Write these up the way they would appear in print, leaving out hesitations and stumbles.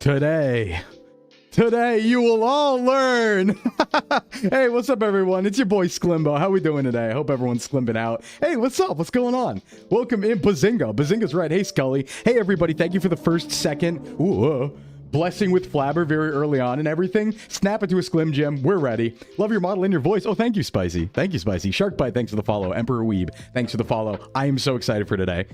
Today you will all learn. Hey, what's up, everyone? It's your boy Sclimbo. How we doing today? I hope everyone's slimping out. Hey, what's up? What's going on? Welcome in, Bazinga. Bazinga's right. Hey, Scully. Hey, everybody. Thank you for the first second. Blessing with Flabber very early on and everything. Snap it to a Sclim Gem. We're ready. Love your model and your voice. Oh, thank you, Spicy. Thank you, Spicy. Sharkbite, thanks for the follow. Emperor Weeb, thanks for the follow. I am so excited for today.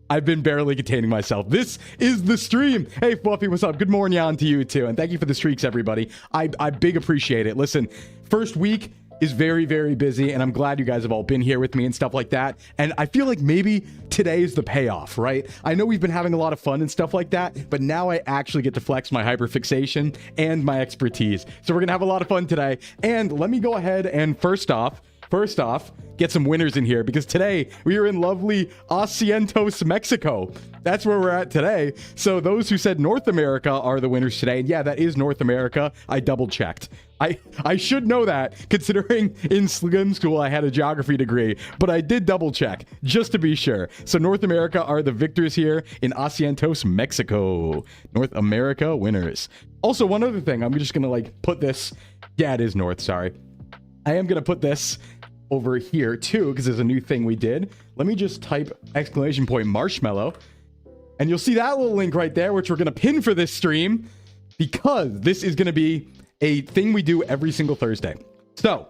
I've been barely containing myself. This is the stream. Hey, Fluffy, what's up? Good morning on to you, too. And thank you for the streaks, everybody. I big appreciate it. Listen, first week is very, very busy, and I'm glad you guys have all been here with me and stuff like that. And I feel like maybe today is the payoff, right? I know we've been having a lot of fun and stuff like that, but now I actually get to flex my hyperfixation and my expertise. So we're going to have a lot of fun today. And let me go ahead and first off, get some winners in here, because today we are in lovely Asientos, Mexico. That's where we're at today. So those who said North America are the winners today. And yeah, that is North America. I double checked. I should know that, considering in Slim School I had a geography degree, but I did double check just to be sure. So North America are the victors here in Asientos, Mexico. North America winners. Also, one other thing, I'm just gonna like put this. Yeah, it is North, sorry. I am gonna put this over here too, because there's a new thing we did. Let me just type !marshmallow, and you'll see that little link right there, which we're gonna pin for this stream, because this is gonna be a thing we do every single Thursday. So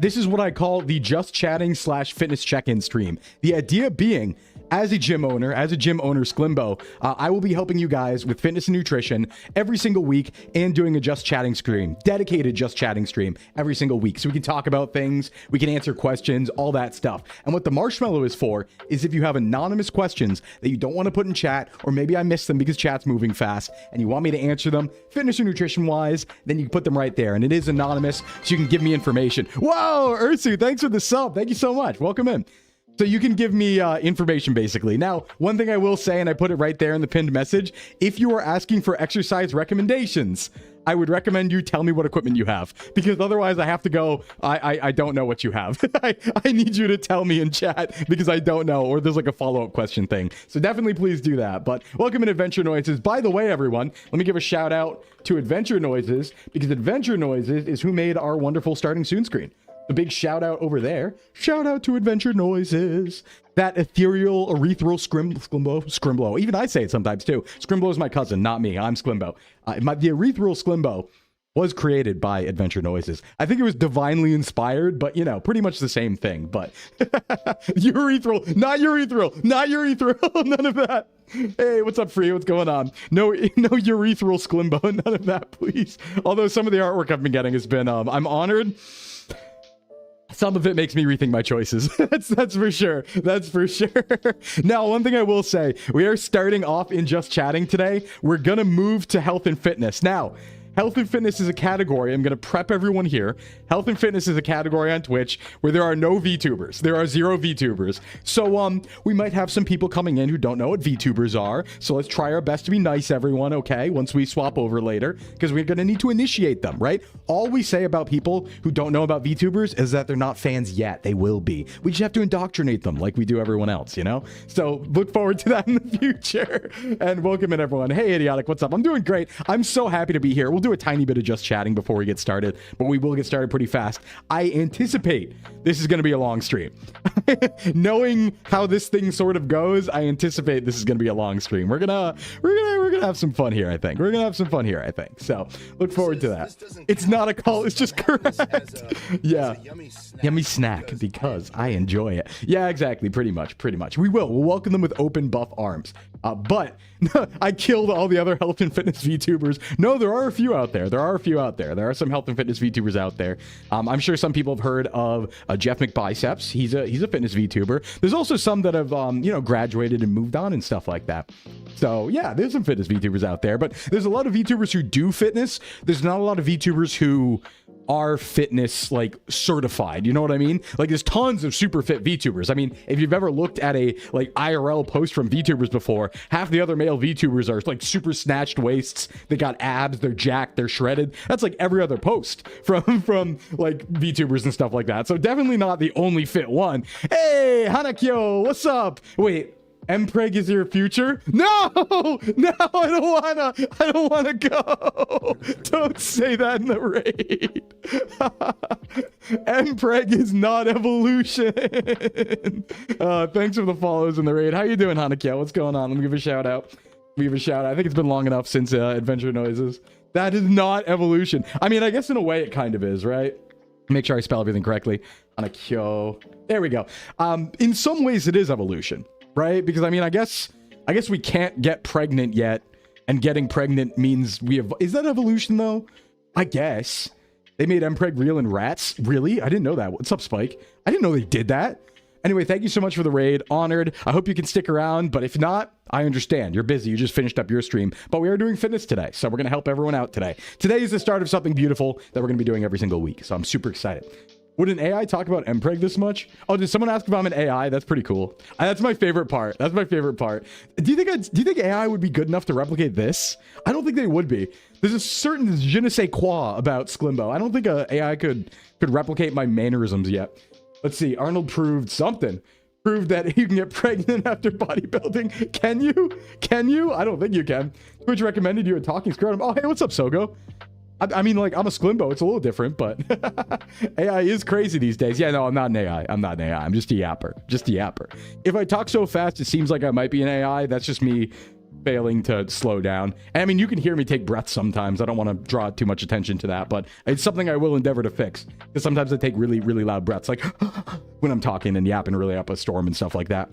this is what I call the just chatting / fitness check-in stream. The idea being, as a gym owner, Sclimbo, I will be helping you guys with fitness and nutrition every single week, and doing a just chatting stream, dedicated just chatting stream every single week. So we can talk about things, we can answer questions, all that stuff. And what the marshmallow is for is if you have anonymous questions that you don't want to put in chat, or maybe I missed them because chat's moving fast and you want me to answer them fitness or nutrition wise, then you put them right there. And it is anonymous, so you can give me information. Whoa, Ursu, thanks for the sub. Thank you so much. Welcome in. So you can give me information, basically. Now, one thing I will say, and I put it right there in the pinned message, if you are asking for exercise recommendations, I would recommend you tell me what equipment you have, because otherwise I have to go, I don't know what you have. I need you to tell me in chat, because I don't know, or there's like a follow-up question thing. So definitely please do that. But welcome in Adventure Noises. By the way, everyone, let me give a shout out to Adventure Noises, because Adventure Noises is who made our wonderful starting soon screen. A big shout out over there. Shout out to Adventure Noises. That ethereal, erythral Scrimbo. Even I say it sometimes too. Scrimbo is my cousin, not me. I'm Sclimbo. The erythral Sclimbo was created by Adventure Noises. I think it was divinely inspired, but you know, pretty much the same thing. But urethral, not urethral, not urethral, none of that. Hey, what's up, Free? What's going on? No urethral Sclimbo, none of that, please. Although some of the artwork I've been getting has been, I'm honored. Some of it makes me rethink my choices. That's for sure. That's for sure. Now, one thing I will say, we are starting off in just chatting today. We're going to move to health and fitness. Now, health and fitness is a category. I'm going to prep everyone here. Health and fitness is a category on Twitch where there are no VTubers. There are 0 VTubers. So, we might have some people coming in who don't know what VTubers are. So let's try our best to be nice, everyone, okay? Once we swap over later, because we're going to need to initiate them, right? All we say about people who don't know about VTubers is that they're not fans yet. They will be. We just have to indoctrinate them like we do everyone else, you know? So look forward to that in the future. And welcome in, everyone. Hey, Idiotic, what's up? I'm doing great. I'm so happy to be here. We'll do a tiny bit of just chatting before we get started, but we will get started pretty fast. I anticipate this is going to be a long stream. Knowing how this thing sort of goes, I anticipate this is going to be a long stream. We're gonna have some fun here, I think. We're gonna have some fun here, I think. So look forward to that. It's not a call, it's just correct. Yeah, yummy snack because I enjoy it. Yeah, exactly. Pretty much. We'll welcome them with open buff arms. But I killed all the other health and fitness VTubers. No, there are a few out there. There are some health and fitness VTubers out there. I'm sure some people have heard of Jeff McBiceps. He's a fitness VTuber. There's also some that have graduated and moved on and stuff like that. So yeah, there's some fitness VTubers out there, but there's a lot of VTubers who do fitness. There's not a lot of VTubers who are fitness like certified, you know what I mean? Like there's tons of super fit VTubers. I mean, if you've ever looked at a like IRL post from VTubers before, half the other male VTubers are like super snatched waists, they got abs, they're jacked, they're shredded. That's like every other post from like VTubers and stuff like that. So definitely not the only fit one. Hey, Hanakyo, what's up? Wait, Mpreg is your future? No! No, I don't wanna go. Don't say that in the raid. Mpreg is not evolution. Thanks for the follows in the raid. How you doing, Hanakia? What's going on? Let me give a shout out. I think it's been long enough since Adventure Noises. That is not evolution. I mean, I guess in a way it kind of is, right? Make sure I spell everything correctly. Hanakyo. There we go. In some ways it is evolution, right? Because I mean, I guess we can't get pregnant yet, and getting pregnant means we have. Is that evolution though? I guess they made Mpreg real in rats. Really? I didn't know that. What's up, Spike? I didn't know they did that. Anyway, thank you so much for the raid. Honored. I hope you can stick around, but if not, I understand. You're busy. You just finished up your stream. But we are doing fitness today, so we're going to help everyone out today. Today is the start of something beautiful that we're going to be doing every single week, so I'm super excited. Would an AI talk about Mpreg this much? Oh, did someone ask if I'm an AI? That's pretty cool. That's my favorite part. That's my favorite part. Do you think AI would be good enough to replicate this? I don't think they would be. There's a certain je ne sais quoi about Sclimbo. I don't think a AI could replicate my mannerisms yet. Let's see. Arnold proved something. Proved that you can get pregnant after bodybuilding. Can you? Can you? I don't think you can. Twitch recommended you a talking scrotum. Oh, hey, what's up, Sogo? I mean, like, I'm a Sclimbo. It's a little different, but AI is crazy these days. Yeah, no, I'm not an AI. I'm not an AI. I'm just a yapper. Just a yapper. If I talk so fast, it seems like I might be an AI. That's just me failing to slow down. And I mean, you can hear me take breaths sometimes. I don't want to draw too much attention to that, but it's something I will endeavor to fix. Because sometimes I take really, really loud breaths, like when I'm talking and yapping really up a storm and stuff like that.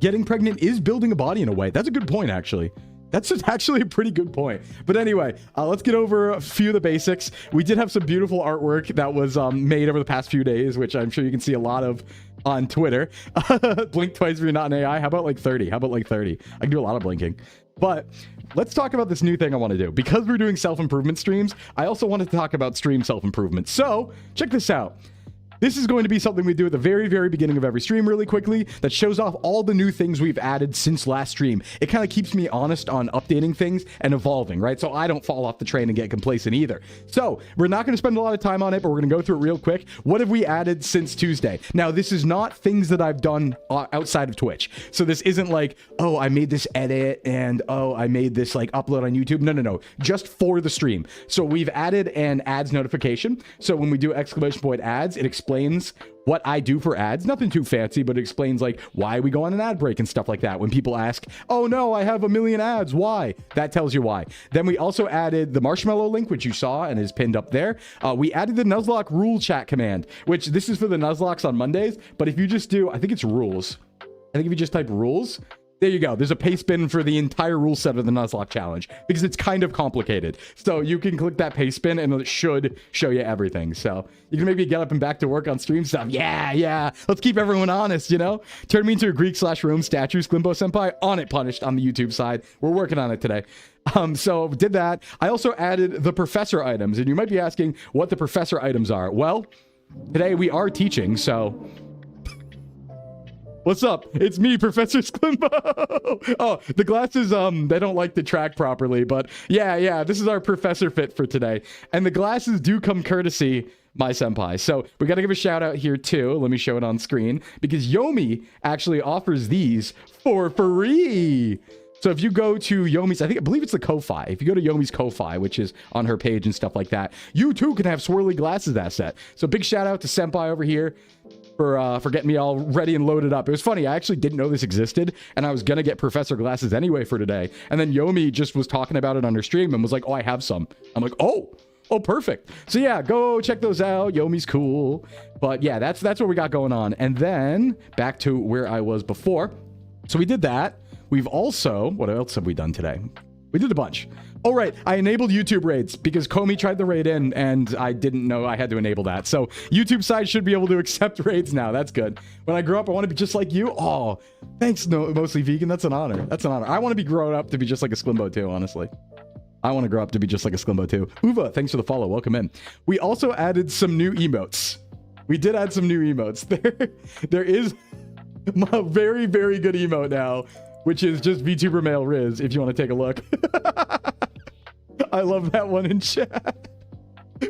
Getting pregnant is building a body in a way. That's a good point, actually. That's actually a pretty good point. But anyway, let's get over a few of the basics. We did have some beautiful artwork that was made over the past few days, which I'm sure you can see a lot of on Twitter. Blink twice if you're not an AI. How about like 30? How about like 30? I can do a lot of blinking. But let's talk about this new thing I want to do. Because we're doing self-improvement streams, I also wanted to talk about stream self-improvement. So check this out. This is going to be something we do at the very, very beginning of every stream really quickly that shows off all the new things we've added since last stream. It kind of keeps me honest on updating things and evolving, right? So I don't fall off the train and get complacent either. So we're not going to spend a lot of time on it, but we're going to go through it real quick. What have we added since Tuesday? Now, this is not things that I've done outside of Twitch. So this isn't like, oh, I made this edit and, oh, I made this like upload on YouTube. No, no, no. Just for the stream. So we've added an ads notification. So when we do exclamation point ads, it explains what I do for ads. Nothing too fancy, but it explains like why we go on an ad break and stuff like that. When people ask, oh no, I have a million ads, why? That tells you why. Then we also added the marshmallow link, which you saw and is pinned up there. We added the Nuzlocke rule chat command, which this is for the Nuzlocks on Mondays. But if you just do, I think it's rules. I think if you just type rules, there you go. There's a paste bin for the entire rule set of the Nuzlocke challenge because it's kind of complicated. So you can click that paste bin and it should show you everything. So you can maybe get up and back to work on stream stuff. Yeah. Let's keep everyone honest, you know? Turn me into a Greek/Rome statue, Sclimbo Senpai. On it, punished on the YouTube side. We're working on it today. So did that. I also added the professor items, and you might be asking what the professor items are. Well, today we are teaching, so... What's up? It's me, Professor Sclimbo. Oh, the glasses, they don't like to track properly, but yeah, this is our professor fit for today. And the glasses do come courtesy my senpai. So we got to give a shout out here too. Let me show it on screen because Yomi actually offers these for free. So if you go to Yomi's, I believe it's the Ko-Fi. If you go to Yomi's Ko-Fi, which is on her page and stuff like that, you too can have swirly glasses asset. So big shout out to senpai over here for getting me all ready and loaded up. It was funny. I actually didn't know this existed, and I was going to get professor glasses anyway for today. And then Yomi just was talking about it on her stream and was like, oh, I have some. I'm like, oh, perfect. So yeah, go check those out. Yomi's cool. But yeah, that's what we got going on. And then back to where I was before. So we did that. We've also, what else have we done today? We did a bunch. Oh, right. I enabled YouTube raids because Comey tried the raid in and I didn't know I had to enable that. So YouTube side should be able to accept raids now. That's good. When I grow up, I want to be just like you. Oh, thanks. No, mostly vegan. That's an honor. That's an honor. I want to be grown up to be just like a Sclimbo too, honestly. I want to grow up to be just like a Sclimbo too. Uva, thanks for the follow. Welcome in. We also added some new emotes. We did add some new emotes. There is a very, very good emote now, which is just VTuber male Riz, if you want to take a look. I love that one in chat.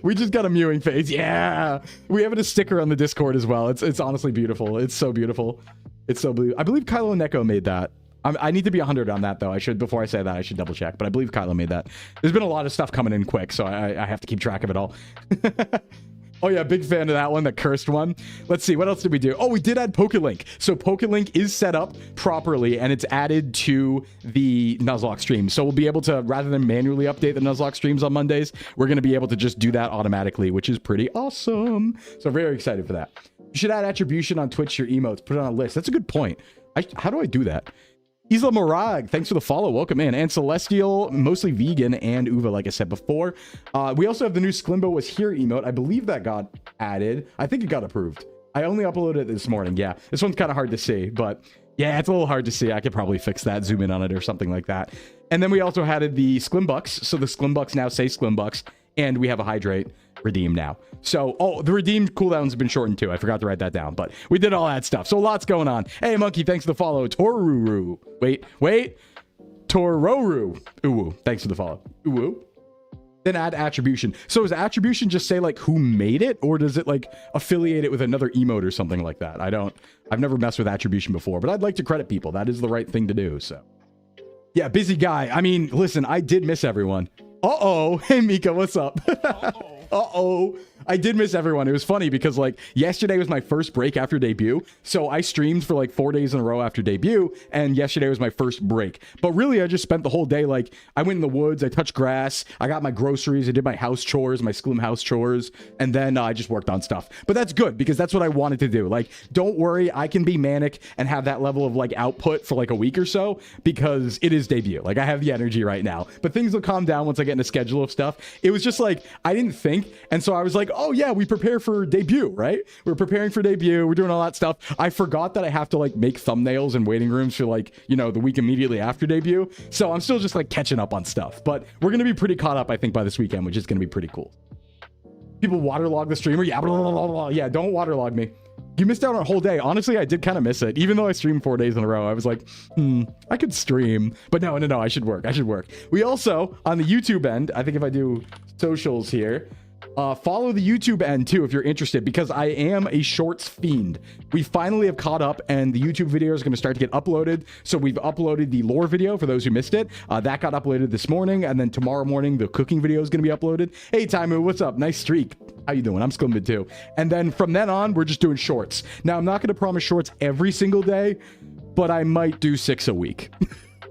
We just got a mewing face. Yeah. We have a sticker on the Discord as well. It's honestly beautiful. It's so beautiful. It's so blue. I believe Kylo Neko made that. I need to be 100 on that, though. Before I say that, I should double check. But I believe Kylo made that. There's been a lot of stuff coming in quick, so I have to keep track of it all. Oh, yeah, big fan of that one, the cursed one. Let's see, what else did we do? Oh, we did add PokeLink. So PokeLink is set up properly, and it's added to the Nuzlocke stream. So we'll be able to, rather than manually update the Nuzlocke streams on Mondays, we're going to be able to just do that automatically, which is pretty awesome. So very excited for that. You should add attribution on Twitch to your emotes. Put it on a list. That's a good point. How do I do that? Isla Morag, thanks for the follow. Welcome in. And Celestial, mostly vegan, and Uva, like I said before. We also have the new Sclimbo was here emote. I believe that got added. I think it got approved. I only uploaded it this morning. Yeah, this one's kind of hard to see, but yeah, it's a little hard to see. I could probably fix that, zoom in on it or something like that. And then we also added the Sklimbucks. So the Sklimbucks now say Sklimbucks, and we have a Hydrate redeem now. So, oh, the redeemed cooldowns have been shortened too. I forgot to write that down, but we did all that stuff. So lots going on. Hey, Monkey, thanks for the follow. Toruru. Wait. Tororu. Uwu. Thanks for the follow. Uwu. Then add attribution. So does attribution just say like who made it, or does it like affiliate it with another emote or something like that? I've never messed with attribution before, but I'd like to credit people. That is the right thing to do. So yeah, busy guy. I mean, listen, I did miss everyone. Uh-oh. Hey, Mika, what's up? Uh-oh. I did miss everyone. It was funny because like yesterday was my first break after debut. So I streamed for like 4 days in a row after debut. And yesterday was my first break. But really, I just spent the whole day like I went in the woods. I touched grass. I got my groceries. I did my house chores, my Sclim house chores. And then I just worked on stuff. But that's good because that's what I wanted to do. Like, don't worry. I can be manic and have that level of like output for like a week or so because it is debut. Like I have the energy right now. But things will calm down once I get in a schedule of stuff. It was just like I didn't think. And so I was like, oh yeah, we prepare for debut, right? We're preparing for debut. We're doing all that stuff. I forgot that I have to like make thumbnails and waiting rooms for like, you know, the week immediately after debut. So I'm still just like catching up on stuff, but we're going to be pretty caught up, I think, by this weekend, which is going to be pretty cool. People waterlog the streamer. Yeah, blah, blah, blah, blah. Yeah, don't waterlog me. You missed out on a whole day. Honestly, I did kind of miss it. Even though I streamed 4 days in a row, I was like, I could stream. But no, I should work. We also, on the YouTube end, I think if I do socials here, follow the YouTube end too if you're interested, because I am a shorts fiend. We finally have caught up and the YouTube video is going to start to get uploaded. So we've uploaded the lore video for those who missed it. That got uploaded this morning, and then tomorrow morning the cooking video is going to be uploaded. Hey Taimu, what's up? Nice streak. How you doing? I'm Sclimbo too. And then from then on, we're just doing shorts. Now I'm not going to promise shorts every single day, but I might do 6 a week.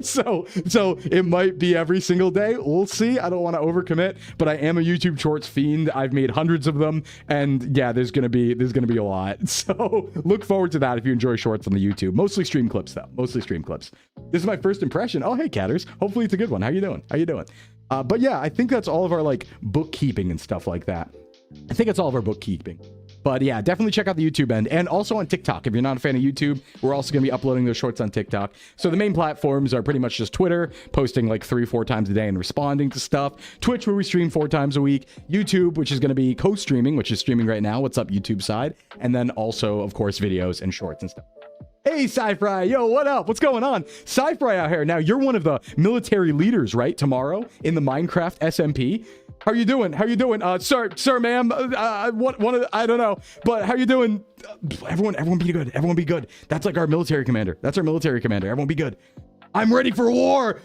So it might be every single day. We'll see. I don't want to overcommit, but I am a YouTube shorts fiend. I've made hundreds of them, and yeah, there's gonna be a lot. So look forward to that if you enjoy shorts on the YouTube. Mostly stream clips though. Mostly stream clips. This is my first impression. Oh hey Catters. Hopefully it's a good one. How you doing? But yeah, I think that's all of our like bookkeeping and stuff like that. I think it's all of our bookkeeping. But yeah, definitely check out the YouTube end, and also on TikTok. If you're not a fan of YouTube, we're also going to be uploading those shorts on TikTok. So the main platforms are pretty much just Twitter, posting like 3-4 times a day and responding to stuff. Twitch, where we stream 4 times a week. YouTube, which is going to be co-streaming, which is streaming right now. What's up, YouTube side? And then also, of course, videos and shorts and stuff. Hey, Sci-Fry. Yo, what up? What's going on? Sci-Fry out here. Now, you're one of the military leaders, right? Tomorrow in the Minecraft SMP. How you doing? Sir, ma'am. I don't know. But how you doing? Everyone be good. Everyone be good. That's like our military commander. Everyone be good. I'm ready for war.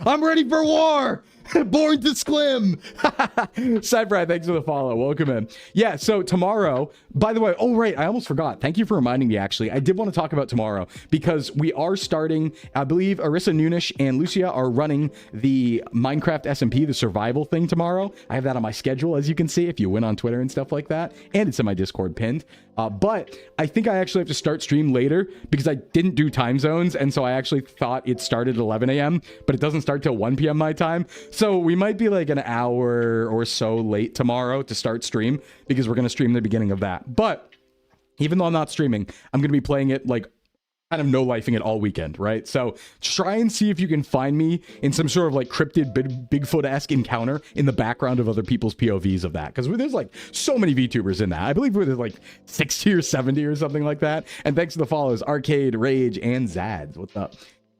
Born to Sclim. Cybrad, thanks for the follow. Welcome in. Yeah, so tomorrow, by the way, oh, right, I almost forgot. Thank you for reminding me, actually. I did want to talk about tomorrow because we are starting, I believe Arissa Noonish and Lucia are running the Minecraft SMP, the survival thing tomorrow. I have that on my schedule, as you can see, if you went on Twitter and stuff like that. And it's in my Discord pinned. But I think I actually have to start stream later because I didn't do time zones. And so I actually thought it started at 11 a.m., but it doesn't start till 1 p.m. my time. So we might be like an hour or so late tomorrow to start stream because we're going to stream the beginning of that. But even though I'm not streaming, I'm going to be playing it like kind of no-lifing it all weekend, right? So try and see if you can find me in some sort of like cryptid Bigfoot-esque encounter in the background of other people's POVs of that. Because there's like so many VTubers in that. I believe there's like 60 or 70 or something like that. And thanks to the follows, Arcade, Rage, and Zads. What's up?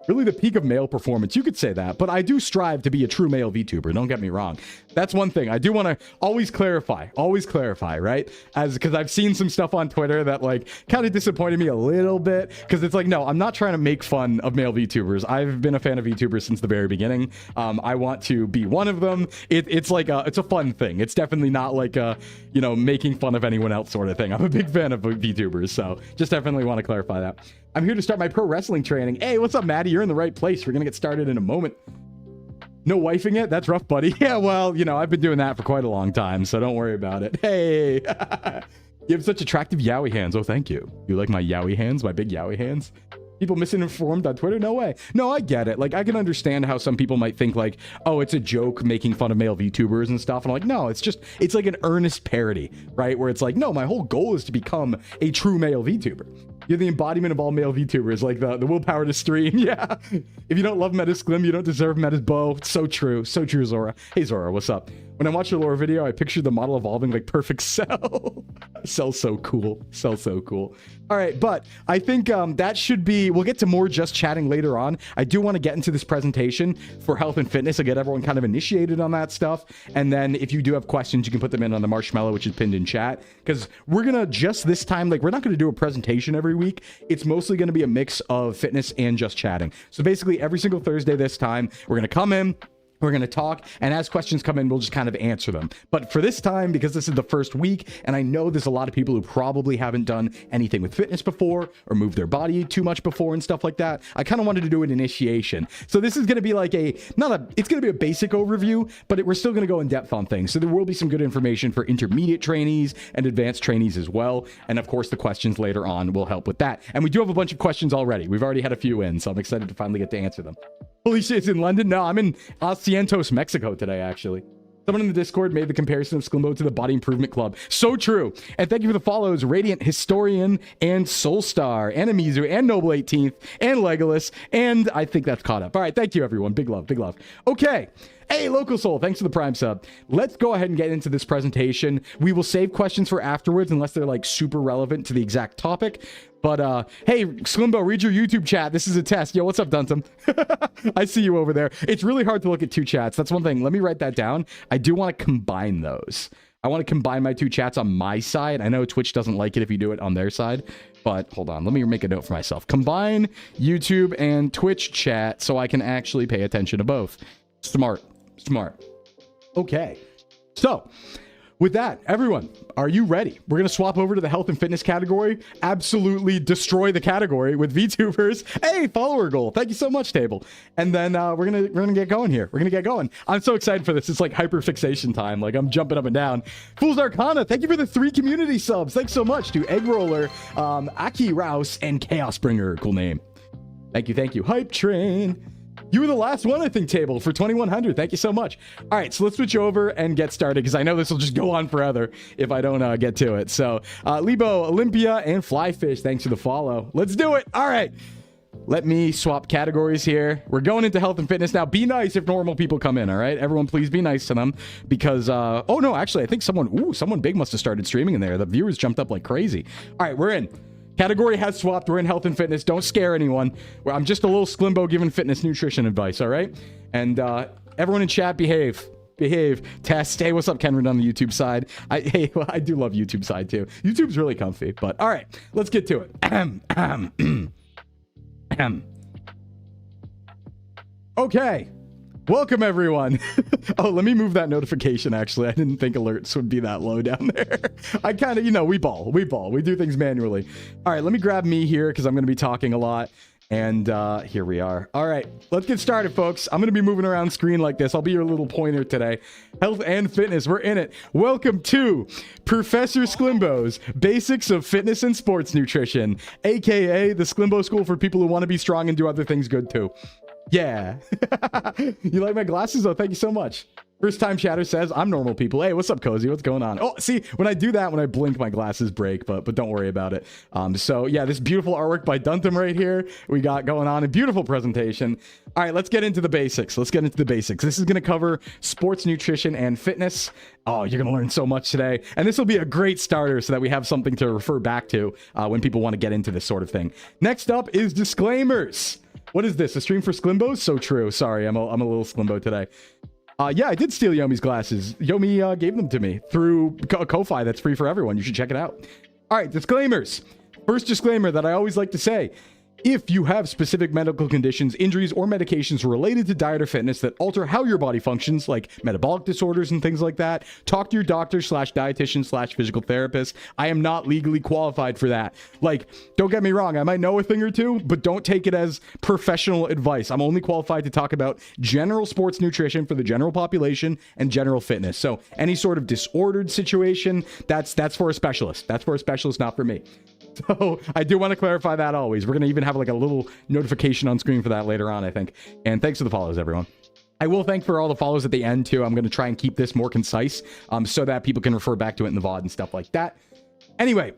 really the peak of male performance. You could say that, but I do strive to be a true male VTuber. Don't get me wrong. That's one thing I do want to always clarify, right? Because I've seen some stuff on Twitter that like kind of disappointed me a little bit, because it's like, no, I'm not trying to make fun of male VTubers. I've been a fan of VTubers since the very beginning. I want to be one of them. It's like it's a fun thing. It's definitely not like a, you know, making fun of anyone else sort of thing. I'm a big fan of VTubers, so just definitely want to clarify that. I'm here to start my pro wrestling training. Hey, what's up, Maddie? You're in the right place. We're gonna get started in a moment. No wifing it? That's rough, buddy. Yeah, well, you know, I've been doing that for quite a long time, so don't worry about it. Hey, you have such attractive yaoi hands. Oh, thank you. You like my yaoi hands, my big yaoi hands? People misinformed on Twitter? No way. No, I get it. Like, I can understand how some people might think like, oh, it's a joke making fun of male VTubers and stuff. And I'm like, no, it's like an earnest parody, right? Where it's like, no, my whole goal is to become a true male VTuber. You're the embodiment of all male VTubers, like the willpower to stream. Yeah. If you don't love Meta's Sclim, you don't deserve Meta's bow. It's so true. So true, Zora. Hey, Zora, what's up? When I watched your lore video, I pictured the model evolving like perfect Cell. Cell's so cool. Cell's so cool. All right, but I think that should be, we'll get to more just chatting later on. I do want to get into this presentation for health and fitness. I'll get everyone kind of initiated on that stuff. And then if you do have questions, you can put them in on the marshmallow, which is pinned in chat. Because we're going to just this time, like we're not going to do a presentation every week. It's mostly going to be a mix of fitness and just chatting. So basically every single Thursday this time, we're going to come in, we're going to talk, and as questions come in, we'll just kind of answer them. But for this time, because this is the first week, and I know there's a lot of people who probably haven't done anything with fitness before or moved their body too much before and stuff like that, I kind of wanted to do an initiation. So this is going to be like it's going to be a basic overview, but we're still going to go in depth on things. So there will be some good information for intermediate trainees and advanced trainees as well. And of course, the questions later on will help with that. And we do have a bunch of questions already. We've already had a few in, so I'm excited to finally get to answer them. Holy shit, it's in London? No, I'm in Cientos, Mexico today, actually. Someone in the Discord made the comparison of Sclimbo to the Body Improvement Club. So true. And thank you for the follows, Radiant Historian and Soulstar and Amizu and Noble 18th and Legolas. And I think that's caught up. All right, thank you, everyone. Big love, big love. Okay. Hey, Local Soul, thanks for the Prime sub. Let's go ahead and get into this presentation. We will save questions for afterwards unless they're like super relevant to the exact topic. But hey, Sclimbo, read your YouTube chat. This is a test. Yo, what's up, Duntum? I see you over there. It's really hard to look at two chats. That's one thing. Let me write that down. I do want to combine those. I want to combine my two chats on my side. I know Twitch doesn't like it if you do it on their side, but hold on. Let me make a note for myself. Combine YouTube and Twitch chat so I can actually pay attention to both. Smart. Smart. Okay. So, with that, everyone, are you ready? We're going to swap over to the health and fitness category. Absolutely destroy the category with VTubers. Hey, follower goal. Thank you so much, Table. And then we're gonna get going here. We're going to get going. I'm so excited for this. It's like hyperfixation time. Like, I'm jumping up and down. Fool's Arcana, thank you for the 3 community subs. Thanks so much to Egg Roller, Aki Rouse, and Chaos Bringer. Cool name. Thank you, thank you. Hype Train. You were the last one, I think, Table, for 2100. Thank you so much. All right, so let's switch over and get started, because I know this will just go on forever if I don't get to it. So, Lebo, Olympia, and Flyfish, thanks for the follow. Let's do it. All right. Let me swap categories here. We're going into health and fitness now. Be nice if normal people come in, all right? Everyone, please be nice to them, because, oh, no, actually, I think someone big must have started streaming in there. The viewers jumped up like crazy. All right, we're in. Category has swapped. We're in health and fitness. Don't scare anyone. I'm just a little Sclimbo giving fitness nutrition advice, all right? And everyone in chat, behave. Behave. Test. Hey, what's up, Kenrid on the YouTube side? Hey, well, I do love YouTube side, too. YouTube's really comfy, but all right. Let's get to it. Okay. Welcome, everyone. Oh, let me move that notification, actually. I didn't think alerts would be that low down there. I kind of, you know, we ball. We do things manually. All right, let me grab me here, because I'm going to be talking a lot. And here we are. All right, let's get started, folks. I'm going to be moving around screen like this. I'll be your little pointer today. Health and fitness, we're in it. Welcome to Professor Sclimbo's Basics of Fitness and Sports Nutrition, aka the Sclimbo School for people who want to be strong and do other things good, too. Yeah. You like my glasses? Oh, thank you so much. First time chatter says, I'm normal people. Hey, what's up, Cozy? What's going on? Oh, see, when I do that, when I blink, my glasses break, but don't worry about it. So yeah, this beautiful artwork by Duntham right here we got going on. A beautiful presentation. All right, let's get into the basics. This is going to cover sports nutrition and fitness. Oh, you're going to learn so much today. And this will be a great starter so that we have something to refer back to when people want to get into this sort of thing. Next up is disclaimers. What is this? A stream for Sclimbo? So true. Sorry, I'm a little Sclimbo today. Yeah, I did steal Yomi's glasses. Yomi gave them to me through Ko-Fi. That's free for everyone. You should check it out. All right, disclaimers. First disclaimer that I always like to say. If you have specific medical conditions, injuries, or medications related to diet or fitness that alter how your body functions, like metabolic disorders and things like that, talk to your doctor / dietitian / physical therapist. I am not legally qualified for that. Like, don't get me wrong, I might know a thing or two, but don't take it as professional advice. I'm only qualified to talk about general sports nutrition for the general population and general fitness. So any sort of disordered situation, that's for a specialist. That's for a specialist, not for me. So I do want to clarify that always. We're going to even have like a little notification on screen for that later on, I think. And thanks for the follows, everyone. I will thank for all the follows at the end too. I'm going to try and keep this more concise so that people can refer back to it in the VOD and stuff like that. Anyway,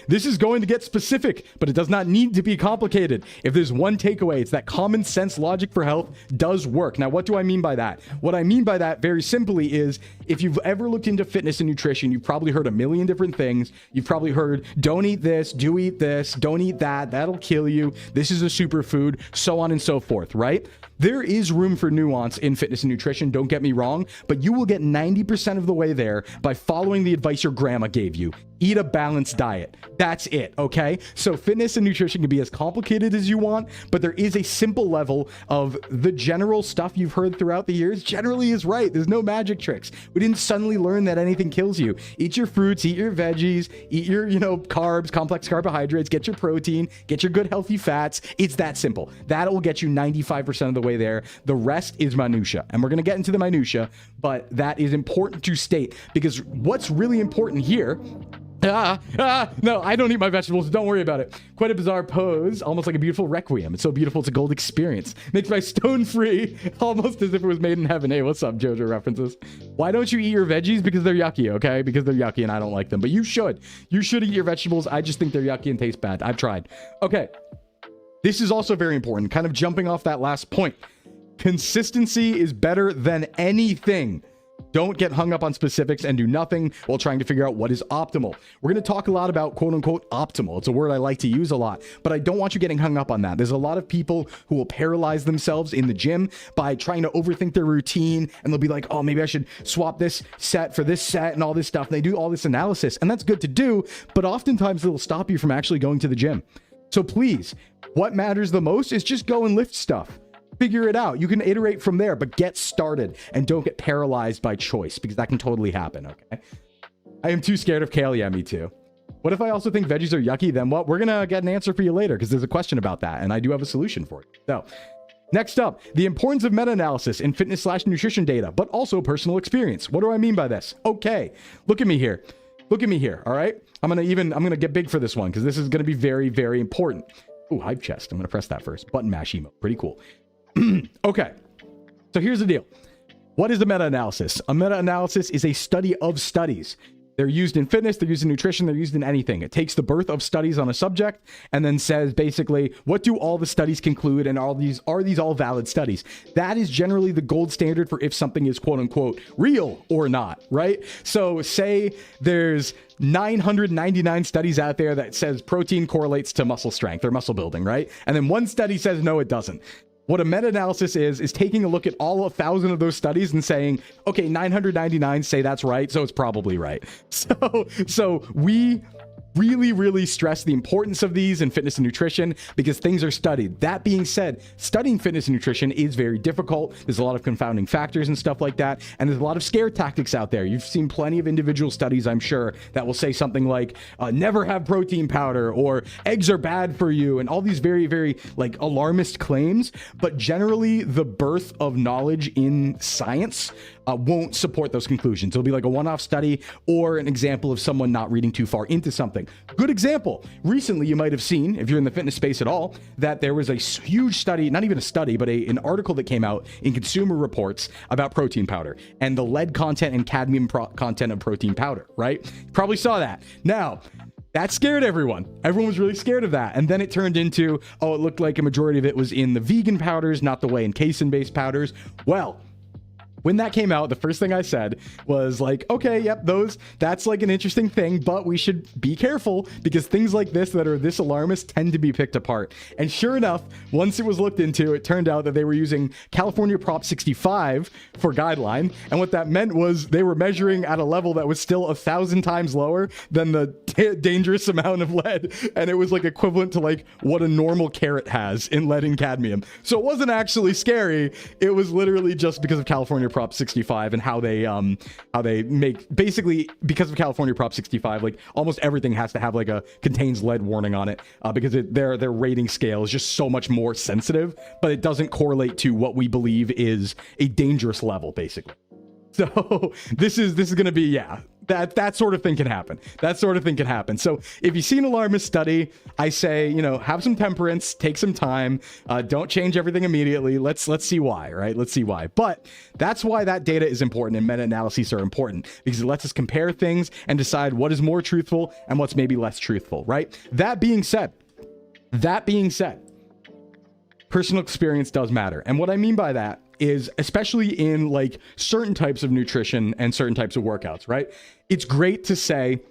this is going to get specific, but it does not need to be complicated. If there's one takeaway, it's that common sense logic for health does work. Now, what do I mean by that? What I mean by that very simply is if you've ever looked into fitness and nutrition, you've probably heard a million different things. You've probably heard, don't eat this, do eat this, don't eat that, that'll kill you. This is a superfood, so on and so forth, right? There is room for nuance in fitness and nutrition, don't get me wrong, but you will get 90% of the way there by following the advice your grandma gave you. Eat a balanced diet. That's it, okay? So fitness and nutrition can be as complicated as you want, but there is a simple level of the general stuff you've heard throughout the years generally is right. There's no magic tricks. We didn't suddenly learn that anything kills you. Eat your fruits, eat your veggies, eat your, carbs, complex carbohydrates, get your protein, get your good healthy fats. It's that simple. That will get you 95% of the way there. The rest is minutia, and we're going to get into the minutia, but that is important to state because what's really important here. No, I don't eat my vegetables. Don't worry about it. Quite a bizarre pose, almost like a beautiful requiem. It's so beautiful, it's a gold experience. Makes my stone free, almost as if it was made in heaven. Hey, what's up, JoJo references? Why don't you eat your veggies? Because they're yucky, okay? Because they're yucky and I don't like them. But you should. You should eat your vegetables. I just think they're yucky and taste bad. I've tried. Okay. This is also very important. Kind of jumping off that last point. Consistency is better than anything. Don't get hung up on specifics and do nothing while trying to figure out what is optimal. We're going to talk a lot about quote unquote optimal. It's a word I like to use a lot, but I don't want you getting hung up on that. There's a lot of people who will paralyze themselves in the gym by trying to overthink their routine, and they'll be like, oh, maybe I should swap this set for this set and all this stuff. And they do all this analysis, and that's good to do, but oftentimes it'll stop you from actually going to the gym. So please, what matters the most is just go and lift stuff. Figure it out. You can iterate from there, but get started and don't get paralyzed by choice because that can totally happen, okay? I am too scared of kale. Yeah, me too. What if I also think veggies are yucky? Then what? We're going to get an answer for you later because there's a question about that and I do have a solution for it. So next up, the importance of meta-analysis in fitness / nutrition data, but also personal experience. What do I mean by this? Okay, look at me here. Look at me here, all right? I'm going to get big for this one because this is going to be very, very important. Ooh, hype chest. I'm going to press that first. Button mash emote. Pretty cool. Okay, so here's the deal. What is a meta-analysis? A meta-analysis is a study of studies. They're used in fitness, they're used in nutrition, they're used in anything. It takes the birth of studies on a subject and then says basically, what do all the studies conclude and are these all valid studies? That is generally the gold standard for if something is quote unquote real or not, right? So say there's 999 studies out there that says protein correlates to muscle strength or muscle building, right? And then one study says no, it doesn't. What a meta-analysis is taking a look at all 1,000 of those studies and saying, okay, 999 say that's right, so it's probably right. So we really, really stress the importance of these in fitness and nutrition because things are studied. That being said, studying fitness and nutrition is very difficult. There's a lot of confounding factors and stuff like that. And there's a lot of scare tactics out there. You've seen plenty of individual studies, I'm sure, that will say something like, never have protein powder or eggs are bad for you and all these very, very like alarmist claims. But generally, the birth of knowledge in science won't support those conclusions. It'll be like a one-off study or an example of someone not reading too far into something. Good example. Recently, you might have seen, if you're in the fitness space at all, that there was a huge study, not even a study, but an article that came out in Consumer Reports about protein powder and the lead content and cadmium content of protein powder, right? You probably saw that. Now, that scared everyone. Everyone was really scared of that. And then it turned into, oh, it looked like a majority of it was in the vegan powders, not the whey and casein-based powders. Well, When that came out, the first thing I said was like, okay, yep, that's like an interesting thing, but we should be careful because things like this that are this alarmist tend to be picked apart. And sure enough, once it was looked into, it turned out that they were using California Prop 65 for guideline. And what that meant was they were measuring at a level that was still 1,000 times lower than the dangerous amount of lead. And it was like equivalent to like what a normal carrot has in lead and cadmium. So it wasn't actually scary. It was literally just because of California Prop 65 and how they make, basically because of California Prop 65, like almost everything has to have like a contains lead warning on it because their rating scale is just so much more sensitive, but it doesn't correlate to what we believe is a dangerous level, basically. So this is going to be, yeah, that sort of thing can happen. That sort of thing can happen. So if you see an alarmist study, I say, you know, have some temperance, take some time, don't change everything immediately. Let's see why, right? Let's see why. But that's why that data is important and meta-analyses are important, because it lets us compare things and decide what is more truthful and what's maybe less truthful, right? That being said, personal experience does matter. And what I mean by that is, especially in like certain types of nutrition and certain types of workouts, right? It's great to say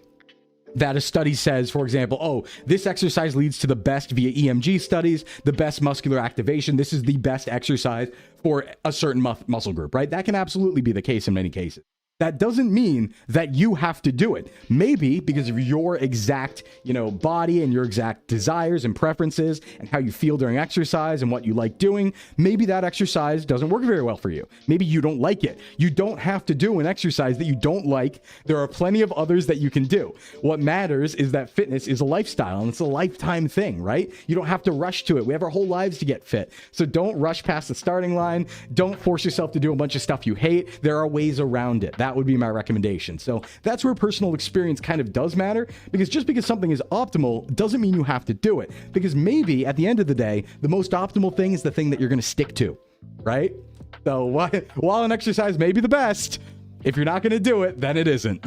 that a study says, for example, oh, this exercise leads to the best via EMG studies, the best muscular activation. This is the best exercise for a certain muscle group, right? That can absolutely be the case in many cases. That doesn't mean that you have to do it. Maybe because of your exact, you know, body and your exact desires and preferences and how you feel during exercise and what you like doing, maybe that exercise doesn't work very well for you. Maybe you don't like it. You don't have to do an exercise that you don't like. There are plenty of others that you can do. What matters is that fitness is a lifestyle and it's a lifetime thing, right? You don't have to rush to it. We have our whole lives to get fit. So don't rush past the starting line. Don't force yourself to do a bunch of stuff you hate. There are ways around it. That would be my recommendation. So that's where personal experience kind of does matter, because just because something is optimal doesn't mean you have to do it, because maybe at the end of the day, the most optimal thing is the thing that you're going to stick to, right? So while an exercise may be the best, if you're not going to do it, then it isn't.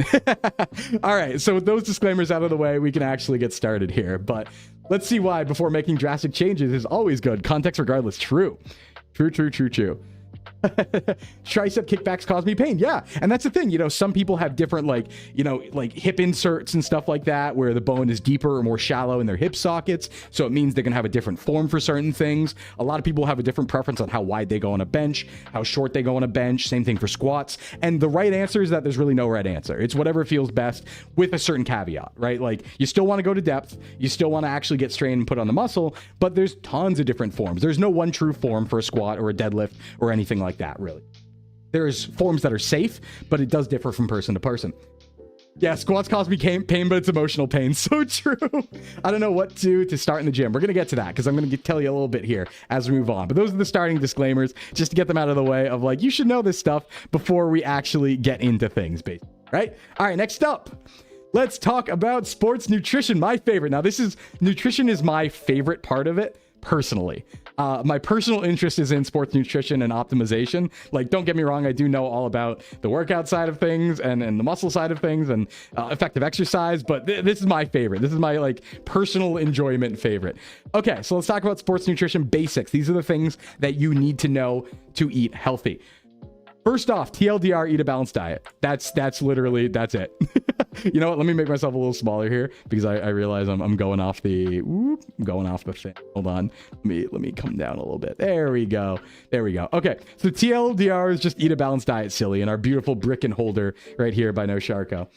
All right. So with those disclaimers out of the way, we can actually get started here, but let's see why before making drastic changes is always good. Context regardless. True. Tricep kickbacks cause me pain. Yeah. And that's the thing, you know, some people have different, like, you know, like hip inserts and stuff like that, where the bone is deeper or more shallow in their hip sockets. So it means they can have a different form for certain things. A lot of people have a different preference on how wide they go on a bench, how short they go on a bench. Same thing for squats. And the right answer is that there's really no right answer. It's whatever feels best with a certain caveat, right? Like you still want to go to depth. You still want to actually get strained and put on the muscle, but there's tons of different forms. There's no one true form for a squat or a deadlift or anything like that, really. There's forms that are safe, but it does differ from person to person. Yeah, squats cause me pain, but it's emotional pain. So true. I don't know what to start in the gym. We're going to get to that because I'm going to tell you a little bit here as we move on. But those are the starting disclaimers, just to get them out of the way of like, you should know this stuff before we actually get into things, basically, right? All right, next up, let's talk about sports nutrition, my favorite. Now, nutrition is my favorite part of it. Personally, my personal interest is in sports nutrition and optimization. Like, don't get me wrong, I do know all about the workout side of things and the muscle side of things and effective exercise, but this is my favorite. This is my like personal enjoyment favorite. Okay, so let's talk about sports nutrition basics. These are the things that you need to know to eat healthy. First off, TLDR, eat a balanced diet. That's literally, that's it. You know what? Let me make myself a little smaller here because I realize I'm going off the, going off the thing. Hold on. Let me come down a little bit. There we go. Okay. So TLDR is just eat a balanced diet, silly, and our beautiful brick and holder right here by No Sharko.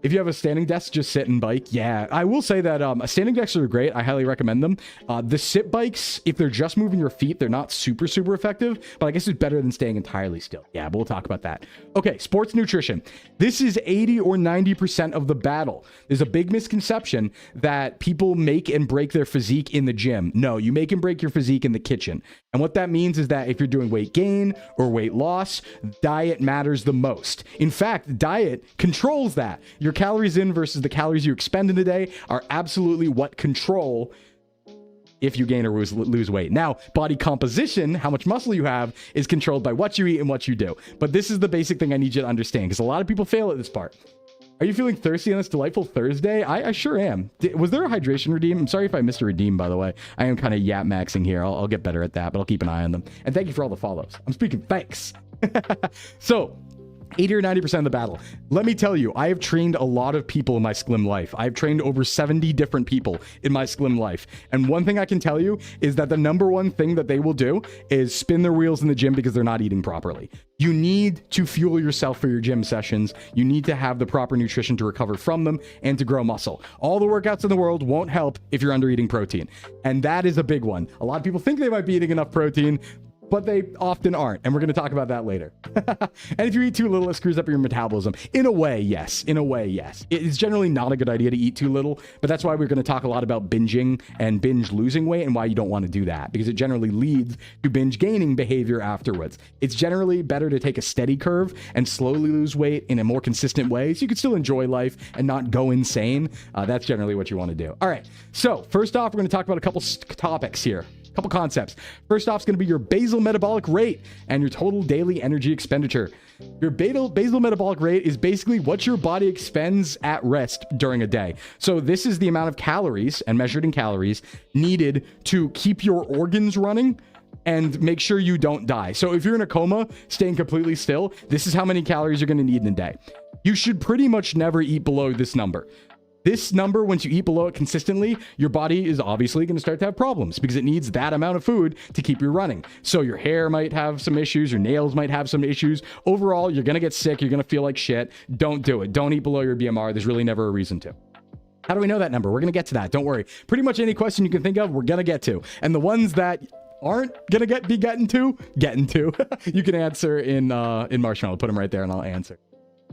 If you have a standing desk, just sit and bike. Yeah, I will say that standing desks are great. I highly recommend them. The sit bikes, if they're just moving your feet, they're not super effective, but I guess it's better than staying entirely still. Yeah, but we'll talk about that. Okay, sports nutrition. This is 80 or 90% of the battle. There's a big misconception that people make and break their physique in the gym. No, you make and break your physique in the kitchen. And what that means is that if you're doing weight gain or weight loss, diet matters the most. In fact, diet controls that. Your calories in versus the calories you expend in a day are absolutely what control if you gain or lose weight. Now, body composition, how much muscle you have, is controlled by what you eat and what you do. But this is the basic thing I need you to understand, because a lot of people fail at this part. Are you feeling thirsty on this delightful Thursday? I sure am. Was there a hydration redeem? I'm sorry if I missed a redeem, by the way. I am kind of yap maxing here. I'll get better at that, but I'll keep an eye on them. And thank you for all the follows. I'm speaking thanks. So 80 or 90% of the battle. Let me tell you, I have trained a lot of people in my Sclim life. I've trained over 70 different people in my Sclim life. And one thing I can tell you is that the number one thing that they will do is spin their wheels in the gym because they're not eating properly. You need to fuel yourself for your gym sessions. You need to have the proper nutrition to recover from them and to grow muscle. All the workouts in the world won't help if you're under eating protein. And that is a big one. A lot of people think they might be eating enough protein, but they often aren't. And we're going to talk about that later. And if you eat too little, it screws up your metabolism. In a way, yes. In a way, yes. It's generally not a good idea to eat too little, but that's why we're going to talk a lot about binging and binge losing weight and why you don't want to do that, because it generally leads to binge gaining behavior afterwards. It's generally better to take a steady curve and slowly lose weight in a more consistent way so you can still enjoy life and not go insane. That's generally what you want to do. All right. So first off, we're going to talk about a couple topics here. Couple concepts. First off is going to be your basal metabolic rate and your total daily energy expenditure. Your basal metabolic rate is basically what your body expends at rest during a day. So this is the amount of calories, and measured in calories, needed to keep your organs running and make sure you don't die. So if you're in a coma, staying completely still, this is how many calories you're going to need in a day. You should pretty much never eat below this number. This number, once you eat below it consistently, your body is obviously going to start to have problems because it needs that amount of food to keep you running. So your hair might have some issues, your nails might have some issues. Overall, you're going to get sick. You're going to feel like shit. Don't do it. Don't eat below your BMR. There's really never a reason to. How do we know that number? We're going to get to that. Don't worry. Pretty much any question you can think of, we're going to get to. And the ones that aren't going to be getting to, you can answer in Marshmallow. Put them right there and I'll answer.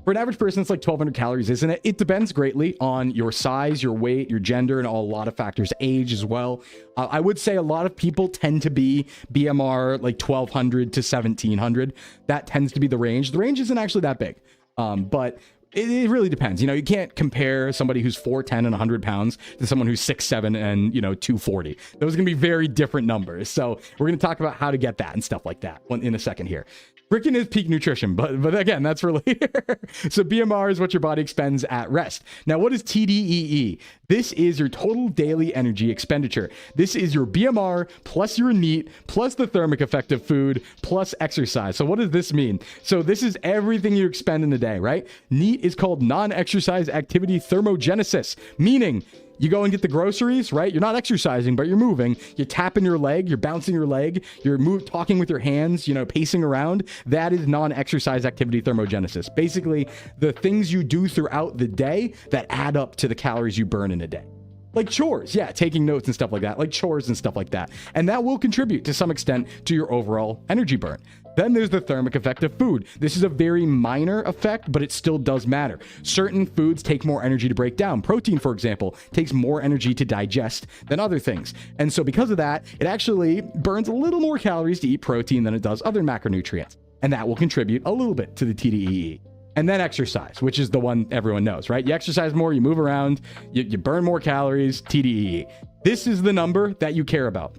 For an average person, it's like 1,200 calories, isn't it? It depends greatly on your size, your weight, your gender, and a lot of factors, age as well. I would say a lot of people tend to be BMR like 1,200 to 1,700. That tends to be the range. The range isn't actually that big, but it really depends. You know, you can't compare somebody who's 4'10" and 100 pounds to someone who's 6'7" and, 240. Those are going to be very different numbers. So we're going to talk about how to get that and stuff like that in a second here. Freaking is peak nutrition, but again, that's for later. So BMR is what your body expends at rest. Now, what is TDEE? This is your total daily energy expenditure. This is your BMR plus your NEAT plus the thermic effect of food plus exercise. So what does this mean? So this is everything you expend in a day, right? NEAT is called non-exercise activity thermogenesis, meaning you go and get the groceries, right? You're not exercising, but you're moving. You're tapping your leg. You're bouncing your leg. You're talking with your hands, pacing around. That is non-exercise activity thermogenesis. Basically, the things you do throughout the day that add up to the calories you burn in a day. Like chores, yeah, taking notes and stuff like that, like chores and stuff like that. And that will contribute to some extent to your overall energy burn. Then there's the thermic effect of food. This is a very minor effect, but it still does matter. Certain foods take more energy to break down. Protein, for example, takes more energy to digest than other things. And so because of that, it actually burns a little more calories to eat protein than it does other macronutrients. And that will contribute a little bit to the TDEE. And then exercise, which is the one everyone knows, right? You exercise more, you move around, you burn more calories, TDEE. This is the number that you care about.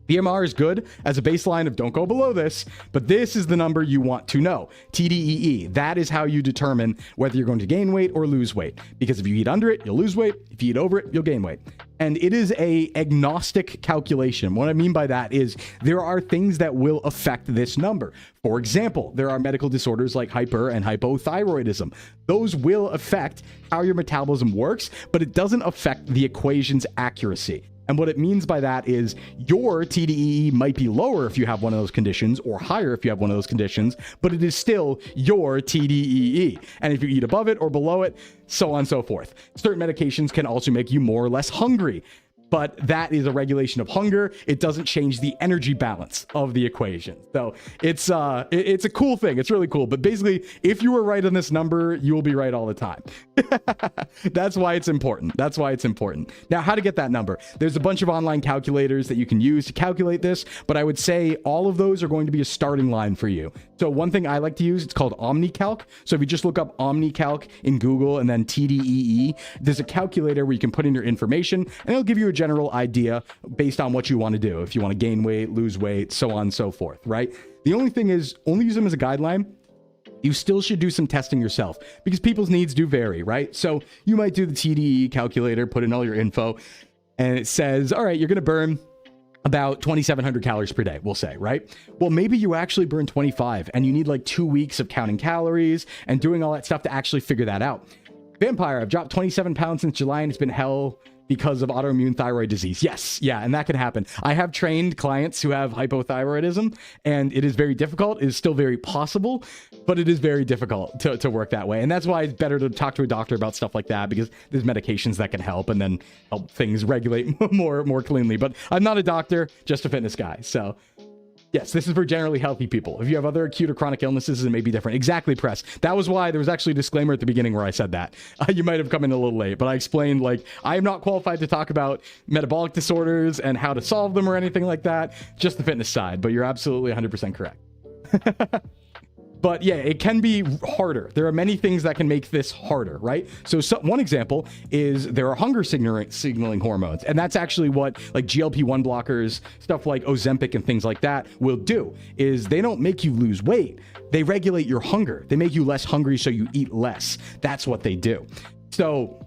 BMR is good as a baseline of don't go below this, but this is the number you want to know. TDEE, that is how you determine whether you're going to gain weight or lose weight. Because if you eat under it, you'll lose weight. If you eat over it, you'll gain weight. And it is a agnostic calculation. What I mean by that is there are things that will affect this number. For example, there are medical disorders like hyper and hypothyroidism. Those will affect how your metabolism works, but it doesn't affect the equation's accuracy. And what it means by that is your TDEE might be lower if you have one of those conditions or higher if you have one of those conditions, but it is still your TDEE. And if you eat above it or below it, so on and so forth. Certain medications can also make you more or less hungry, but that is a regulation of hunger. It doesn't change the energy balance of the equation. So it's a cool thing. It's really cool. But basically, if you were right on this number, you will be right all the time. That's why it's important. That's why it's important. Now, how to get that number? There's a bunch of online calculators that you can use to calculate this, but I would say all of those are going to be a starting line for you. So one thing I like to use, it's called OmniCalc. So if you just look up OmniCalc in Google and then TDEE, there's a calculator where you can put in your information and it'll give you a general idea based on what you want to do. If you want to gain weight, lose weight, so on and so forth, right? The only thing is only use them as a guideline. You still should do some testing yourself because people's needs do vary, right? So you might do the TDEE calculator, put in all your info, and it says, all right, you're going to burn about 2,700 calories per day, we'll say, right? Well, maybe you actually burn 25 and you need like 2 weeks of counting calories and doing all that stuff to actually figure that out. Vampire, I've dropped 27 pounds since July and it's been hell because of autoimmune thyroid disease. Yes, yeah, and that can happen. I have trained clients who have hypothyroidism, and it is very difficult. It is still very possible, but it is very difficult to work that way. And that's why it's better to talk to a doctor about stuff like that, because there's medications that can help and then help things regulate more cleanly. But I'm not a doctor, just a fitness guy. So yes, this is for generally healthy people. If you have other acute or chronic illnesses, it may be different. Exactly, Press. That was why there was actually a disclaimer at the beginning where I said that. You might have come in a little late, but I explained, like, I am not qualified to talk about metabolic disorders and how to solve them or anything like that, just the fitness side, but you're absolutely 100% correct. But yeah, it can be harder. There are many things that can make this harder, right? So one example is there are hunger signaling hormones. And that's actually what like GLP-1 blockers, stuff like Ozempic and things like that will do, is they don't make you lose weight. They regulate your hunger. They make you less hungry so you eat less. That's what they do. So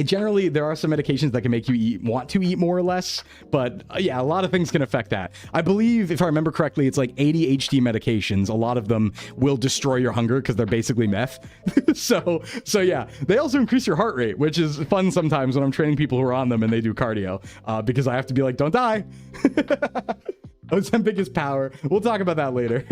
generally, there are some medications that can make you want to eat more or less, but yeah, a lot of things can affect that. I believe, if I remember correctly, it's like ADHD medications. A lot of them will destroy your hunger because they're basically meth. So yeah, they also increase your heart rate, which is fun sometimes when I'm training people who are on them and they do cardio, because I have to be like, don't die. Ozempic is power. We'll talk about that later.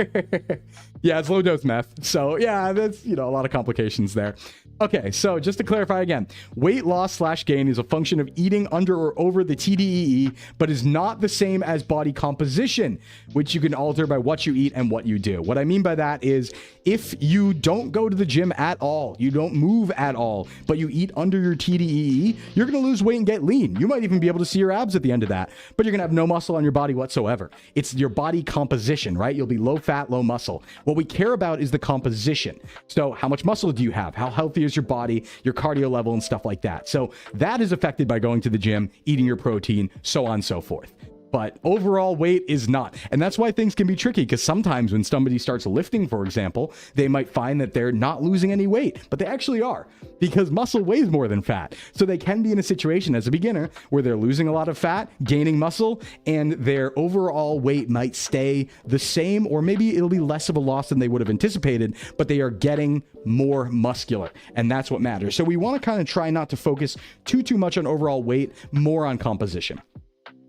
Yeah, it's low dose meth. So yeah, that's, a lot of complications there. Okay, so just to clarify again, weight loss / gain is a function of eating under or over the TDEE, but is not the same as body composition, which you can alter by what you eat and what you do. What I mean by that is if you don't go to the gym at all, you don't move at all, but you eat under your TDEE, you're going to lose weight and get lean. You might even be able to see your abs at the end of that, but you're going to have no muscle on your body whatsoever. It's your body composition, right? You'll be low fat, low muscle. What we care about is the composition. So how much muscle do you have? How healthy is your body, your cardio level, and stuff like that? So that is affected by going to the gym, eating your protein, so on and so forth. But overall weight is not. And that's why things can be tricky, because sometimes when somebody starts lifting, for example, they might find that they're not losing any weight, but they actually are, because muscle weighs more than fat. So they can be in a situation as a beginner where they're losing a lot of fat, gaining muscle, and their overall weight might stay the same, or maybe it'll be less of a loss than they would have anticipated, but they are getting more muscular. And that's what matters. So we want to kind of try not to focus too much on overall weight, more on composition.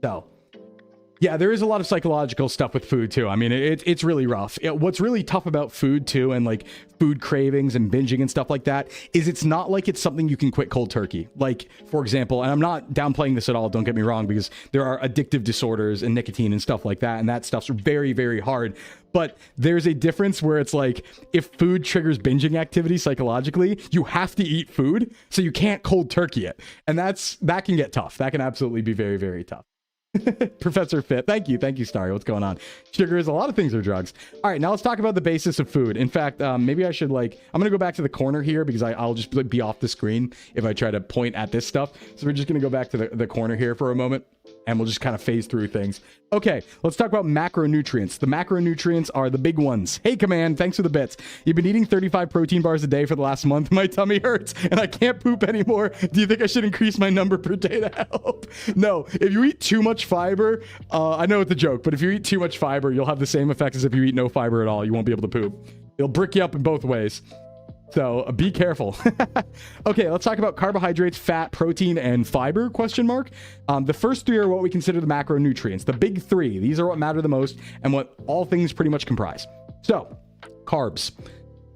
So yeah, there is a lot of psychological stuff with food too. I mean, it's really rough. What's really tough about food too, and like food cravings and binging and stuff like that, is it's not like it's something you can quit cold turkey. Like, for example, and I'm not downplaying this at all, don't get me wrong, because there are addictive disorders and nicotine and stuff like that, and that stuff's very, very hard. But there's a difference where it's like, if food triggers binging activity psychologically, you have to eat food, so you can't cold turkey it. And that can get tough. That can absolutely be very, very tough. Professor Fit, thank you, Starry. What's going on? Sugar is a lot of things are drugs. All right, now let's talk about the basis of food. In fact, maybe I should I'm gonna go back to the corner here, because I'll just be off the screen if I try to point at this stuff. So we're just gonna go back to the corner here for a moment, and we'll just kind of phase through things. Okay, let's talk about macronutrients. The macronutrients are the big ones. Hey, Command, thanks for the bits. You've been eating 35 protein bars a day for the last month. My tummy hurts, and I can't poop anymore. Do you think I should increase my number per day to help? No, if you eat too much fiber, I know it's a joke, but if you eat too much fiber, you'll have the same effect as if you eat no fiber at all. You won't be able to poop. It'll brick you up in both ways. So be careful. Okay, let's talk about carbohydrates, fat, protein, and fiber, ? The first three are what we consider the macronutrients. The big three, these are what matter the most and what all things pretty much comprise. So, carbs.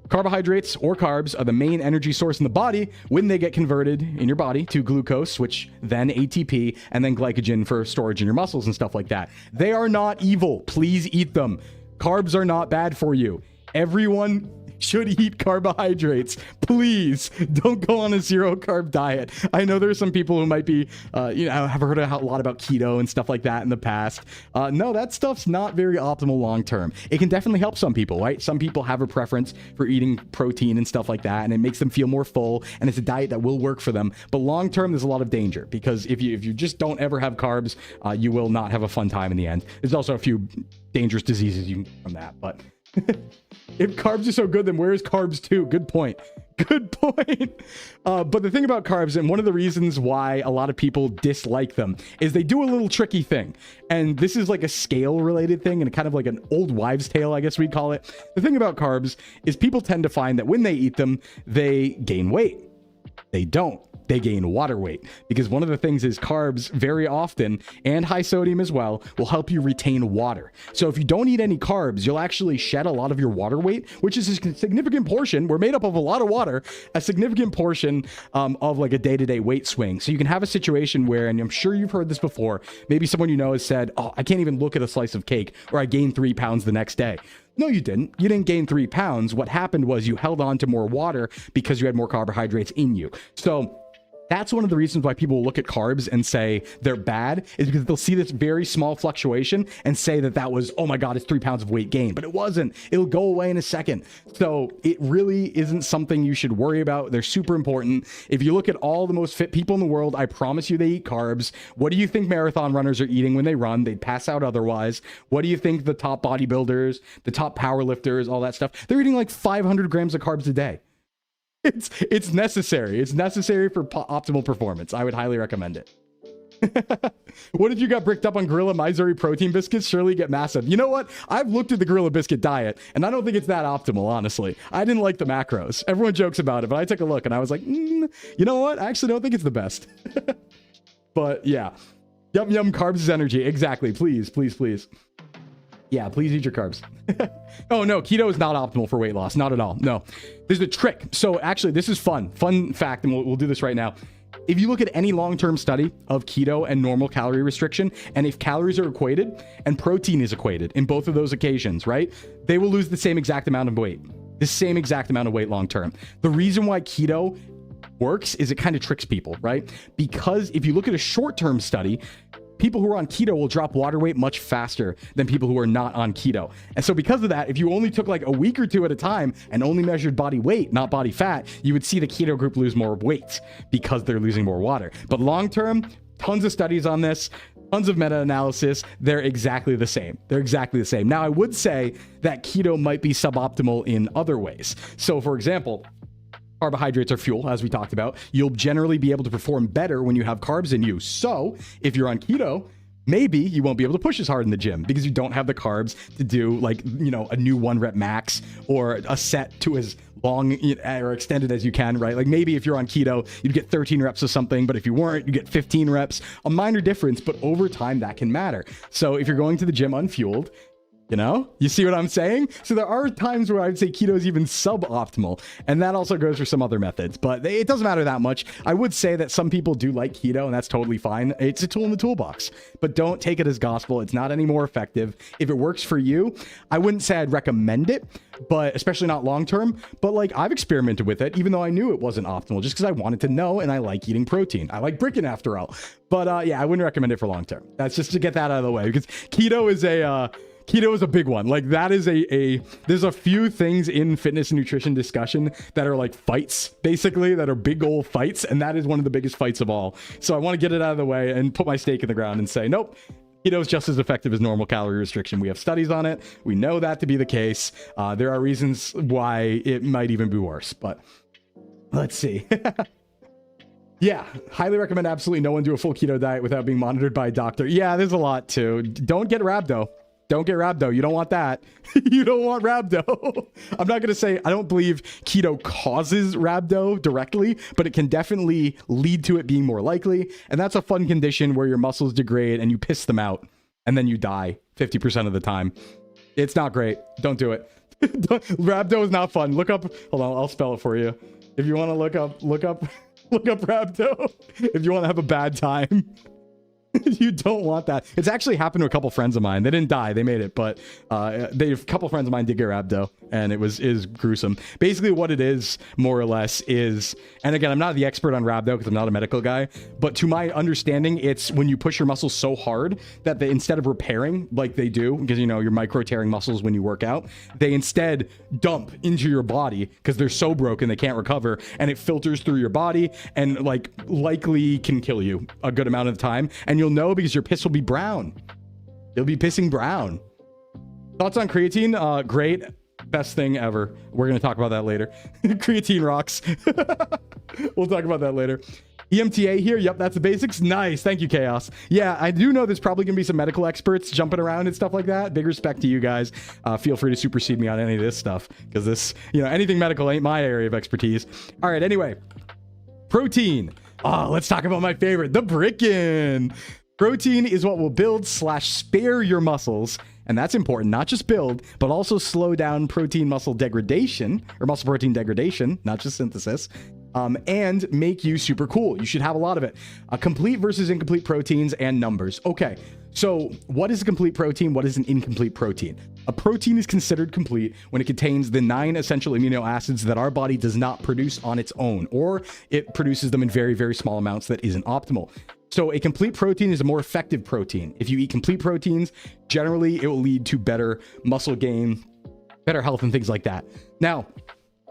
Carbohydrates, or carbs, are the main energy source in the body when they get converted in your body to glucose, which then ATP, and then glycogen for storage in your muscles and stuff like that. They are not evil. Please eat them. Carbs are not bad for you. Everyone should eat carbohydrates. Please don't go on a zero carb diet. I know there's some people who might be, have heard a lot about keto and stuff like that in the past. No, that stuff's not very optimal long term. It can definitely help some people, right? Some people have a preference for eating protein and stuff like that, and it makes them feel more full, and it's a diet that will work for them. But long term, there's a lot of danger, because if you just don't ever have carbs, you will not have a fun time in the end. There's also a few dangerous diseases you can get from that, but If carbs are so good, then where is carbs 2? Good point. Good point. But the thing about carbs, and one of the reasons why a lot of people dislike them, is they do a little tricky thing. And this is like a scale related thing and kind of like an old wives' tale, I guess we'd call it. The thing about carbs is people tend to find that when they eat them, they gain weight. They don't. They gain water weight, because one of the things is carbs very often, and high sodium as well, will help you retain water. So if you don't eat any carbs, you'll actually shed a lot of your water weight, which is a significant portion. We're made up of a lot of water, a significant portion of like a day-to-day weight swing. So you can have a situation where, and I'm sure you've heard this before, maybe someone you know has said, oh, I can't even look at a slice of cake, or I gained 3 pounds the next day. No, you didn't. You didn't gain 3 pounds. What happened was you held on to more water because you had more carbohydrates in you. So that's one of the reasons why people will look at carbs and say they're bad, is because they'll see this very small fluctuation and say that that was, oh my God, it's 3 pounds of weight gain, but it wasn't. It'll go away in a second. So it really isn't something you should worry about. They're super important. If you look at all the most fit people in the world, I promise you they eat carbs. What do you think marathon runners are eating when they run? They'd pass out otherwise. What do you think the top bodybuilders, the top power lifters, all that stuff? They're eating like 500 grams of carbs a day. It's necessary. It's necessary for optimal performance. I would highly recommend it. What if you got bricked up on Gorilla Missouri protein biscuits? Surely get massive. You know what? I've looked at the Gorilla biscuit diet, and I don't think it's that optimal, honestly. I didn't like the macros. Everyone jokes about it, but I took a look, and I was like, you know what? I actually don't think it's the best. But yeah. Yum, yum, carbs is energy. Exactly. Please, please, please. Yeah, please eat your carbs. Oh, no, keto is not optimal for weight loss. Not at all. No, there's a trick. So actually, this is fun fact, and we'll do this right now. If you look at any long-term study of keto and normal calorie restriction, and if calories are equated and protein is equated in both of those occasions, right, they will lose the same exact amount of weight, the same exact amount of weight long-term. The reason why keto works is it kind of tricks people, right? Because if you look at a short-term study, people who are on keto will drop water weight much faster than people who are not on keto. And so because of that, if you only took like a week or two at a time and only measured body weight, not body fat, you would see the keto group lose more weight because they're losing more water. But long term, tons of studies on this, tons of meta-analysis, they're exactly the same. They're exactly the same. Now, I would say that keto might be suboptimal in other ways. So for example, carbohydrates are fuel, as we talked about. You'll generally be able to perform better when you have carbs in you. So if you're on keto, maybe you won't be able to push as hard in the gym because you don't have the carbs to do like, you know, a new 1 rep max or a set to as long or extended as you can, right? Like maybe if you're on keto, you'd get 13 reps of something, but if you weren't, you get 15 reps. A minor difference, but over time that can matter. So if you're going to the gym unfueled, you know, you see what I'm saying? So there are times where I'd say keto is even suboptimal, and that also goes for some other methods, but it doesn't matter that much. I would say that some people do like keto, and that's totally fine. It's a tool in the toolbox, but don't take it as gospel. It's not any more effective. If it works for you, I wouldn't say I'd recommend it, but especially not long-term, but like I've experimented with it, even though I knew it wasn't optimal, just because I wanted to know, and I like eating protein. I like bricking after all, but yeah, I wouldn't recommend it for long-term. That's just to get that out of the way, because keto is a big one. Like that is there's a few things in fitness and nutrition discussion that are like fights, basically, that are big old fights. And that is one of the biggest fights of all. So I want to get it out of the way and put my stake in the ground and say, nope, keto is just as effective as normal calorie restriction. We have studies on it. We know that to be the case. There are reasons why it might even be worse, but let's see. Yeah, highly recommend absolutely no one do a full keto diet without being monitored by a doctor. Yeah, there's a lot too. Don't get rhabdo. Don't get rhabdo. You don't want that. You don't want rhabdo. I'm not going to say I don't believe keto causes rhabdo directly, but it can definitely lead to it being more likely. And that's a fun condition where your muscles degrade and you piss them out and then you die 50% of the time. It's not great. Don't do it. Rhabdo is not fun. Look up. Hold on. I'll spell it for you. If you want to look up rhabdo. If you want to have a bad time. You don't want that. It's actually happened to a couple friends of mine. They didn't die. They made it, but a couple friends of mine did get rhabdo, and it is gruesome. Basically, what it is, more or less, is, and again, I'm not the expert on rhabdo because I'm not a medical guy, but to my understanding, it's when you push your muscles so hard that they, instead of repairing like they do, because, you know, you're micro tearing muscles when you work out, they instead dump into your body because they're so broken they can't recover, and it filters through your body and like likely can kill you a good amount of the time, and you'll know because your piss will be brown. You'll be pissing brown. Thoughts on creatine? Great. Best thing ever. We're going to talk about that later. Creatine rocks. We'll talk about that later. EMTA here. Yep, that's the basics. Nice. Thank you, Chaos. Yeah, I do know there's probably going to be some medical experts jumping around and stuff like that. Big respect to you guys. Feel free to supersede me on any of this stuff because this, anything medical ain't my area of expertise. All right, anyway. Protein. Oh, let's talk about my favorite, the Brickin. Protein is what will build/spare your muscles. And that's important, not just build, but also slow down protein muscle degradation, or muscle protein degradation, not just synthesis, and make you super cool. You should have a lot of it. Complete versus incomplete proteins and numbers. Okay, so what is a complete protein? What is an incomplete protein? A protein is considered complete when it contains the 9 essential amino acids that our body does not produce on its own, or it produces them in very, very small amounts that isn't optimal. So a complete protein is a more effective protein. If you eat complete proteins, generally it will lead to better muscle gain, better health, and things like that. Now,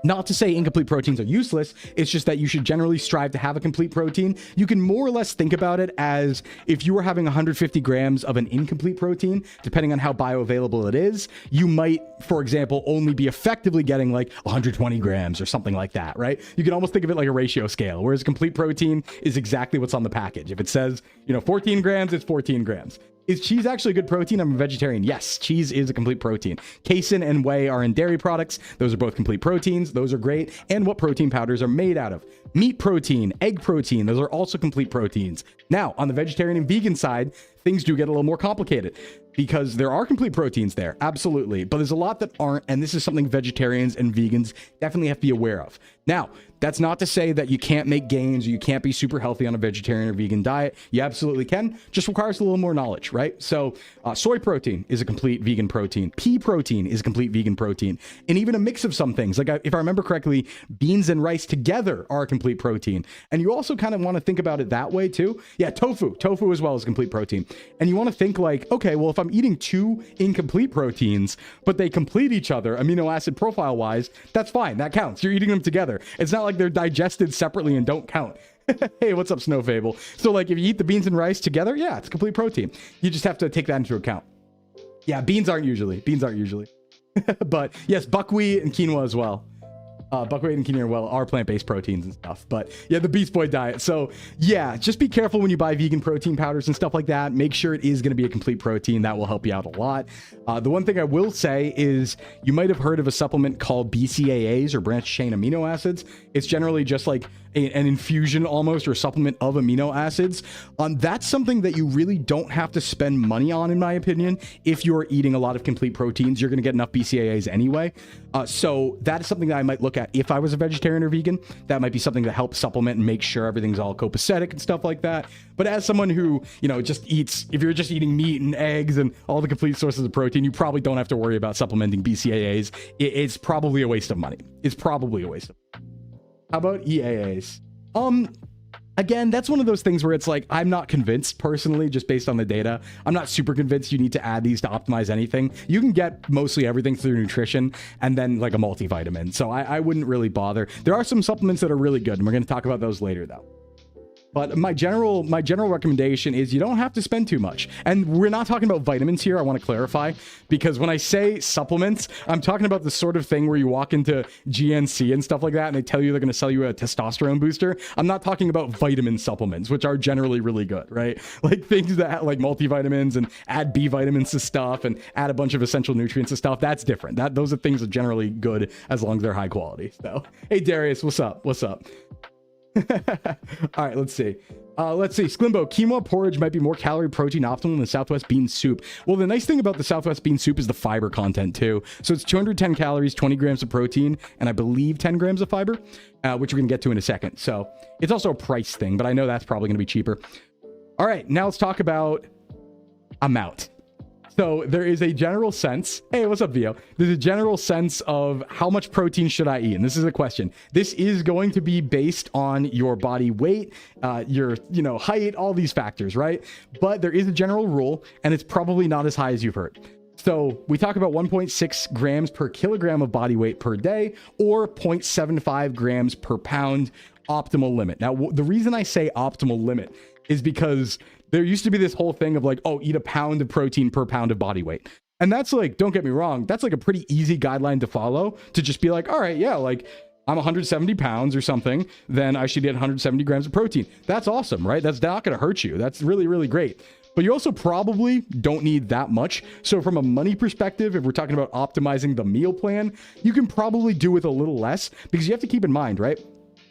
not to say incomplete proteins are useless, it's just that you should generally strive to have a complete protein. You can more or less think about it as if you were having 150 grams of an incomplete protein, depending on how bioavailable it is, you might, for example, only be effectively getting like 120 grams or something like that, right? You can almost think of it like a ratio scale, whereas complete protein is exactly what's on the package. If it says, 14 grams, it's 14 grams. Is cheese actually a good protein? I'm a vegetarian. Yes, cheese is a complete protein. Casein and whey are in dairy products. Those are both complete proteins. Those are great. And what protein powders are made out of. Meat protein, egg protein, those are also complete proteins. Now, on the vegetarian and vegan side, things do get a little more complicated because there are complete proteins there, absolutely. But there's a lot that aren't, and this is something vegetarians and vegans definitely have to be aware of. Now, that's not to say that you can't make gains or you can't be super healthy on a vegetarian or vegan diet. You absolutely can, just requires a little more knowledge, right? So soy protein is a complete vegan protein. Pea protein is a complete vegan protein. And even a mix of some things, like if I remember correctly, beans and rice together are a complete protein. And you also kind of want to think about it that way too. Yeah, tofu as well is complete protein. And you want to think like, okay, well, if I'm eating 2 incomplete proteins, but they complete each other amino acid profile wise, that's fine. That counts. You're eating them together. It's not like they're digested separately and don't count. Hey, what's up, Snow Fable? So like if you eat the beans and rice together, yeah, it's complete protein. You just have to take that into account. Yeah, beans aren't usually. But yes, buckwheat and quinoa as well. Buckwheat and quinoa are plant-based proteins and stuff, but yeah, the Beast Boy diet. So yeah, just be careful when you buy vegan protein powders and stuff like that. Make sure it is going to be a complete protein. That will help you out a lot. The one thing I will say is you might have heard of a supplement called BCAAs or branched chain amino acids. It's generally just like an infusion almost or a supplement of amino acids. That's something that you really don't have to spend money on, in my opinion. If you're eating a lot of complete proteins, you're going to get enough BCAAs anyway. So that is something that I might look at if I was a vegetarian or vegan. That might be something to help supplement and make sure everything's all copacetic and stuff like that. But as someone who, just eats, if you're just eating meat and eggs and all the complete sources of protein, you probably don't have to worry about supplementing BCAAs. It's probably a waste of money. How about EAAs? Again, that's one of those things where it's like, I'm not convinced personally, just based on the data. I'm not super convinced you need to add these to optimize anything. You can get mostly everything through nutrition and then like a multivitamin. So I wouldn't really bother. There are some supplements that are really good, and we're going to talk about those later though. But my general recommendation is you don't have to spend too much. And we're not talking about vitamins here, I want to clarify, because when I say supplements, I'm talking about the sort of thing where you walk into GNC and stuff like that, and they tell you they're going to sell you a testosterone booster. I'm not talking about vitamin supplements, which are generally really good, right? Like things that like multivitamins and add B vitamins to stuff and add a bunch of essential nutrients to stuff. That's different. Those are things that are generally good as long as they're high quality. So, hey Darius, what's up? All right, let's see. Sclimbo, quinoa porridge might be more calorie protein optimal than Southwest bean soup. Well, the nice thing about the Southwest bean soup is the fiber content too. So it's 210 calories, 20 grams of protein, and I believe 10 grams of fiber, which we're going to get to in a second. So it's also a price thing, but I know that's probably going to be cheaper. All right, now let's talk about amount. So there is a general sense. Hey, what's up, Vio? There's a general sense of how much protein should I eat? And this is a question. This is going to be based on your body weight, your height, all these factors, right? But there is a general rule, and it's probably not as high as you've heard. So we talk about 1.6 grams per kilogram of body weight per day, or 0.75 grams per pound optimal limit. Now, the reason I say optimal limit is because there used to be this whole thing of like, oh, eat a pound of protein per pound of body weight. And that's like, don't get me wrong, that's like a pretty easy guideline to follow, to just be like, all right, yeah, like I'm 170 pounds or something, then I should get 170 grams of protein. That's awesome, right? That's not going to hurt you. That's really, really great. But you also probably don't need that much. So from a money perspective, if we're talking about optimizing the meal plan, you can probably do with a little less, because you have to keep in mind, right?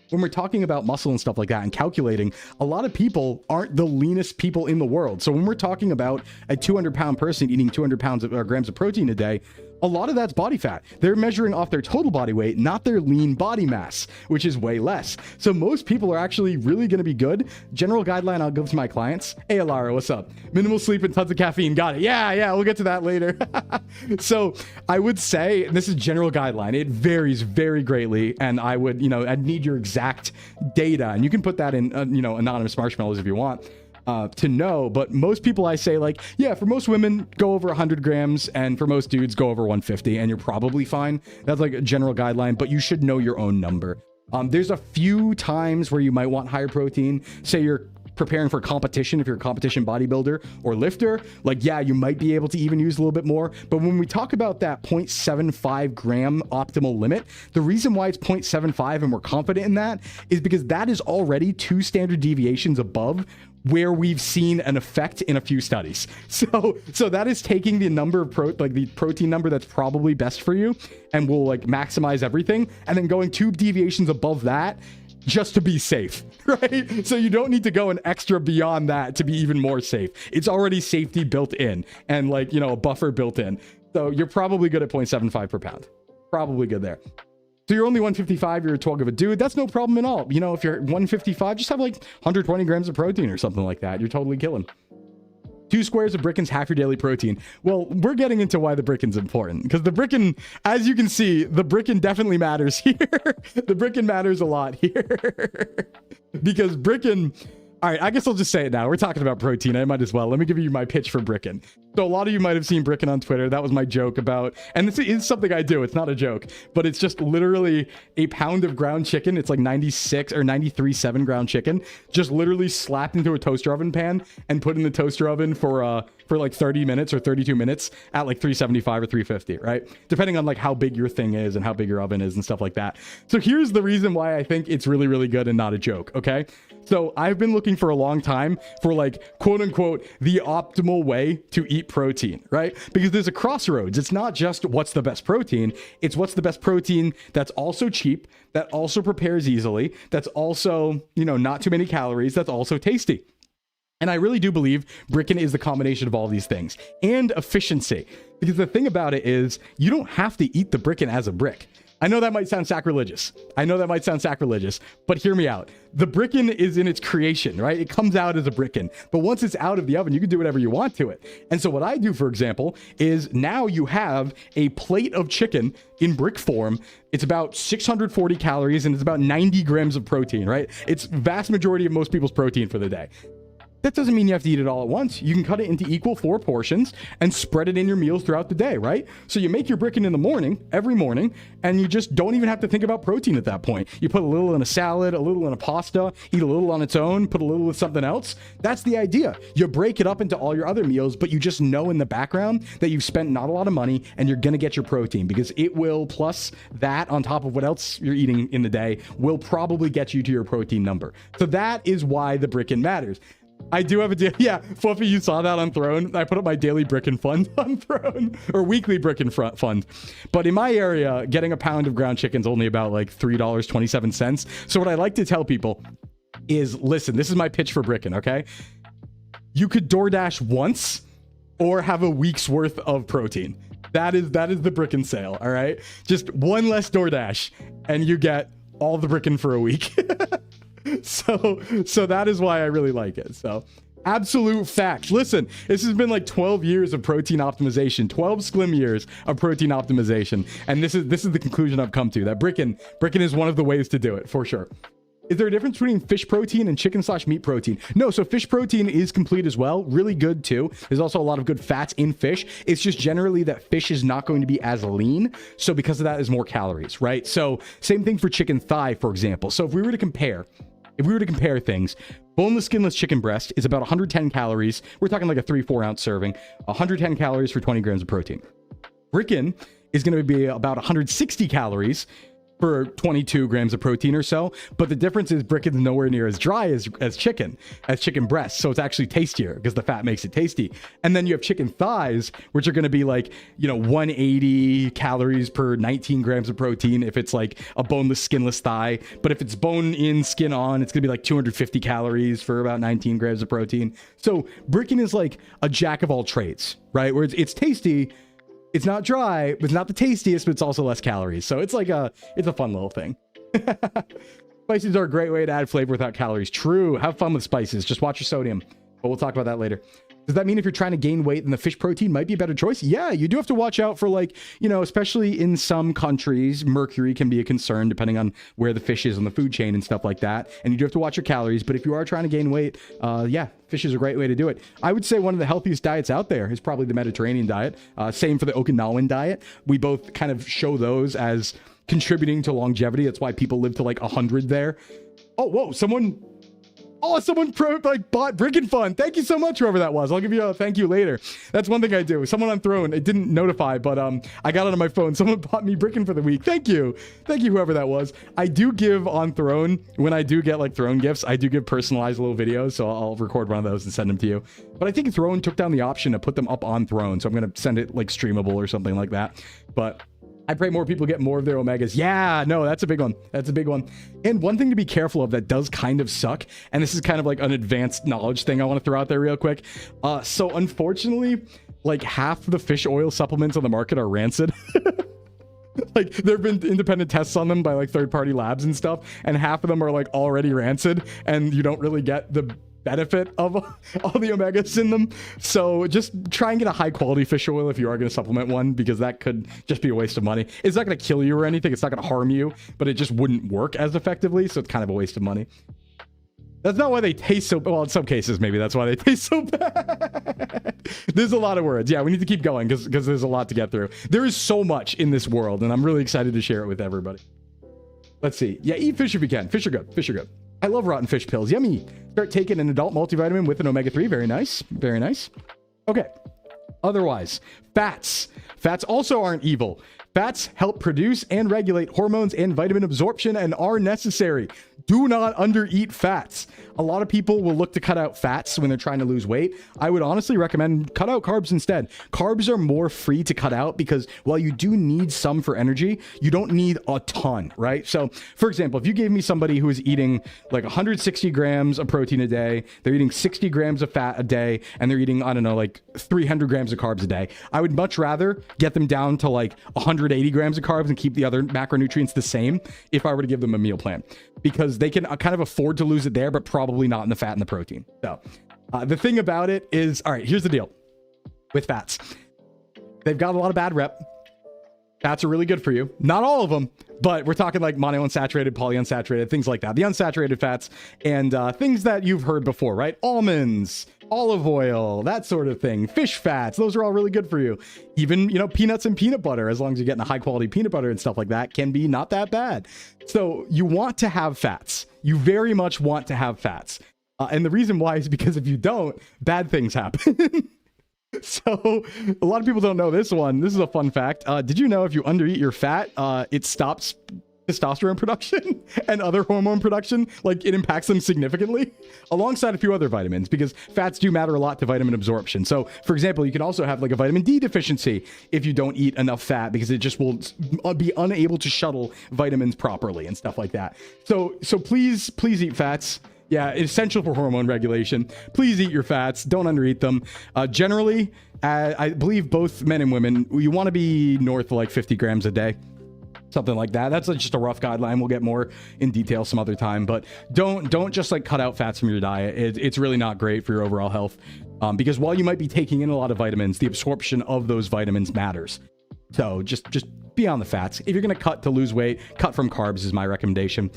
When we're talking about muscle and stuff like that and calculating, a lot of people aren't the leanest people in the world. So when we're talking about a 200-pound person eating 200 grams of protein a day, a lot of that's body fat. They're measuring off their total body weight, not their lean body mass, which is way less. So most people are actually really going to be good. General guideline I'll give to my clients. Hey, Alara, what's up? Minimal sleep and tons of caffeine. Got it. Yeah, we'll get to that later. So I would say, and this is general guideline, it varies very greatly. And I would, I'd need your exact data. And you can put that in, anonymous marshmallows if you want. To know, but most people I say, like, yeah, for most women go over 100 grams, and for most dudes go over 150, and you're probably fine. That's like a general guideline, but you should know your own number. There's a few times where you might want higher protein. Say you're preparing for competition, if you're a competition bodybuilder or lifter, like, yeah, you might be able to even use a little bit more. But when we talk about that 0.75 gram optimal limit, the reason why it's 0.75 and we're confident in that is because that is already 2 standard deviations above where we've seen an effect in a few studies. So that is taking the number of the protein number that's probably best for you and will like maximize everything, and then going 2 deviations above that just to be safe, right? So you don't need to go an extra beyond that to be even more safe. It's already safety built in and like, a buffer built in. So you're probably good at 0.75 per pound. Probably good there. So you're only 155, you're a 12 of a dude, that's no problem at all. If you're 155, just have like 120 grams of protein or something like that. You're totally killing. 2 squares of Bricken's half your daily protein. Well, we're getting into why the Bricken's important, because the Bricken, as you can see, the Bricken definitely matters here. The Bricken matters a lot here. Because Bricken, all right, I guess I'll just say it now. We're talking about protein. I might as well. Let me give you my pitch for Bricken. So a lot of you might have seen Bricken on Twitter. That was my joke about, and this is something I do. It's not a joke, but it's just literally a pound of ground chicken. It's like 96 or 93.7 ground chicken, just literally slapped into a toaster oven pan and put in the toaster oven for like 30 minutes or 32 minutes at like 375 or 350, right? Depending on like how big your thing is and how big your oven is and stuff like that. So here's the reason why I think it's really, really good and not a joke, okay? So I've been looking for a long time for like, quote unquote, the optimal way to eat protein, right? Because there's a crossroads. It's not just what's the best protein. It's what's the best protein that's also cheap, that also prepares easily, that's also, not too many calories, that's also tasty. And I really do believe Bricken is the combination of all these things and efficiency. Because the thing about it is you don't have to eat the Bricken as a brick. I know that might sound sacrilegious. But hear me out. The Bricken is in its creation, right? It comes out as a Bricken, but once it's out of the oven, you can do whatever you want to it. And so what I do, for example, is now you have a plate of chicken in brick form. It's about 640 calories and it's about 90 grams of protein, right? It's vast majority of most people's protein for the day. That doesn't mean you have to eat it all at once. You can cut it into equal 4 portions and spread it in your meals throughout the day, right? So you make your Bricken in the morning, every morning, and you just don't even have to think about protein at that point. You put a little in a salad, a little in a pasta, eat a little on its own, put a little with something else. That's the idea. You break it up into all your other meals, but you just know in the background that you've spent not a lot of money and you're going to get your protein, because it will, plus that on top of what else you're eating in the day, will probably get you to your protein number. So that is why the Bricken matters. I do have a yeah, Fluffy, you saw that on Throne. I put up my daily Bricken fund on Throne, or weekly Bricken fund. But in my area, getting a pound of ground chicken is only about like $3.27. So what I like to tell people is, listen, this is my pitch for Bricken, okay? You could DoorDash once or have a week's worth of protein. That is the Bricken sale, all right? Just one less DoorDash and you get all the Bricken for a week. So that is why I really like it. So absolute facts. Listen, this has been like 12 years of protein optimization, 12 Sclim years of protein optimization. And this is the conclusion I've come to, that Bricken is one of the ways to do it for sure. Is there a difference between fish protein and chicken/meat protein? No, so fish protein is complete as well. Really good too. There's also a lot of good fats in fish. It's just generally that fish is not going to be as lean. So because of that, there's more calories, right? So same thing for chicken thigh, for example. So if we were to compare things, Boneless, skinless chicken breast is about 110 calories. We're talking like a 3-4 ounce serving. 110 calories for 20 grams of protein. Bricken is going to be about 160 calories for 22 grams of protein or so. But the difference is Bricken's nowhere near as dry as chicken breast. So it's actually tastier because the fat makes it tasty. And then you have chicken thighs, which are going to be like, 180 calories per 19 grams of protein if it's like a boneless, skinless thigh. But if it's bone in, skin on, it's going to be like 250 calories for about 19 grams of protein. So Bricken is like a jack of all trades, right? Where it's tasty. It's not dry, but it's not the tastiest, but it's also less calories. So it's like it's a fun little thing. Spices are a great way to add flavor without calories. True. Have fun with spices. Just watch your sodium. But we'll talk about that later. Does that mean if you're trying to gain weight, then the fish protein might be a better choice? Yeah, you do have to watch out for especially in some countries, mercury can be a concern depending on where the fish is on the food chain and stuff like that. And you do have to watch your calories. But if you are trying to gain weight, yeah, fish is a great way to do it. I would say one of the healthiest diets out there is probably the Mediterranean diet. Same for the Okinawan diet. We both kind of show those as contributing to longevity. That's why people live to like 100 there. Oh, whoa, someone bought Bricken Fun. Thank you so much, whoever that was. I'll give you a thank you later. That's one thing I do. Someone on Throne, it didn't notify, but I got it on my phone. Someone bought me Bricken for the week. Thank you. Thank you, whoever that was. I do give on Throne, when I do get like Throne gifts, I do give personalized little videos, so I'll record one of those and send them to you. But I think Throne took down the option to put them up on Throne, so I'm going to send it like streamable or something like that. But I pray more people get more of their omegas. Yeah, no, that's a big one. That's a big one. And one thing to be careful of that does kind of suck, and this is kind of like an advanced knowledge thing I want to throw out there real quick. So unfortunately, like half the fish oil supplements on the market are rancid. Like there have been independent tests on them by like third-party labs and stuff, and half of them are like already rancid, and you don't really get the benefit of all the omegas in them. So just try and get a high quality fish oil if you are going to supplement one, because that could just be a waste of money. It's not going to kill you or anything. It's not going to harm you, but it just wouldn't work as effectively. So it's kind of a waste of money. That's not why they taste so... Well, in some cases, maybe that's why they taste so bad. There's a lot of words. Yeah, we need to keep going because there's a lot to get through. There is so much in this world, and I'm really excited to share it with everybody. Let's see. Yeah, eat fish if you can. Fish are good. Fish are good. I love rotten fish pills. Yummy. Start taking an adult multivitamin with an omega-3. Very nice. Very nice. Okay. Otherwise, fats. Fats also aren't evil. Fats help produce and regulate hormones and vitamin absorption and are necessary. Do not undereat fats. A lot of people will look to cut out fats when they're trying to lose weight. I would honestly recommend cut out carbs instead. Carbs are more free to cut out because while you do need some for energy, you don't need a ton, right? So for example, if you gave me somebody who is eating like 160 grams of protein a day, they're eating 60 grams of fat a day, and they're eating, I don't know, like 300 grams of carbs a day, I would much rather get them down to like 180 grams of carbs and keep the other macronutrients the same if I were to give them a meal plan, because they can kind of afford to lose it there, but probably not in the fat and the protein. So the thing about it is, all right, here's the deal with fats. They've got a lot of bad rep. Fats are really good for you. Not all of them, but we're talking like monounsaturated, polyunsaturated, things like that. The unsaturated fats and things that you've heard before, right? Almonds, olive oil, that sort of thing. Fish fats, those are all really good for you. Even, peanuts and peanut butter, as long as you're getting a high quality peanut butter and stuff like that, can be not that bad. So you want to have fats. You very much want to have fats. And the reason why is because if you don't, bad things happen. So a lot of people don't know this one. This is a fun fact. Did you know if you undereat your fat, it stops testosterone production and other hormone production? Like it impacts them significantly alongside a few other vitamins, because fats do matter a lot to vitamin absorption. So for example, you can also have like a vitamin D deficiency if you don't eat enough fat, because it just will be unable to shuttle vitamins properly and stuff like that. So please eat fats. Yeah, it's essential for hormone regulation. Please eat your fats. Don't undereat them. Generally, I believe both men and women, you want to be north of like 50 grams a day. Something like that. That's just a rough guideline. We'll get more in detail some other time. But don't just like cut out fats from your diet. It's really not great for your overall health. Because while you might be taking in a lot of vitamins, the absorption of those vitamins matters. So just be on the fats. If you're going to cut to lose weight, cut from carbs is my recommendation.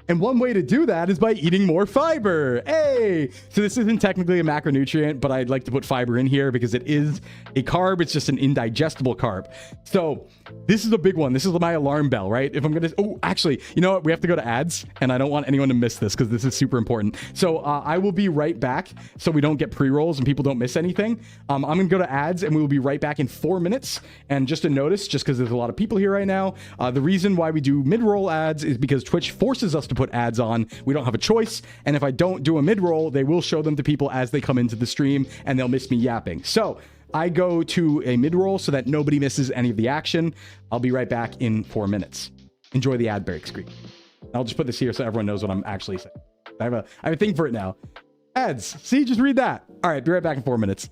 And one way to do that is by eating more fiber. Hey! So this isn't technically a macronutrient, but I'd like to put fiber in here because it is a carb. It's just an indigestible carb. So this is a big one. This is my alarm bell, right? If I'm going to... Oh, actually, you know what? We have to go to ads, and I don't want anyone to miss this because this is super important. So I will be right back so we don't get pre-rolls and people don't miss anything. I'm going to go to ads, and we will be right back in 4 minutes. And just a notice, just because there's a lot of people here right now, the reason why we do mid-roll ads is because Twitch forces us to put ads on. We don't have a choice, and if I don't do a mid-roll, they will show them to people as they come into the stream, and they'll miss me yapping. So I go to a mid-roll so that nobody misses any of the action. I'll be right back in 4 minutes. Enjoy the ad break screen. I'll just put this here so everyone knows what I'm actually saying. I have a thing for it now. Ads. See, just read that. All right, be right back in 4 minutes.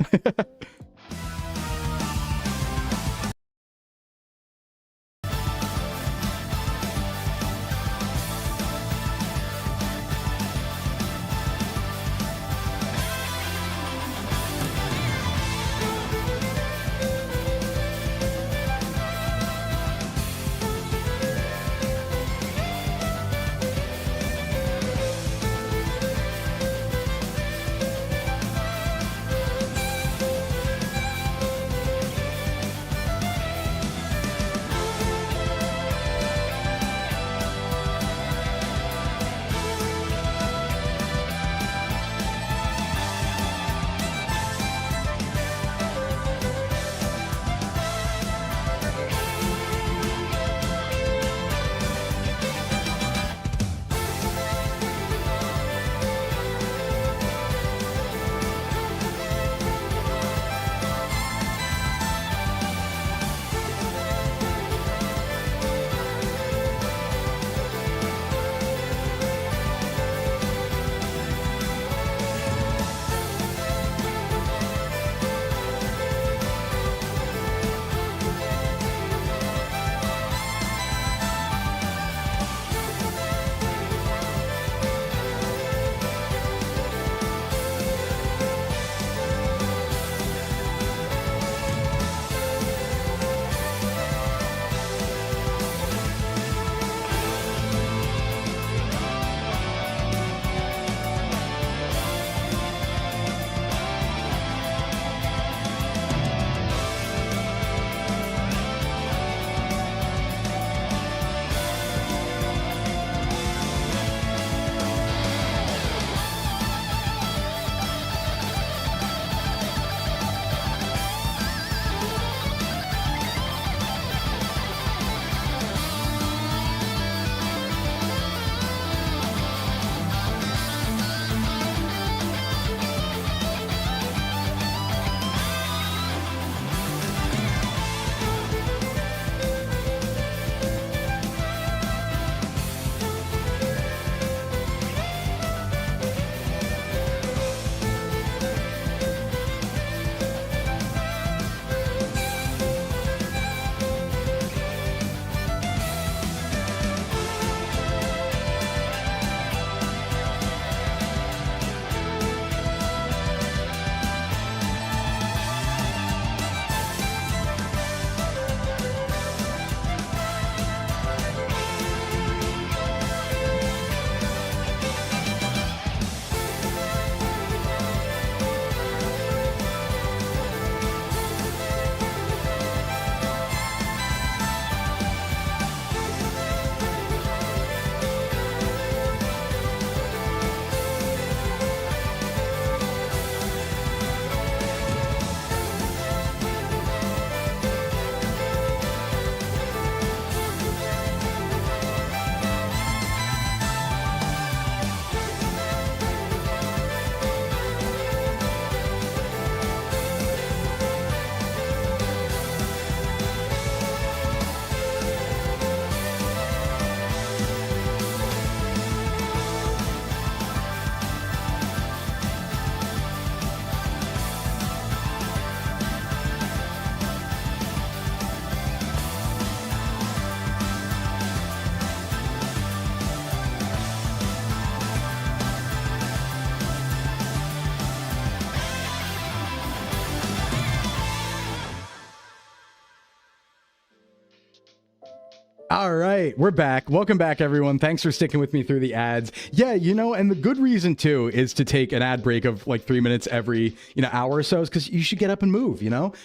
All right, we're back. Welcome back, everyone. Thanks for sticking with me through the ads. Yeah, you know, and the good reason too is to take an ad break of like 3 minutes every, hour or so, is because you should get up and move,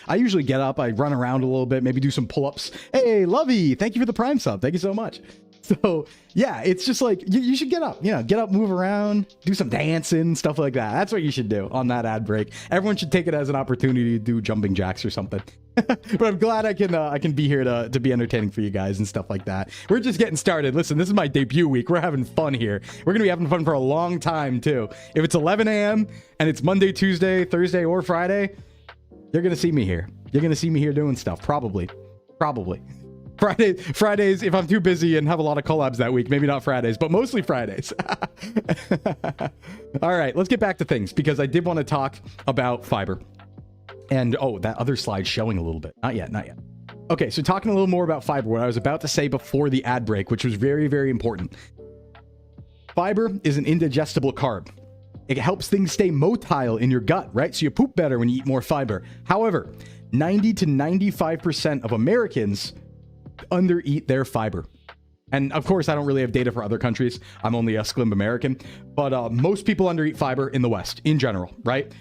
I usually get up, I run around a little bit, maybe do some pull-ups. Hey, Lovey, thank you for the Prime sub. Thank you so much. So yeah, it's just like, you should get up, get up, move around, do some dancing, stuff like that. That's what you should do on that ad break. Everyone should take it as an opportunity to do jumping jacks or something. But I'm glad I can be here to be entertaining for you guys and stuff like that. We're just getting started. Listen, this is my debut week. We're having fun here. We're going to be having fun for a long time too. If it's 11 a.m. and it's Monday, Tuesday, Thursday, or Friday, you're going to see me here. You're going to see me here doing stuff. Probably. Fridays, if I'm too busy and have a lot of collabs that week, maybe not Fridays, but mostly Fridays. All right, let's get back to things because I did want to talk about fiber. And that other slide's showing a little bit. Not yet. Okay, so talking a little more about fiber, what I was about to say before the ad break, which was very, very important. Fiber is an indigestible carb. It helps things stay motile in your gut, right? So you poop better when you eat more fiber. However, 90 to 95% of Americans undereat their fiber. And of course, I don't really have data for other countries. I'm only a Sclimb American. But most people undereat fiber in the West in general, right?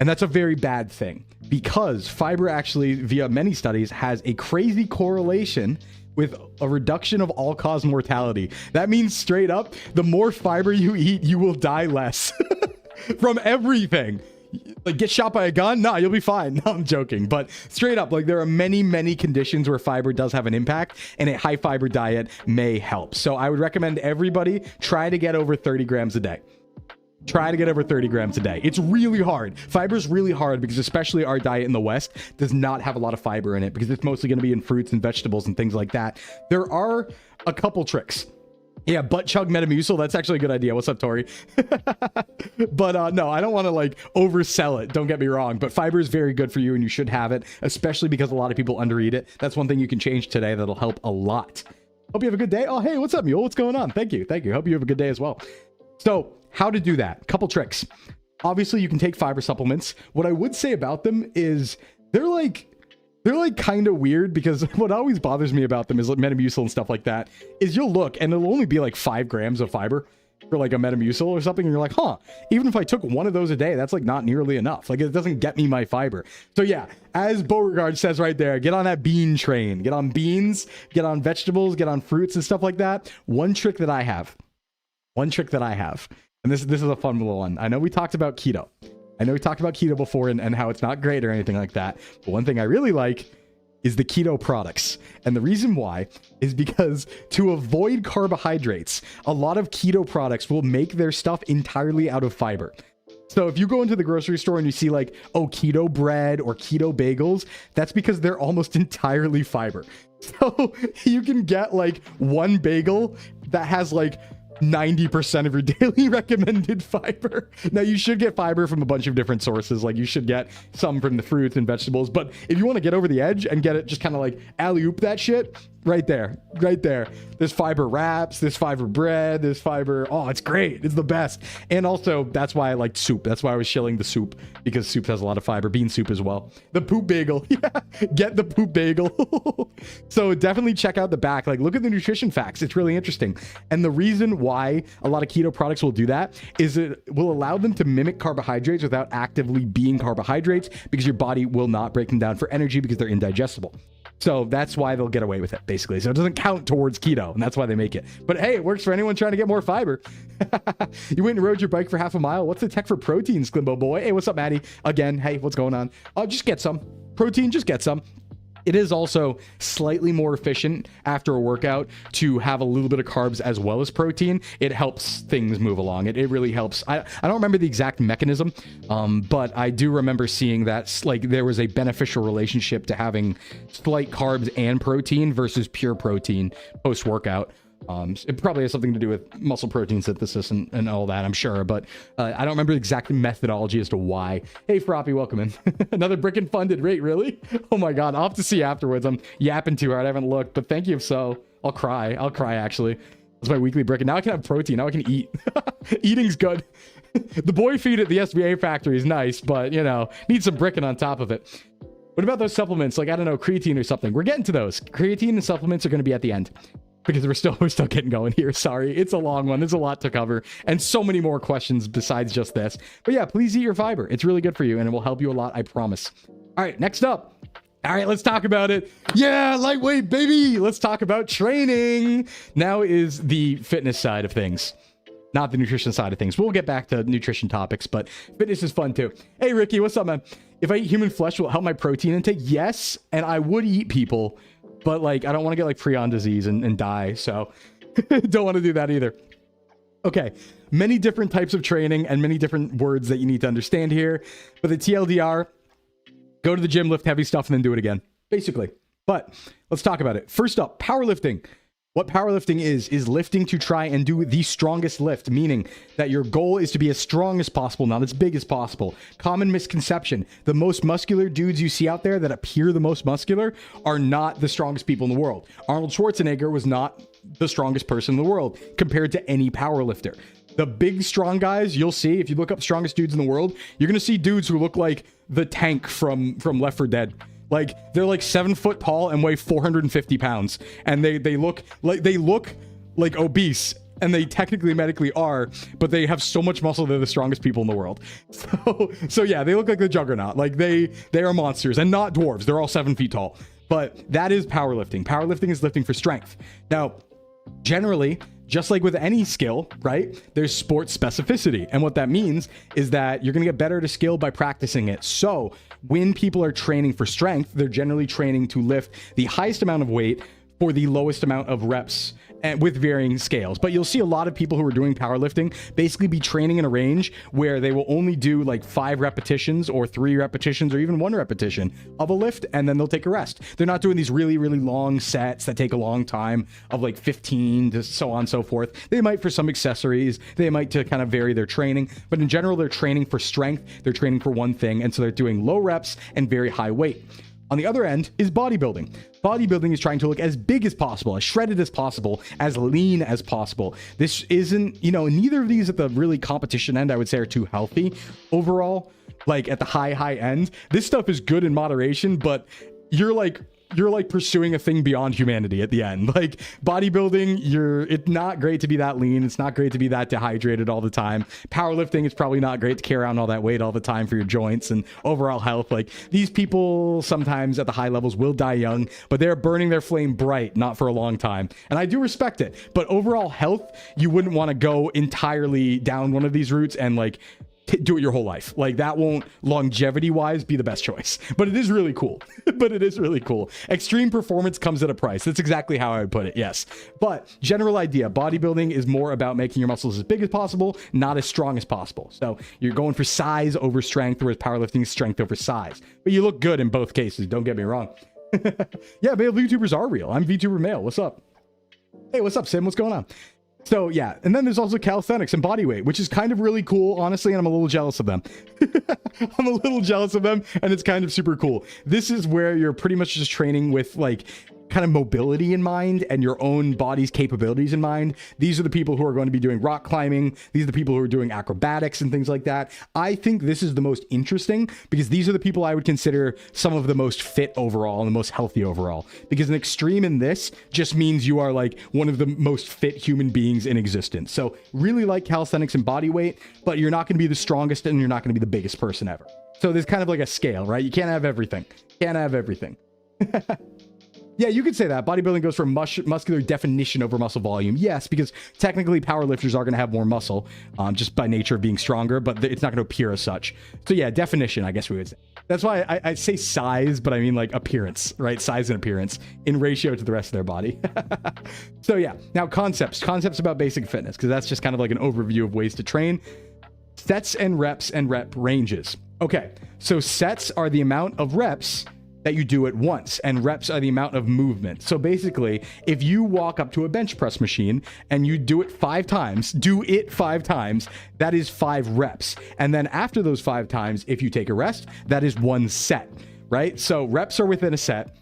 And that's a very bad thing because fiber actually, via many studies, has a crazy correlation with a reduction of all-cause mortality. That means straight up, the more fiber you eat, you will die less from everything. Like, get shot by a gun? Nah, you'll be fine. No, I'm joking. But straight up, like, there are many, many conditions where fiber does have an impact, and a high fiber diet may help. So I would recommend everybody try to get over 30 grams a day. Try to get over 30 grams a day. It's really hard. Fiber is really hard because especially our diet in the West does not have a lot of fiber in it because it's mostly going to be in fruits and vegetables and things like that. There are a couple tricks. Yeah, butt chug Metamucil. That's actually a good idea. What's up, Tori? But no, I don't want to like oversell it. Don't get me wrong. But fiber is very good for you and you should have it, especially because a lot of people undereat it. That's one thing you can change today that'll help a lot. Hope you have a good day. Oh, hey, what's up, Mule? What's going on? Thank you. Hope you have a good day as well. So how to do that? Couple tricks. Obviously, you can take fiber supplements. What I would say about them is they're like kind of weird because what always bothers me about them is like Metamucil and stuff like that is you'll look and it'll only be like 5 grams of fiber for like a Metamucil or something. And you're like, huh, even if I took one of those a day, that's like not nearly enough. Like it doesn't get me my fiber. So yeah, as Beauregard says right there, get on that bean train, get on beans, get on vegetables, get on fruits and stuff like that. One trick that I have, and this is a fun little one. I know we talked about keto. Before and how it's not great or anything like that. But one thing I really like is the keto products. And the reason why is because to avoid carbohydrates, a lot of keto products will make their stuff entirely out of fiber. So if you go into the grocery store and you see like, oh, keto bread or keto bagels, that's because they're almost entirely fiber. So you can get like one bagel that has like 90% of your daily recommended fiber. Now you should get fiber from a bunch of different sources. Like you should get some from the fruits and vegetables, but if you want to get over the edge and get it just kind of like alley-oop that shit, right there. There's fiber wraps, there's fiber bread, there's fiber. Oh, it's great. It's the best. And also that's why I liked soup. That's why I was shilling the soup because soup has a lot of fiber. Bean soup as well. The poop bagel. Yeah, get the poop bagel. So definitely check out the back. Like look at the nutrition facts. It's really interesting. And the reason why a lot of keto products will do that is it will allow them to mimic carbohydrates without actively being carbohydrates because your body will not break them down for energy because they're indigestible. So that's why they'll get away with it, basically. So it doesn't count towards keto, and that's why they make it. But hey, it works for anyone trying to get more fiber. You went and rode your bike for half a mile. What's the tech for protein, Sclimbo boy? Hey, what's up, Maddie? Again, hey, what's going on? Just get some. Protein, just get some. It is also slightly more efficient after a workout to have a little bit of carbs as well as protein. It helps things move along. It really helps. I don't remember the exact mechanism, but I do remember seeing that like there was a beneficial relationship to having slight carbs and protein versus pure protein post-workout. It probably has something to do with muscle protein synthesis and all that, I'm sure, but I don't remember the exact methodology as to why. Hey, Froppy, welcome in. Another Bricken funded rate, really? Oh my god, I'll have to see afterwards. I'm yapping too hard. I haven't looked, but thank you. If so, I'll cry actually. That's my weekly Bricken. Now I can have protein. Now I can eat. Eating's good. The boy feed at the SBA factory is nice, but you know, need some Bricken on top of it. What about those supplements? Like, I don't know, creatine or something. We're getting to those. Creatine and supplements are going to be at the end. because we're still getting going here. Sorry, it's a long one. There's a lot to cover and so many more questions besides just this. But yeah, please eat your fiber. It's really good for you and it will help you a lot, I promise. All right, next up. All right, let's talk about it. Yeah, lightweight, baby. Let's talk about training. Now is the fitness side of things, not the nutrition side of things. We'll get back to nutrition topics, but fitness is fun too. Hey, Ricky, what's up, man? If I eat human flesh, will it help my protein intake? Yes, and I would eat people, but like I don't want to get like prion disease and die, so don't want to do that either. Okay, many different types of training and many different words that you need to understand here, but the TLDR, go to the gym, lift heavy stuff, and then do it again, basically. But let's talk about it. First up, powerlifting. What powerlifting is lifting to try and do the strongest lift, meaning that your goal is to be as strong as possible, not as big as possible. Common misconception. The most muscular dudes you see out there that appear the most muscular are not the strongest people in the world. Arnold Schwarzenegger was not the strongest person in the world compared to any powerlifter. The big, strong guys, you'll see, if you look up strongest dudes in the world, you're going to see dudes who look like the Tank from Left 4 Dead. Like, they're like 7 foot tall and weigh 450 pounds. And they look like obese. And they technically medically are, but they have so much muscle, they're the strongest people in the world. So yeah, they look like the Juggernaut. Like, they are monsters and not dwarves. They're all 7 feet tall. But that is powerlifting. Powerlifting is lifting for strength. Now, generally, just like with any skill, right? There's sport specificity. And what that means is that you're going to get better at a skill by practicing it. So when people are training for strength, they're generally training to lift the highest amount of weight for the lowest amount of reps and with varying scales. But you'll see a lot of people who are doing powerlifting basically be training in a range where they will only do like 5 repetitions or 3 repetitions or even 1 repetition of a lift, and then they'll take a rest. They're not doing these really, really long sets that take a long time of like 15 to so on and so forth. They might for some accessories, they might to kind of vary their training, but in general, they're training for strength. They're training for one thing, and so they're doing low reps and very high weight. On the other end is bodybuilding. Bodybuilding is trying to look as big as possible, as shredded as possible, as lean as possible. This isn't, neither of these at the really competition end, I would say, are too healthy overall. Like at the high end, this stuff is good in moderation, but you're like pursuing a thing beyond humanity at the end. Like bodybuilding, it's not great to be that lean. It's not great to be that dehydrated all the time. Powerlifting, it's probably not great to carry around all that weight all the time for your joints and overall health. Like these people sometimes at the high levels will die young, but they're burning their flame bright, not for a long time. And I do respect it, but overall health, you wouldn't want to go entirely down one of these routes and like do it your whole life. Like that won't longevity wise be the best choice, but it is really cool. Extreme performance comes at a price. That's exactly how I would put it. Yes. But general idea, bodybuilding is more about making your muscles as big as possible, not as strong as possible. So you're going for size over strength, whereas powerlifting is strength over size, but you look good in both cases. Don't get me wrong. Yeah. Male VTubers are real. I'm VTuber male. What's up? Hey, what's up, Sim? What's going on? So yeah, and then there's also calisthenics and body weight, which is kind of really cool, honestly, and I'm a little jealous of them. I'm a little jealous of them, and it's kind of super cool. This is where you're pretty much just training with like kind of mobility in mind and your own body's capabilities in mind. These are the people who are going to be doing rock climbing. These are the people who are doing acrobatics and things like that. I think this is the most interesting because these are the people I would consider some of the most fit overall and the most healthy overall, because an extreme in this just means you are like one of the most fit human beings in existence. So really like calisthenics and body weight, but you're not going to be the strongest and you're not going to be the biggest person ever. So there's kind of like a scale, right? You can't have everything. Can't have everything. Yeah, you could say that. Bodybuilding goes for muscular definition over muscle volume. Yes, because technically powerlifters are going to have more muscle just by nature of being stronger, but it's not going to appear as such. So yeah, definition, I guess we would say. That's why I say size, but I mean like appearance, right? Size and appearance in ratio to the rest of their body. So yeah, now concepts about basic fitness, because that's just kind of like an overview of ways to train. Sets and reps and rep ranges. Okay, so sets are the amount of reps that you do at once, and reps are the amount of movement. So basically, if you walk up to a bench press machine and you do it 5 times, that is 5 reps. And then after those 5 times, if you take a rest, that is 1 set, right? So reps are within a set.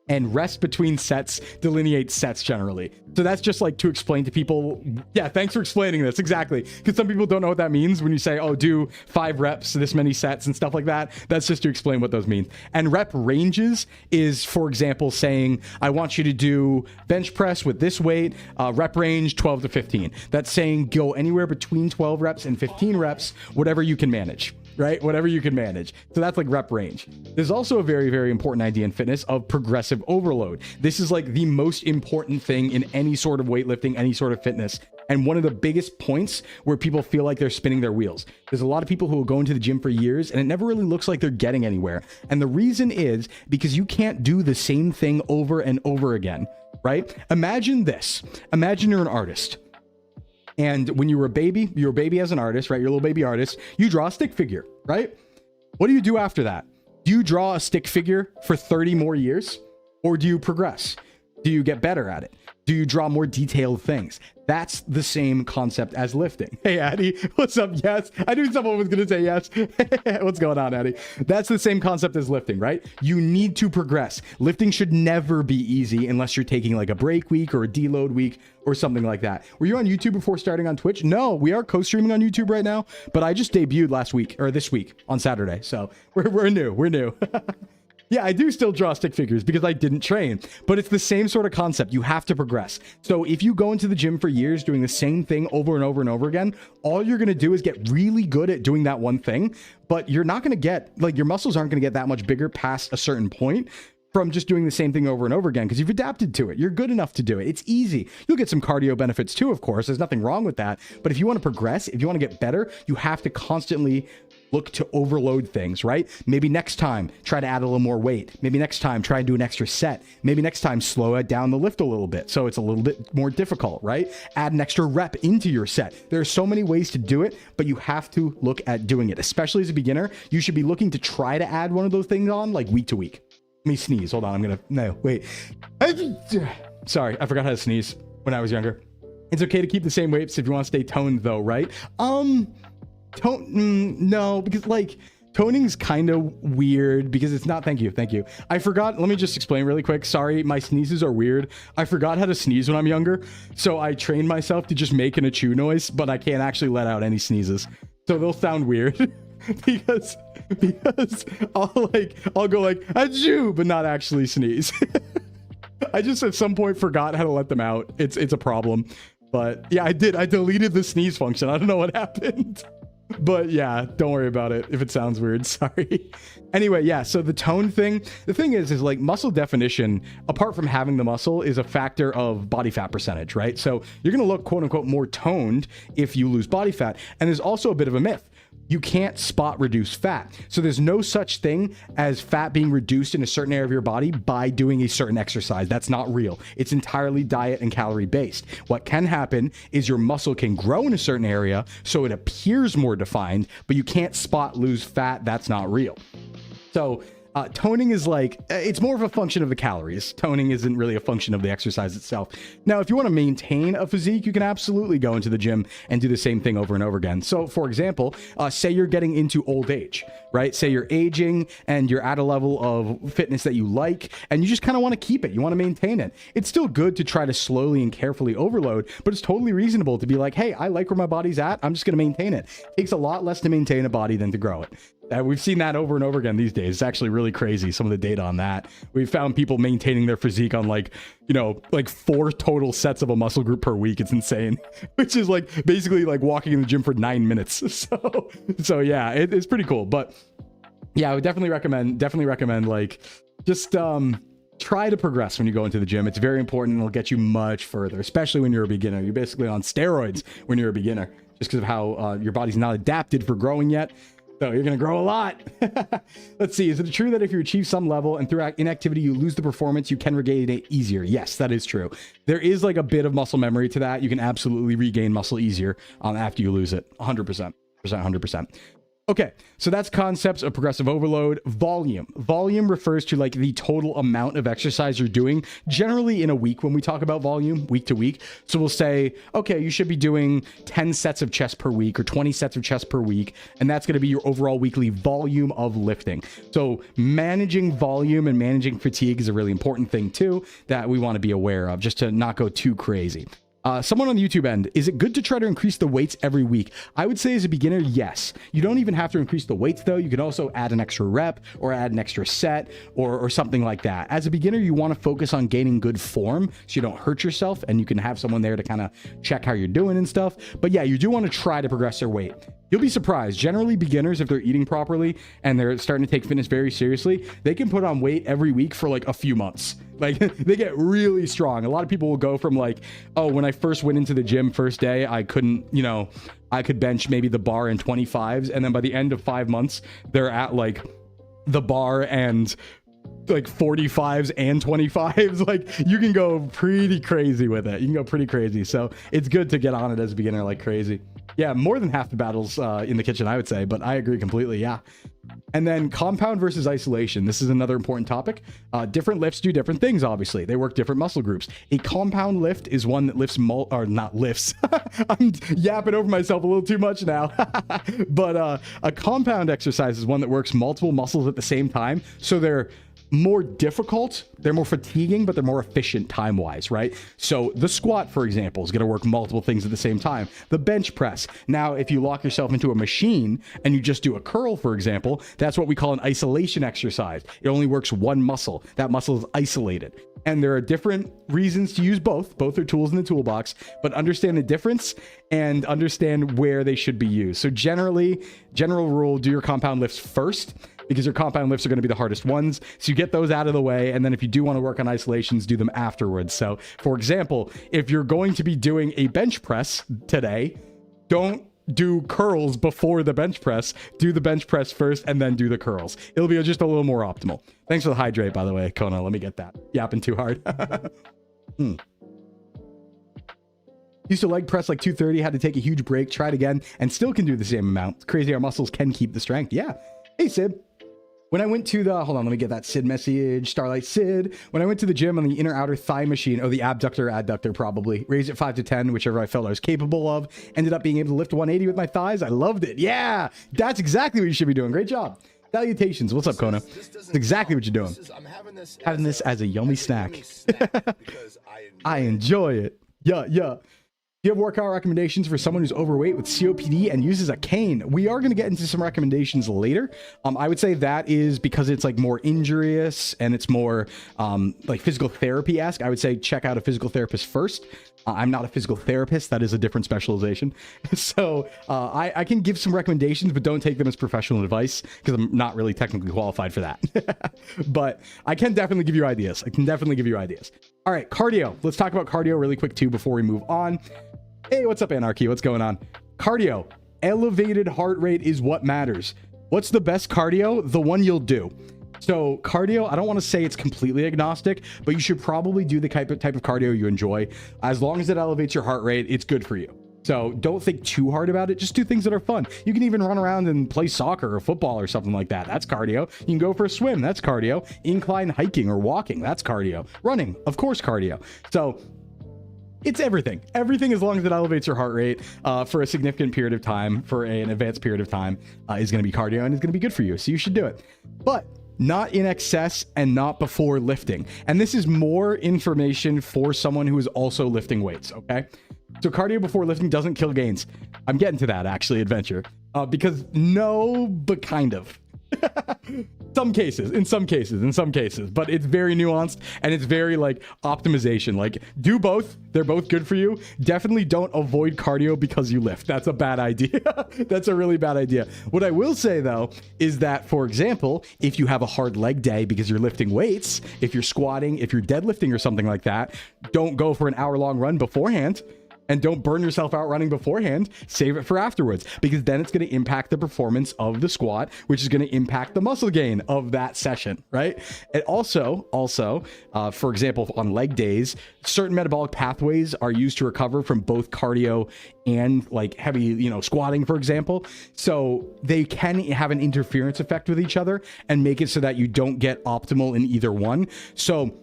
and rest between sets delineates sets generally. So that's just like to explain to people. Yeah, thanks for explaining this. Exactly. Because some people don't know what that means when you say, oh, do 5 reps, this many sets and stuff like that. That's just to explain what those mean. And rep ranges is, for example, saying, I want you to do bench press with this weight, rep range 12 to 15. That's saying go anywhere between 12 reps and 15 reps, whatever you can manage. Right? Whatever you can manage. So that's like rep range. There's also a very, very important idea in fitness of progressive overload. This is like the most important thing in any sort of weightlifting, any sort of fitness. And one of the biggest points where people feel like they're spinning their wheels. There's a lot of people who will go into the gym for years and it never really looks like they're getting anywhere. And the reason is because you can't do the same thing over and over again, right? Imagine this. Imagine you're an artist. And when you were a baby as an artist, right? You're a little baby artist. You draw a stick figure, right? What do you do after that? Do you draw a stick figure for 30 more years? Or do you progress? Do you get better at it? Do you draw more detailed things? That's the same concept as lifting. Hey, Addy, what's up? Yes, I knew someone was going to say yes. What's going on, Addy? That's the same concept as lifting, right? You need to progress. Lifting should never be easy unless you're taking like a break week or a deload week or something like that. Were you on YouTube before starting on Twitch? No, we are co-streaming on YouTube right now, but I just debuted last week or this week on Saturday. So we're new. Yeah, I do still draw stick figures because I didn't train, but it's the same sort of concept. You have to progress. So if you go into the gym for years doing the same thing over and over and over again, all you're going to do is get really good at doing that one thing, but you're not going to get, like, your muscles aren't going to get that much bigger past a certain point from just doing the same thing over and over again because you've adapted to it. You're good enough to do it. It's easy. You'll get some cardio benefits too, of course. There's nothing wrong with that. But if you want to progress, if you want to get better, you have to constantly look to overload things, right? Maybe next time, try to add a little more weight. Maybe next time, try and do an extra set. Maybe next time, slow it down the lift a little bit so it's a little bit more difficult, right? Add an extra rep into your set. There are so many ways to do it, but you have to look at doing it. Especially as a beginner, you should be looking to try to add one of those things on like week to week. Let me sneeze. Hold on. No, wait. Sorry, I forgot how to sneeze when I was younger. It's okay to keep the same weights if you want to stay toned though, right? No, because like toning's kind of weird because it's not. Thank you. I forgot. Let me just explain really quick. Sorry, my sneezes are weird. I forgot how to sneeze when I'm younger, so I trained myself to just make an achoo noise, but I can't actually let out any sneezes, so they'll sound weird because I'll go like achoo, but not actually sneeze. I just at some point forgot how to let them out. It's a problem, but yeah, I did. I deleted the sneeze function. I don't know what happened. But yeah, don't worry about it if it sounds weird. Sorry. Anyway, yeah, so the tone thing, the thing is like muscle definition, apart from having the muscle, is a factor of body fat percentage, right? So you're going to look quote unquote more toned if you lose body fat. And there's also a bit of a myth. You can't spot reduce fat. So there's no such thing as fat being reduced in a certain area of your body by doing a certain exercise. That's not real. It's entirely diet and calorie based. What can happen is your muscle can grow in a certain area so it appears more defined, but you can't spot lose fat. That's not real. So toning is like, it's more of a function of the calories. Toning isn't really a function of the exercise itself. Now, if you want to maintain a physique, you can absolutely go into the gym and do the same thing over and over again. So for example, say you're getting into old age, right? Say you're aging and you're at a level of fitness that you like, and you just kind of want to keep it. You want to maintain it. It's still good to try to slowly and carefully overload, but it's totally reasonable to be like, hey, I like where my body's at. I'm just going to maintain it. It takes a lot less to maintain a body than to grow it. We've seen that over and over again these days. It's actually really crazy, some of the data on that. We've found people maintaining their physique on like 4 total sets of a muscle group per week. It's insane, which is like basically like walking in the gym for 9 minutes. So yeah, it's pretty cool. But yeah, I would definitely recommend like just try to progress when you go into the gym. It's very important and it'll get you much further, especially when you're a beginner. You're basically on steroids when you're a beginner, just because of how your body's not adapted for growing yet. So you're going to grow a lot. Let's see. Is it true that if you achieve some level and through inactivity, you lose the performance, you can regain it easier? Yes, that is true. There is like a bit of muscle memory to that. You can absolutely regain muscle easier after you lose it. 100%. Okay, so that's concepts of progressive overload. Volume refers to like the total amount of exercise you're doing, generally in a week when we talk about volume, week to week. So we'll say, okay, you should be doing 10 sets of chest per week or 20 sets of chest per week, and that's going to be your overall weekly volume of lifting. So managing volume and managing fatigue is a really important thing too that we want to be aware of, just to not go too crazy. Someone on the YouTube end, is it good to try to increase the weights every week? I would say as a beginner, yes. You don't even have to increase the weights though. You can also add an extra rep or add an extra set or something like that. As a beginner, you want to focus on gaining good form so you don't hurt yourself, and you can have someone there to kind of check how you're doing and stuff. But yeah, you do want to try to progress their weight. You'll be surprised. Generally, beginners, if they're eating properly and they're starting to take fitness very seriously, they can put on weight every week for like a few months. Like they get really strong. A lot of people will go from like, oh, when I first went into the gym first day, I couldn't, you know, I could bench maybe the bar in 25s. And then by the end of 5 months, they're at like the bar and like 45s and 25s. Like you can go pretty crazy with it. You can go pretty crazy. So it's good to get on it as a beginner like crazy. Yeah, more than half the battles in the kitchen, I would say, but I agree completely. Yeah. And then compound versus isolation. This is another important topic. Different lifts do different things, obviously. They work different muscle groups. A compound lift is one that lifts, or not lifts. I'm yapping over myself a little too much now. But a compound exercise is one that works multiple muscles at the same time. So they're more difficult, they're more fatiguing, but they're more efficient time-wise, right? So the squat, for example, is going to work multiple things at the same time. The bench press. Now, if you lock yourself into a machine and you just do a curl, for example, that's what we call an isolation exercise. It only works one muscle. That muscle is isolated. And there are different reasons to use both. Both are tools in the toolbox, but understand the difference and understand where they should be used. So generally, general rule, do your compound lifts first, because your compound lifts are going to be the hardest ones. So you get those out of the way. And then if you do want to work on isolations, do them afterwards. So for example, if you're going to be doing a bench press today, don't do curls before the bench press. Do the bench press first and then do the curls. It'll be just a little more optimal. Thanks for the hydrate, by the way, Kona. Let me get that. Yapping too hard. Used to leg press like 230, had to take a huge break, tried again, and still can do the same amount. It's crazy our muscles can keep the strength. Yeah. Hey, Sid. When I went to the, hold on, let me get that Sid message. Starlight Sid. When I went to the gym on the inner outer thigh machine, or the adductor probably, raised it 5 to 10, whichever I felt I was capable of, ended up being able to lift 180 with my thighs. I loved it. Yeah, that's exactly what you should be doing. Great job. Salutations. What's up, Kona? That's exactly what you're doing. I'm having this as a yummy snack. I enjoy it. Yeah, yeah. Do you have workout recommendations for someone who's overweight with COPD and uses a cane? We are going to get into some recommendations later. I would say that is because it's like more injurious and it's more like physical therapy-esque. I would say check out a physical therapist first. I'm not a physical therapist. That is a different specialization. So I can give some recommendations, but don't take them as professional advice because I'm not really technically qualified for that. But I can definitely give you ideas. All right, cardio. Let's talk about cardio really quick too before we move on. Hey, what's up, Anarchy? What's going on? Cardio. Elevated heart rate is what matters. What's the best cardio? The one you'll do. So cardio, I don't want to say it's completely agnostic, but you should probably do the type of cardio you enjoy. As long as it elevates your heart rate, it's good for you. So don't think too hard about it. Just do things that are fun. You can even run around and play soccer or football or something like that. That's cardio. You can go for a swim. That's cardio. Incline hiking or walking. That's cardio. Running, of course, cardio. So it's everything. Everything, as long as it elevates your heart rate for a significant period of time, for an advanced period of time, is going to be cardio and it's going to be good for you. So you should do it. But not in excess and not before lifting. And this is more information for someone who is also lifting weights, okay? So cardio before lifting doesn't kill gains. I'm getting to that, actually, Adventure. Because no, but kind of. In some cases, but it's very nuanced and it's very like optimization. Like do both. They're both good for you. Definitely don't avoid cardio because you lift. That's a bad idea. That's a really bad idea. What I will say though, is that for example, if you have a hard leg day because you're lifting weights, if you're squatting, if you're deadlifting or something like that, don't go for an hour-long run beforehand And don't burn yourself out running beforehand. Save it for afterwards, because then it's going to impact the performance of the squat, which is going to impact the muscle gain of that session, right? And also, for example, on leg days, certain metabolic pathways are used to recover from both cardio and like heavy, squatting, for example. So they can have an interference effect with each other and make it so that you don't get optimal in either one. So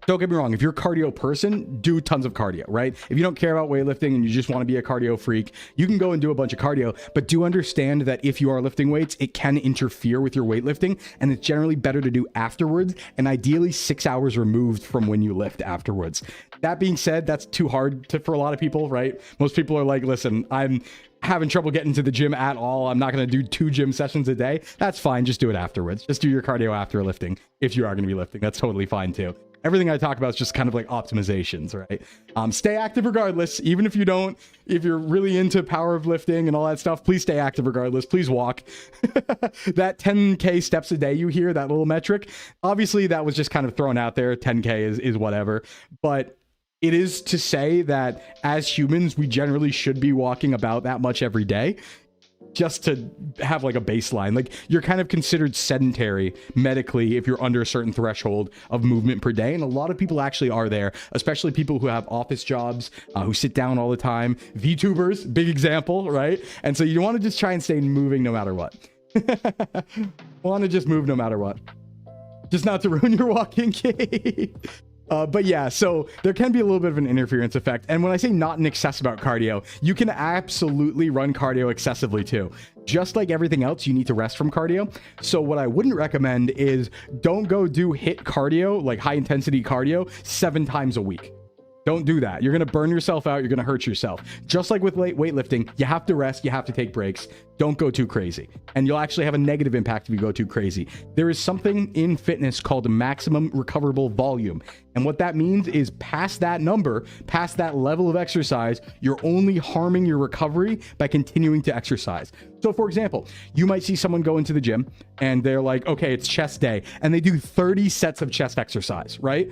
don't get me wrong, if you're a cardio person, do tons of cardio, right? If you don't care about weightlifting and you just want to be a cardio freak, you can go and do a bunch of cardio, but do understand that if you are lifting weights, it can interfere with your weightlifting, and it's generally better to do afterwards, and ideally 6 hours removed from when you lift afterwards. That being said, that's too hard for a lot of people, right? Most people are like, listen, I'm having trouble getting to the gym at all. I'm not going to do 2 gym sessions a day. That's fine. Just do it afterwards. Just do your cardio after lifting. If you are going to be lifting, that's totally fine too. Everything I talk about is just kind of like optimizations, right? Stay active regardless. Even if if you're really into powerlifting and all that stuff, please stay active regardless. Please walk. That 10K steps a day you hear, that little metric, obviously that was just kind of thrown out there. 10K is whatever. But it is to say that as humans, we generally should be walking about that much every day, just to have like a baseline. Like, you're kind of considered sedentary medically if you're under a certain threshold of movement per day. And a lot of people actually are there, especially people who have office jobs, who sit down all the time. VTubers, big example, right? And so you want to just try and stay moving no matter what. Want to just move no matter what. Just not to ruin your walking gait. But yeah, so there can be a little bit of an interference effect. And when I say not in excess about cardio, you can absolutely run cardio excessively too. Just like everything else, you need to rest from cardio. So what I wouldn't recommend is don't go do HIIT cardio, like high intensity cardio, 7 times a week. Don't do that. You're going to burn yourself out. You're going to hurt yourself. Just like with weightlifting, you have to rest. You have to take breaks. Don't go too crazy. And you'll actually have a negative impact if you go too crazy. There is something in fitness called maximum recoverable volume. And what that means is past that number, past that level of exercise, you're only harming your recovery by continuing to exercise. So for example, you might see someone go into the gym and they're like, okay, it's chest day. And they do 30 sets of chest exercise, right?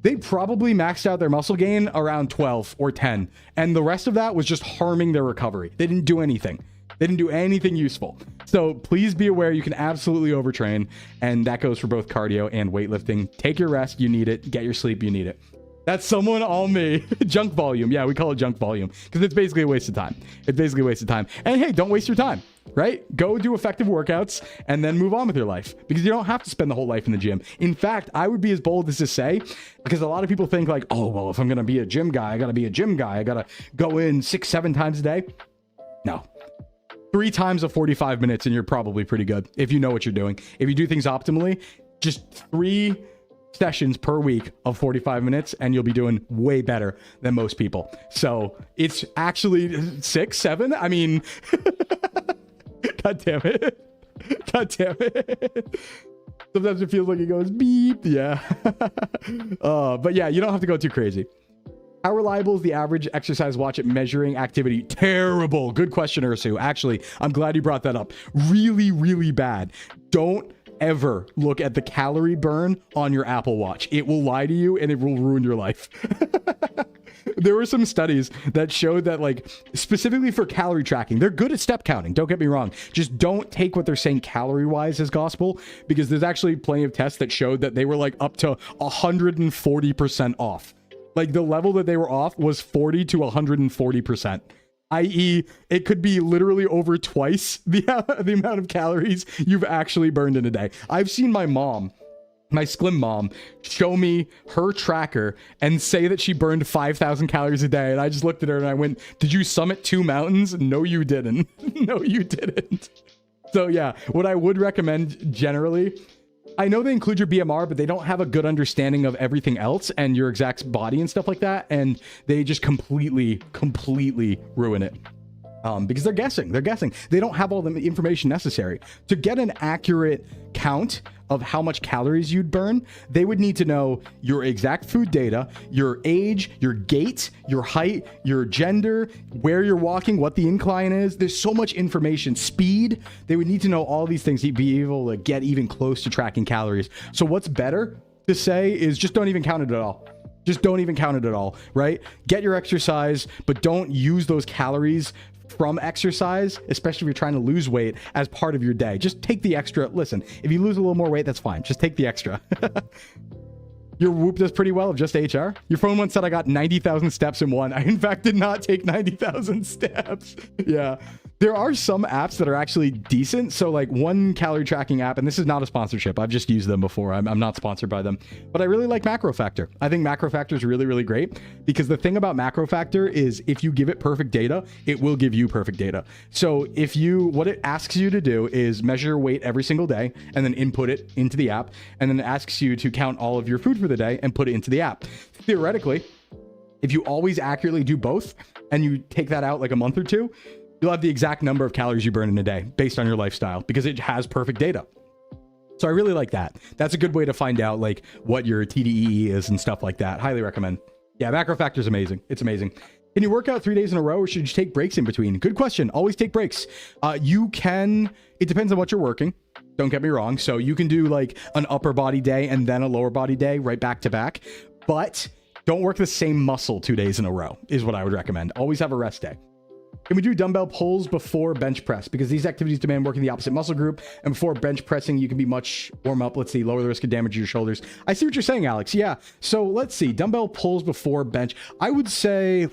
They probably maxed out their muscle gain around 12 or 10. And the rest of that was just harming their recovery. They didn't do anything. They didn't do anything useful. So please be aware you can absolutely overtrain. And that goes for both cardio and weightlifting. Take your rest. You need it. Get your sleep. You need it. That's someone on me. Junk volume. Yeah, we call it junk volume because it's basically a waste of time. It's basically a waste of time. And hey, don't waste your time, right? Go do effective workouts and then move on with your life, because you don't have to spend the whole life in the gym. In fact, I would be as bold as to say, because a lot of people think like, oh, well, if I'm going to be a gym guy, I got to be a gym guy. I got to go in 6-7 times a day. No. 3 times of 45 minutes and you're probably pretty good if you know what you're doing. If you do things optimally, just 3 sessions per week of 45 minutes and you'll be doing way better than most people. So it's actually 6, 7. I mean, God damn it. God damn it. Sometimes it feels like it goes beep. Yeah. But yeah, you don't have to go too crazy. How reliable is the average exercise watch at measuring activity? Terrible. Good question, Ursu. Actually, I'm glad you brought that up. Really, really bad. Don't ever look at the calorie burn on your Apple Watch. It will lie to you and it will ruin your life. There were some studies that showed that, like, specifically for calorie tracking, they're good at step counting. Don't get me wrong. Just don't take what they're saying calorie wise as gospel, because there's actually plenty of tests that showed that they were like up to 140% off. Like, the level that they were off was 40 to 140%. i.e., it could be literally over twice the amount of calories you've actually burned in a day. I've seen my mom, my Sclim mom, show me her tracker and say that she burned 5,000 calories a day. And I just looked at her and I went, did you summit 2 mountains? No, you didn't. No, you didn't. So yeah, what I would recommend generally, I know they include your BMR, but they don't have a good understanding of everything else and your exact body and stuff like that. And they just completely ruin it. Because they're guessing. They don't have all the information necessary. To get an accurate count of how much calories you'd burn, they would need to know your exact food data, your age, your gait, your height, your gender, where you're walking, what the incline is. There's so much information. Speed. They would need to know all these things to be able to get even close to tracking calories. So what's better to say is just don't even count it at all. Just don't even count it at all, right? Get your exercise, but don't use those calories from exercise, especially if you're trying to lose weight, as part of your day. Just take the extra. Listen, if you lose a little more weight, that's fine. Just take the extra. Your Whoop does pretty well of just HR. Your phone once said I got 90,000 steps in one. I, in fact, did not take 90,000 steps. Yeah. There are some apps that are actually decent. So like one calorie tracking app, and this is not a sponsorship. I've just used them before. I'm not sponsored by them, but I really like Macro Factor. I think Macro Factor is really, really great because the thing about Macro Factor is if you give it perfect data, it will give you perfect data. So if you, what it asks you to do is measure your weight every single day and then input it into the app. And then it asks you to count all of your food for the day and put it into the app. Theoretically, if you always accurately do both and you take that out like a month or two, you'll have the exact number of calories you burn in a day based on your lifestyle because it has perfect data. So I really like that. That's a good way to find out like what your TDEE is and stuff like that. Highly recommend. Yeah, Macro Factor is amazing. It's amazing. Can you work out 3 days in a row or should you take breaks in between? Good question. Always take breaks. You can, it depends on what you're working. Don't get me wrong. So you can do like an upper body day and then a lower body day right back to back, but don't work the same muscle 2 days in a row is what I would recommend. Always have a rest day. Can we do dumbbell pulls before bench press? Because these activities demand working the opposite muscle group. And before bench pressing, you can be much warm up. Let's see, lower the risk of damage to your shoulders. I see what you're saying, Alex. Yeah. So let's see, dumbbell pulls before bench. I would say,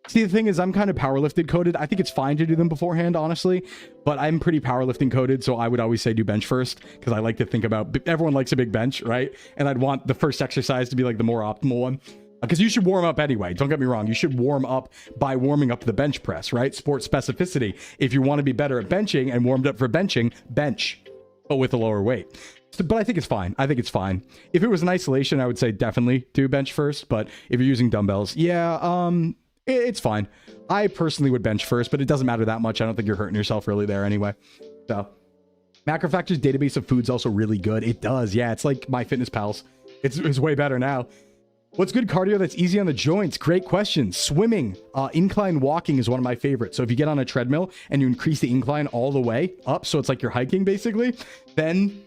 see, the thing is, I'm kind of powerlifted coded. I think it's fine to do them beforehand, honestly, but I'm pretty powerlifting coded. So I would always say do bench first because I like to think about, everyone likes a big bench, right? And I'd want the first exercise to be like the more optimal one. Because you should warm up anyway. Don't get me wrong. You should warm up by warming up to the bench press, right? Sport specificity. If you want to be better at benching and warmed up for benching, bench, but with a lower weight. So, but I think it's fine. I think it's fine. If it was in isolation, I would say definitely do bench first. But if you're using dumbbells, yeah, it's fine. I personally would bench first, but it doesn't matter that much. I don't think you're hurting yourself really there anyway. So Macro Factor's database of food's also really good. It does. Yeah, it's like MyFitnessPal's. It's way better now. What's good cardio that's easy on the joints? Great question. Swimming, incline walking is one of my favorites. So if you get on a treadmill and you increase the incline all the way up, so it's like you're hiking basically, then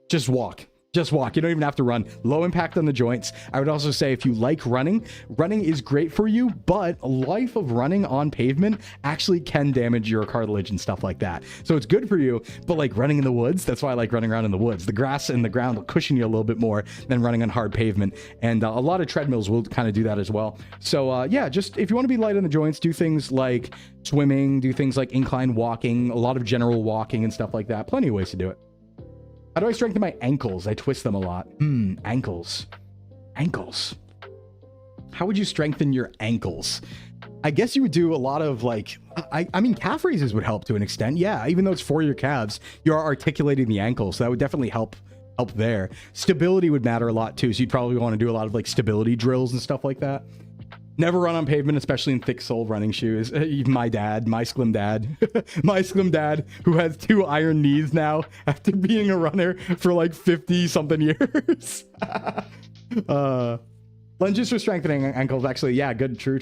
just walk. Just walk. You don't even have to run. Low impact on the joints. I would also say if you like running, running is great for you, but a life of running on pavement actually can damage your cartilage and stuff like that. So it's good for you, but like running in the woods, that's why I like running around in the woods. The grass and the ground will cushion you a little bit more than running on hard pavement. And a lot of treadmills will kind of do that as well. So yeah, just if you want to be light on the joints, do things like swimming, do things like incline walking, a lot of general walking and stuff like that. Plenty of ways to do it. How do I strengthen my ankles? I twist them a lot. Ankles. Ankles. How would you strengthen your ankles? I guess you would do a lot of like, I mean, calf raises would help to an extent. Yeah, even though it's for your calves, you are articulating the ankles. So that would definitely help there. Stability would matter a lot too. So you'd probably want to do a lot of like stability drills and stuff like that. Never run on pavement, especially in thick-soled running shoes. Even my dad, my Sclim dad, my Sclim dad, who has 2 iron knees now after being a runner for like 50-something years. Lunges for strengthening ankles, actually, yeah, good, true.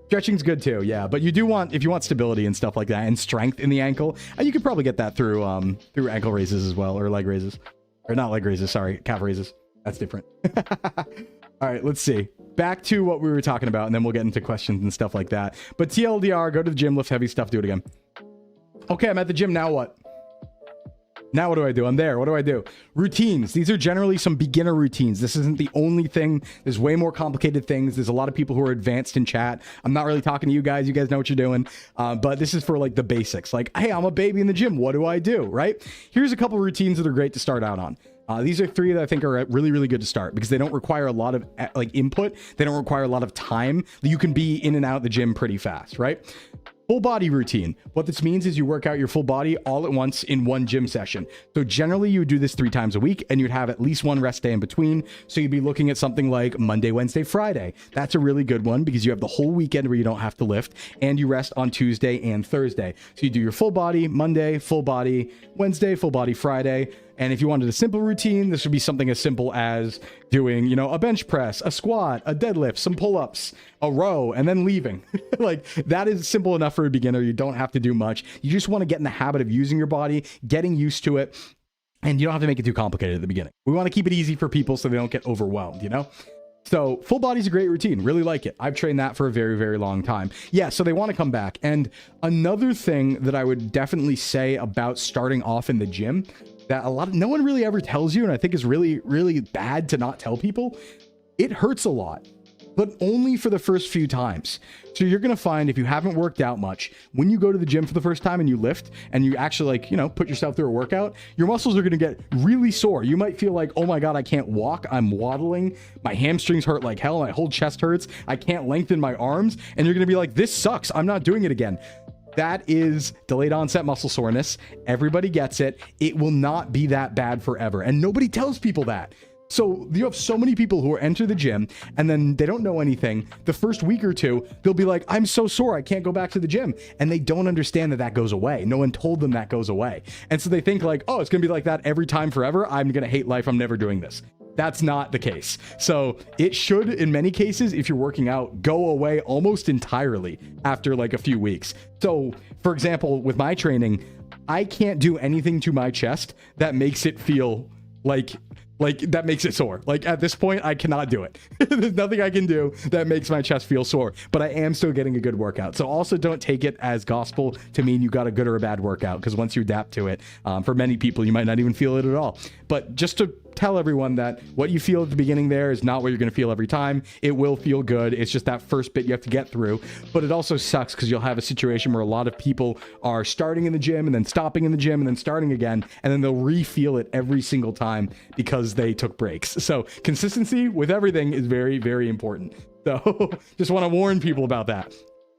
Stretching's good too, yeah. But you do want, if you want stability and stuff like that, and strength in the ankle, you could probably get that through ankle raises as well, or leg raises, or not leg raises, sorry, calf raises. That's different. All right, let's see. Back to what we were talking about, and then we'll get into questions and stuff like that. But TLDR, go to the gym, lift heavy stuff, do it again. Okay, I'm at the gym. Now what? Now what do I do? I'm there. What do I do? Routines. These are generally some beginner routines. This isn't the only thing. There's way more complicated things. There's a lot of people who are advanced in chat. I'm not really talking to you guys. You guys know what you're doing. But this is for like the basics. Like, hey, I'm a baby in the gym. What do I do? Right? Here's a couple routines that are great to start out on. These are 3 that I think are really, really good to start because they don't require a lot of like input. They don't require a lot of time. You can be in and out of the gym pretty fast, right? Full body routine. What this means is you work out your full body all at once in one gym session. So generally you would do this 3 times a week and you'd have at least 1 rest day in between. So you'd be looking at something like Monday, Wednesday, Friday. That's a really good one because you have the whole weekend where you don't have to lift and you rest on Tuesday and Thursday. So you do your full body Monday, full body Wednesday, full body Friday. And if you wanted a simple routine, this would be something as simple as doing, you know, a bench press, a squat, a deadlift, some pull-ups, a row, and then leaving. Like that is simple enough for a beginner. You don't have to do much. You just want to get in the habit of using your body, getting used to it. And you don't have to make it too complicated at the beginning. We want to keep it easy for people so they don't get overwhelmed, you know? So full body's a great routine. Really like it. I've trained that for a very, very long time. Yeah, so they want to come back. And another thing that I would definitely say about starting off in the gym that no one really ever tells you, and I think is really, really bad to not tell people, it hurts a lot, but only for the first few times. So you're going to find if you haven't worked out much, when you go to the gym for the first time and you lift and you actually like, you know, put yourself through a workout, your muscles are going to get really sore. You might feel like, oh my God, I can't walk. I'm waddling. My hamstrings hurt like hell. My whole chest hurts. I can't lengthen my arms. And you're going to be like, this sucks. I'm not doing it again. That is delayed onset muscle soreness. Everybody gets it. It will not be that bad forever. And nobody tells people that. So you have so many people who enter the gym and then they don't know anything. The first week or two, they'll be like, I'm so sore, I can't go back to the gym. And they don't understand that that goes away. No one told them that goes away. And so they think like, oh, it's going to be like that every time forever. I'm going to hate life. I'm never doing this. That's not the case. So it should, in many cases, if you're working out, go away almost entirely after like a few weeks. So for example, with my training, I can't do anything to my chest that makes it feel like that makes it sore. Like at this point, I cannot do it. There's nothing I can do that makes my chest feel sore, but I am still getting a good workout. So also don't take it as gospel to mean you got a good or a bad workout, because once you adapt to it, for many people, you might not even feel it at all. But just to tell everyone that what you feel at the beginning there is not what you're going to feel every time. It will feel good. It's just that first bit you have to get through. But it also sucks because you'll have a situation where a lot of people are starting in the gym and then stopping in the gym and then starting again, and then they'll re-feel it every single time because they took breaks. So consistency with everything is very, very important. So just want to warn people about that.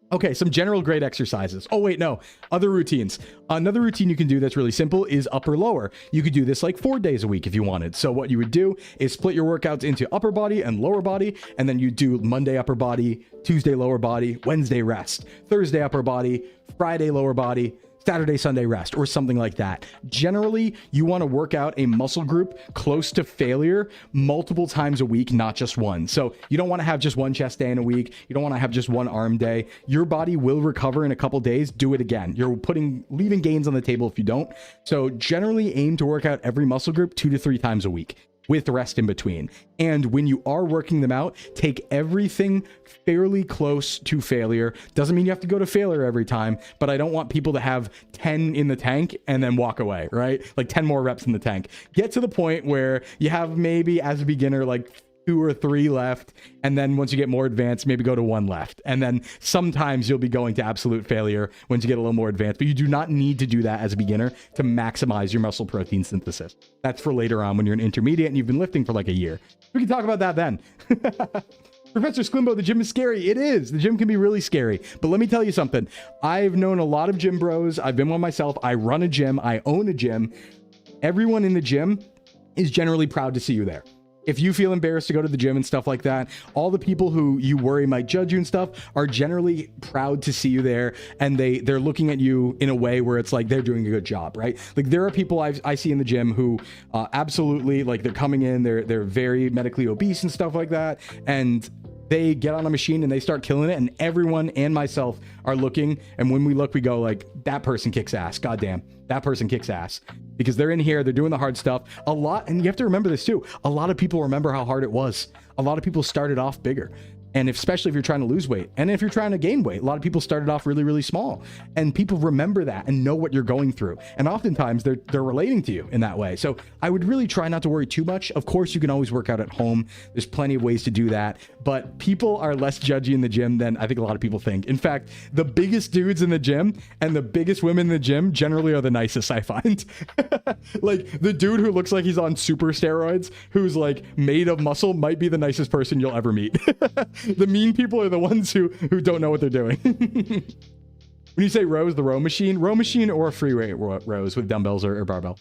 Okay, some general grade exercises. Oh, wait, no. Other routines. Another routine you can do that's really simple is upper lower. You could do this like 4 days a week if you wanted. So what you would do is split your workouts into upper body and lower body, and then you do Monday upper body, Tuesday lower body, Wednesday rest, Thursday upper body, Friday lower body, Saturday, Sunday rest, or something like that. Generally, you want to work out a muscle group close to failure multiple times a week, not just one. So you don't want to have just one chest day in a week. You don't want to have just one arm day. Your body will recover in a couple days. Do it again. You're leaving gains on the table if you don't. So generally aim to work out every muscle group 2 to 3 times a week, with the rest in between. And when you are working them out, take everything fairly close to failure. Doesn't mean you have to go to failure every time, but I don't want people to have 10 in the tank and then walk away, right? Like 10 more reps in the tank. Get to the point where you have maybe as a beginner, like 2 or 3 left, and then once you get more advanced, maybe go to 1 left. And then sometimes you'll be going to absolute failure once you get a little more advanced, but you do not need to do that as a beginner to maximize your muscle protein synthesis. That's for later on when you're an intermediate and you've been lifting for like a year. We can talk about that then. Professor Sclimbo, the gym is scary. It is. The gym can be really scary. But let me tell you something. I've known a lot of gym bros. I've been one myself. I run a gym. I own a gym. Everyone in the gym is generally proud to see you there. If you feel embarrassed to go to the gym and stuff like that, all the people who you worry might judge you and stuff are generally proud to see you there, and they're looking at you in a way where it's like they're doing a good job, right? Like there are people I see in the gym who absolutely, like, they're coming in, they're very medically obese and stuff like that, and they get on a machine and they start killing it, and everyone and myself are looking, and when we look, we go like, that person kicks ass. Goddamn, that person kicks ass. Because they're in here, they're doing the hard stuff a lot. And you have to remember this too. A lot of people remember how hard it was. A lot of people started off bigger. And especially if you're trying to lose weight, and if you're trying to gain weight, a lot of people started off really, really small, and people remember that and know what you're going through. And oftentimes they're relating to you in that way. So I would really try not to worry too much. Of course, you can always work out at home. There's plenty of ways to do that, but people are less judgy in the gym than I think a lot of people think. In fact, the biggest dudes in the gym and the biggest women in the gym generally are the nicest, I find. Like the dude who looks like he's on super steroids, who's like made of muscle, might be the nicest person you'll ever meet. The mean people are the ones who don't know what they're doing. When you say rows, the row machine or a free weight rows with dumbbells or barbell,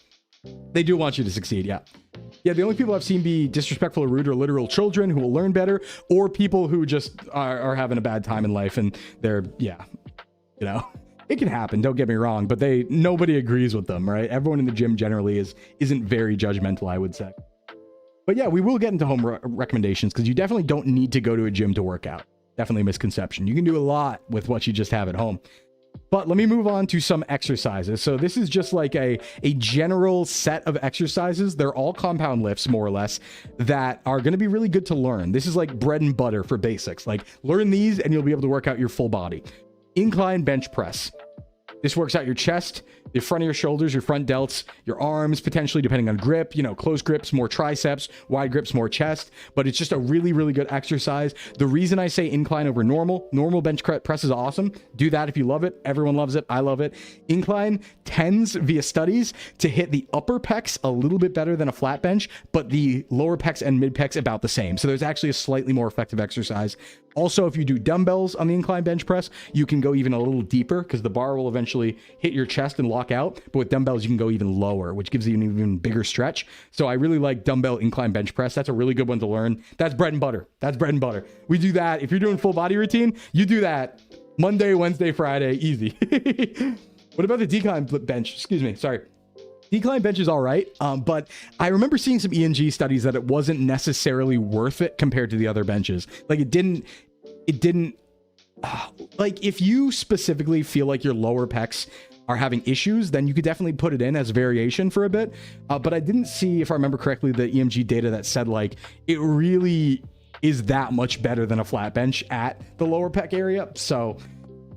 they do want you to succeed. Yeah. The only people I've seen be disrespectful or rude are literal children who will learn better, or people who just are having a bad time in life, and they're, it can happen, don't get me wrong, but nobody agrees with them, right? Everyone in the gym generally isn't very judgmental, I would say. But yeah, we will get into home recommendations, because you definitely don't need to go to a gym to work out. Definitely a misconception. You can do a lot with what you just have at home. But let me move on to some exercises. So this is just like a general set of exercises. They're all compound lifts, more or less, that are going to be really good to learn. This is like bread and butter for basics. Like learn these and you'll be able to work out your full body. Incline bench press. This works out your chest, the front of your shoulders, your front delts, your arms, potentially depending on grip, you know, close grips, more triceps, wide grips, more chest, but it's just a really, really good exercise. The reason I say incline over normal bench press is awesome. Do that if you love it. Everyone loves it. I love it. Incline tends via studies to hit the upper pecs a little bit better than a flat bench, but the lower pecs and mid pecs about the same. So there's actually a slightly more effective exercise. Also, if you do dumbbells on the incline bench press, you can go even a little deeper because the bar will eventually hit your chest and lock out. But with dumbbells, you can go even lower, which gives you an even bigger stretch. So I really like dumbbell incline bench press. That's a really good one to learn. That's bread and butter. That's bread and butter. We do that. If you're doing full body routine, you do that Monday, Wednesday, Friday, easy. What about the decline bench? Excuse me. Sorry. Decline bench is all right, but I remember seeing some ENG studies that it wasn't necessarily worth it compared to the other benches. Like it didn't, like if you specifically feel like your lower pecs are having issues, then you could definitely put it in as variation for a bit. But I didn't see, if I remember correctly, the EMG data that said like it really is that much better than a flat bench at the lower pec area. So,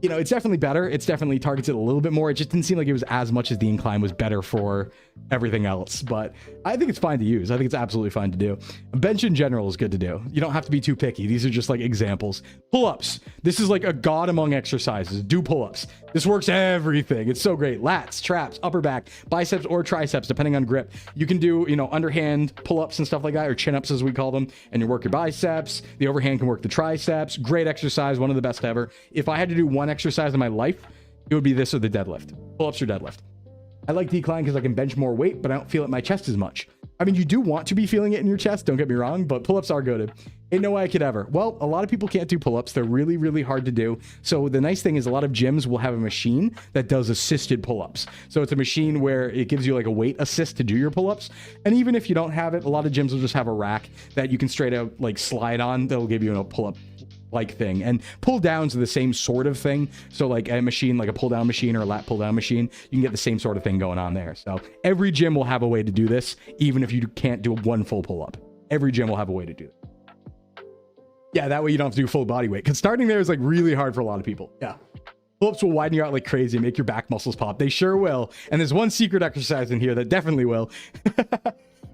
you know, it's definitely better. It's definitely targets it a little bit more. It just didn't seem like it was as much as the incline was better for everything else. But I think it's fine to use. I think it's absolutely fine to do. Bench in general is good to do. You don't have to be too picky. These are just like examples. Pull-ups. This is like a god among exercises. Do pull-ups. This works everything. It's so great. Lats, traps, upper back, biceps or triceps, depending on grip. You can do, you know, underhand pull-ups and stuff like that, or chin-ups as we call them, and you work your biceps. The overhand can work the triceps. Great exercise. One of the best ever. If I had to do one exercise in my life, it would be this or the deadlift. Pull-ups or deadlift. I like decline because I can bench more weight, but I don't feel it in my chest as much. I mean, you do want to be feeling it in your chest, don't get me wrong, but pull-ups are good. Ain't no way I could ever. Well, a lot of people can't do pull-ups. They're really, really hard to do. So the nice thing is a lot of gyms will have a machine that does assisted pull-ups. So it's a machine where it gives you like a weight assist to do your pull-ups. And even if you don't have it, a lot of gyms will just have a rack that you can straight out like slide on. That'll give you a pull-up like thing. And pull downs are the same sort of thing. So like a machine, like a pull down machine or a lat pull down machine, you can get the same sort of thing going on there. So every gym will have a way to do this, even if you can't do one full pull up. Every gym will have a way to do it. Yeah, that way you don't have to do full body weight, because starting there is like really hard for a lot of people. Yeah. Pull-ups will widen you out like crazy, make your back muscles pop. They sure will. And there's one secret exercise in here that definitely will.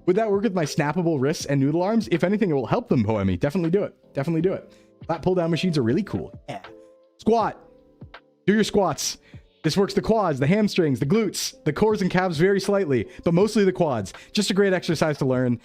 Would that work with my snappable wrists and noodle arms? If anything, it will help them, Poemi. Definitely do it. Definitely do it. Lat pull down machines are really cool. Yeah. Squat. Do your squats. This works the quads, the hamstrings, the glutes, the cores and calves very slightly, but mostly the quads. Just a great exercise to learn.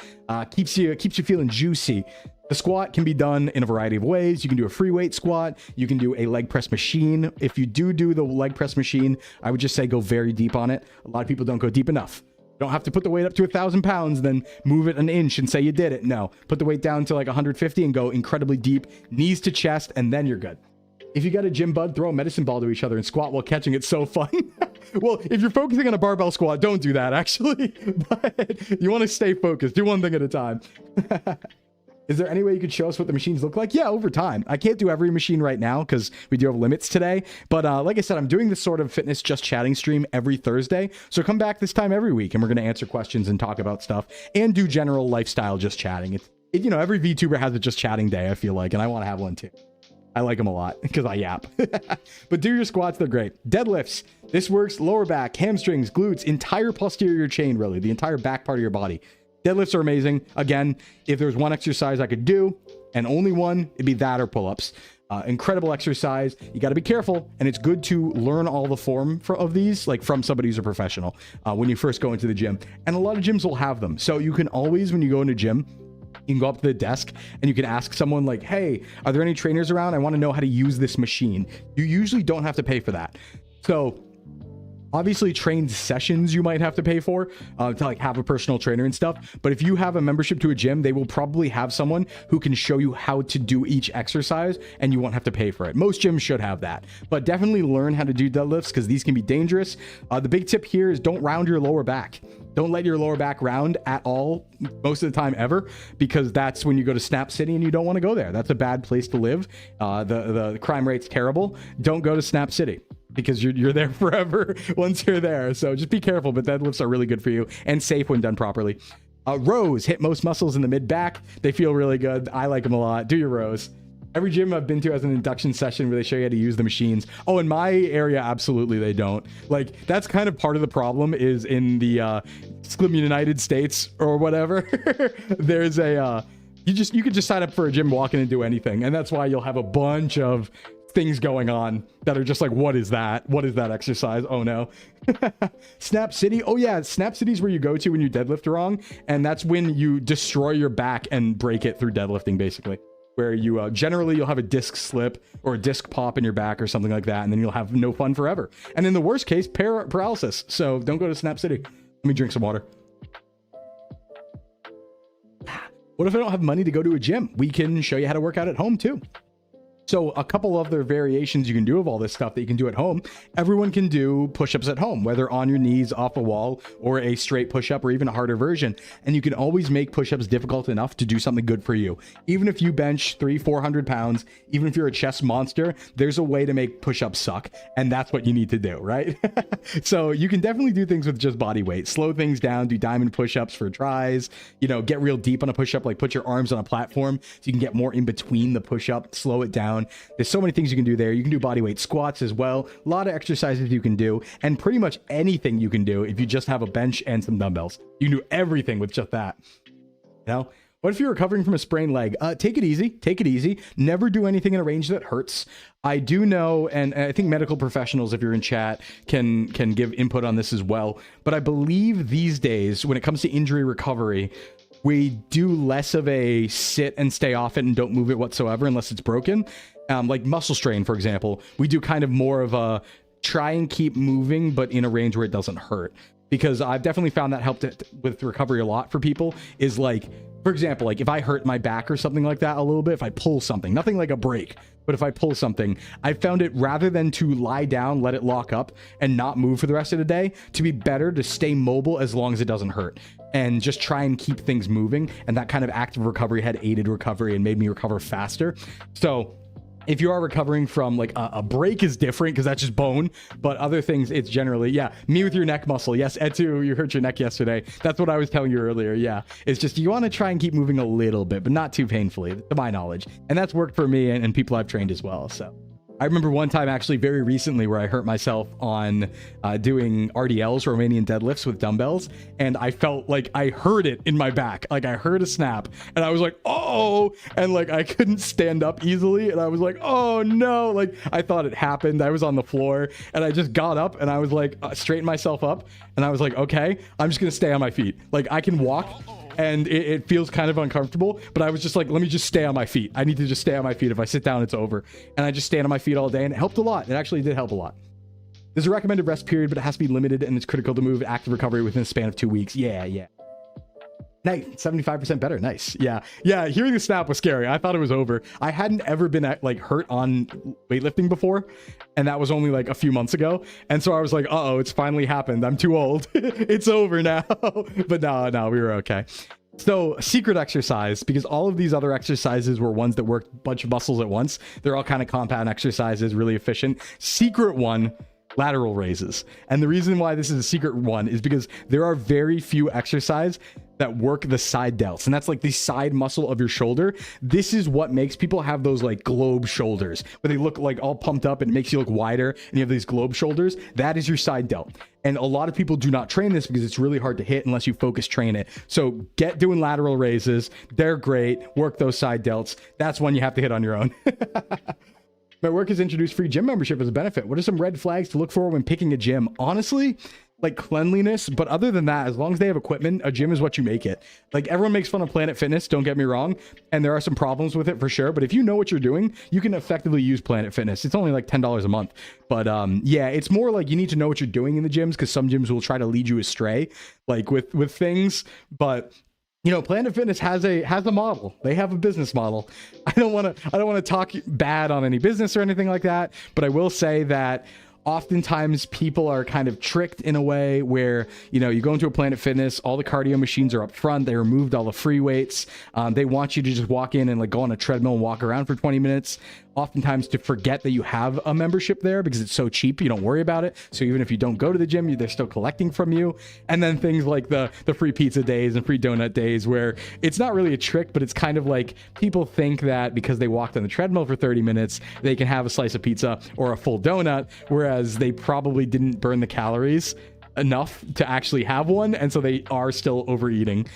Keeps you feeling juicy. The squat can be done in a variety of ways. You can do a free weight squat. You can do a leg press machine. If you do the leg press machine, I would just say go very deep on it. A lot of people don't go deep enough. Don't have to put the weight up to 1,000 pounds, then move it an inch and say you did it. No, put the weight down to like 150 and go incredibly deep, knees to chest, and then you're good. If you got a gym bud, throw a medicine ball to each other and squat while catching it. So fun. Well, if you're focusing on a barbell squat, don't do that actually. But you want to stay focused. Do one thing at a time. Is there any way you could show us what the machines look like? Yeah, over time. I can't do every machine right now because we do have limits today. But like I said, I'm doing this sort of fitness just chatting stream every Thursday. So come back this time every week and we're going to answer questions and talk about stuff and do general lifestyle just chatting. You know, every VTuber has a just chatting day, I feel like, and I want to have one too. I like them a lot because I yap. But do your squats, they're great. Deadlifts. This works lower back, hamstrings, glutes, entire posterior chain, really, the entire back part of your body. Deadlifts are amazing. Again, if there's one exercise I could do, and only one, it'd be that or pull-ups. Incredible exercise. You got to be careful, and it's good to learn all the form of these, like from somebody who's a professional, when you first go into the gym. And a lot of gyms will have them. So you can always, when you go into a gym, you can go up to the desk and you can ask someone like, hey, are there any trainers around? I want to know how to use this machine. You usually don't have to pay for that. So obviously trained sessions you might have to pay for to like have a personal trainer and stuff. But if you have a membership to a gym, they will probably have someone who can show you how to do each exercise and you won't have to pay for it. Most gyms should have that, but definitely learn how to do deadlifts because these can be dangerous. The big tip here is don't round your lower back. Don't let your lower back round at all most of the time ever, because that's when you go to Snap City and you don't want to go there. That's a bad place to live. The crime rate's terrible. Don't go to Snap City. because you're there forever once you're there. So just be careful, but deadlifts are really good for you and safe when done properly. Rows hit most muscles in the mid back. They feel really good. I like them a lot. Do your rows. Every gym I've been to has an induction session where they show you how to use the machines. Oh, in my area, absolutely they don't. Like, that's kind of part of the problem is in the Sclim United States or whatever. There's a you could just sign up for a gym, walk in and do anything, and that's why you'll have a bunch of things going on that are just like, what is that? What is that exercise? Oh no. Snap City. Oh yeah, Snap City is where you go to when you deadlift wrong, and that's when you destroy your back and break it through deadlifting, basically. Where you generally you'll have a disc slip or a disc pop in your back or something like that, and then you'll have no fun forever. And in the worst case, paralysis. So don't go to Snap City. Let me drink some water. What if I don't have money to go to a gym? We can show you how to work out at home too. So a couple other variations you can do of all this stuff that you can do at home. Everyone can do push-ups at home, whether on your knees, off a wall, or a straight push-up, or even a harder version. And you can always make push-ups difficult enough to do something good for you. Even if you bench 300-400 pounds, even if you're a chest monster, there's a way to make push-ups suck. And that's what you need to do, right? So you can definitely do things with just body weight. Slow things down, do diamond push-ups for tries, you know, get real deep on a push-up, like put your arms on a platform so you can get more in between the push-up, slow it down. There's so many things you can do there. You can do body weight squats as well. A lot of exercises you can do, and pretty much anything you can do if you just have a bench and some dumbbells. You can do everything with just that. You know? What if you're recovering from a sprained leg? Take it easy. Take it easy. Never do anything in a range that hurts. I do know, and I think medical professionals, if you're in chat, can give input on this as well. But I believe these days, when it comes to injury recovery, we do less of a sit and stay off it and don't move it whatsoever unless it's broken. Like muscle strain, for example, we do kind of more of a try and keep moving, but in a range where it doesn't hurt. Because I've definitely found that helped with recovery a lot for people is like, for example, like if I hurt my back or something like that a little bit, if I pull something, nothing like a break, but if I pull something, I found it rather than to lie down, let it lock up and not move for the rest of the day, to be better to stay mobile as long as it doesn't hurt and just try and keep things moving. And that kind of active recovery had aided recovery and made me recover faster. So if you are recovering from like a break is different because that's just bone, but other things, it's generally, yeah, me with your neck muscle. Yes, Etu, you hurt your neck yesterday. That's what I was telling you earlier. Yeah, it's just you want to try and keep moving a little bit, but not too painfully, to my knowledge. And that's worked for me and people I've trained as well. So I remember one time actually very recently where I hurt myself on doing RDLs, Romanian deadlifts with dumbbells, and I felt like I heard it in my back. Like I heard a snap and I was like, oh, and like I couldn't stand up easily and I was like, oh no, like I thought it happened. I was on the floor and I just got up and I was like, straightened myself up and I was like, okay, I'm just gonna stay on my feet. Like I can walk and it feels kind of uncomfortable, but I was just like, let me just stay on my feet. I need to just stay on my feet. If I sit down, it's over. And I just stand on my feet all day, and it helped a lot. It actually did help a lot. There's a recommended rest period, but it has to be limited, and it's critical to move active recovery within a span of 2 weeks. Yeah. Nice. 75% better. Nice. Yeah. Hearing the snap was scary. I thought it was over. I hadn't ever been like hurt on weightlifting before, and that was only like a few months ago. And so I was like, uh-oh, it's finally happened. I'm too old. It's over now. But no, we were okay. So secret exercise, because all of these other exercises were ones that worked a bunch of muscles at once. They're all kind of compound exercises, really efficient. Secret one, lateral raises. And the reason why this is a secret one is because there are very few exercises that work the side delts, and that's like the side muscle of your shoulder. This is what makes people have those like globe shoulders where they look like all pumped up and it makes you look wider and you have these globe shoulders. That is your side delt. And a lot of people do not train this because it's really hard to hit unless you focus train it. So get doing lateral raises. They're great. Work those side delts. That's one you have to hit on your own. My work has introduced free gym membership as a benefit. What are some red flags to look for when picking a gym? Honestly, like cleanliness, but other than that, as long as they have equipment, a gym is what you make it. Like everyone makes fun of Planet Fitness, don't get me wrong, and there are some problems with it for sure, but if you know what you're doing, you can effectively use Planet Fitness. It's only like $10 a month, but yeah, it's more like you need to know what you're doing in the gyms, because some gyms will try to lead you astray, like with things, but you know, Planet Fitness has a model. They have a business model. I don't want to talk bad on any business or anything like that, but I will say that Oftentimes people are kind of tricked in a way where, you know, you go into a Planet Fitness, all the cardio machines are up front. They removed all the free weights. They want you to just walk in and like go on a treadmill and walk around for 20 minutes. Oftentimes to forget that you have a membership there because it's so cheap, you don't worry about it. So even if you don't go to the gym, they're still collecting from you. And then things like the free pizza days and free donut days, where it's not really a trick, but it's kind of like people think that because they walked on the treadmill for 30 minutes, they can have a slice of pizza or a full donut, whereas they probably didn't burn the calories enough to actually have one, and so they are still overeating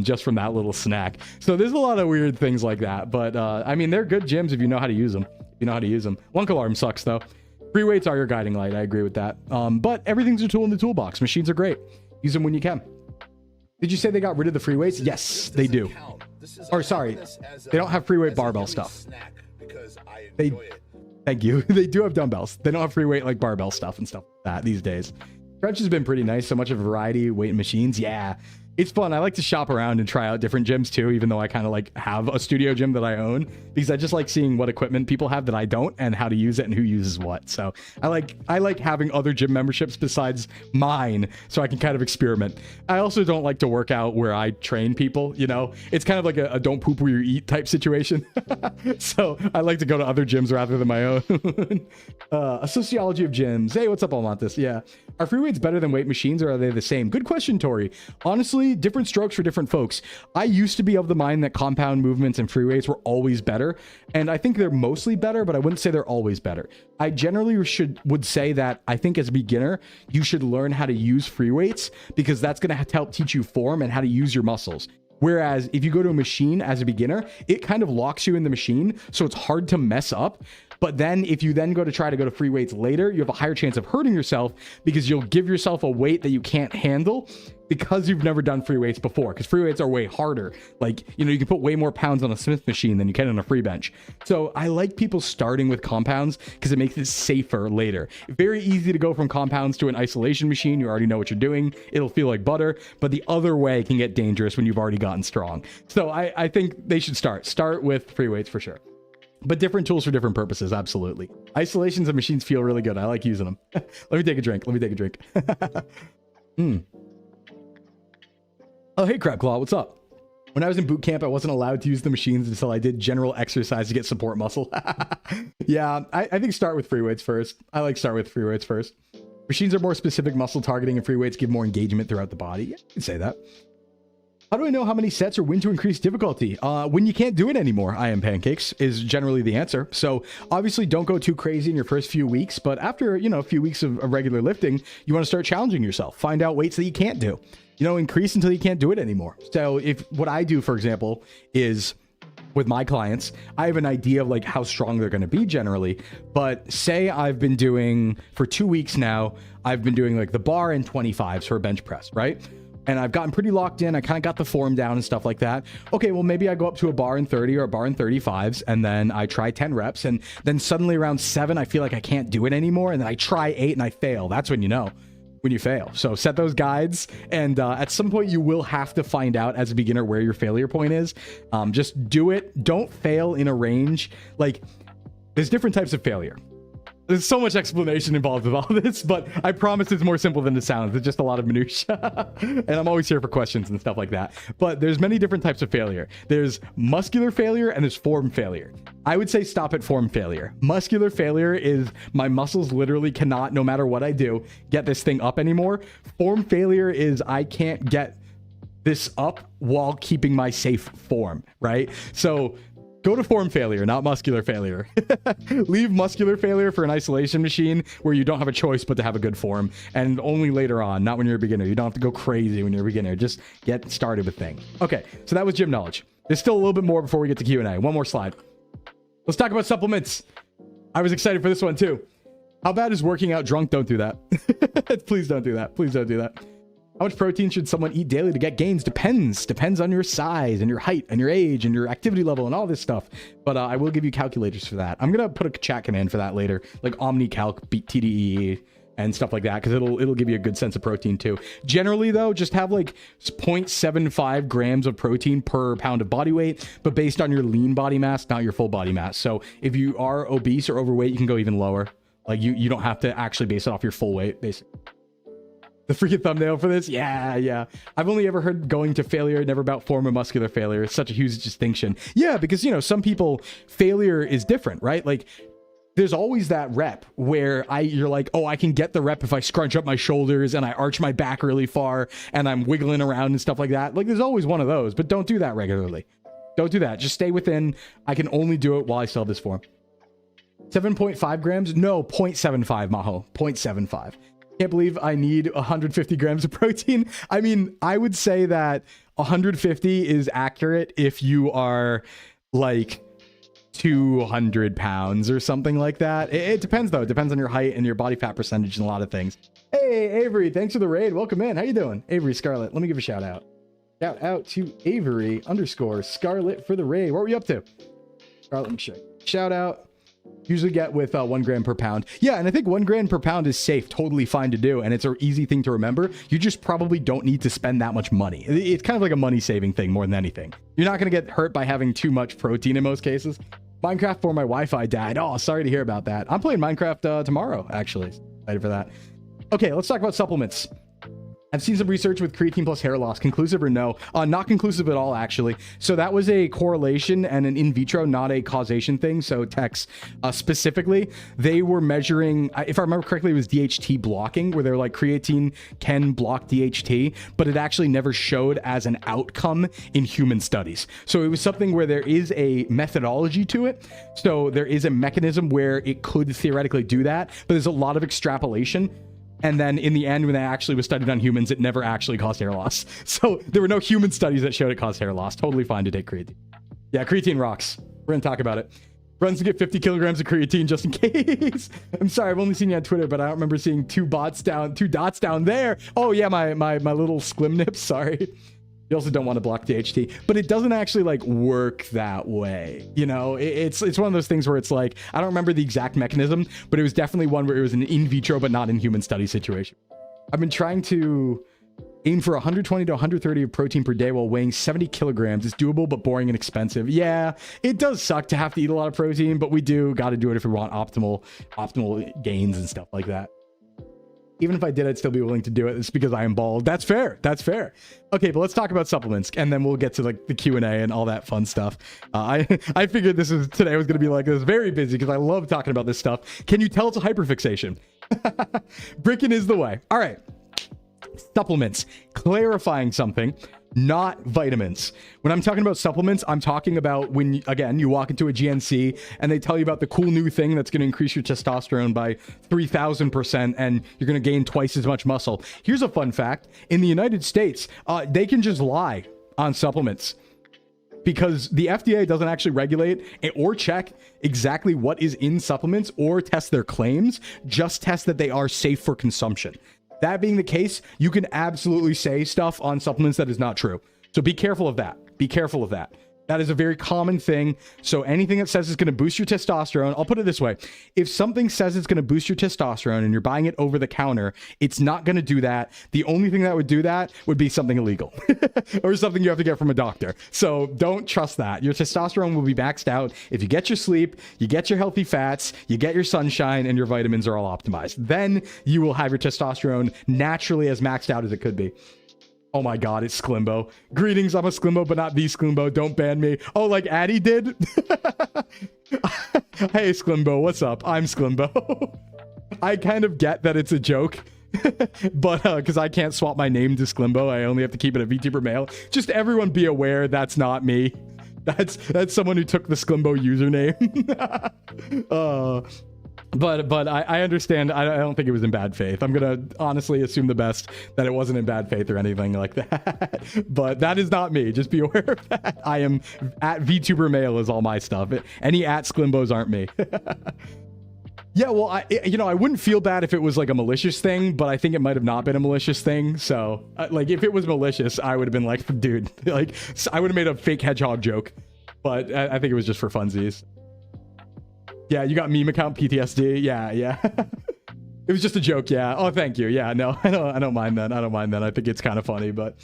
just from that little snack. So there's a lot of weird things like that, but I mean, they're good gyms if you know how to use them. Lunk alarm sucks though. Free weights are your guiding light. I agree with that. But everything's a tool in the toolbox. Machines are great. Use them when you can. Did you say they got rid of the free weights? Yes, they do. Or sorry, they don't have free weight barbell stuff. Thank you. They do have dumbbells. They don't have free weight like barbell stuff and stuff like that these days. Crunch has been pretty nice. So much of a variety, weight and machines. Yeah, it's fun. I like to shop around and try out different gyms too, even though I kind of like have a studio gym that I own, because I just like seeing what equipment people have that I don't and how to use it and who uses what. So I like having other gym memberships besides mine so I can kind of experiment. I also don't like to work out where I train people, you know, it's kind of like a don't poop where you eat type situation. So I like to go to other gyms rather than my own. A sociology of gyms. Hey, what's up, Almontis? Yeah. Are free weights better than weight machines, or are they the same? Good question, Tori. Honestly, different strokes for different folks. I used to be of the mind that compound movements and free weights were always better, and I think they're mostly better, but I wouldn't say they're always better. I generally would say that I think as a beginner, you should learn how to use free weights, because that's going to help teach you form and how to use your muscles. Whereas if you go to a machine as a beginner, it kind of locks you in the machine, so it's hard to mess up. But then if you then try to go to free weights later, you have a higher chance of hurting yourself, because you'll give yourself a weight that you can't handle because you've never done free weights before, because free weights are way harder. Like, you know, you can put way more pounds on a Smith machine than you can on a free bench. So I like people starting with compounds because it makes it safer later. Very easy to go from compounds to an isolation machine. You already know what you're doing. It'll feel like butter, but the other way can get dangerous when you've already gotten strong. So I think they should start with free weights for sure. But different tools for different purposes, absolutely. Isolations of machines feel really good. I like using them. Let me take a drink. Oh, hey, Crab Claw, what's up? When I was in boot camp, I wasn't allowed to use the machines until I did general exercise to get support muscle. Yeah, I think start with free weights first. I like start with free weights first. Machines are more specific muscle targeting, and free weights give more engagement throughout the body. Yeah, you can say that. How do I know how many sets or when to increase difficulty? When you can't do it anymore, I am pancakes is generally the answer. So obviously don't go too crazy in your first few weeks, but after, you know, a few weeks of regular lifting, you want to start challenging yourself. Find out weights that you can't do, you know, increase until you can't do it anymore. So if what I do, for example, is with my clients, I have an idea of like how strong they're going to be generally, but say I've been doing for 2 weeks now, I've been doing like the bar and 25s for a bench press, right? And I've gotten pretty locked in. I kind of got the form down and stuff like that. Okay, well, maybe I go up to a bar in 30 or a bar in 35s, and then I try 10 reps. And then suddenly around 7, I feel like I can't do it anymore. And then I try 8 and I fail. That's when you know when you fail. So set those guides. And at some point, you will have to find out as a beginner where your failure point is. Just do it. Don't fail in a range. Like, there's different types of failure. There's so much explanation involved with all this, but I promise it's more simple than it sounds. It's just a lot of minutia. And I'm always here for questions and stuff like that. But there's many different types of failure. There's muscular failure and there's form failure. I would say stop at form failure. Muscular failure is my muscles literally cannot, no matter what I do, get this thing up anymore. Form failure is I can't get this up while keeping my safe form, right? So go to form failure, not muscular failure. Leave muscular failure for an isolation machine where you don't have a choice but to have a good form, and only later on, not when you're a beginner. You don't have to go crazy when you're a beginner. Just get started with things. Okay, so that was gym knowledge. There's still a little bit more before we get to Q&A. One more slide. Let's talk about supplements. I was excited for this one too. How bad is working out drunk? Don't do that. Please don't do that. Please don't do that. How much protein should someone eat daily to get gains? Depends on your size and your height and your age and your activity level and all this stuff. But I will give you calculators for that. I'm going to put a chat command for that later, like OmniCalc, TDE, and stuff like that, because it'll give you a good sense of protein too. Generally though, just have like 0.75 grams of protein per pound of body weight, but based on your lean body mass, not your full body mass. So if you are obese or overweight, you can go even lower. Like you don't have to actually base it off your full weight, basically. The freaking thumbnail for this? Yeah. I've only ever heard going to failure, never about form of muscular failure. It's such a huge distinction. Yeah, because, you know, some people, failure is different, right? Like, there's always that rep where you're like, oh, I can get the rep if I scrunch up my shoulders and I arch my back really far and I'm wiggling around and stuff like that. Like, there's always one of those, but don't do that regularly. Don't do that. Just stay within, I can only do it while I still have this form. 7.5 grams? No, 0.75, Maho. 0.75. Can't believe I need 150 grams of protein. I mean, I would say that 150 is accurate if you are like 200 pounds or something like that. It depends though. It depends on your height and your body fat percentage and a lot of things. Hey, Avery, thanks for the raid. Welcome in. How you doing? Avery Scarlet. Let me give a shout out. Shout out to Avery _ Scarlet for the raid. What were you up to? Scarlet, let me check. Shout out. Usually get with 1 gram per pound. Yeah, and I think 1 gram per pound is safe, totally fine to do, and it's an easy thing to remember. You just probably don't need to spend that much money. It's kind of like a money-saving thing more than anything. You're not going to get hurt by having too much protein in most cases. Minecraft for my Wi-Fi died. Oh, sorry to hear about that. I'm playing Minecraft tomorrow, actually. Excited for that. Okay, let's talk about supplements. I've seen some research with creatine plus hair loss. Conclusive or no? Not conclusive at all, actually. So that was a correlation and an in vitro, not a causation thing. So Tex, specifically, they were measuring, if I remember correctly, it was DHT blocking, where they're like creatine can block DHT, but it actually never showed as an outcome in human studies. So it was something where there is a methodology to it. So there is a mechanism where it could theoretically do that, but there's a lot of extrapolation. And then in the end, when it actually was studied on humans, it never actually caused hair loss. So there were no human studies that showed it caused hair loss. Totally fine to take creatine. Yeah, creatine rocks. We're going to talk about it. Runs to get 50 kilograms of creatine just in case. I'm sorry, I've only seen you on Twitter, but I don't remember seeing two dots down there. Oh yeah, my little Sclim nips, sorry. You also don't want to block DHT, but it doesn't actually like work that way. You know, it's one of those things where it's like, I don't remember the exact mechanism, but it was definitely one where it was an in vitro, but not in human study situation. I've been trying to aim for 120 to 130 of protein per day while weighing 70 kilograms. It's doable, but boring and expensive. Yeah, it does suck to have to eat a lot of protein, but we got to do it if we want optimal gains and stuff like that. Even if I did, I'd still be willing to do it. It's because I am bald. That's fair. That's fair. Okay, but let's talk about supplements, and then we'll get to like the Q&A and all that fun stuff. I figured today was going to be like this, very busy, because I love talking about this stuff. Can you tell it's a hyperfixation? Brickin' is the way. All right. Supplements. Clarifying something. Not vitamins. When I'm talking about supplements, I'm talking about when, again, you walk into a GNC and they tell you about the cool new thing that's going to increase your testosterone by 3,000% and you're going to gain twice as much muscle. Here's a fun fact. In the United States, they can just lie on supplements because the FDA doesn't actually regulate or check exactly what is in supplements or test their claims, just test that they are safe for consumption. That being the case, you can absolutely say stuff on supplements that is not true. So be careful of that. Be careful of that. That is a very common thing. So anything that says it's going to boost your testosterone, I'll put it this way. If something says it's going to boost your testosterone and you're buying it over the counter, it's not going to do that. The only thing that would do that would be something illegal or something you have to get from a doctor. So don't trust that. Your testosterone will be maxed out if you get your sleep, you get your healthy fats, you get your sunshine, and your vitamins are all optimized. Then you will have your testosterone naturally as maxed out as it could be. Oh my god, it's Sclimbo. Greetings, I'm a Sclimbo, but not the Sclimbo. Don't ban me. Oh, like Addy did? Hey, Sclimbo, what's up? I'm Sclimbo. I kind of get that it's a joke, but because I can't swap my name to Sclimbo, I only have to keep it a VTuber male. Just everyone be aware that's not me. That's someone who took the Sclimbo username. But I understand. I don't think it was in bad faith. I'm gonna honestly assume the best, that it wasn't in bad faith or anything like that. But that is not me. Just be aware of that. I am at VTuber male is all my stuff. Any at Sclimbos aren't me. Yeah, well, I wouldn't feel bad if it was like a malicious thing, but I think it might have not been a malicious thing. So like if it was malicious, I would have been like, dude, like I would have made a fake hedgehog joke. But I think it was just for funsies. Yeah, you got meme account PTSD. Yeah. It was just a joke. Yeah. Oh, thank you. Yeah, no, I don't mind that. I don't mind that. I think it's kind of funny, but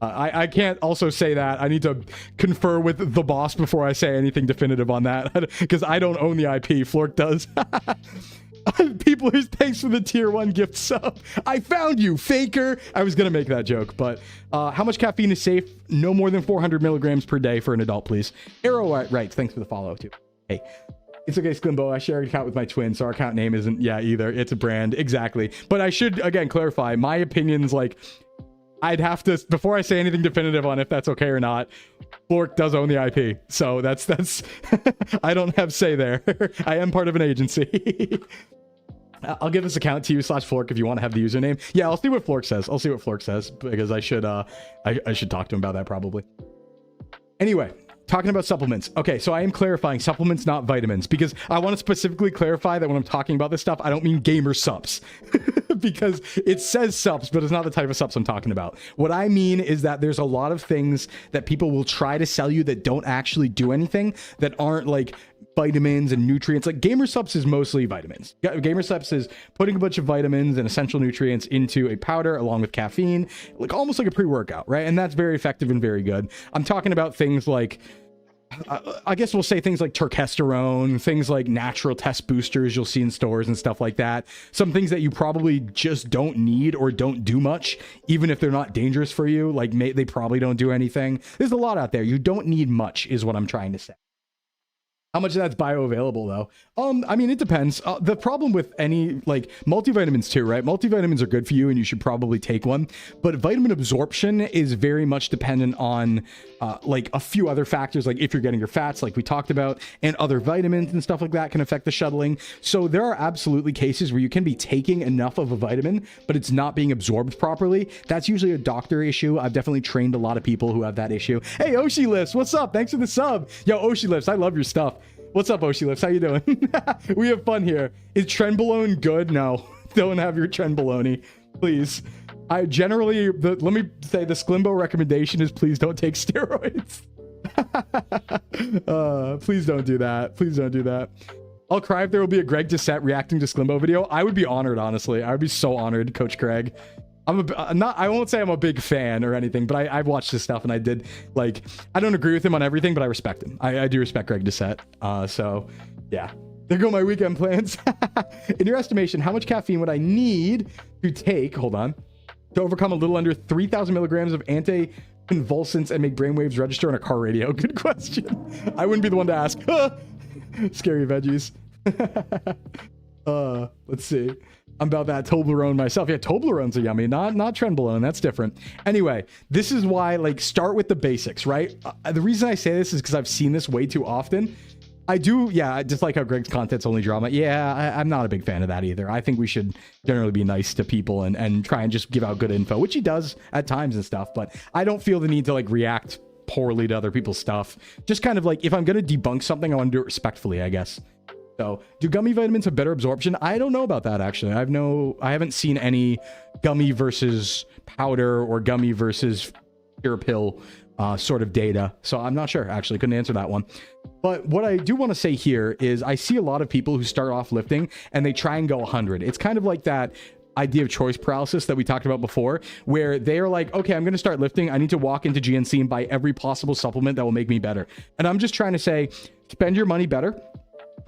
I can't also say that. I need to confer with the boss before I say anything definitive on that because I don't own the IP. Flork does. People, thanks for the tier 1 gift sub. I found you, faker. I was gonna make that joke, but how much caffeine is safe? No more than 400 milligrams per day for an adult, please. Arrow right, thanks for the follow too. Hey, it's okay, Sclimbo. I share an account with my twin, so our account name isn't either. It's a brand, exactly. But I should again clarify my opinions. Like, I'd have to, before I say anything definitive on if that's okay or not, Flork does own the IP, so that's I don't have say there. I am part of an agency. I'll give this account to you /Flork if you want to have the username. Yeah, I'll see what Flork says. I'll see what Flork says, because I should talk to him about that probably. Anyway, talking about supplements. Okay, so I am clarifying supplements, not vitamins, because I want to specifically clarify that when I'm talking about this stuff, I don't mean gamer subs, because it says subs, but it's not the type of subs I'm talking about. What I mean is that there's a lot of things that people will try to sell you that don't actually do anything, that aren't like vitamins and nutrients. Like gamer subs is mostly vitamins. Gamer subs is putting a bunch of vitamins and essential nutrients into a powder along with caffeine, like almost like a pre-workout, right? And that's very effective and very good. I'm talking about things like, I guess we'll say things like turkesterone, things like natural test boosters you'll see in stores and stuff like that. Some things that you probably just don't need or don't do much, even if they're not dangerous for you. Like they probably don't do anything. There's a lot out there. You don't need much is what I'm trying to say. How much of that's bioavailable though? I mean, it depends. The problem with any, like multivitamins too, right? Multivitamins are good for you and you should probably take one, but vitamin absorption is very much dependent on like a few other factors, like if you're getting your fats, like we talked about, and other vitamins and stuff like that can affect the shuttling. So there are absolutely cases where you can be taking enough of a vitamin, but it's not being absorbed properly. That's usually a doctor issue. I've definitely trained a lot of people who have that issue. Hey, Oshi Lifts, what's up? Thanks for the sub. Yo, Oshi Lifts, I love your stuff. What's up, Oshi Lifts? How you doing? We have fun here. Is Trenbolone good? No, don't have your Trenbolone, please. I generally, let me say the Sclimbo recommendation is please don't take steroids. Please don't do that. Please don't do that. I'll cry if there will be a Greg Dissett reacting to Sclimbo video. I would be honored, honestly. I would be so honored, Coach Craig. I won't say I'm a big fan or anything, but I've watched his stuff and I did, like, I don't agree with him on everything, but I respect him. I do respect Greg Dissett. So yeah, there go my weekend plans. In your estimation, how much caffeine would I need to take, hold on, to overcome a little under 3,000 milligrams of anticonvulsants and make brainwaves register on a car radio? Good question. I wouldn't be the one to ask. Scary veggies. Let's see. I'm about that Toblerone myself. Yeah, Toblerones are yummy, not Trenbolone. That's different. Anyway, this is why, like, start with the basics, right? The reason I say this is because I've seen this way too often. I do, yeah, just like how Greg's content's only drama. Yeah, I'm not a big fan of that either. I think we should generally be nice to people and try and just give out good info, which he does at times and stuff, but I don't feel the need to, like, react poorly to other people's stuff. Just kind of like, if I'm going to debunk something, I want to do it respectfully, I guess. So, do gummy vitamins have better absorption? I don't know about that, actually. I haven't seen any gummy versus powder or gummy versus pure pill sort of data. So I'm not sure, actually. Couldn't answer that one. But what I do want to say here is I see a lot of people who start off lifting and they try and go 100. It's kind of like that idea of choice paralysis that we talked about before, where they're like, okay, I'm going to start lifting. I need to walk into GNC and buy every possible supplement that will make me better. And I'm just trying to say, spend your money better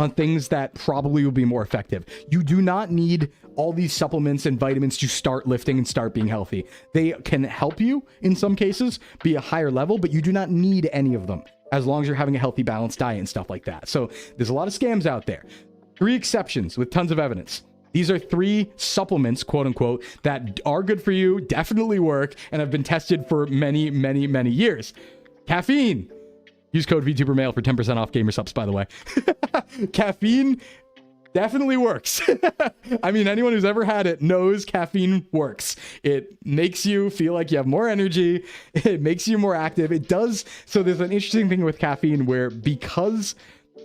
on things that probably will be more effective. You do not need all these supplements and vitamins to start lifting and start being healthy. They can help you in some cases be a higher level, but you do not need any of them as long as you're having a healthy, balanced diet and stuff like that. So there's a lot of scams out there. 3 exceptions with tons of evidence. These are 3 supplements, quote unquote, that are good for you, definitely work, and have been tested for many, many, many years. Caffeine. Use code VTuber Mail for 10% off gamer subs, by the way. Caffeine definitely works. I mean, anyone who's ever had it knows caffeine works. It makes you feel like you have more energy. It makes you more active. It does. So there's an interesting thing with caffeine where because,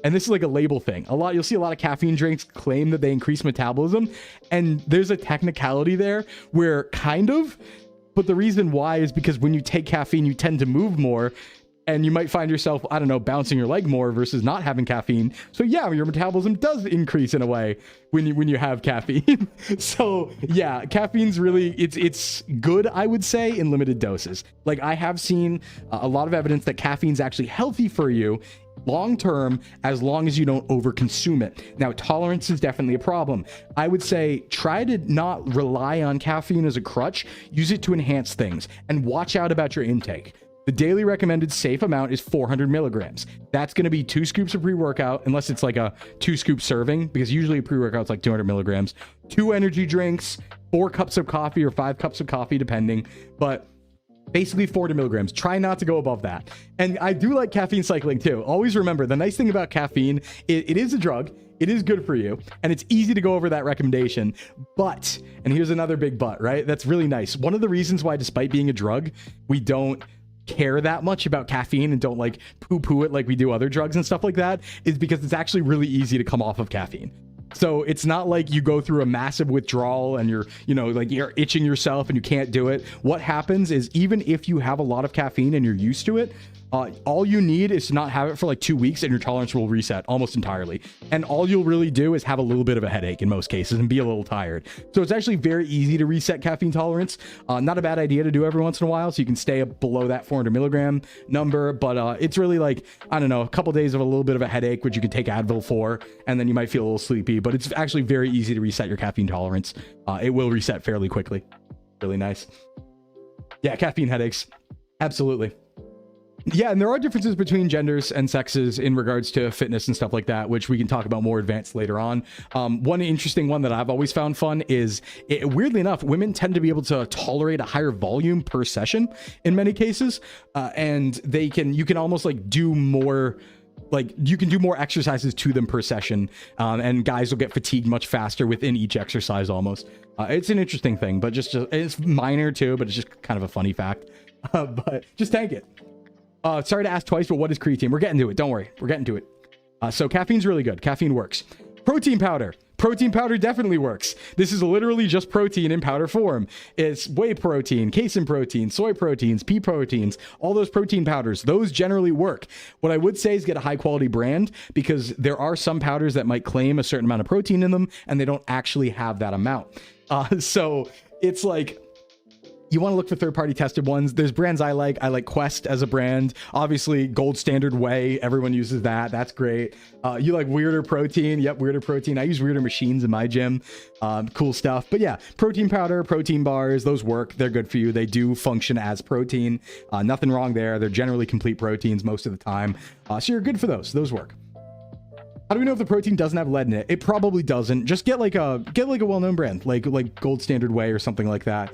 and this is like a label thing, you'll see a lot of caffeine drinks claim that they increase metabolism. And there's a technicality there where kind of, but the reason why is because when you take caffeine, you tend to move more. and you might find yourself, I don't know, bouncing your leg more versus not having caffeine. So yeah, your metabolism does increase in a way when you have caffeine. So yeah, caffeine's really, it's good, I would say, in limited doses. Like, I have seen a lot of evidence that caffeine's actually healthy for you long term, as long as you don't overconsume it. Now, tolerance is definitely a problem. I would say try to not rely on caffeine as a crutch. Use it to enhance things, and watch out about your intake. The daily recommended safe amount is 400 milligrams. That's going to be 2 scoops of pre-workout, unless it's like a 2-scoop serving, because usually a pre-workout's like 200 milligrams. 2 energy drinks, 4 cups of coffee or 5 cups of coffee, depending. But basically 400 milligrams. Try not to go above that. And I do like caffeine cycling too. Always remember, the nice thing about caffeine, it is a drug. It is good for you, and it's easy to go over that recommendation. But, and here's another big but, right? That's really nice. One of the reasons why, despite being a drug, we don't care that much about caffeine and don't like poo-poo it like we do other drugs and stuff like that, is because it's actually really easy to come off of caffeine. So it's not like you go through a massive withdrawal and you're, you know, like you're itching yourself and you can't do it. What happens is, even if you have a lot of caffeine and you're used to it, all you need is to not have it for like 2 weeks, and your tolerance will reset almost entirely. And all you'll really do is have a little bit of a headache in most cases and be a little tired. So it's actually very easy to reset caffeine tolerance. Not a bad idea to do every once in a while, so you can stay below that 400 milligram number. But it's really like, I don't know, a couple days of a little bit of a headache, which you could take Advil for, and then you might feel a little sleepy. But it's actually very easy to reset your caffeine tolerance. It will reset fairly quickly. Really nice. Yeah, caffeine headaches. Absolutely. Yeah, and there are differences between genders and sexes in regards to fitness and stuff like that, which we can talk about more advanced later on. One interesting one that I've always found fun is, weirdly enough, women tend to be able to tolerate a higher volume per session in many cases, and you can almost like do more. Like, you can do more exercises to them per session, and guys will get fatigued much faster within each exercise almost. It's an interesting thing, but just it's minor too, but it's just kind of a funny fact. But just tank it. Sorry to ask twice, but what is creatine? We're getting to it. Don't worry. We're getting to it. So caffeine's really good. Caffeine works. Protein powder. Protein powder definitely works. This is literally just protein in powder form. It's whey protein, casein protein, soy proteins, pea proteins, all those protein powders. Those generally work. What I would say is get a high quality brand, because there are some powders that might claim a certain amount of protein in them, and they don't actually have that amount. So it's like, you want to look for third-party tested ones. There's brands I like. I like Quest as a brand. Obviously, Gold Standard Whey. Everyone uses that. That's great. You like Weirder Protein. Yep, Weirder Protein. I use Weirder machines in my gym. Cool stuff. But yeah, protein powder, protein bars, those work. They're good for you. They do function as protein. Nothing wrong there. They're generally complete proteins most of the time. So you're good for those. Those work. How do we know if the protein doesn't have lead in it? It probably doesn't. Just get like a well-known brand, like Gold Standard Whey or something like that.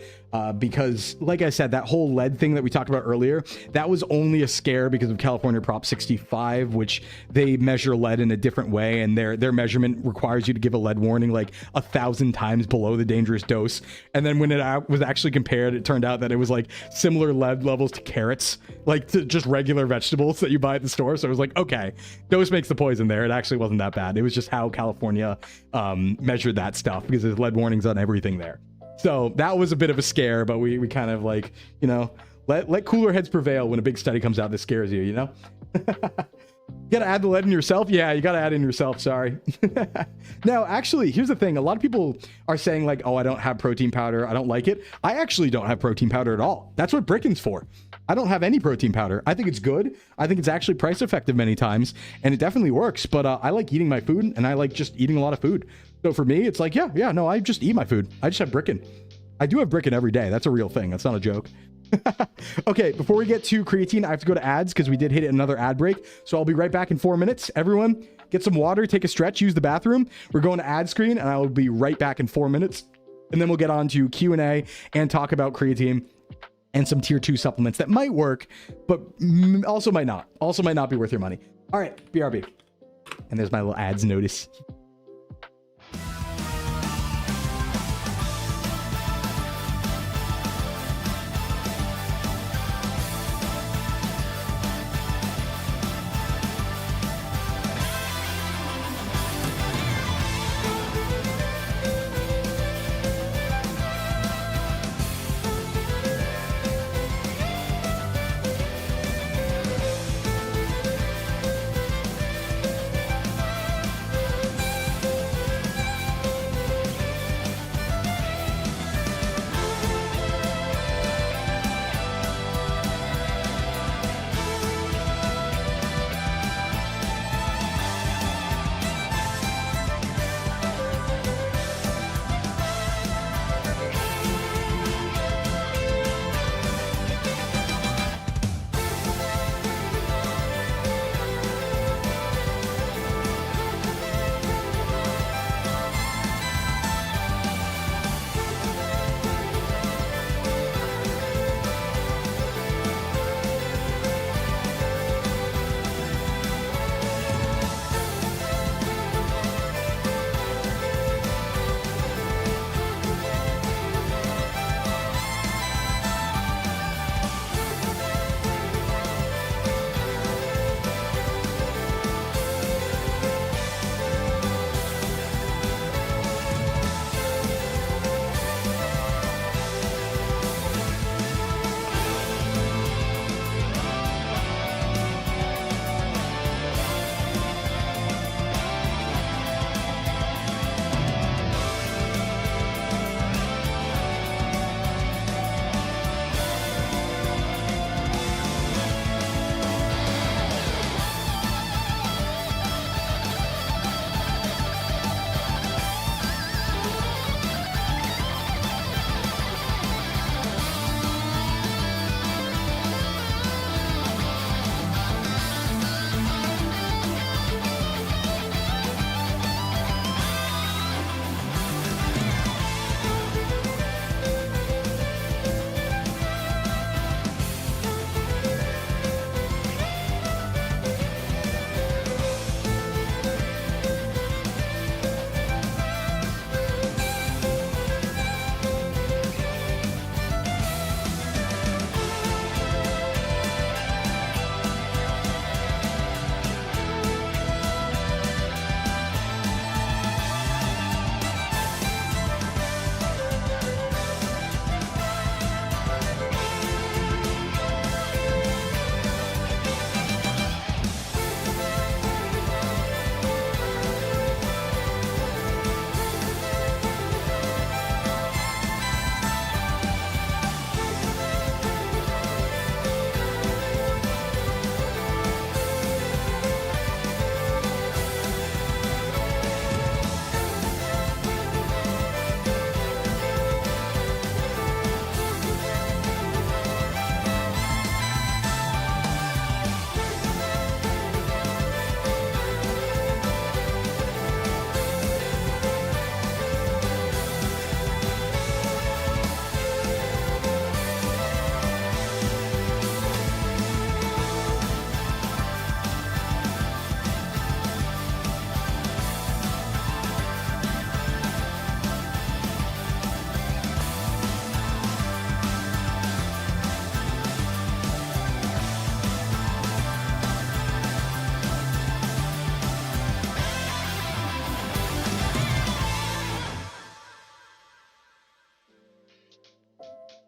Because like I said, that whole lead thing that we talked about earlier, that was only a scare because of California Prop 65, which they measure lead in a different way, and their measurement requires you to give a lead warning like 1,000 times below the dangerous dose. And then when it was actually compared, it turned out that it was like similar lead levels to carrots, like to just regular vegetables that you buy at the store. So it was like, okay, dose makes the poison there. It actually wasn't that bad. It was just how California measured that stuff, because there's lead warnings on everything there. So that was a bit of a scare, but we kind of like, you know, let cooler heads prevail when a big study comes out that scares you, you know? You gotta add the lead in yourself? Yeah, you gotta add it in yourself, sorry. Now, actually, here's the thing. A lot of people are saying like, oh, I don't have protein powder, I don't like it. I actually don't have protein powder at all. That's what Bricken's for. I don't have any protein powder. I think it's good. I think it's actually price effective many times, and it definitely works. But I like eating my food, and I like just eating a lot of food. So for me, it's like, yeah, no, I just eat my food. I just have Bricken. I do have Bricken every day. That's a real thing. That's not a joke. Okay, before we get to creatine, I have to go to ads because we did hit another ad break. So I'll be right back in 4 minutes. Everyone, get some water, take a stretch, use the bathroom. We're going to ad screen, and I will be right back in 4 minutes. And then we'll get on to Q&A and talk about creatine and some tier 2 supplements that might work, but also might not. Also might not be worth your money. All right, BRB. And there's my little ads notice.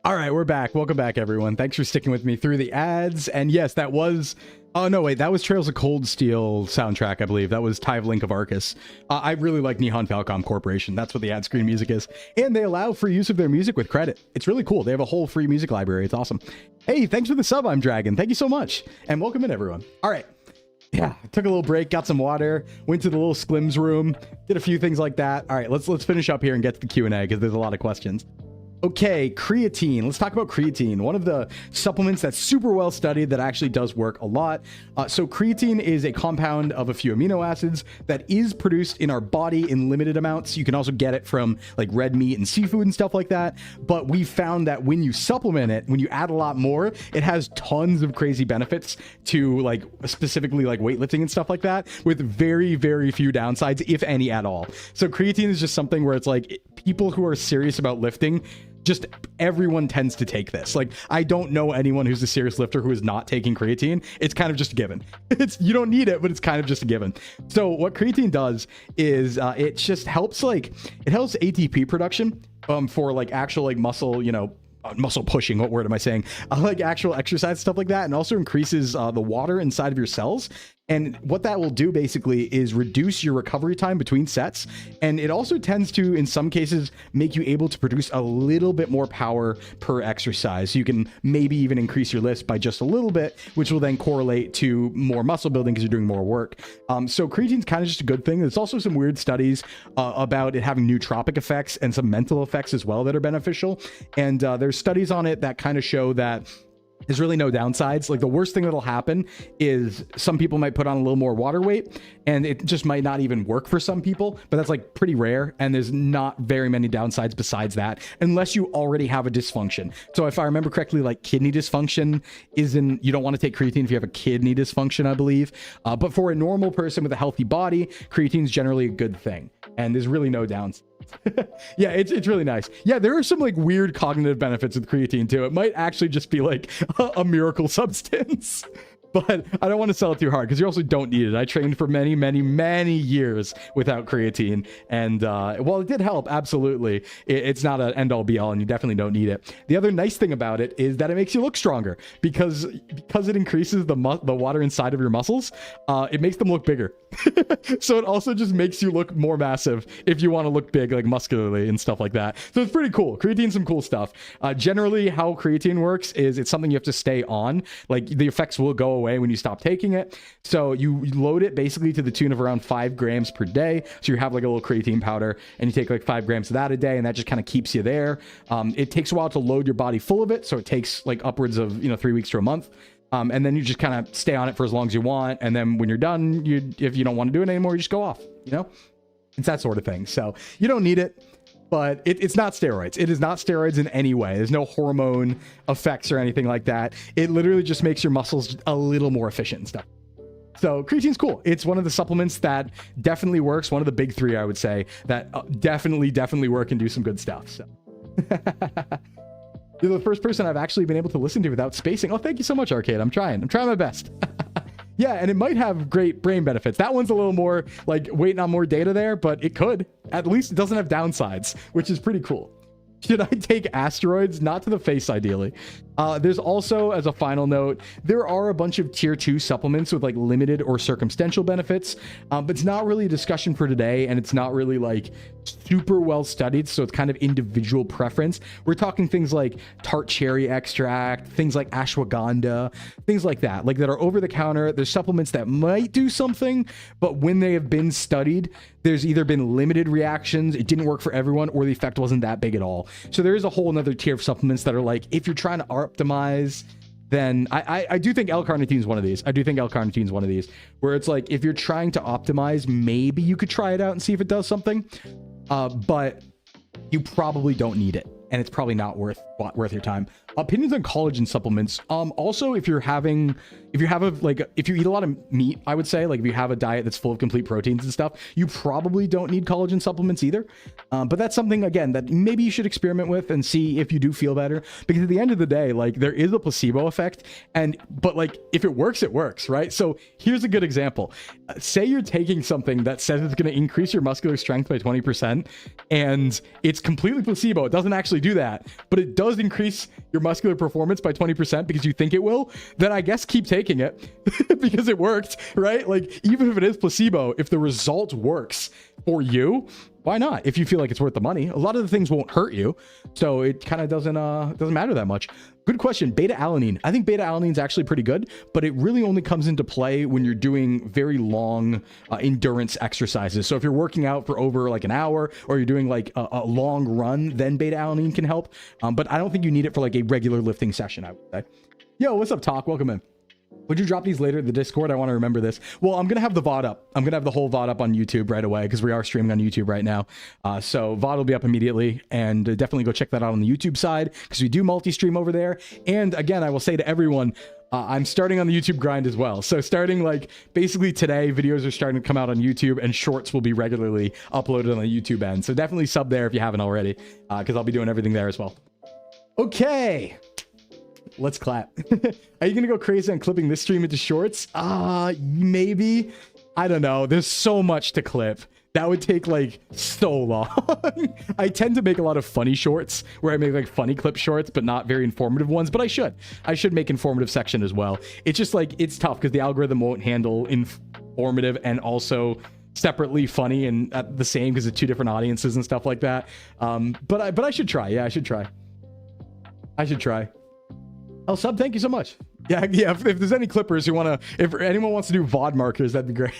All right, we're back. Welcome back, everyone. Thanks for sticking with me through the ads. And yes, that was... Oh, no, wait. That was Trails of Cold Steel soundtrack, I believe. That was Tive Link of Arcus. I really like Nihon Falcom Corporation. That's what the ad screen music is. And they allow free use of their music with credit. It's really cool. They have a whole free music library. It's awesome. Hey, thanks for the sub, I'm Dragon. Thank you so much. And welcome in, everyone. All right. Yeah, took a little break, got some water, went to the little Sklims room, did a few things like that. All right, let's finish up here and get to the Q&A because there's a lot of questions. Okay, creatine. Let's talk about creatine. One of the supplements that's super well studied that actually does work a lot. So creatine is a compound of a few amino acids that is produced in our body in limited amounts. You can also get it from like red meat and seafood and stuff like that. But we found that when you supplement it, when you add a lot more, it has tons of crazy benefits to like specifically like weightlifting and stuff like that with very, very few downsides, if any at all. So creatine is just something where it's like people who are serious about lifting, just everyone tends to take this. Like, I don't know anyone who's a serious lifter who is not taking creatine. It's kind of just a given. You don't need it, but it's kind of just a given. So what creatine does is it just helps it helps ATP production for like actual like muscle, muscle pushing. What word am I saying? Like actual exercise, stuff like that. And also increases the water inside of your cells. And what that will do basically is reduce your recovery time between sets. And it also tends to, in some cases, make you able to produce a little bit more power per exercise. You can maybe even increase your lifts by just a little bit, which will then correlate to more muscle building because you're doing more work. So creatine's kind of just a good thing. There's also some weird studies about it having nootropic effects and some mental effects as well that are beneficial. And there's studies on it that kind of show that there's really no downsides. Like the worst thing that'll happen is some people might put on a little more water weight and it just might not even work for some people, but that's like pretty rare. And there's not very many downsides besides that, unless you already have a dysfunction. So if I remember correctly, like kidney dysfunction you don't want to take creatine if you have a kidney dysfunction, I believe. But for a normal person with a healthy body, creatine is generally a good thing. And there's really no downs. Yeah, it's really nice. Yeah, there are some like weird cognitive benefits with creatine too. It might actually just be like a miracle substance. But I don't want to sell it too hard because you also don't need it. I trained for many, many, many years without creatine. And while it did help, absolutely, it's not an end all be all and you definitely don't need it. The other nice thing about it is that it makes you look stronger because it increases the water inside of your muscles. It makes them look bigger. So it also just makes you look more massive if you want to look big, like muscularly and stuff like that. So it's pretty cool. Creatine's some cool stuff. Generally, how creatine works is it's something you have to stay on. Like the effects will go away when you stop taking it. So you load it basically to the tune of around 5 grams per day. So you have like a little creatine powder and you take like 5 grams of that a day and that just kind of keeps you there. It takes a while to load your body full of it. So it takes like upwards of 3 weeks to a month. And then you just kind of stay on it for as long as you want. And then when you're done, if you don't want to do it anymore, you just go off, It's that sort of thing. So you don't need it, but it's not steroids. It is not steroids in any way. There's no hormone effects or anything like that. It literally just makes your muscles a little more efficient and stuff. So creatine's cool. It's one of the supplements that definitely works. One of the big 3, I would say, that definitely work and do some good stuff. So you're the first person I've actually been able to listen to without spacing. Oh, thank you so much, Arcade. I'm trying my best. Yeah, and it might have great brain benefits. That one's a little more like waiting on more data there, but it could. At least it doesn't have downsides, which is pretty cool. Should I take asteroids? Not to the face, ideally. There's also, as a final note, there are a bunch of tier 2 supplements with like limited or circumstantial benefits, but it's not really a discussion for today, and it's not really like super well studied, so it's kind of individual preference. We're talking things like tart cherry extract, things like ashwagandha, things like that are over the counter. There's supplements that might do something, but when they have been studied, there's either been limited reactions, it didn't work for everyone, or the effect wasn't that big at all. So there is a whole another tier of supplements that are like, if you're trying to optimize, then I do think L-carnitine is one of these. I do think L-carnitine is one of these, where it's like, if you're trying to optimize, maybe you could try it out and see if it does something, but you probably don't need it. And it's probably not worth your time. Opinions on collagen supplements. Also, if you eat a lot of meat, I would say, like if you have a diet that's full of complete proteins and stuff, you probably don't need collagen supplements either. But that's something, again, that maybe you should experiment with and see if you do feel better. Because at the end of the day, like there is a placebo effect, but like if it works, right? So here's a good example. Say you're taking something that says it's going to increase your muscular strength by 20%, and it's completely placebo. It doesn't actually do that, but it does increase your muscular performance by 20% because you think it will. Then I guess keep taking it because it worked, right? Like even if it is placebo, if the result works for you, why not? If you feel like it's worth the money. A lot of the things won't hurt you, so it kind of doesn't matter that much. Good question. Beta alanine. I think beta alanine is actually pretty good, but it really only comes into play when you're doing very long endurance exercises. So if you're working out for over like an hour, or you're doing like a long run, then beta alanine can help. But I don't think you need it for like a regular lifting session, I would say. Yo, what's up, Talk? Welcome in. Would you drop these later in the Discord? I want to remember this. Well, I'm going to have the VOD up. I'm going to have the whole VOD up on YouTube right away because we are streaming on YouTube right now. So VOD will be up immediately, and definitely go check that out on the YouTube side because we do multi-stream over there. And again, I will say to everyone, I'm starting on the YouTube grind as well. So starting like basically today, videos are starting to come out on YouTube, and shorts will be regularly uploaded on the YouTube end. So definitely sub there if you haven't already, because I'll be doing everything there as well. Okay. Let's clap. Are you gonna go crazy on clipping this stream into shorts? Maybe. I don't know. There's so much to clip. That would take like so long. I tend to make a lot of funny shorts where I make like funny clip shorts, but not very informative ones. But I should make informative section as well. It's just like, it's tough because the algorithm won't handle informative and also separately funny and at the same because it's two different audiences and stuff like that. But I should try. Yeah, I should try. Oh, sub, thank you so much. Yeah. If there's any clippers who want to, if anyone wants to do VOD markers, that'd be great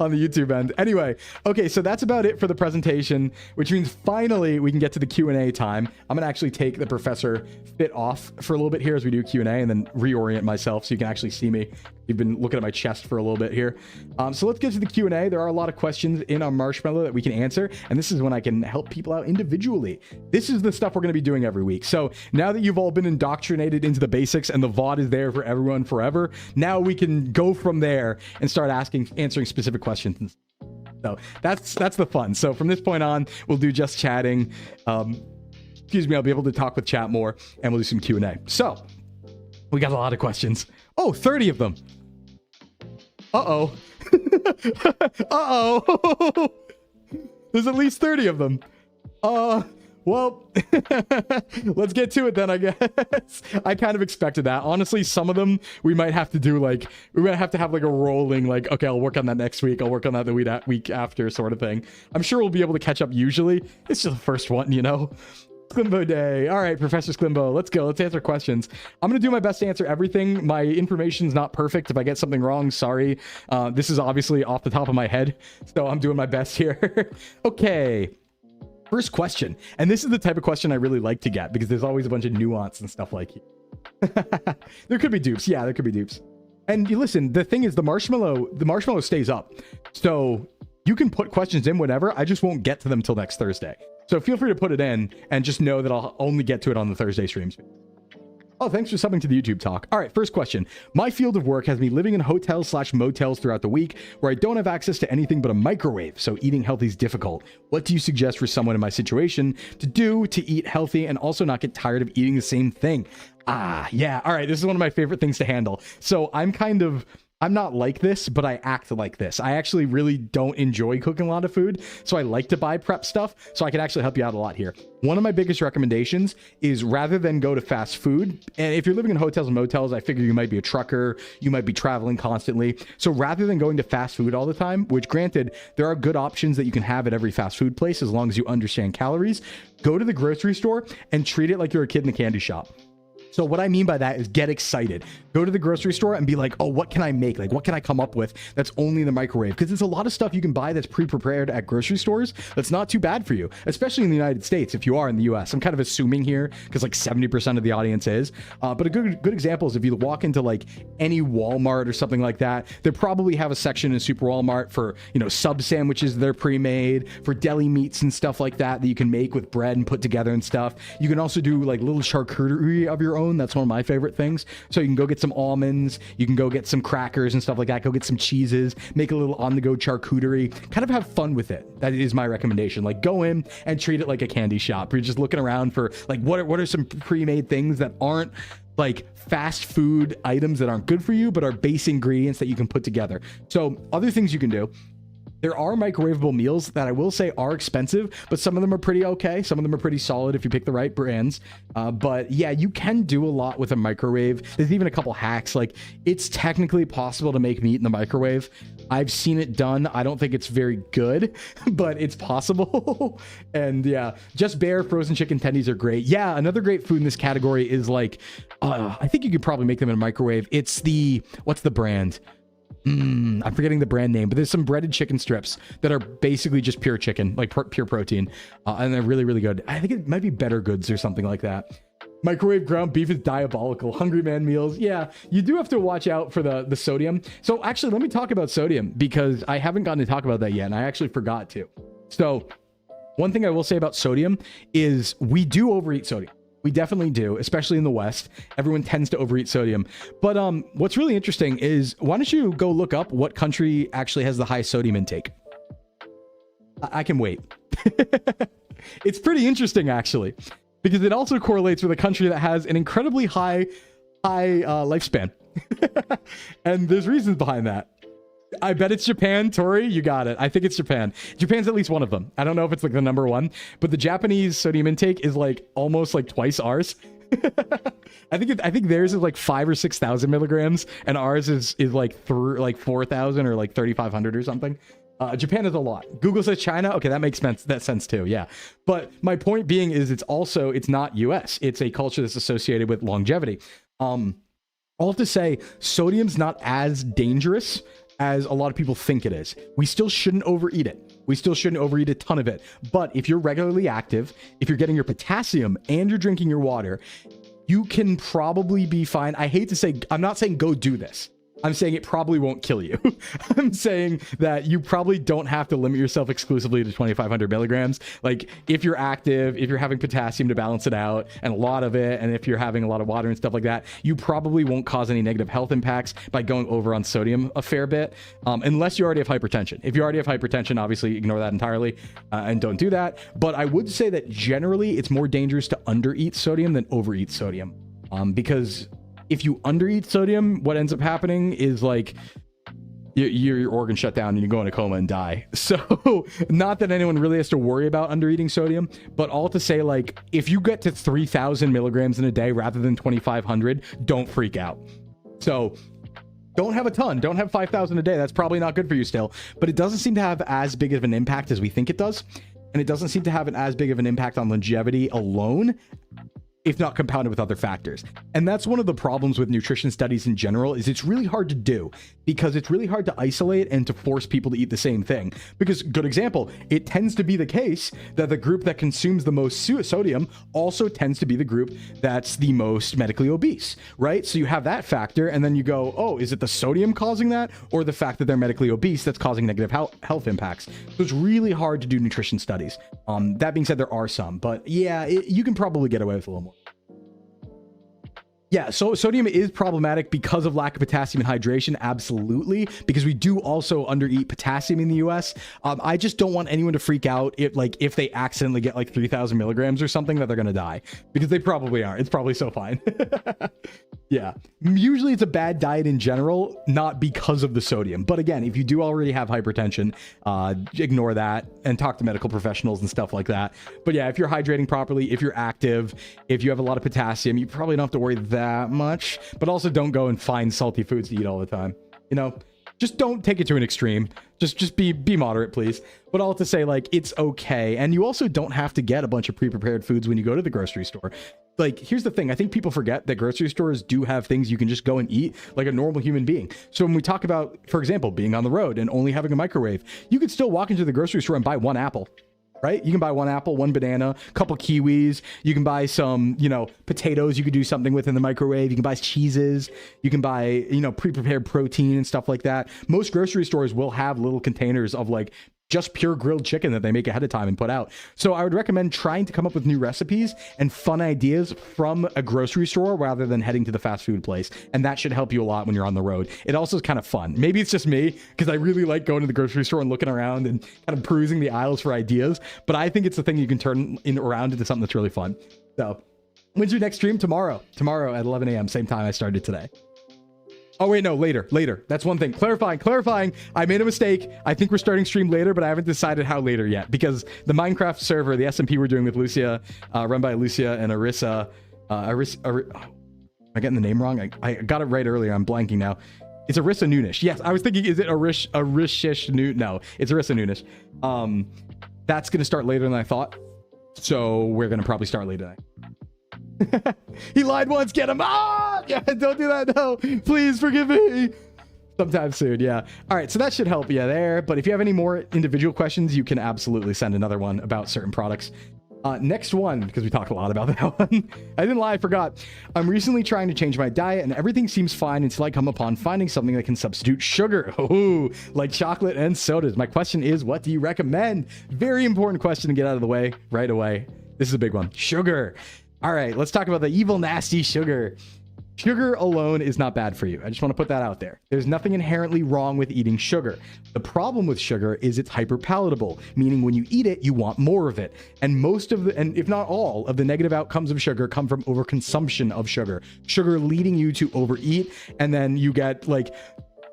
on the YouTube end. Anyway, okay, so that's about it for the presentation, which means finally we can get to the Q&A time. I'm going to actually take the Professor fit off for a little bit here as we do Q&A and then reorient myself so you can actually see me. You've been looking at my chest for a little bit here. So let's get to the Q&A. There are a lot of questions in our Marshmallow that we can answer, and this is when I can help people out individually. This is the stuff we're going to be doing every week. So now that you've all been indoctrinated into the basics and the VOD is there for everyone forever, now we can go from there and start answering specific questions. So that's the fun. So from this point on, we'll do just chatting. Excuse me, I'll be able to talk with chat more, and we'll do some Q&A. So we got a lot of questions. Oh, 30 of them. Uh-oh. Uh-oh. There's at least 30 of them. Well, let's get to it then, I guess. I kind of expected that. Honestly, some of them we might have to do like, we might have to have like a rolling, like, okay, I'll work on that next week. I'll work on that the week after sort of thing. I'm sure we'll be able to catch up usually. It's just the first one, you know? Sclimbo day. All right, Professor Sclimbo, let's go. Let's answer questions. I'm going to do my best to answer everything. My information's not perfect. If I get something wrong, sorry. This is obviously off the top of my head, so I'm doing my best here. Okay. First question. And this is the type of question I really like to get because there's always a bunch of nuance and stuff like it. There could be dupes. Yeah, there could be dupes. And you listen, the thing is the marshmallow stays up. So you can put questions in whenever. I just won't get to them till next Thursday. So feel free to put it in and just know that I'll only get to it on the Thursday streams. Oh, thanks for subbing to the YouTube talk. All right, first question. My field of work has me living in hotels/motels throughout the week where I don't have access to anything but a microwave, so eating healthy is difficult. What do you suggest for someone in my situation to do to eat healthy and also not get tired of eating the same thing? Yeah. All right, this is one of my favorite things to handle. So I'm not like this, but I act like this. I actually really don't enjoy cooking a lot of food, so I like to buy prep stuff, so I can actually help you out a lot here. One of my biggest recommendations is rather than go to fast food, and if you're living in hotels and motels, I figure you might be a trucker, you might be traveling constantly, so rather than going to fast food all the time, which granted, there are good options that you can have at every fast food place as long as you understand calories, go to the grocery store and treat it like you're a kid in the candy shop. So what I mean by that is get excited. Go to the grocery store and be like, oh, what can I make? Like, what can I come up with that's only in the microwave? Because there's a lot of stuff you can buy that's pre-prepared at grocery stores that's not too bad for you, especially in the United States if you are in the US. I'm kind of assuming here because like 70% of the audience is. But a good example is if you walk into like any Walmart or something like that, they probably have a section in Super Walmart for, you know, sub sandwiches that are pre-made, for deli meats and stuff like that you can make with bread and put together and stuff. You can also do like little charcuterie of your own. That's one of my favorite things. So you can go get some almonds, you can go get some crackers and stuff like that, go get some cheeses, make a little on-the-go charcuterie, kind of have fun with it. That is my recommendation. Like, go in and treat it like a candy shop. You're just looking around for like, what are some pre-made things that aren't like fast food items that aren't good for you, but are base ingredients that you can put together. So other things you can do. There are microwavable meals that I will say are expensive, but some of them are pretty okay. Some of them are pretty solid if you pick the right brands. But yeah, you can do a lot with a microwave. There's even a couple hacks. Like, it's technically possible to make meat in the microwave. I've seen it done. I don't think it's very good, but it's possible. And yeah, just bare frozen chicken tendies are great. Yeah, another great food in this category is like, I think you could probably make them in a microwave. It's what's the brand? I'm forgetting the brand name, but there's some breaded chicken strips that are basically just pure chicken, like pure protein, and they're really, really good. I think it might be Better Goods or something like that. Microwave ground beef is diabolical. Hungry man meals. Yeah, you do have to watch out for the sodium. So actually, let me talk about sodium because I haven't gotten to talk about that yet, and I actually forgot to. So one thing I will say about sodium is we do overeat sodium. We definitely do, especially in the West. Everyone tends to overeat sodium. But what's really interesting is, why don't you go look up what country actually has the highest sodium intake? I can wait. It's pretty interesting, actually, because it also correlates with a country that has an incredibly high lifespan. And there's reasons behind that. I bet it's Japan. Tori, you got it. I think it's Japan. Japan's at least one of them. I don't know if it's like the number one, but the Japanese sodium intake is like almost like twice ours. I think theirs is like 5,000 or 6,000 milligrams, and ours is like 4,000 or like 3,500 or something. Japan is a lot. Google says China. Okay, that makes sense too. Yeah, but my point being is it's not US. It's a culture that's associated with longevity. All to say, sodium's not as dangerous as a lot of people think it is. We still shouldn't overeat it. We still shouldn't overeat a ton of it. But if you're regularly active, if you're getting your potassium and you're drinking your water, you can probably be fine. I hate to say, I'm not saying go do this. I'm saying it probably won't kill you. I'm saying that you probably don't have to limit yourself exclusively to 2,500 milligrams. Like, if you're active, if you're having potassium to balance it out, and a lot of it, and if you're having a lot of water and stuff like that, you probably won't cause any negative health impacts by going over on sodium a fair bit, unless you already have hypertension. If you already have hypertension, obviously ignore that entirely and don't do that. But I would say that generally it's more dangerous to undereat sodium than overeat sodium, because if you undereat sodium, what ends up happening is like your organs shut down and you go in a coma and die. So not that anyone really has to worry about undereating sodium, but all to say, like, if you get to 3,000 milligrams in a day rather than 2,500, don't freak out. So don't have a ton. Don't have 5,000 a day. That's probably not good for you still, but it doesn't seem to have as big of an impact as we think it does. And it doesn't seem to have as big of an impact on longevity alone, if not compounded with other factors. And that's one of the problems with nutrition studies in general, is it's really hard to do because it's really hard to isolate and to force people to eat the same thing. Because, good example, it tends to be the case that the group that consumes the most sodium also tends to be the group that's the most medically obese, right? So you have that factor, and then you go, oh, is it the sodium causing that, or the fact that they're medically obese that's causing negative health impacts? So it's really hard to do nutrition studies. That being said, there are some, but yeah, you can probably get away with a little more. Yeah, so sodium is problematic because of lack of potassium and hydration, absolutely, because we do also undereat potassium in the US. I just don't want anyone to freak out if they accidentally get like 3,000 milligrams or something, that they're gonna die, because they probably aren't. It's probably so fine. Yeah, usually it's a bad diet in general, not because of the sodium. But again, if you do already have hypertension, ignore that and talk to medical professionals and stuff like that. But yeah, if you're hydrating properly, if you're active, if you have a lot of potassium, you probably don't have to worry that much. But also don't go and find salty foods to eat all the time. You know, Just don't take it to an extreme. Just be moderate, please. But all to say, like, it's okay. And you also don't have to get a bunch of pre-prepared foods when you go to the grocery store. Like, here's the thing. I think people forget that grocery stores do have things you can just go and eat like a normal human being. So when we talk about, for example, being on the road and only having a microwave, you could still walk into the grocery store and buy one apple. Right? You can buy one apple, one banana, a couple kiwis. You can buy some, you know, potatoes you could do something with in the microwave. You can buy cheeses. You can buy, you know, pre-prepared protein and stuff like that. Most grocery stores will have little containers of like just pure grilled chicken that they make ahead of time and put out. So I would recommend trying to come up with new recipes and fun ideas from a grocery store rather than heading to the fast food place. And that should help you a lot when you're on the road. It also is kind of fun. Maybe it's just me because I really like going to the grocery store and looking around and kind of perusing the aisles for ideas. But I think it's the thing you can turn around into something that's really fun. So when's your next stream? Tomorrow at 11 a.m. Same time I started today. Oh, wait, no, later. That's one thing. Clarifying. I made a mistake. I think we're starting stream later, but I haven't decided how later yet because the Minecraft server, the SMP we're doing with Lucia, run by Lucia and Arissa. Am I getting the name wrong? I got it right earlier. I'm blanking now. It's Arissa Noonish. Yes, I was thinking, is it Arishish Noon? No, it's Arissa Noonish. That's going to start later than I thought. So we're going to probably start later tonight. He lied once, get him. Ah, yeah, don't do that. No, please forgive me. Sometime soon. Yeah. All right. So that should help you there. But if you have any more individual questions, you can absolutely send another one about certain products. Next one, because we talked a lot about that one. I didn't lie. I forgot. I'm recently trying to change my diet and everything seems fine until I come upon finding something that can substitute sugar. Ooh, like chocolate and sodas. My question is, what do you recommend? Very important question to get out of the way right away. This is a big one. Sugar. All right, let's talk about the evil, nasty sugar. Sugar alone is not bad for you. I just want to put that out there. There's nothing inherently wrong with eating sugar. The problem with sugar is it's hyperpalatable, meaning when you eat it, you want more of it. And most of the, and if not all, of the negative outcomes of sugar come from overconsumption of sugar. Sugar leading you to overeat, and then you get like,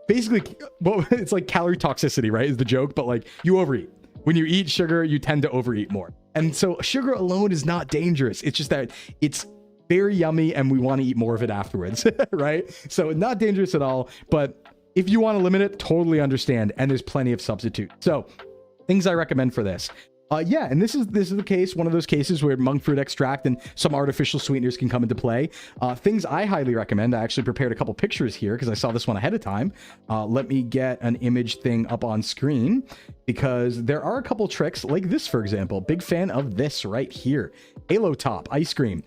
basically, well, it's like calorie toxicity, right? Is the joke, but like you overeat. When you eat sugar, you tend to overeat more. And so sugar alone is not dangerous. It's just that it's very yummy and we want to eat more of it afterwards, right? So not dangerous at all. But if you want to limit it, totally understand. And there's plenty of substitute. So things I recommend for this. Yeah, and this is the case, one of those cases where monk fruit extract and some artificial sweeteners can come into play. Things I highly recommend. I actually prepared a couple pictures here because I saw this one ahead of time. Let me get an image thing up on screen because there are a couple tricks like this, for example. Big fan of this right here. Halo Top ice cream.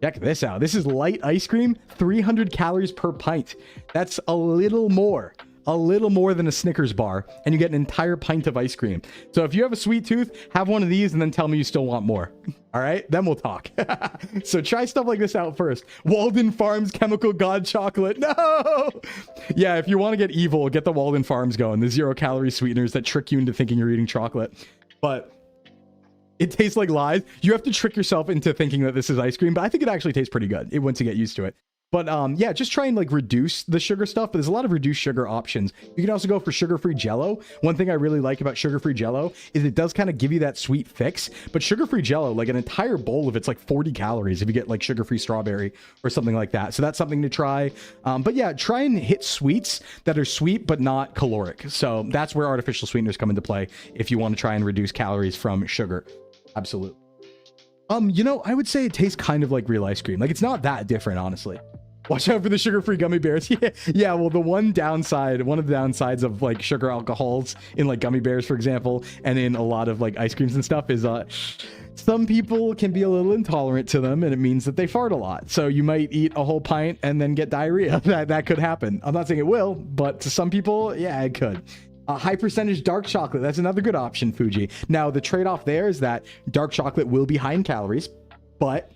Check this out. This is light ice cream, 300 calories per pint. That's a little more than a Snickers bar, and you get an entire pint of ice cream. So if you have a sweet tooth, have one of these and then tell me you still want more. All right, then we'll talk. So try stuff like this out first. Walden Farms Chemical God Chocolate. No! Yeah, if you want to get evil, get the Walden Farms going. The 0-calorie sweeteners that trick you into thinking you're eating chocolate. But it tastes like lies. You have to trick yourself into thinking that this is ice cream, but I think it actually tastes pretty good once you get used to it. But yeah, just try and like reduce the sugar stuff. But there's a lot of reduced sugar options. You can also go for sugar-free Jello. One thing I really like about sugar-free Jello is it does kind of give you that sweet fix. But sugar-free Jello, like an entire bowl of it's like 40 calories if you get like sugar-free strawberry or something like that. So that's something to try. But yeah, try and hit sweets that are sweet but not caloric. So that's where artificial sweeteners come into play if you want to try and reduce calories from sugar. Absolutely. You know, I would say it tastes kind of like real ice cream. Like it's not that different, honestly. Watch out for the sugar-free gummy bears. Yeah, well, one of the downsides of like sugar alcohols in like gummy bears, for example, and in a lot of like ice creams and stuff is some people can be a little intolerant to them, and it means that they fart a lot. So you might eat a whole pint and then get diarrhea. That could happen. I'm not saying it will, but to some people, yeah, it could. High percentage dark chocolate. That's another good option, Fuji. Now, the trade-off there is that dark chocolate will be high in calories, but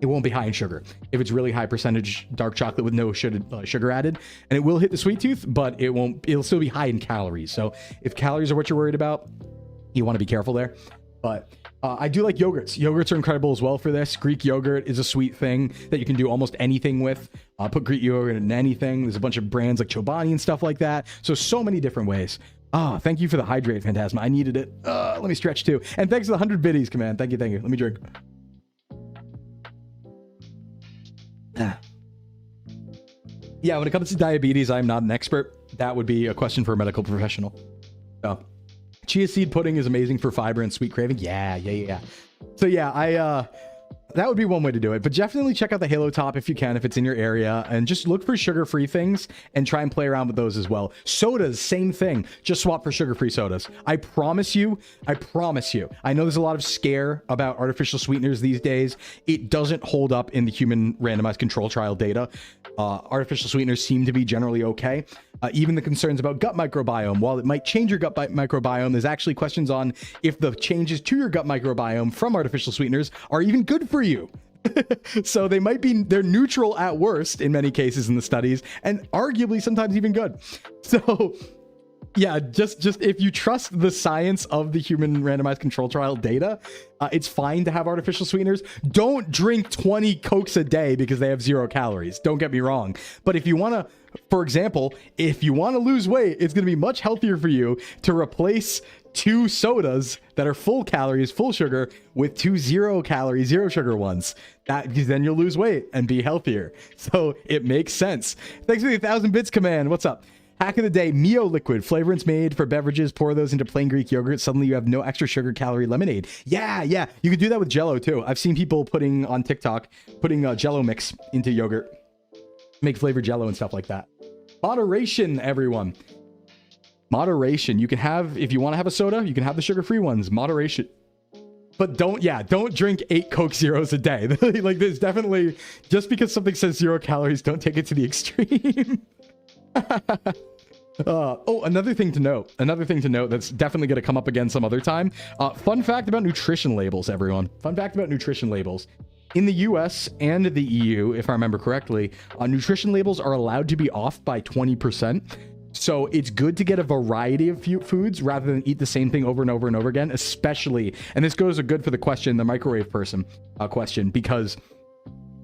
it won't be high in sugar if it's really high percentage dark chocolate with no sugar added. And it will hit the sweet tooth, but it'll still be high in calories. So if calories are what you're worried about, you want to be careful there. But I do like yogurts. Yogurts are incredible as well for this. Greek yogurt is a sweet thing that you can do almost anything with. Put Greek yogurt in anything. There's a bunch of brands like Chobani and stuff like that. So many different ways. Thank you for the hydrate, Phantasma. I needed it. Let me stretch too. And thanks for the 100 biddies, command. Thank you. Let me drink. Yeah, when it comes to diabetes, I'm not an expert, That would be a question for a medical professional. So, chia seed pudding is amazing for fiber and sweet craving. Yeah. So yeah, that would be one way to do it, but definitely check out the Halo Top if you can, if it's in your area, and just look for sugar-free things and try and play around with those as well. Sodas, same thing. Just swap for sugar-free sodas. I promise you. I know there's a lot of scare about artificial sweeteners these days. It doesn't hold up in the human randomized control trial data. Artificial sweeteners seem to be generally okay. Even the concerns about gut microbiome, while it might change your gut microbiome, there's actually questions on if the changes to your gut microbiome from artificial sweeteners are even good for you. So they're neutral at worst in many cases in the studies, and arguably sometimes even good. So yeah, just if you trust the science of the human randomized control trial data, it's fine to have artificial sweeteners. Don't drink 20 Cokes a day because they have 0 calories. Don't get me wrong. But if you want to, for example, if you want to lose weight, it's going to be much healthier for you to replace 2 sodas that are full calories, full sugar, with 2 0 calorie, 0 sugar ones. Because then you'll lose weight and be healthier. So it makes sense. Thanks for the 1,000 bits command. What's up? Hack of the day, Mio liquid. Flavorants made for beverages. Pour those into plain Greek yogurt. Suddenly you have no extra sugar calorie lemonade. Yeah. You could do that with Jello too. I've seen people putting on TikTok, putting Jello mix into yogurt. Make flavored Jello and stuff like that. Moderation, everyone. Moderation. You can have, if you want to have a soda, you can have the sugar-free ones. Moderation. But don't drink 8 Coke Zeros a day. Like, there's definitely, just because something says 0 calories, don't take it to the extreme. Another thing to note that's definitely going to come up again some other time. Fun fact about nutrition labels, everyone. Fun fact about nutrition labels. In the US and the EU, if I remember correctly, nutrition labels are allowed to be off by 20%. So it's good to get a variety of foods rather than eat the same thing over and over and over again, especially, and this goes good for the question, the microwave person question, because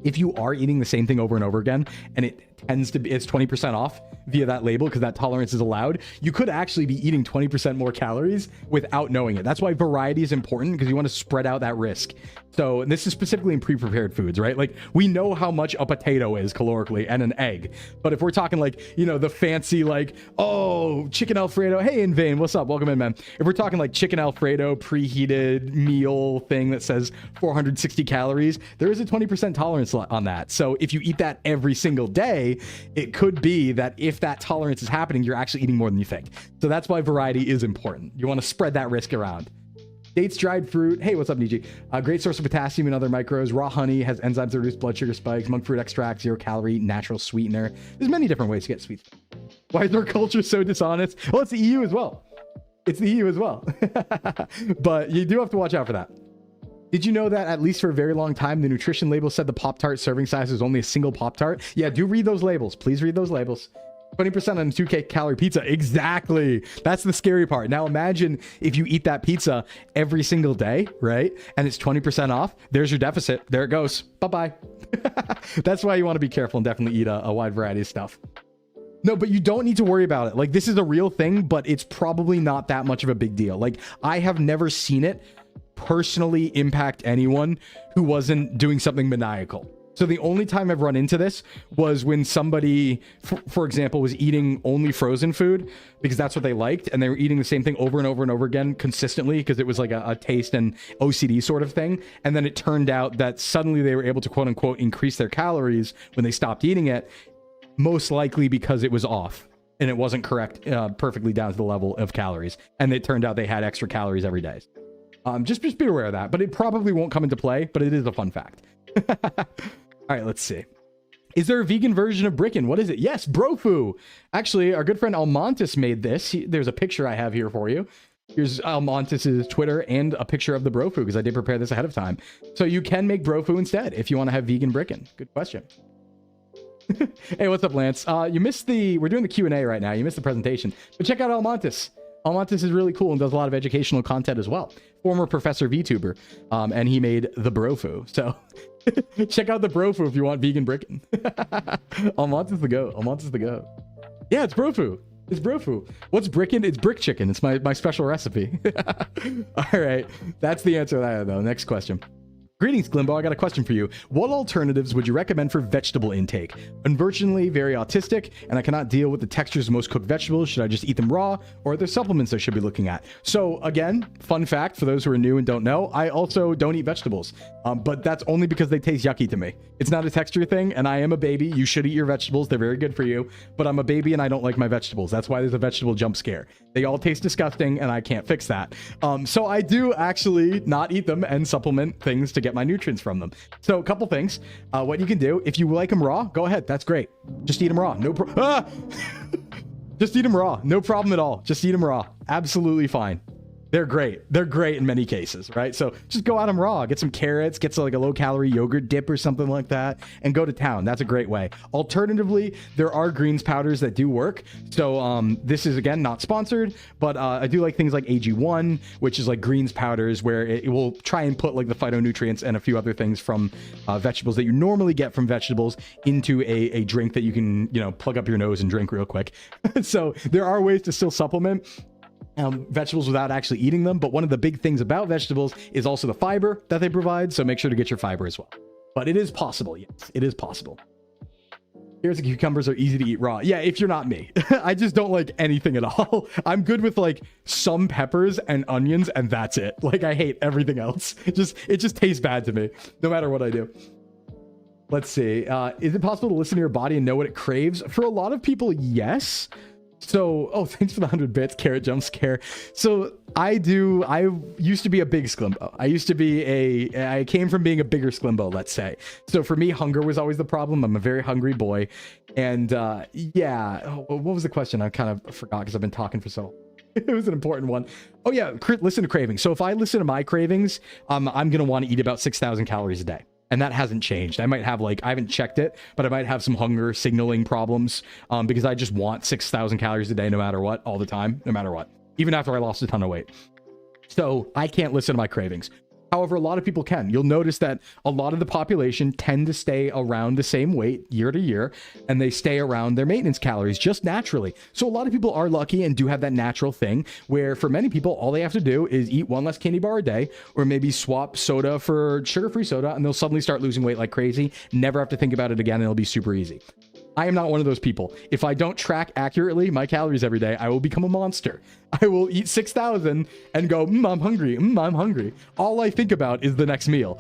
if you are eating the same thing over and over again, and it tends to be, it's 20% off via that label because that tolerance is allowed, you could actually be eating 20% more calories without knowing it. That's why variety is important, because you want to spread out that risk. So this is specifically in pre-prepared foods, right? Like, we know how much a potato is calorically and an egg. But if we're talking like, you know, the fancy, like, oh, chicken Alfredo. Hey, in vain. What's up? Welcome in, man. If we're talking like chicken Alfredo preheated meal thing that says 460 calories, there is a 20% tolerance on that. So if you eat that every single day, it could be that if that tolerance is happening, you're actually eating more than you think. So that's why variety is important. You want to spread that risk around. Dates, dried fruit. Hey, what's up, Niji? A great source of potassium and other micros. Raw honey has enzymes that reduce blood sugar spikes. Monk fruit extract, 0 calorie, natural sweetener. There's many different ways to get sweet. Why is our culture so dishonest? Well, it's the EU as well. But you do have to watch out for that. Did you know that at least for a very long time, the nutrition label said the Pop-Tart serving size was only a single Pop-Tart? Yeah, do read those labels. Please read those labels. 20% on a 2K calorie pizza. Exactly. That's the scary part. Now imagine if you eat that pizza every single day, right? And it's 20% off. There's your deficit. There it goes. Bye-bye. That's why you want to be careful and definitely eat a wide variety of stuff. No, but you don't need to worry about it. Like, this is a real thing, but it's probably not that much of a big deal. Like, I have never seen it personally impact anyone who wasn't doing something maniacal. So the only time I've run into this was when somebody, for example, was eating only frozen food because that's what they liked, and they were eating the same thing over and over and over again consistently because it was like a taste and OCD sort of thing. And then it turned out that suddenly they were able to, quote unquote, increase their calories when they stopped eating it, most likely because it was off and it wasn't correct, perfectly down to the level of calories. And it turned out they had extra calories every day. Just be aware of that, but it probably won't come into play, but it is a fun fact. All right, let's see. Is there a vegan version of Bricken? What is it? Yes, Brofu. Actually, our good friend Almontis made this. There's a picture I have here for you. Here's Almontis's Twitter and a picture of the Brofu because I did prepare this ahead of time. So you can make Brofu instead if you want to have vegan Bricken. Good question. Hey, what's up, Lance? You missed we're doing the Q&A right now. You missed the presentation, but check out Almontis. Almontis is really cool and does a lot of educational content as well. Former Professor VTuber, and he made the Brofu. So check out the Brofu if you want vegan Bricken. Almontis the go. Almontis the go. Yeah, it's Brofu. It's Brofu. What's Bricken? It's brick chicken. It's my special recipe. All right, that's the answer to that though. Next question. Greetings, Sclimbo. I got a question for you. What alternatives would you recommend for vegetable intake? Unfortunately, very autistic, and I cannot deal with the textures of most cooked vegetables. Should I just eat them raw, or are there supplements I should be looking at? So again, fun fact for those who are new and don't know, I also don't eat vegetables, but that's only because they taste yucky to me. It's not a texture thing, and I am a baby. You should eat your vegetables. They're very good for you, but I'm a baby and I don't like my vegetables. That's why there's a vegetable jump scare. They all taste disgusting, and I can't fix that. So I do actually not eat them and supplement things to get my nutrients from them. So a couple things. What you can do, if you like them raw, go ahead. That's great. Just eat them raw. Just eat them raw. No problem at all. Just eat them raw. Absolutely fine. They're great. They're great in many cases, right? So just go at them raw. Get some carrots, get some like a low-calorie yogurt dip or something like that, and go to town. That's a great way. Alternatively, there are greens powders that do work. So this is, again, not sponsored, but I do like things like AG1, which is like greens powders, where it will try and put like the phytonutrients and a few other things from vegetables that you normally get from vegetables into a drink that you can, you know, plug up your nose and drink real quick. So there are ways to still supplement vegetables without actually eating them, but one of the big things about vegetables is also the fiber that they provide, so make sure to get your fiber as well. But it is possible. Yes, it is possible. Carrots and cucumbers are easy to eat raw. Yeah, if you're not me. I just don't like anything at all. I'm good with like some peppers and onions, and that's it. Like, I hate everything else. It just tastes bad to me, no matter what I do. Let's see. Is it possible to listen to your body and know what it craves? For a lot of people, yes. So, oh, thanks for the 100 bits, carrot jump scare. So I used to be a big Sclimbo. I came from being a bigger Sclimbo, let's say. So for me, hunger was always the problem. I'm a very hungry boy. And yeah, what was the question? I kind of forgot because I've been talking for so long. It was an important one. Oh yeah, listen to cravings. So if I listen to my cravings, I'm going to want to eat about 6,000 calories a day. And that hasn't changed. I might have like, I haven't checked it, but I might have some hunger signaling problems because I just want 6,000 calories a day no matter what, all the time, no matter what, even after I lost a ton of weight. So I can't listen to my cravings. However, a lot of people can. You'll notice that a lot of the population tend to stay around the same weight year to year, and they stay around their maintenance calories just naturally. So a lot of people are lucky and do have that natural thing where for many people, all they have to do is eat one less candy bar a day, or maybe swap soda for sugar-free soda, and they'll suddenly start losing weight like crazy, never have to think about it again, and it'll be super easy. I am not one of those people. If I don't track accurately my calories every day, I will become a monster. I will eat 6,000 and go, I'm hungry. I'm hungry. All I think about is the next meal.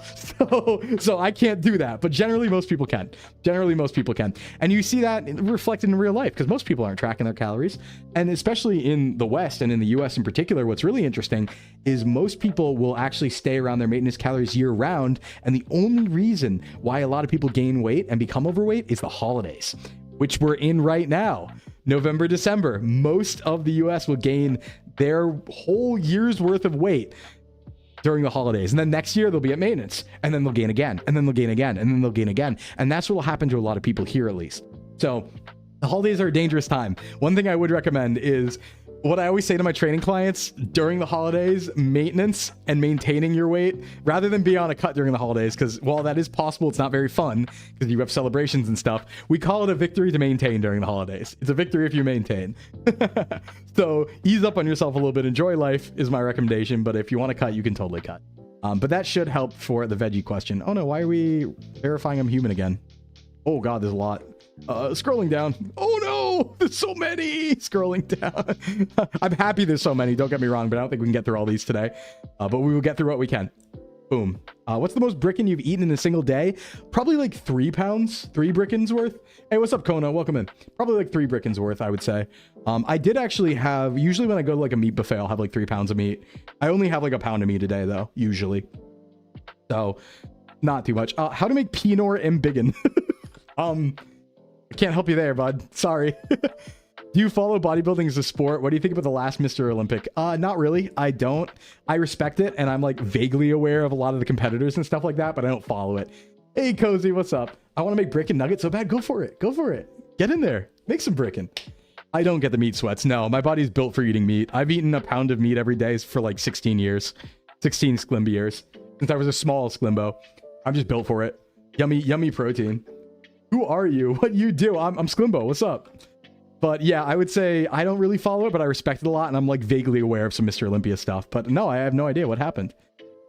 So I can't do that. But generally, most people can. Generally, most people can. And you see that reflected in real life because most people aren't tracking their calories. And especially in the West and in the US in particular, what's really interesting is most people will actually stay around their maintenance calories year round. And the only reason why a lot of people gain weight and become overweight is the holidays, which we're in right now. November, December, most of the US will gain their whole year's worth of weight during the holidays. And then next year they'll be at maintenance, and then they'll gain again, and then they'll gain again, and then they'll gain again. And that's what will happen to a lot of people here, at least. So the holidays are a dangerous time. One thing I would recommend is what I always say to my training clients during the holidays: maintenance and maintaining your weight rather than be on a cut during the holidays. Because while that is possible, it's not very fun because you have celebrations and stuff. We call it a victory to maintain during the holidays. It's a victory if you maintain. So ease up on yourself a little bit. Enjoy life is my recommendation. But if you want to cut, you can totally cut. But that should help for the veggie question. Oh no, why are we verifying I'm human again? Oh God, there's a lot. Scrolling down. Oh no, there's so many. Scrolling down. I'm happy there's so many, don't get me wrong, but I don't think we can get through all these today. But we will get through what we can. Boom. What's the most brickin you've eaten in a single day? Probably like 3 pounds, 3 brickins worth. Hey, what's up, Kona? Welcome in. Probably like 3 brickins worth, I would say. I did actually have, usually when I go to like a meat buffet, I'll have like 3 pounds of meat. I only have like a pound of meat a day though, usually. So not too much. How to make Pinot Embiggen. I can't help you there, bud. Sorry. Do you follow bodybuilding as a sport? What do you think about the last Mr. Olympic? Not really. I don't. I respect it, and I'm like vaguely aware of a lot of the competitors and stuff like that, but I don't follow it. Hey, Cozy, what's up? I want to make Brickin' Nuggets so bad. Go for it. Go for it. Get in there. Make some Brickin'. I don't get the meat sweats. No, my body's built for eating meat. I've eaten a pound of meat every day for like 16 years. 16 Sclimbo years. Since I was a small Sclimbo. I'm just built for it. Yummy, yummy protein. Who are you? What you do? I'm Sclimbo. What's up? But yeah, I would say I don't really follow it, but I respect it a lot, and I'm like vaguely aware of some Mr. Olympia stuff. But no, I have no idea what happened.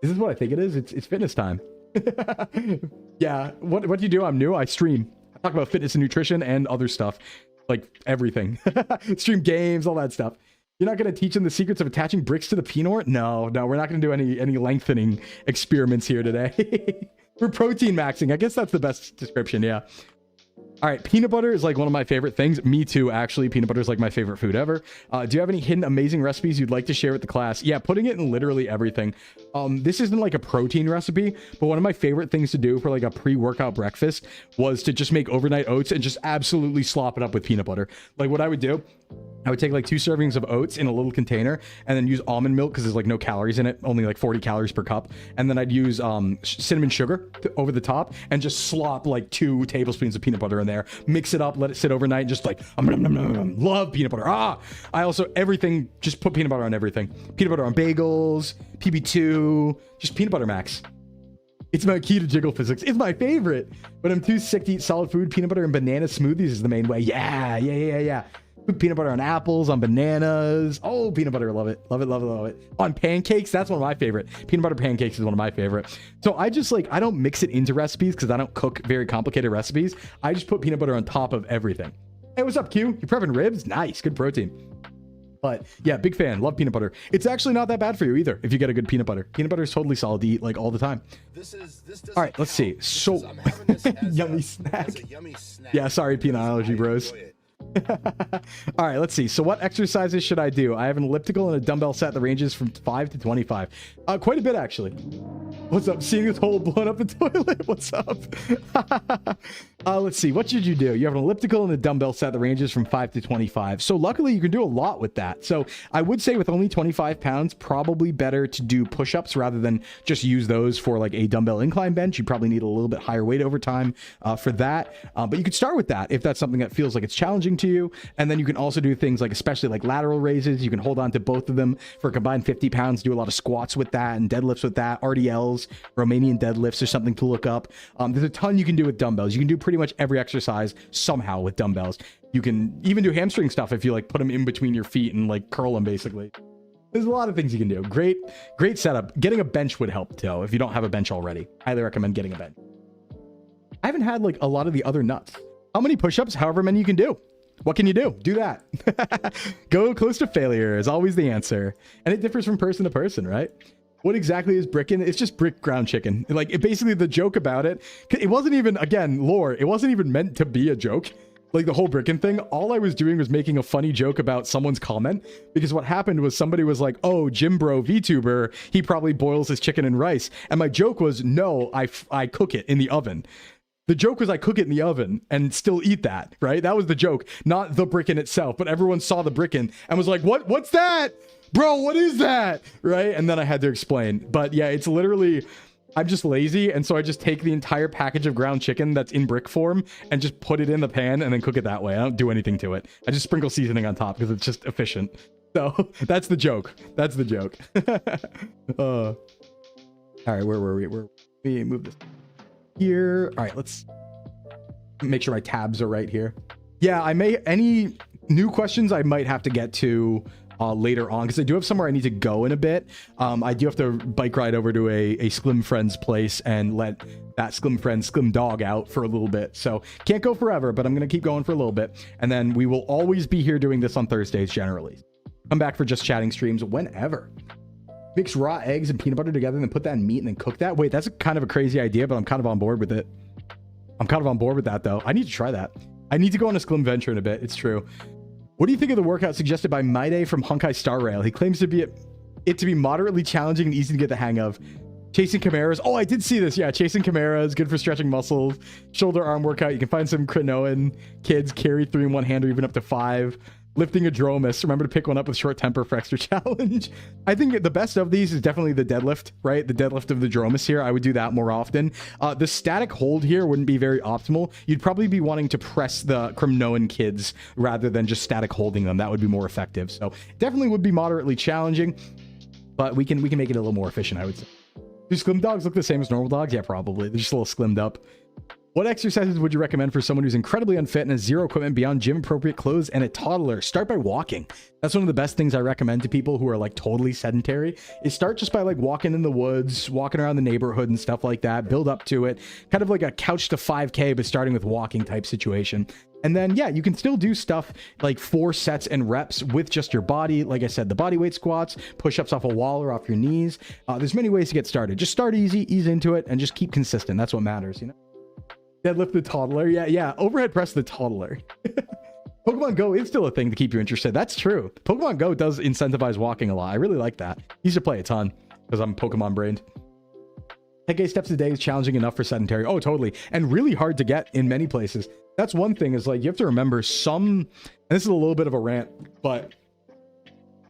This is what I think it is. It's fitness time. Yeah, what do you do? I'm new. I stream. I talk about fitness and nutrition and other stuff, like everything. Stream games, all that stuff. You're not going to teach them the secrets of attaching bricks to the Pinot? No, we're not going to do any lengthening experiments here today. We're protein maxing. I guess that's the best description, yeah. All right, peanut butter is like one of my favorite things. Me too, actually. Peanut butter is like my favorite food ever. Do you have any hidden amazing recipes you'd like to share with the class? Yeah, putting it in literally everything. This isn't like a protein recipe, but one of my favorite things to do for like a pre-workout breakfast was to just make overnight oats and just absolutely slop it up with peanut butter. Like what I would do, I would take like 2 servings of oats in a little container and then use almond milk because there's like no calories in it, only like 40 calories per cup. And then I'd use cinnamon sugar over the top and just slop like 2 tablespoons of peanut butter in there, mix it up, let it sit overnight, just like, love peanut butter. I also, everything, just put peanut butter on everything. Peanut butter on bagels, PB2, just peanut butter max. It's my key to jiggle physics. It's my favorite. When I'm too sick to eat solid food, peanut butter and banana smoothies is the main way. Yeah. Put peanut butter on apples, on bananas. Oh, peanut butter, love it. Love it. On pancakes, that's one of my favorite. Peanut butter pancakes is one of my favorite. So I just like, I don't mix it into recipes because I don't cook very complicated recipes. I just put peanut butter on top of everything. Hey, what's up, Q? You prepping ribs? Nice, good protein. But yeah, big fan. Love peanut butter. It's actually not that bad for you either if you get a good peanut butter. Peanut butter is totally solid to eat like all the time. All right, let's see. So yummy snack. Yeah, sorry, peanut allergy, bros. All right, let's see. So what exercises should I do? I have an elliptical and a dumbbell set that ranges from 5 to 25. Quite a bit, actually. What's up? Seeing this hole blown up the toilet. What's up? Let's see. What should you do? You have an elliptical and a dumbbell set that ranges from 5 to 25. So luckily, you can do a lot with that. So I would say with only 25 pounds, probably better to do push-ups rather than just use those for like a dumbbell incline bench. You probably need a little bit higher weight over time for that. But you could start with that if that's something that feels like it's challenging to you. And then you can also do things like, especially like lateral raises. You can hold on to both of them for a combined 50 pounds, do a lot of squats with that and deadlifts with that. RDLs, Romanian deadlifts, or something to look up. There's a ton you can do with dumbbells. You can do pretty much every exercise somehow with dumbbells. You can even do hamstring stuff if you like put them in between your feet and like curl them basically. There's a lot of things you can do. Great setup. Getting a bench would help though if you don't have a bench already. Highly recommend getting a bench. I haven't had like a lot of the other nuts. How many push-ups? However many you can do. What can you do? Do that. Go close to failure is always the answer. And it differs from person to person, right? What exactly is brickin'? It's just brick ground chicken. Like, basically the joke about it, it wasn't even, again, lore, it wasn't even meant to be a joke. Like the whole brickin' thing, all I was doing was making a funny joke about someone's comment, because what happened was somebody was like, oh, Jim Bro VTuber, he probably boils his chicken in rice. And my joke was, no, I cook it in the oven. The joke was I cook it in the oven and still eat that, right? That was the joke, not the brickin' itself. But everyone saw the brickin' and was like, what's that? Bro, what is that? Right? And then I had to explain. But yeah, it's literally, I'm just lazy. And so I just take the entire package of ground chicken that's in brick form and just put it in the pan and then cook it that way. I don't do anything to it. I just sprinkle seasoning on top because it's just efficient. So that's the joke. That's the joke. All right, where were we? We move this here. All right, let's make sure my tabs are right here. Yeah, any new questions I might have to get to later on, because I do have somewhere I need to go in a bit. I do have to bike ride over to a Sclim friend's place and let that Sclim friend Sclim dog out for a little bit. So can't go forever, but I'm gonna keep going for a little bit, and then we will always be here doing this on Thursdays generally. Come back for just chatting streams whenever. Mix raw eggs and peanut butter together and then put that in meat and then cook that. Wait, that's kind of a crazy idea, but I'm kind of on board with it. I'm kind of on board with that though. I need to try that. I need to go on a Sclim venture in a bit. It's true. What do you think of the workout suggested by Maide from Honkai Star Rail? He claims to be it to be moderately challenging and easy to get the hang of. Chasing chimeras. Oh, I did see this. Yeah, chasing chimeras, good for stretching muscles. Shoulder arm workout. You can find some Krinoan kids carry 3 in one hand or even up to 5. Lifting a dromus. Remember to pick one up with short temper for extra challenge. I think the best of these is definitely the deadlift, right? The deadlift of the dromus here. I would do that more often. The static hold here wouldn't be very optimal. You'd probably be wanting to press the Krinoan kids rather than just static holding them. That would be more effective. So definitely would be moderately challenging, but we can make it a little more efficient, I would say. Do Sclim dogs look the same as normal dogs? Yeah, probably. They're just a little slimmed up. What exercises would you recommend for someone who's incredibly unfit and has zero equipment beyond gym appropriate clothes and a toddler? Start by walking. That's one of the best things I recommend to people who are like totally sedentary, is start just by like walking in the woods, walking around the neighborhood and stuff like that. Build up to it, kind of like a couch to 5K, but starting with walking type situation. And then, yeah, you can still do stuff like 4 sets and reps with just your body. Like I said, the body weight squats, push-ups off a wall or off your knees. There's many ways to get started. Just start easy, ease into it, and just keep consistent. That's what matters, you know? Deadlift the toddler. Yeah. Overhead press the toddler. Pokemon Go is still a thing to keep you interested. That's true. Pokemon Go does incentivize walking a lot. I really like that. Used to play a ton because I'm Pokemon brained. 10K steps a day is challenging enough for sedentary. Oh, totally. And really hard to get in many places. That's one thing, is like you have to remember some, and this is a little bit of a rant, but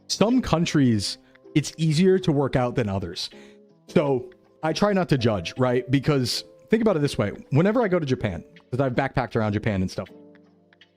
some countries, it's easier to work out than others. So I try not to judge, right? Because think about it this way. Whenever I go to Japan, because I've backpacked around Japan and stuff,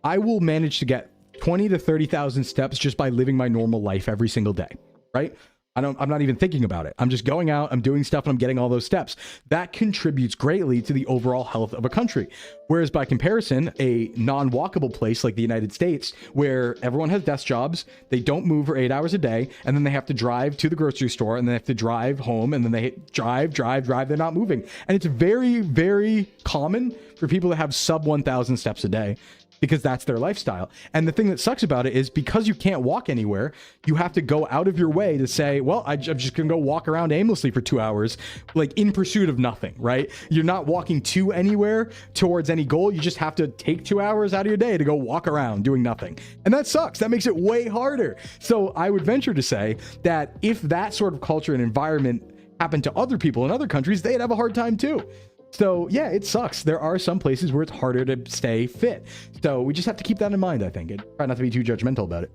I will manage to get 20 to 30,000 steps just by living my normal life every single day, right? I'm not even thinking about it. I'm just going out, I'm doing stuff, and I'm getting all those steps. That contributes greatly to the overall health of a country. Whereas by comparison, a non-walkable place like the United States, where everyone has desk jobs, they don't move for 8 hours a day, and then they have to drive to the grocery store, and they have to drive home, and then they drive, they're not moving. And it's very, very common for people to have sub 1,000 steps a day, because that's their lifestyle. And the thing that sucks about it is, because you can't walk anywhere, you have to go out of your way to say, well, I'm just gonna go walk around aimlessly for 2 hours, like in pursuit of nothing, right? You're not walking to anywhere towards any goal. You just have to take 2 hours out of your day to go walk around doing nothing. And that sucks. That makes it way harder. So I would venture to say that if that sort of culture and environment happened to other people in other countries, they'd have a hard time too. So yeah, it sucks. There are some places where it's harder to stay fit. So we just have to keep that in mind, I think, and try not to be too judgmental about it.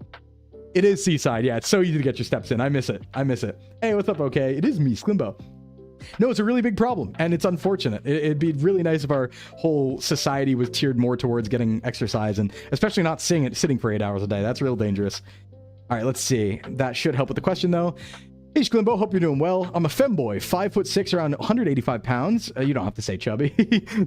It is Seaside. Yeah, it's so easy to get your steps in. I miss it. Hey, what's up, okay? It is me, Sclimbo. No, it's a really big problem, and it's unfortunate. It'd be really nice if our whole society was tiered more towards getting exercise, and especially not sitting for 8 hours a day. That's real dangerous. All right, let's see. That should help with the question, though. Hey, Sclimbo, hope you're doing well. I'm a femboy, 5'6", around 185 pounds. You don't have to say chubby.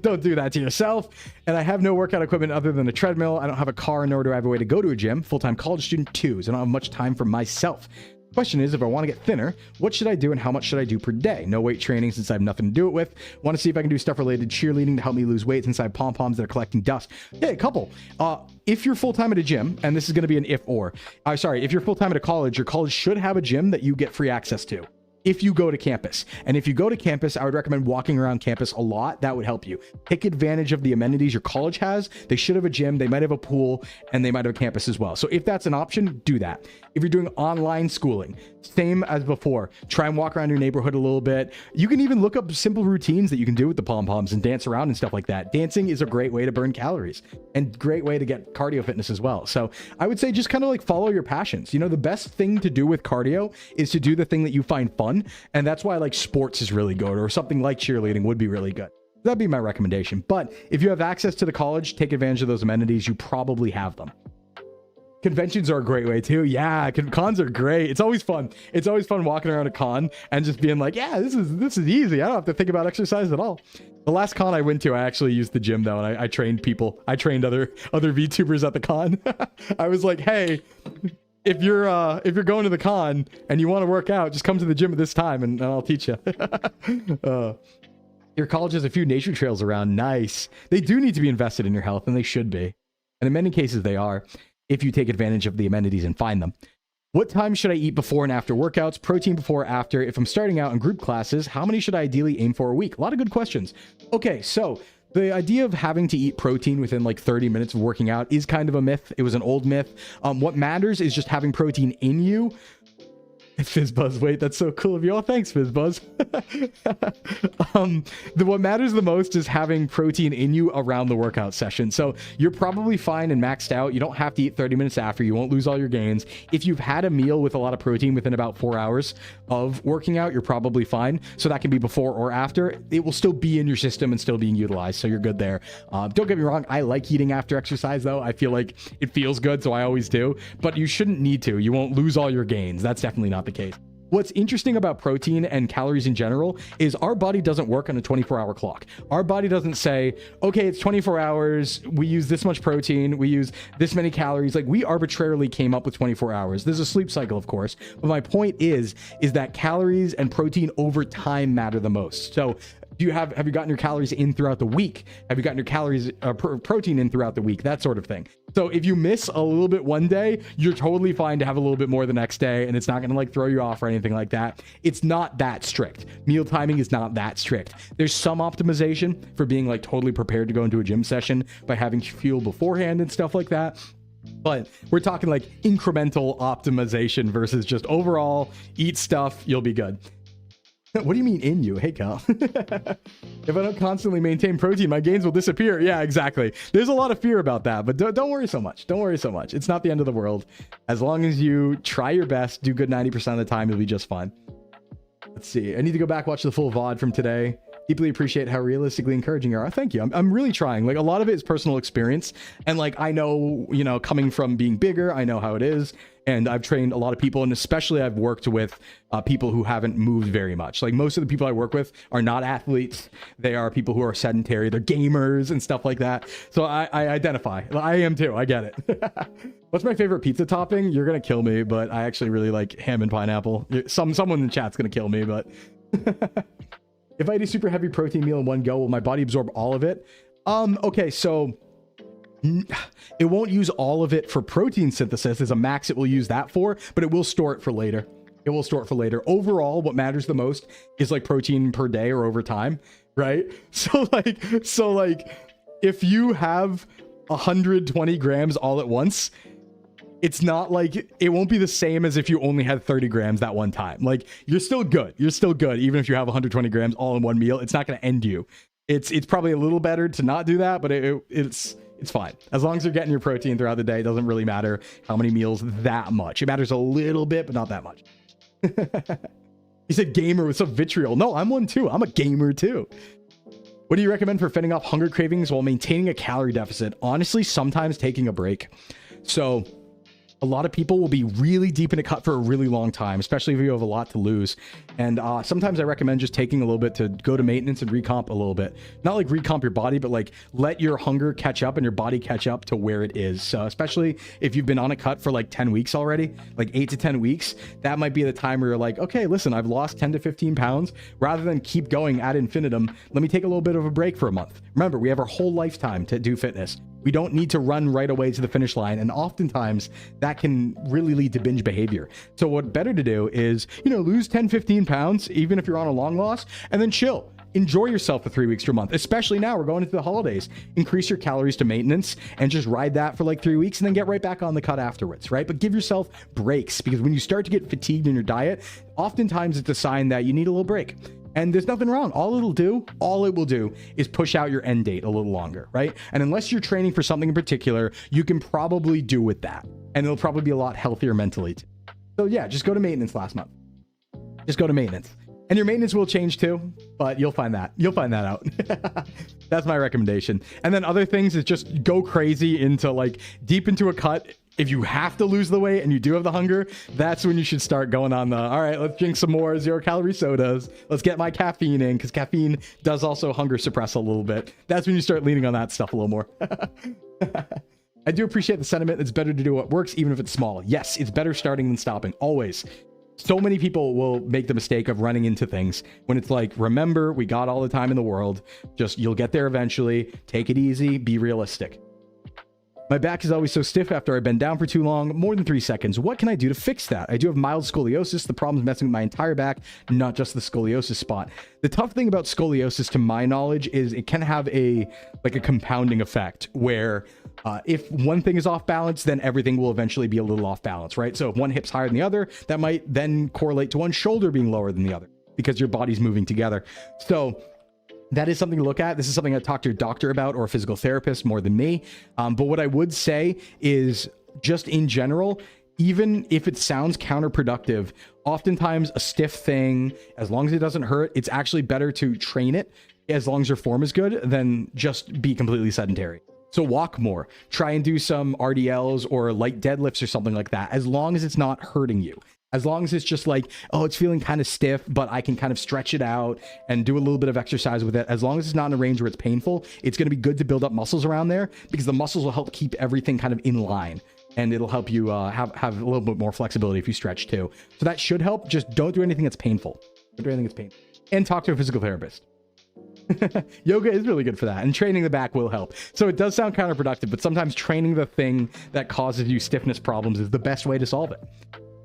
Don't do that to yourself. And I have no workout equipment other than a treadmill. I don't have a car, nor do I have a way to go to a gym. Full-time college student too, so I don't have much time for myself. Question is, if I want to get thinner, what should I do and how much should I do per day? No weight training since I have nothing to do it with. Want to see if I can do stuff related to cheerleading to help me lose weight since I have pom-poms that are collecting dust. Yeah, a couple. If you're full-time at a gym, and this is going to be an if you're full-time at a college, your college should have a gym that you get free access to if you go to campus. And if you go to campus, I would recommend walking around campus a lot. That would help you. Take advantage of the amenities your college has. They should have a gym, they might have a pool, and they might have a campus as well. So if that's an option, do that. If you're doing online schooling, same as before. Try and walk around your neighborhood a little bit. You can even look up simple routines that you can do with the pom-poms and dance around and stuff like that. Dancing is a great way to burn calories and great way to get cardio fitness as well. So I would say just kind of like follow your passions. You know, the best thing to do with cardio is to do the thing that you find fun. And that's why like sports is really good, or something like cheerleading would be really good. That'd be my recommendation. But if you have access to the college, take advantage of those amenities. You probably have them. Conventions are a great way too. Yeah, cons are great. It's always fun. It's always fun walking around a con and just being like, yeah, this is easy. I don't have to think about exercise at all. The last con I went to, I actually used the gym though, and I trained people. I trained other VTubers at the con. I was like, hey, if you're going to the con and you want to work out, just come to the gym at this time and I'll teach you. Your college has a few nature trails around. Nice. They do need to be invested in your health, and they should be. And in many cases they are, if you take advantage of the amenities and find them. What time should I eat before and after workouts? Protein before or after? If I'm starting out in group classes, how many should I ideally aim for a week? A lot of good questions. Okay, so the idea of having to eat protein within like 30 minutes of working out is kind of a myth. It was an old myth. What matters is just having protein in you. Fizzbuzz, wait, that's so cool of you. Oh, thanks, Fizzbuzz. What matters the most is having protein in you around the workout session. So you're probably fine and maxed out. You don't have to eat 30 minutes after. You won't lose all your gains. If you've had a meal with a lot of protein within about 4 hours of working out, you're probably fine. So that can be before or after. It will still be in your system and still being utilized. So you're good there. Don't get me wrong. I like eating after exercise though. I feel like it feels good. So I always do, but you shouldn't need to. You won't lose all your gains. That's definitely not the case. What's interesting about protein and calories in general is our body doesn't work on a 24-hour clock. Our body doesn't say, okay, it's 24 hours. We use this much protein. We use this many calories. Like, we arbitrarily came up with 24 hours. There's a sleep cycle, of course. But my point is that calories and protein over time matter the most. So have you gotten your calories in throughout the week? Have you gotten your calories, protein in throughout the week? That sort of thing. So if you miss a little bit one day, you're totally fine to have a little bit more the next day, and it's not going to like throw you off or anything like that. It's not that strict. Meal timing is not that strict. There's some optimization for being like totally prepared to go into a gym session by having fuel beforehand and stuff like that. But we're talking like incremental optimization versus just overall eat stuff, you'll be good. What do you mean in you? Hey, Cal. If I don't constantly maintain protein, my gains will disappear. Yeah, exactly. There's a lot of fear about that, but don't worry so much. Don't worry so much. It's not the end of the world. As long as you try your best, do good 90% of the time, you'll be just fine. Let's see. I need to go back, watch the full VOD from today. Deeply appreciate how realistically encouraging you are. Thank you. I'm really trying. Like, a lot of it is personal experience. And like, I know, you know, coming from being bigger, I know how it is. And I've trained a lot of people, and especially I've worked with people who haven't moved very much. Like, most of the people I work with are not athletes. They are people who are sedentary. They're gamers and stuff like that. So I identify. I am too. I get it. What's my favorite pizza topping? You're going to kill me, but I actually really like ham and pineapple. Someone in the chat's going to kill me, but... If I eat a super heavy protein meal in one go, will my body absorb all of it? Okay, so it won't use all of it for protein synthesis. There's a max it will use that for, but it will store it for later. It will store it for later. Overall, what matters the most is like protein per day or over time, right? So like if you have 120 grams all at once, it's not like, it won't be the same as if you only had 30 grams that one time. Like, you're still good. You're still good. Even if you have 120 grams all in one meal, it's not going to end you. It's probably a little better to not do that, but it's fine. As long as you're getting your protein throughout the day, it doesn't really matter how many meals that much. It matters a little bit, but not that much. He said gamer with some vitriol. No, I'm one too. I'm a gamer too. What do you recommend for fending off hunger cravings while maintaining a calorie deficit? Honestly, sometimes taking a break. So a lot of people will be really deep in a cut for a really long time, especially if you have a lot to lose. And sometimes I recommend just taking a little bit to go to maintenance and recomp a little bit. Not like recomp your body, but like let your hunger catch up and your body catch up to where it is. So especially if you've been on a cut for like 10 weeks already, like 8 to 10 weeks, that might be the time where you're like, okay, listen, I've lost 10 to 15 pounds. Rather than keep going ad infinitum, let me take a little bit of a break for a month. Remember, we have our whole lifetime to do fitness. We don't need to run right away to the finish line. And oftentimes that can really lead to binge behavior. So what better to do is, you know, lose 10, 15 pounds, even if you're on a long loss, and then chill. Enjoy yourself for 3 weeks to a month, especially now we're going into the holidays. Increase your calories to maintenance and just ride that for like 3 weeks and then get right back on the cut afterwards, right? But give yourself breaks, because when you start to get fatigued in your diet, oftentimes it's a sign that you need a little break. And there's nothing wrong. All it will do is push out your end date a little longer, right? And unless you're training for something in particular, you can probably do with that. And it'll probably be a lot healthier mentally too. So yeah, just go to maintenance last month. Just go to maintenance. And your maintenance will change too, but you'll find that. You'll find that out. That's my recommendation. And then other things is just go crazy into like deep into a cut. If you have to lose the weight and you do have the hunger, that's when you should start going on the, all right, let's drink some more 0-calorie sodas. Let's get my caffeine in, because caffeine does also hunger suppress a little bit. That's when you start leaning on that stuff a little more. I do appreciate the sentiment. It's better to do what works, even if it's small. Yes, it's better starting than stopping, always. So many people will make the mistake of running into things when it's like, remember, we got all the time in the world. Just, you'll get there eventually. Take it easy. Be realistic. My back is always so stiff after I've been down for too long, more than 3 seconds. What can I do to fix that? I do have mild scoliosis. The problem is messing with my entire back, not just the scoliosis spot. The tough thing about scoliosis, to my knowledge, is it can have a compounding effect where if one thing is off balance, then everything will eventually be a little off balance, right? So if one hip's higher than the other, that might then correlate to one shoulder being lower than the other because your body's moving together. So that is something to look at. This is something I talk to a doctor about, or a physical therapist, more than me. But what I would say is, just in general, even if it sounds counterproductive, oftentimes a stiff thing, as long as it doesn't hurt, it's actually better to train it as long as your form is good than just be completely sedentary. So walk more, try and do some RDLs or light deadlifts or something like that, as long as it's not hurting you. As long as it's just like, oh, it's feeling kind of stiff, but I can kind of stretch it out and do a little bit of exercise with it. As long as it's not in a range where it's painful, it's going to be good to build up muscles around there, because the muscles will help keep everything kind of in line. And it'll help you have a little bit more flexibility if you stretch too. So that should help. Just don't do anything that's painful. Don't do anything that's painful. And talk to a physical therapist. Yoga is really good for that, and training the back will help. So it does sound counterproductive, but sometimes training the thing that causes you stiffness problems is the best way to solve it.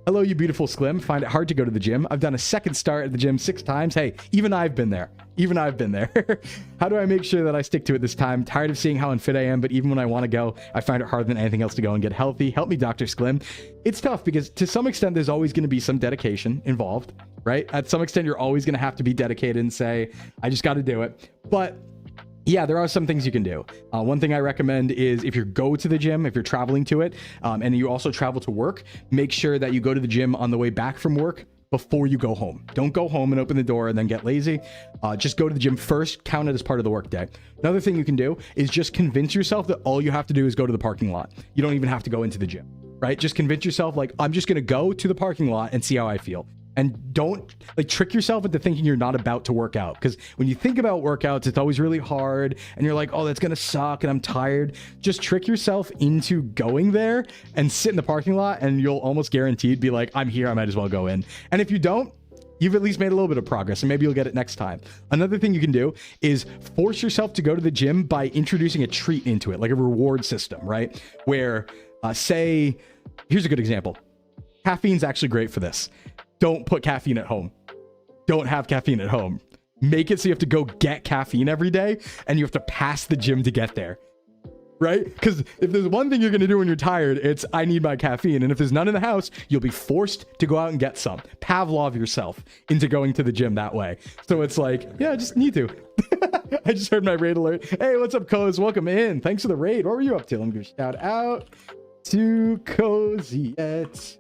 Hello, you beautiful Sclim. Find it hard to go to the gym. I've done a second start at the gym 6 times. Hey, even I've been there. Even I've been there. How do I make sure that I stick to it this time? Tired of seeing how unfit I am, but even when I want to go, I find it harder than anything else to go and get healthy. Help me, Dr. Sclim. It's tough because to some extent, there's always going to be some dedication involved, right? At some extent, you're always going to have to be dedicated and say, I just got to do it. But yeah, there are some things you can do. One thing I recommend is if you go to the gym, if you're traveling to it, and you also travel to work, make sure that you go to the gym on the way back from work before you go home. Don't go home and open the door and then get lazy. Just go to the gym first, count it as part of the work day. Another thing you can do is just convince yourself that all you have to do is go to the parking lot. You don't even have to go into the gym, right? Just convince yourself, like, I'm just going to go to the parking lot and see how I feel. And don't like trick yourself into thinking you're not about to work out. Because when you think about workouts, it's always really hard. And you're like, oh, that's going to suck. And I'm tired. Just trick yourself into going there and sit in the parking lot. And you'll almost guaranteed be like, I'm here. I might as well go in. And if you don't, you've at least made a little bit of progress. And maybe you'll get it next time. Another thing you can do is force yourself to go to the gym by introducing a treat into it, like a reward system, right? Where say, here's a good example. Caffeine's actually great for this. Don't put caffeine at home. Don't have caffeine at home. Make it so you have to go get caffeine every day and you have to pass the gym to get there, right? Because if there's one thing you're going to do when you're tired, it's I need my caffeine. And if there's none in the house, you'll be forced to go out and get some. Pavlov yourself into going to the gym that way. So it's like, yeah, I just need to. I just heard my raid alert. Hey, what's up, Coz? Welcome in. Thanks for the raid. What were you up to? Let me give a shout out to Coziette.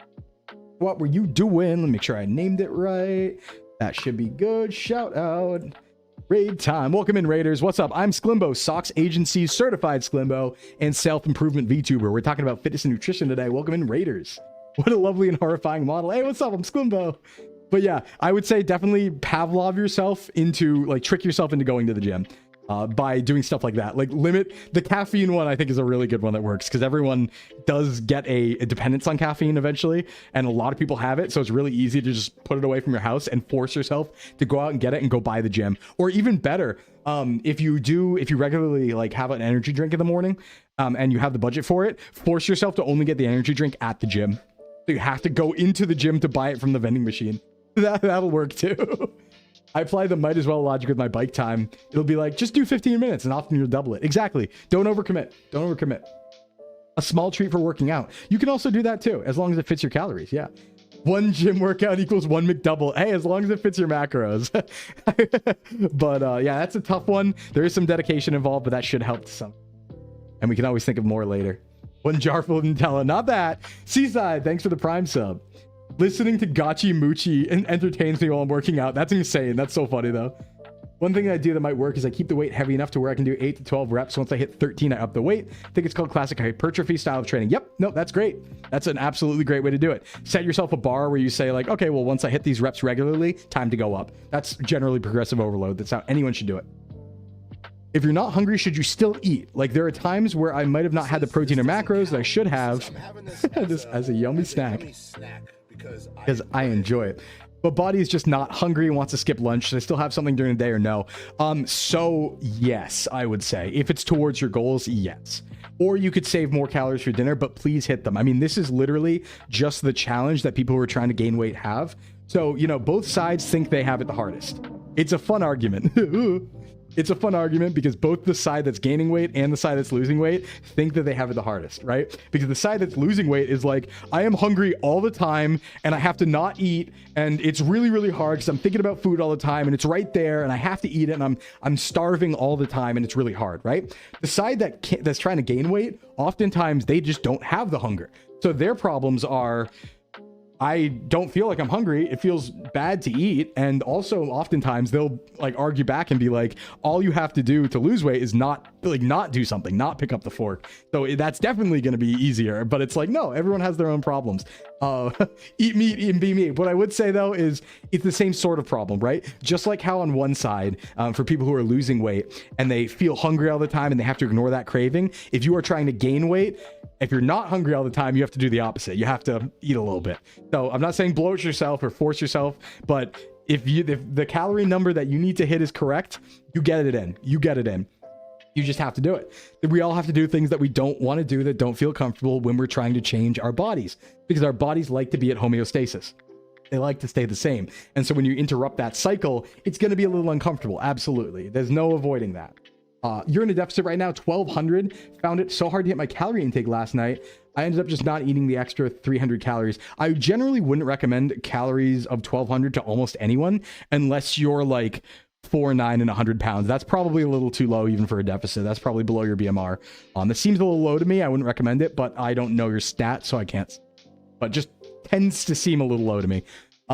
What were you doing? Let me make sure I named it right. That should be good. Shout out. Raid time. Welcome in, Raiders. What's up? I'm Sclimbo, Socks Agency Certified Sclimbo and Self-Improvement VTuber. We're talking about fitness and nutrition today. Welcome in, Raiders. What a lovely and horrifying model. Hey, what's up? I'm Sclimbo. But yeah, I would say definitely Pavlov yourself into, like, trick yourself into going to the gym. By doing stuff like that. Like limit the caffeine one, I think is a really good one that works because everyone does get a dependence on caffeine eventually, and a lot of people have it. So it's really easy to just put it away from your house and force yourself to go out and get it and go buy the gym. Or even better, if you regularly like have an energy drink in the morning, and you have the budget for it, force yourself to only get the energy drink at the gym. So you have to go into the gym to buy it from the vending machine. That'll work too. I apply the might as well logic with my bike time. It'll be like, just do 15 minutes and often you'll double it. Exactly. Don't overcommit. Don't overcommit. A small treat for working out. You can also do that too, as long as it fits your calories. Yeah. One gym workout equals one McDouble. Hey, as long as it fits your macros. But yeah, that's a tough one. There is some dedication involved, but that should help to some. And we can always think of more later. One jar full of Nutella. Not that. Seaside, thanks for the Prime sub. Listening to Gachi Muchi entertains me while I'm working out. That's insane. That's so funny though. One thing I do that might work is I keep the weight heavy enough to where I can do 8 to 12 reps. Once I hit 13, I up the weight. I think it's called classic hypertrophy style of training. Yep. No, that's great. That's an absolutely great way to do it. Set yourself a bar where you say like, okay, well, once I hit these reps regularly, time to go up. That's generally progressive overload. That's how anyone should do it. If you're not hungry, should you still eat? Like there are times where I might have not had the protein or macros that I should have. This as a yummy snack. Because I enjoy it. But body is just not hungry and wants to skip lunch. Should I still have something during the day or no? So yes, I would say. If it's towards your goals, yes. Or you could save more calories for dinner, but please hit them. I mean, this is literally just the challenge that people who are trying to gain weight have. So, you know, both sides think they have it the hardest. It's a fun argument. It's a fun argument because both the side that's gaining weight and the side that's losing weight think that they have it the hardest, right? Because the side that's losing weight is like, I am hungry all the time and I have to not eat. And it's really, really hard because I'm thinking about food all the time and it's right there and I have to eat it and I'm starving all the time and it's really hard, right? The side that's trying to gain weight, oftentimes they just don't have the hunger. So their problems are I don't feel like I'm hungry. It feels bad to eat. And also oftentimes they'll like argue back and be like, all you have to do to lose weight is not do something, not pick up the fork. So that's definitely going to be easier, but it's like, no, everyone has their own problems. Eat meat and be me. What I would say though, is it's the same sort of problem, right? Just like how on one side, for people who are losing weight and they feel hungry all the time and they have to ignore that craving. If you are trying to gain weight, if you're not hungry all the time, you have to do the opposite. You have to eat a little bit. So I'm not saying bloat yourself or force yourself, but if the calorie number that you need to hit is correct, you get it in. You get it in. You just have to do it. We all have to do things that we don't want to do, that don't feel comfortable when we're trying to change our bodies, because our bodies like to be at homeostasis. They like to stay the same. And so when you interrupt that cycle, it's going to be a little uncomfortable. Absolutely. There's no avoiding that. You're in a deficit right now, 1200. Found it so hard to hit my calorie intake last night. I ended up just not eating the extra 300 calories. I generally wouldn't recommend calories of 1200 to almost anyone unless you're like 4'9" and 100 pounds. That's probably a little too low even for a deficit. That's probably below your BMR. This seems a little low to me. I wouldn't recommend it, but I don't know your stats, so I can't. But just tends to seem a little low to me.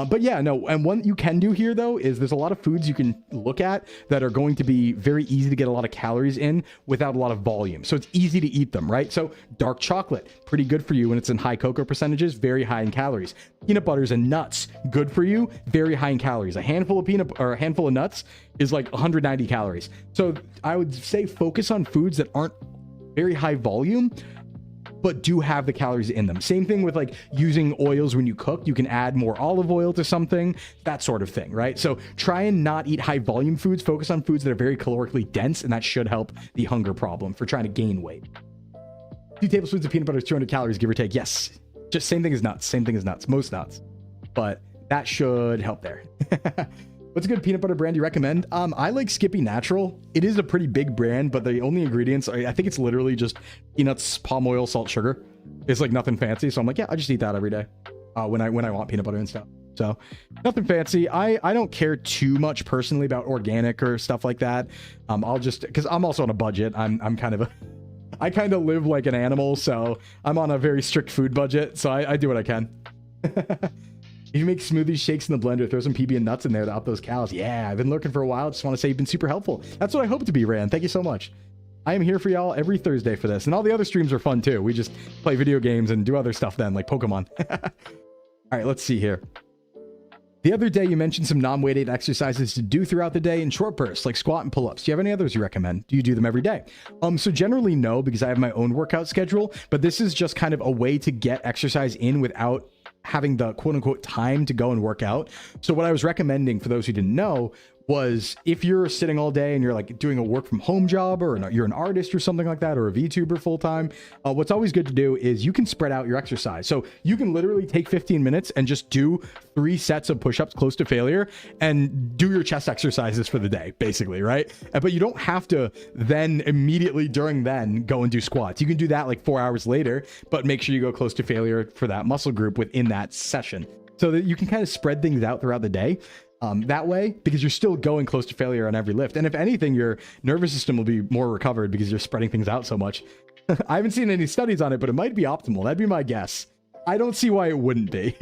But yeah, no, and what you can do here, though, is there's a lot of foods you can look at that are going to be very easy to get a lot of calories in without a lot of volume. So it's easy to eat them, right? So dark chocolate, pretty good for you when it's in high cocoa percentages, very high in calories. Peanut butters and nuts, good for you, very high in calories. A handful of nuts is like 190 calories. So I would say focus on foods that aren't very high volume, but do have the calories in them. Same thing with like using oils when you cook. You can add more olive oil to something, that sort of thing, right? So try and not eat high volume foods. Focus on foods that are very calorically dense, and that should help the hunger problem for trying to gain weight. 2 tablespoons of peanut butter is 200 calories, give or take. Yes, just same thing as nuts. Same thing as nuts, most nuts. But that should help there. What's a good peanut butter brand you recommend? I like Skippy Natural. It is a pretty big brand, but the only ingredients are, I think it's literally just peanuts, palm oil, salt, sugar. It's like nothing fancy. So I'm like, yeah, I just eat that every day when I want peanut butter and stuff. So nothing fancy. I don't care too much personally about organic or stuff like that. I'll just, because I'm also on a budget. I'm kind of I kind of live like an animal, so I'm on a very strict food budget. So I do what I can. If you make smoothies, shakes in the blender, throw some PB and nuts in there to up those calories. Yeah, I've been looking for a while. Just want to say you've been super helpful. That's what I hope to be, Rand. Thank you so much. I am here for y'all every Thursday for this. And all the other streams are fun too. We just play video games and do other stuff then, like Pokemon. All right, let's see here. The other day, you mentioned some non-weighted exercises to do throughout the day in short bursts, like squat and pull-ups. Do you have any others you recommend? Do you do them every day? So generally, no, because I have my own workout schedule. But this is just kind of a way to get exercise in without having the quote-unquote time to go and work out. So what I was recommending for those who didn't know was, if you're sitting all day and you're like doing a work from home job, or you're an artist or something like that, or a VTuber full time, what's always good to do is you can spread out your exercise. So you can literally take 15 minutes and just do 3 sets of push-ups close to failure and do your chest exercises for the day, basically, right? But you don't have to then immediately during then go and do squats. You can do that like 4 hours later, but make sure you go close to failure for that muscle group within that session, so that you can kind of spread things out throughout the day. That way, because you're still going close to failure on every lift. And if anything, your nervous system will be more recovered because you're spreading things out so much. I haven't seen any studies on it, but it might be optimal. That'd be my guess. I don't see why it wouldn't be.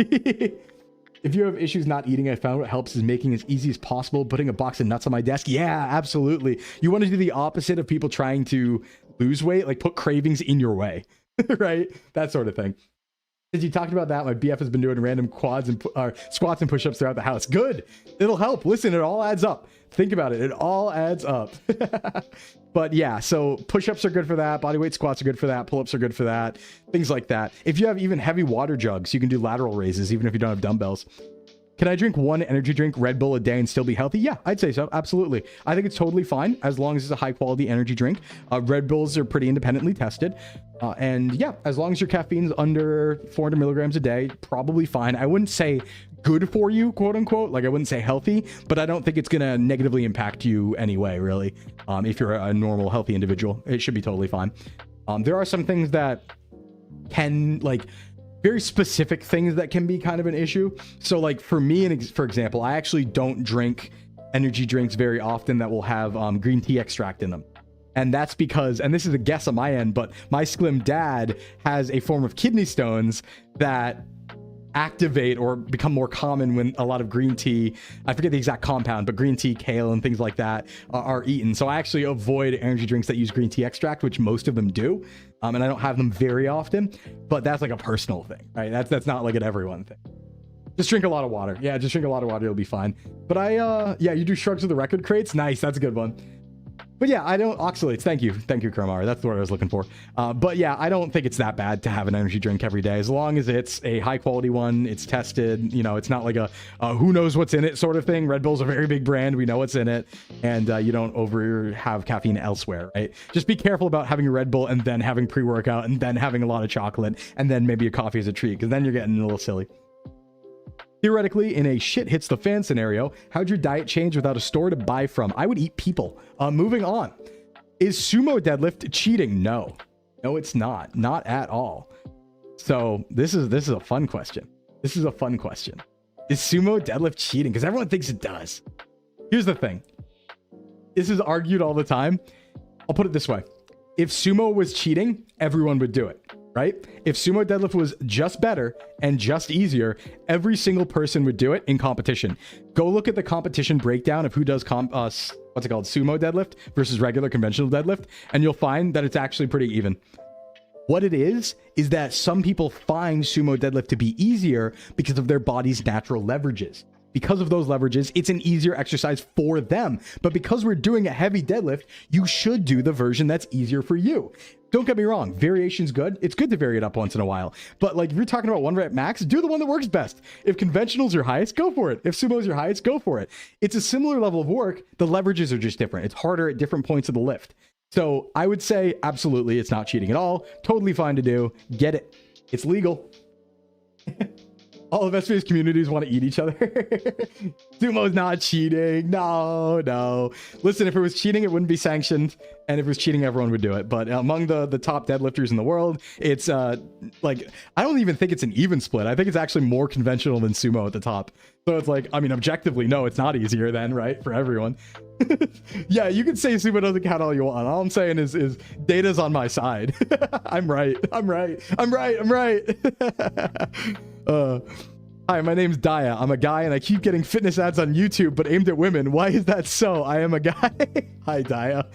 If you have issues not eating, I found what helps is making it as easy as possible, putting a box of nuts on my desk. Yeah, absolutely. You want to do the opposite of people trying to lose weight, like put cravings in your way, right? That sort of thing. As you talked about that, my BF has been doing random quads and squats and push-ups throughout the house. Good. It'll help. Listen, it all adds up. Think about it. It all adds up. But yeah, so push-ups are good for that. Bodyweight squats are good for that. Pull-ups are good for that. Things like that. If you have even heavy water jugs, you can do lateral raises, even if you don't have dumbbells. Can I drink 1 energy drink, Red Bull a day, and still be healthy? Yeah, I'd say so. Absolutely. I think it's totally fine as long as it's a high quality energy drink. Red Bulls are pretty independently tested. And yeah, as long as your caffeine's under 400 milligrams a day, probably fine. I wouldn't say good for you, quote unquote. Like I wouldn't say healthy, but I don't think it's going to negatively impact you anyway, really. If you're a normal, healthy individual, it should be totally fine. There are some things that can, like, very specific things that can be kind of an issue. So like for me, and for example, I actually don't drink energy drinks very often that will have green tea extract in them. And that's because, and this is a guess on my end, but my Sclim dad has a form of kidney stones that activate or become more common when a lot of green tea, I forget the exact compound, but green tea, kale, and things like that are eaten. So I actually avoid energy drinks that use green tea extract, which most of them do. And I don't have them very often, but that's like a personal thing, right? That's not like an everyone thing. Just drink a lot of water. Yeah, just drink a lot of water. You'll be fine. But yeah, you do shrugs with the record crates. Nice. That's a good one. But yeah, I don't oxalates. Thank you, Kromar. That's the word I was looking for. But yeah, I don't think it's that bad to have an energy drink every day, as long as it's a high quality one. It's tested. You know, it's not like a who knows what's in it sort of thing. Red Bull's a very big brand. We know what's in it, and you don't have caffeine elsewhere, right? Just be careful about having a Red Bull and then having pre-workout and then having a lot of chocolate and then maybe a coffee as a treat, because then you're getting a little silly. Theoretically, in a shit hits the fan scenario, how'd your diet change without a store to buy from? I would eat people. Moving on. Is sumo deadlift cheating? No. No, it's not. Not at all. So this is a fun question. This is a fun question. Is sumo deadlift cheating? Because everyone thinks it does. Here's the thing. This is argued all the time. I'll put it this way. If sumo was cheating, everyone would do it. Right? If sumo deadlift was just better and just easier, every single person would do it in competition. Go look at the competition breakdown of who does what's it called? Sumo deadlift versus regular conventional deadlift, and you'll find that it's actually pretty even. What it is that some people find sumo deadlift to be easier because of their body's natural leverages. Because of those leverages, it's an easier exercise for them. But because we're doing a heavy deadlift, you should do the version that's easier for you. Don't get me wrong, variation's good. It's good to vary it up once in a while. But like if you're talking about 1 rep max, do the one that works best. If conventional's your highest, go for it. If sumo's your highest, go for it. It's a similar level of work. The leverages are just different. It's harder at different points of the lift. So I would say absolutely it's not cheating at all. Totally fine to do. Get it. It's legal. All of SBS communities want to eat each other. Sumo's not cheating. No. Listen, if it was cheating, it wouldn't be sanctioned. And if it was cheating, everyone would do it. But among the top deadlifters in the world, it's like, I don't even think it's an even split. I think it's actually more conventional than sumo at the top. So it's like, I mean, objectively, no, it's not easier then, right? For everyone. Yeah, you can say sumo doesn't count all you want. All I'm saying is data's on my side. I'm right. Hi, my name's Daya. I'm a guy and I keep getting fitness ads on YouTube, but aimed at women. Why is that so? I am a guy. Hi, Daya.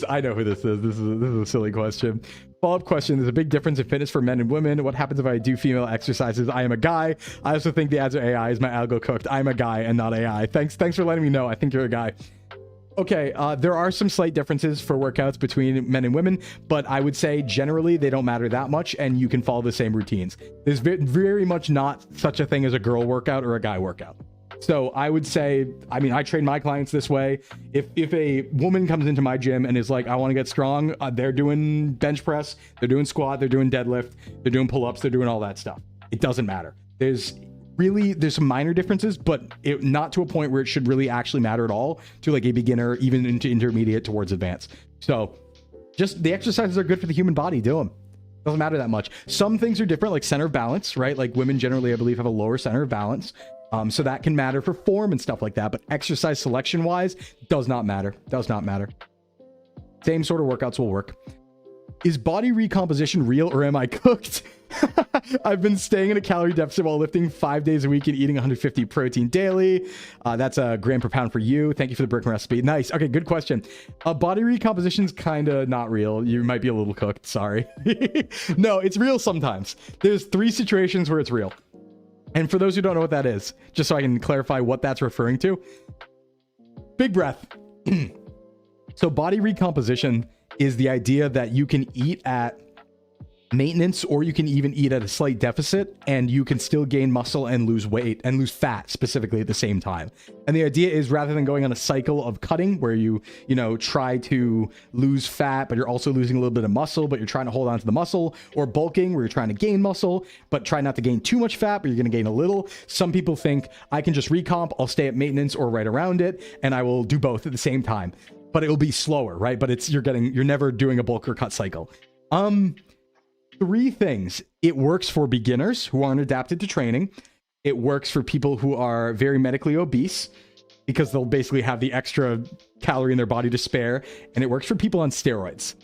I know who this is. This is a silly question. Follow-up question. There's a big difference in fitness for men and women. What happens if I do female exercises? I am a guy. I also think the ads are AI. Is my algo cooked? I'm a guy and not AI. Thanks for letting me know. I think you're a guy. Okay, there are some slight differences for workouts between men and women, but I would say generally they don't matter that much and you can follow the same routines. There's very much not such a thing as a girl workout or a guy workout. So I would say, I mean, I train my clients this way. If a woman comes into my gym and is like, I want to get strong, they're doing bench press, they're doing squat, they're doing deadlift, they're doing pull-ups, they're doing all that stuff. It doesn't matter. There's some minor differences, but not to a point where it should really actually matter at all to like a beginner, even into intermediate towards advanced. So just the exercises are good for the human body. Do them. Doesn't matter that much. Some things are different, like center of balance, right? Like women generally, I believe, have a lower center of balance. So that can matter for form and stuff like that. But exercise selection wise, does not matter. Does not matter. Same sort of workouts will work. Is body recomposition real or am I cooked? I've been staying in a calorie deficit while lifting 5 days a week and eating 150 protein daily. That's a gram per pound for you. Thank you for the brick recipe. Nice. Okay, good question. Body recomposition's kind of not real. You might be a little cooked. Sorry. No, it's real sometimes. There's 3 situations where it's real. And for those who don't know what that is, just so I can clarify what that's referring to. Big breath. So body recomposition is the idea that you can eat at maintenance, or you can even eat at a slight deficit and you can still gain muscle and lose weight and lose fat specifically at the same time. And the idea is, rather than going on a cycle of cutting where you try to lose fat, but you're also losing a little bit of muscle, but you're trying to hold on to the muscle, or bulking where you're trying to gain muscle, but try not to gain too much fat, but you're going to gain a little. Some people think I can just recomp, I'll stay at maintenance or right around it, and I will do both at the same time, but it will be slower, right? But you're never doing a bulk or cut cycle. 3 things. It works for beginners who aren't adapted to training. It works for people who are very medically obese because they'll basically have the extra calorie in their body to spare. And it works for people on steroids.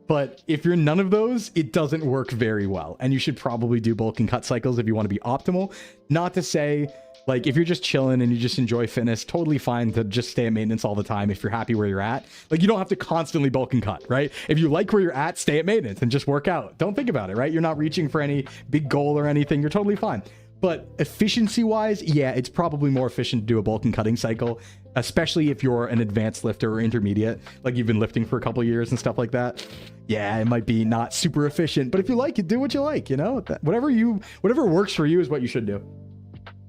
But if you're none of those, it doesn't work very well. And you should probably do bulk and cut cycles if you want to be optimal. Not to say, like, if you're just chilling and you just enjoy fitness, totally fine to just stay at maintenance all the time if you're happy where you're at. Like, you don't have to constantly bulk and cut, right? If you like where you're at, stay at maintenance and just work out. Don't think about it, right? You're not reaching for any big goal or anything. You're totally fine. But efficiency-wise, yeah, it's probably more efficient to do a bulk and cutting cycle, especially if you're an advanced lifter or intermediate, like you've been lifting for a couple of years and stuff like that. Yeah, it might be not super efficient, but if you like it, do what you like, you know? Whatever works for you is what you should do.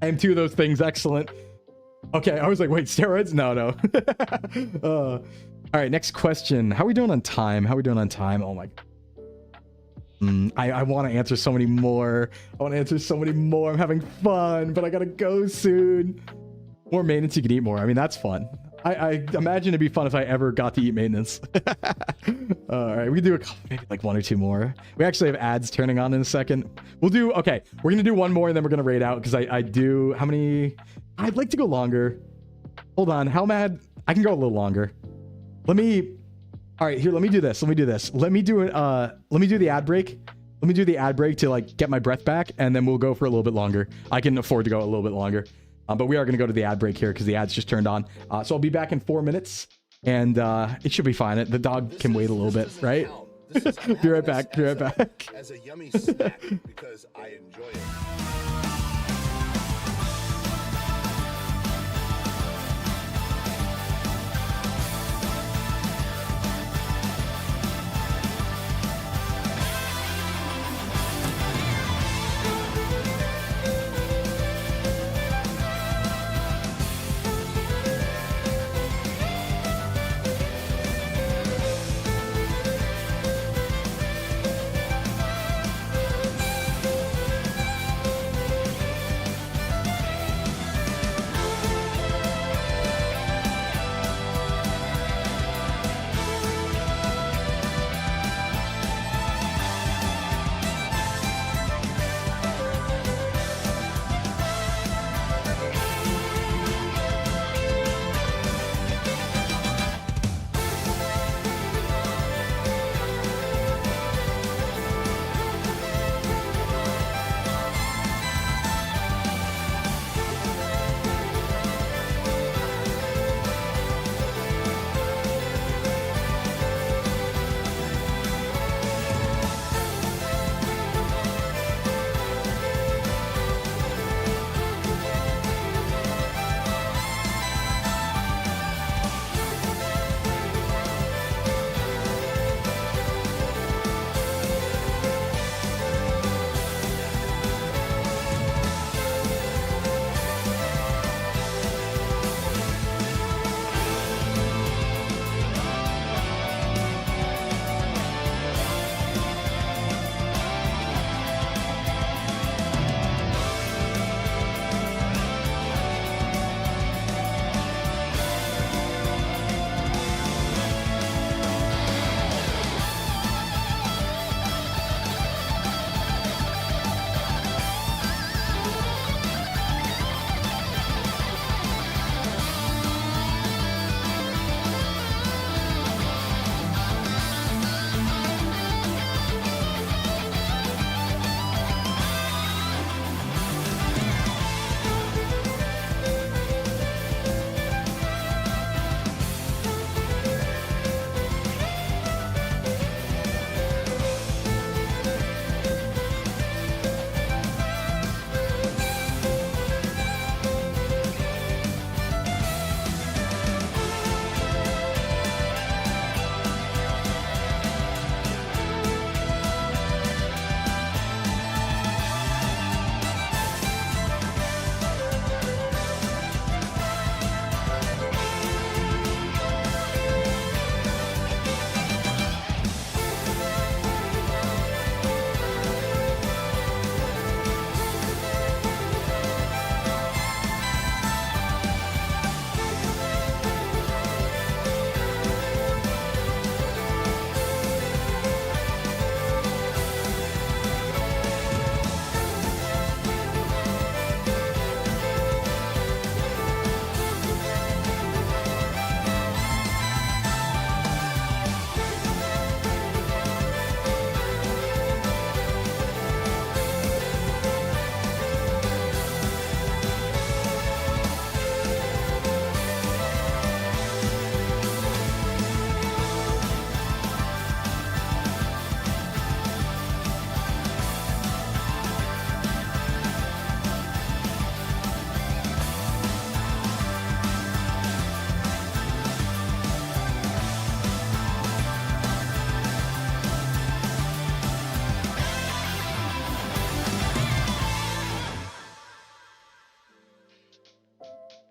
And two of those things, excellent. Okay, I was like, wait, steroids? No. All right, next question. How are we doing on time? Oh my God. I want to answer so many more. I'm having fun, but I gotta go soon. More maintenance, you can eat more. I mean, that's fun. I imagine it'd be fun if I ever got to eat maintenance. All right, we can do maybe like one or two more. We actually have ads turning on in a second. Okay, we're gonna do one more and then we're gonna raid out because how many? I'd like to go longer. Hold on, how mad? I can go a little longer. All right, here, let me do this. Let me do the ad break. Let me do the ad break to like get my breath back, and then we'll go for a little bit longer. I can afford to go a little bit longer. But we are going to go to the ad break here because the ads just turned on. So I'll be back in 4 minutes, and it should be fine. The dog can wait a little bit, right? Be right back. As a yummy snack because I enjoy it.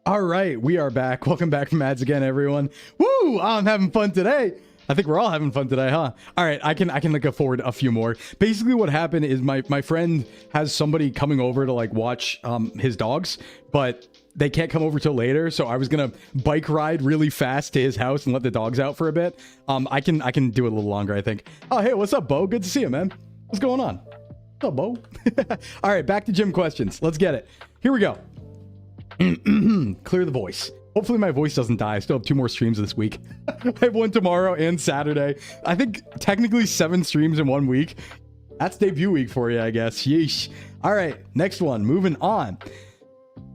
All right, we are back. Welcome back from ads again, everyone. Woo! I'm having fun today. I think we're all having fun today, huh? All right, I can like afford a few more. Basically, what happened is my friend has somebody coming over to like watch his dogs, but they can't come over till later. So I was gonna bike ride really fast to his house and let the dogs out for a bit. I can do it a little longer, I think. Oh, hey, what's up, Bo? Good to see you, man. What's going on? What's up, Bo? All right, back to gym questions. Let's get it. Here we go. Clear the voice. Hopefully my voice doesn't die. I still have 2 more streams this week. I have one tomorrow and Saturday. I think technically 7 streams in 1 week. That's debut week for you, I guess. Yeesh. All right, next one. Moving on.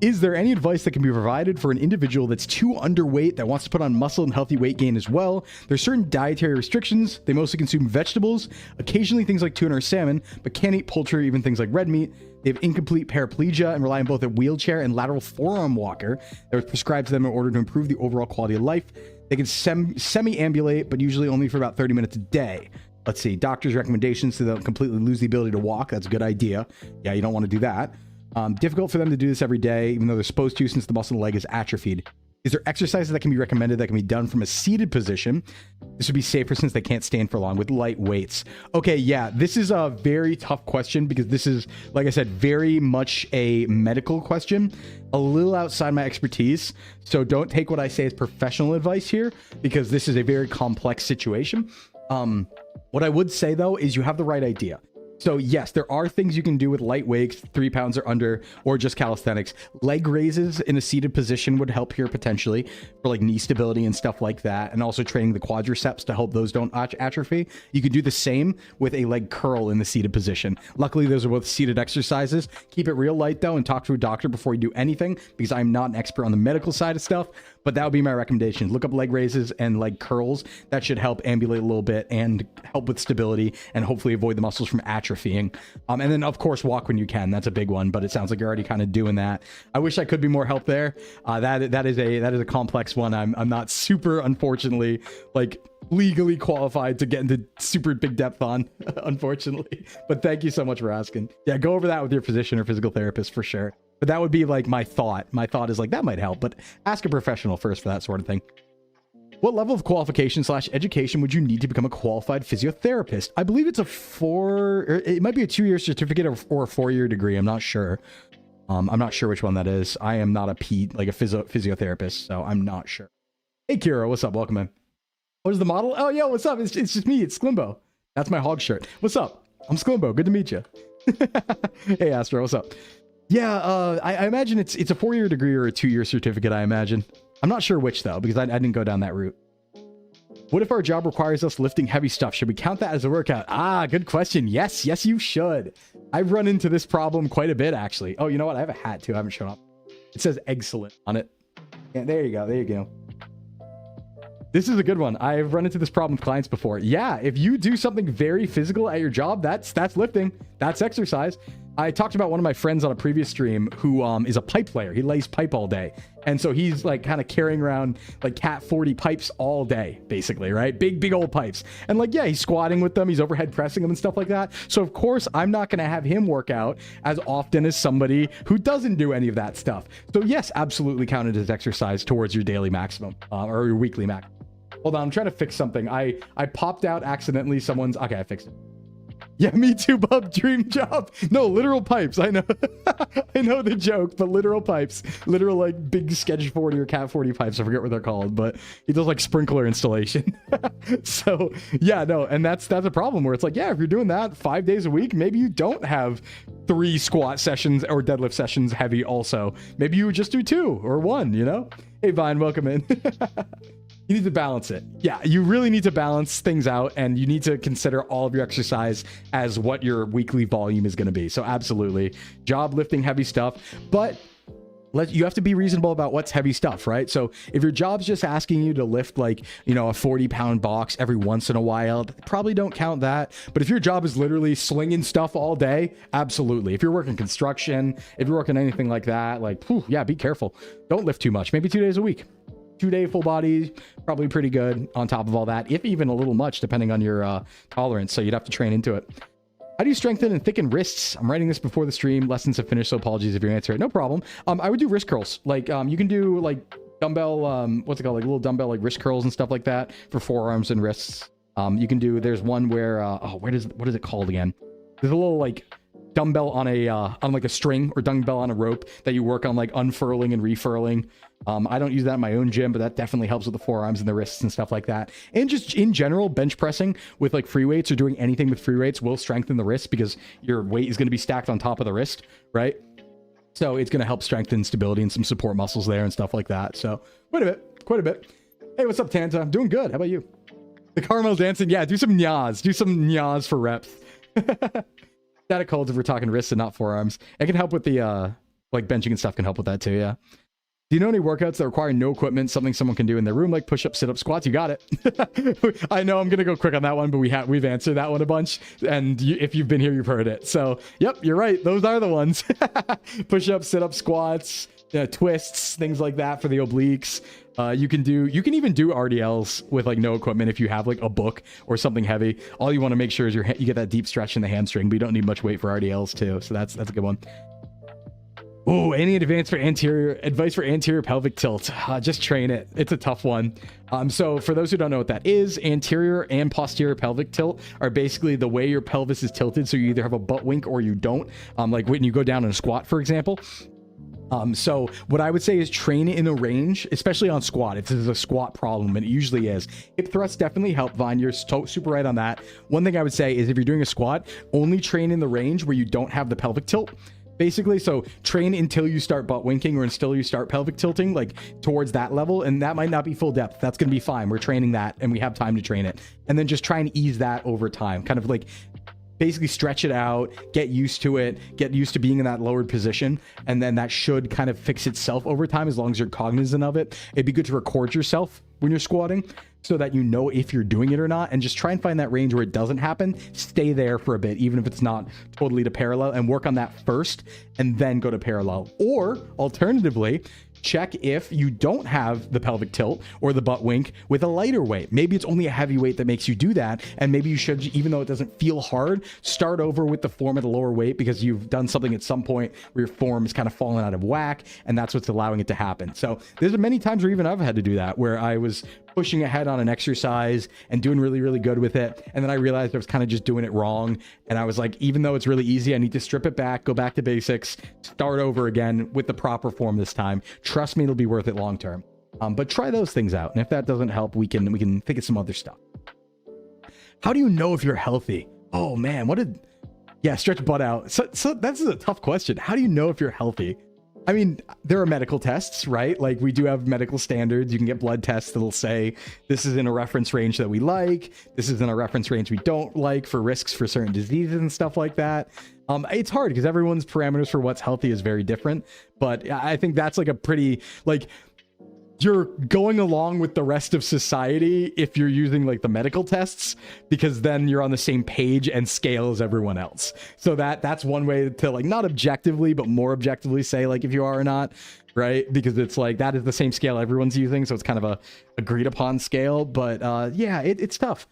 Is there any advice that can be provided for an individual that's too underweight that wants to put on muscle and healthy weight gain as well? There's certain dietary restrictions. They mostly consume vegetables, occasionally things like tuna or salmon, but can't eat poultry or even things like red meat. They have incomplete paraplegia and rely on both a wheelchair and lateral forearm walker that was prescribed to them in order to improve the overall quality of life. They can semi-ambulate, but usually only for about 30 minutes a day. Let's see. Doctor's recommendations so they'll completely lose the ability to walk. That's a good idea. Yeah, you don't want to do that. Difficult for them to do this every day, even though they're supposed to, since the muscle in the leg is atrophied. Is there exercises that can be recommended that can be done from a seated position? This would be safer since they can't stand for long with light weights. Okay, yeah, this is a very tough question because this is, like I said, very much a medical question, a little outside my expertise. So don't take what I say as professional advice here because this is a very complex situation. What I would say though is you have the right idea. So yes, there are things you can do with light weights, 3 pounds or under, or just calisthenics. Leg raises in a seated position would help here potentially for like knee stability and stuff like that. And also training the quadriceps to help those don't atrophy. You could do the same with a leg curl in the seated position. Luckily, those are both seated exercises. Keep it real light though and talk to a doctor before you do anything because I'm not an expert on the medical side of stuff. But that would be my recommendation. Look up leg raises and leg curls. That should help ambulate a little bit and help with stability and hopefully avoid the muscles from atrophying. And then of course, walk when you can. That's a big one, but it sounds like you're already kind of doing that. I wish I could be more help there. That is a complex one. I'm not super, unfortunately, like legally qualified to get into super big depth on, unfortunately. But thank you so much for asking. Yeah, go over that with your physician or physical therapist for sure. But that would be like my thought. My thought is like, that might help, but ask a professional first for that sort of thing. What level of qualification / education would you need to become a qualified physiotherapist? I believe it's it might be a 2-year certificate or a 4-year degree. I'm not sure. I'm not sure which one that is. I am not a physiotherapist, so I'm not sure. Hey, Kira, what's up? Welcome in. What is the model? Oh, yo, what's up? It's just me. It's Sclimbo. That's my hog shirt. What's up? I'm Sclimbo. Good to meet you. Hey, Astro, what's up? Yeah, I imagine it's a 4-year degree or a 2-year certificate, I imagine. I'm not sure which, though, because I didn't go down that route. What if our job requires us lifting heavy stuff? Should we count that as a workout? Ah, good question. Yes, you should. I've run into this problem quite a bit, actually. Oh, you know what? I have a hat, too. I haven't shown up. It says excellent on it. Yeah, there you go. This is a good one. I've run into this problem with clients before. Yeah, if you do something very physical at your job, that's lifting. That's exercise. I talked about one of my friends on a previous stream who is a pipe player. He lays pipe all day. And so he's like kind of carrying around like Cat 40 pipes all day, basically, right? Big old pipes. And like, yeah, he's squatting with them. He's overhead pressing them and stuff like that. So of course, I'm not going to have him work out as often as somebody who doesn't do any of that stuff. So yes, absolutely counted as exercise towards your daily maximum or your weekly maximum. Hold on, I'm trying to fix something. I popped out accidentally someone's... Okay, I fixed it. Yeah, me too, bub. Dream job. No, literal pipes. I know. I know the joke, but literal pipes. Literal, like, big Sketch 40 or Cat 40 pipes. I forget what they're called, but he does, like, sprinkler installation. So, yeah, no, and that's a problem where it's like, yeah, if you're doing that 5 days a week, maybe you don't have 3 squat sessions or deadlift sessions heavy also. Maybe you would just do 2 or 1, you know? Hey, Vine, welcome in. You need to balance it. Yeah, you really need to balance things out, and you need to consider all of your exercise as what your weekly volume is going to be. So absolutely, job lifting heavy stuff, but you have to be reasonable about what's heavy stuff, right? So if your job's just asking you to lift like, you know, a 40-pound box every once in a while, probably don't count that. But if your job is literally slinging stuff all day, absolutely. If you're working construction, if you're working anything like that, like, whew, yeah, be careful. Don't lift too much. Maybe 2 days a week. 2-day full body, probably pretty good on top of all that, if even a little much, depending on your tolerance. So you'd have to train into it. How How do you strengthen and thicken wrists? I'm writing this before the stream. Lessons have finished, so apologies if you answer it. No problem. I would do wrist curls. Like, you can do like dumbbell, what's it called? Like little dumbbell, like wrist curls and stuff like that for forearms and wrists. You can do, there's one where, what is it called again? There's a little like dumbbell on a, on like a string, or dumbbell on a rope that you work on like unfurling and refurling. I don't use that in my own gym, but that definitely helps with the forearms and the wrists and stuff like that. And just in general, bench pressing with like free weights or doing anything with free weights will strengthen the wrist because your weight is going to be stacked on top of the wrist, right? So it's going to help strengthen stability and some support muscles there and stuff like that. So quite a bit. Hey, what's up, Tanta? Doing good. How about you? The caramel dancing. Yeah, do some nyas. Do some nyas for reps. Static holds if we're talking wrists and not forearms. It can help with the like benching and stuff can help with that too. Yeah. Do you know any workouts that require no equipment, something someone can do in their room, like push-ups, sit-ups, squats? You got it. I know I'm gonna go quick on that one, but we've answered that one a bunch, and if you've been here, you've heard it. So yep, you're right. Those are the ones. Push-ups, sit-ups, squats, twists, things like that for the obliques. You can even do RDLs with like no equipment if you have like a book or something heavy. All you want to make sure is you get that deep stretch in the hamstring, but you don't need much weight for RDLs too. So that's a good one. Oh, any advice for anterior pelvic tilt? Just train it. It's a tough one. So for those who don't know what that is, anterior and posterior pelvic tilt are basically the way your pelvis is tilted. So you either have a butt wink or you don't. Like when you go down in a squat, for example. So what I would say is train it in a range, especially on squat. If this is a squat problem, and it usually is. Hip thrusts definitely help, Vine. You're super right on that. One thing I would say is if you're doing a squat, only train in the range where you don't have the pelvic tilt. Basically, so train until you start butt winking or until you start pelvic tilting, like towards that level. And that might not be full depth. That's going to be fine. We're training that and we have time to train it. And then just try and ease that over time. Kind of like basically stretch it out, get used to it, get used to being in that lowered position. And then that should kind of fix itself over time as long as you're cognizant of it. It'd be good to record yourself when you're squatting so that you know if you're doing it or not, and just try and find that range where it doesn't happen. Stay there for a bit, even if it's not totally to parallel, and work on that first and then go to parallel. Or alternatively, check if you don't have the pelvic tilt or the butt wink with a lighter weight. Maybe it's only a heavy weight that makes you do that. And maybe you should, even though it doesn't feel hard, start over with the form at a lower weight because you've done something at some point where your form is kind of fallen out of whack, and that's what's allowing it to happen. So there's many times where even I've had to do that, where I was pushing ahead on an exercise and doing really, really good with it. And then I realized I was kind of just doing it wrong. And I was like, even though it's really easy, I need to strip it back, go back to basics, start over again with the proper form this time. Trust me, it'll be worth it long term. But try those things out. And if that doesn't help, we can think of some other stuff. How do you know if you're healthy? Oh man, yeah, stretch butt out. So that's a tough question. How do you know if you're healthy? I mean, there are medical tests, right? Like we do have medical standards. You can get blood tests that'll say this is in a reference range that we like. This is in a reference range we don't like for risks for certain diseases and stuff like that. It's hard because everyone's parameters for what's healthy is very different. But I think that's like a pretty, like, you're going along with the rest of society if you're using like the medical tests, because then you're on the same page and scale as everyone else. So that's one way to, like, not objectively but more objectively say like if you are or not, right? Because it's like that is the same scale everyone's using, so it's kind of a agreed upon scale. But yeah, it's tough.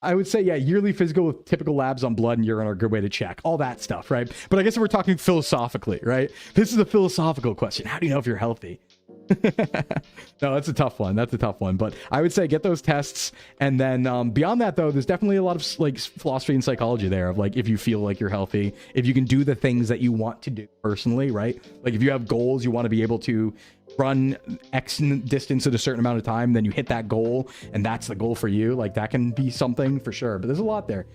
I would say, yeah, yearly physical with typical labs on blood and urine are a good way to check all that stuff, right? But I guess if we're talking philosophically, right, this is a philosophical question. How do you know if you're healthy? No, that's a tough one. But I would say get those tests. And then beyond that, though, there's definitely a lot of like philosophy and psychology there of like if you feel like you're healthy, if you can do the things that you want to do personally, right? Like if you have goals, you want to be able to run X distance at a certain amount of time, then you hit that goal and that's the goal for you. Like that can be something for sure. But there's a lot there.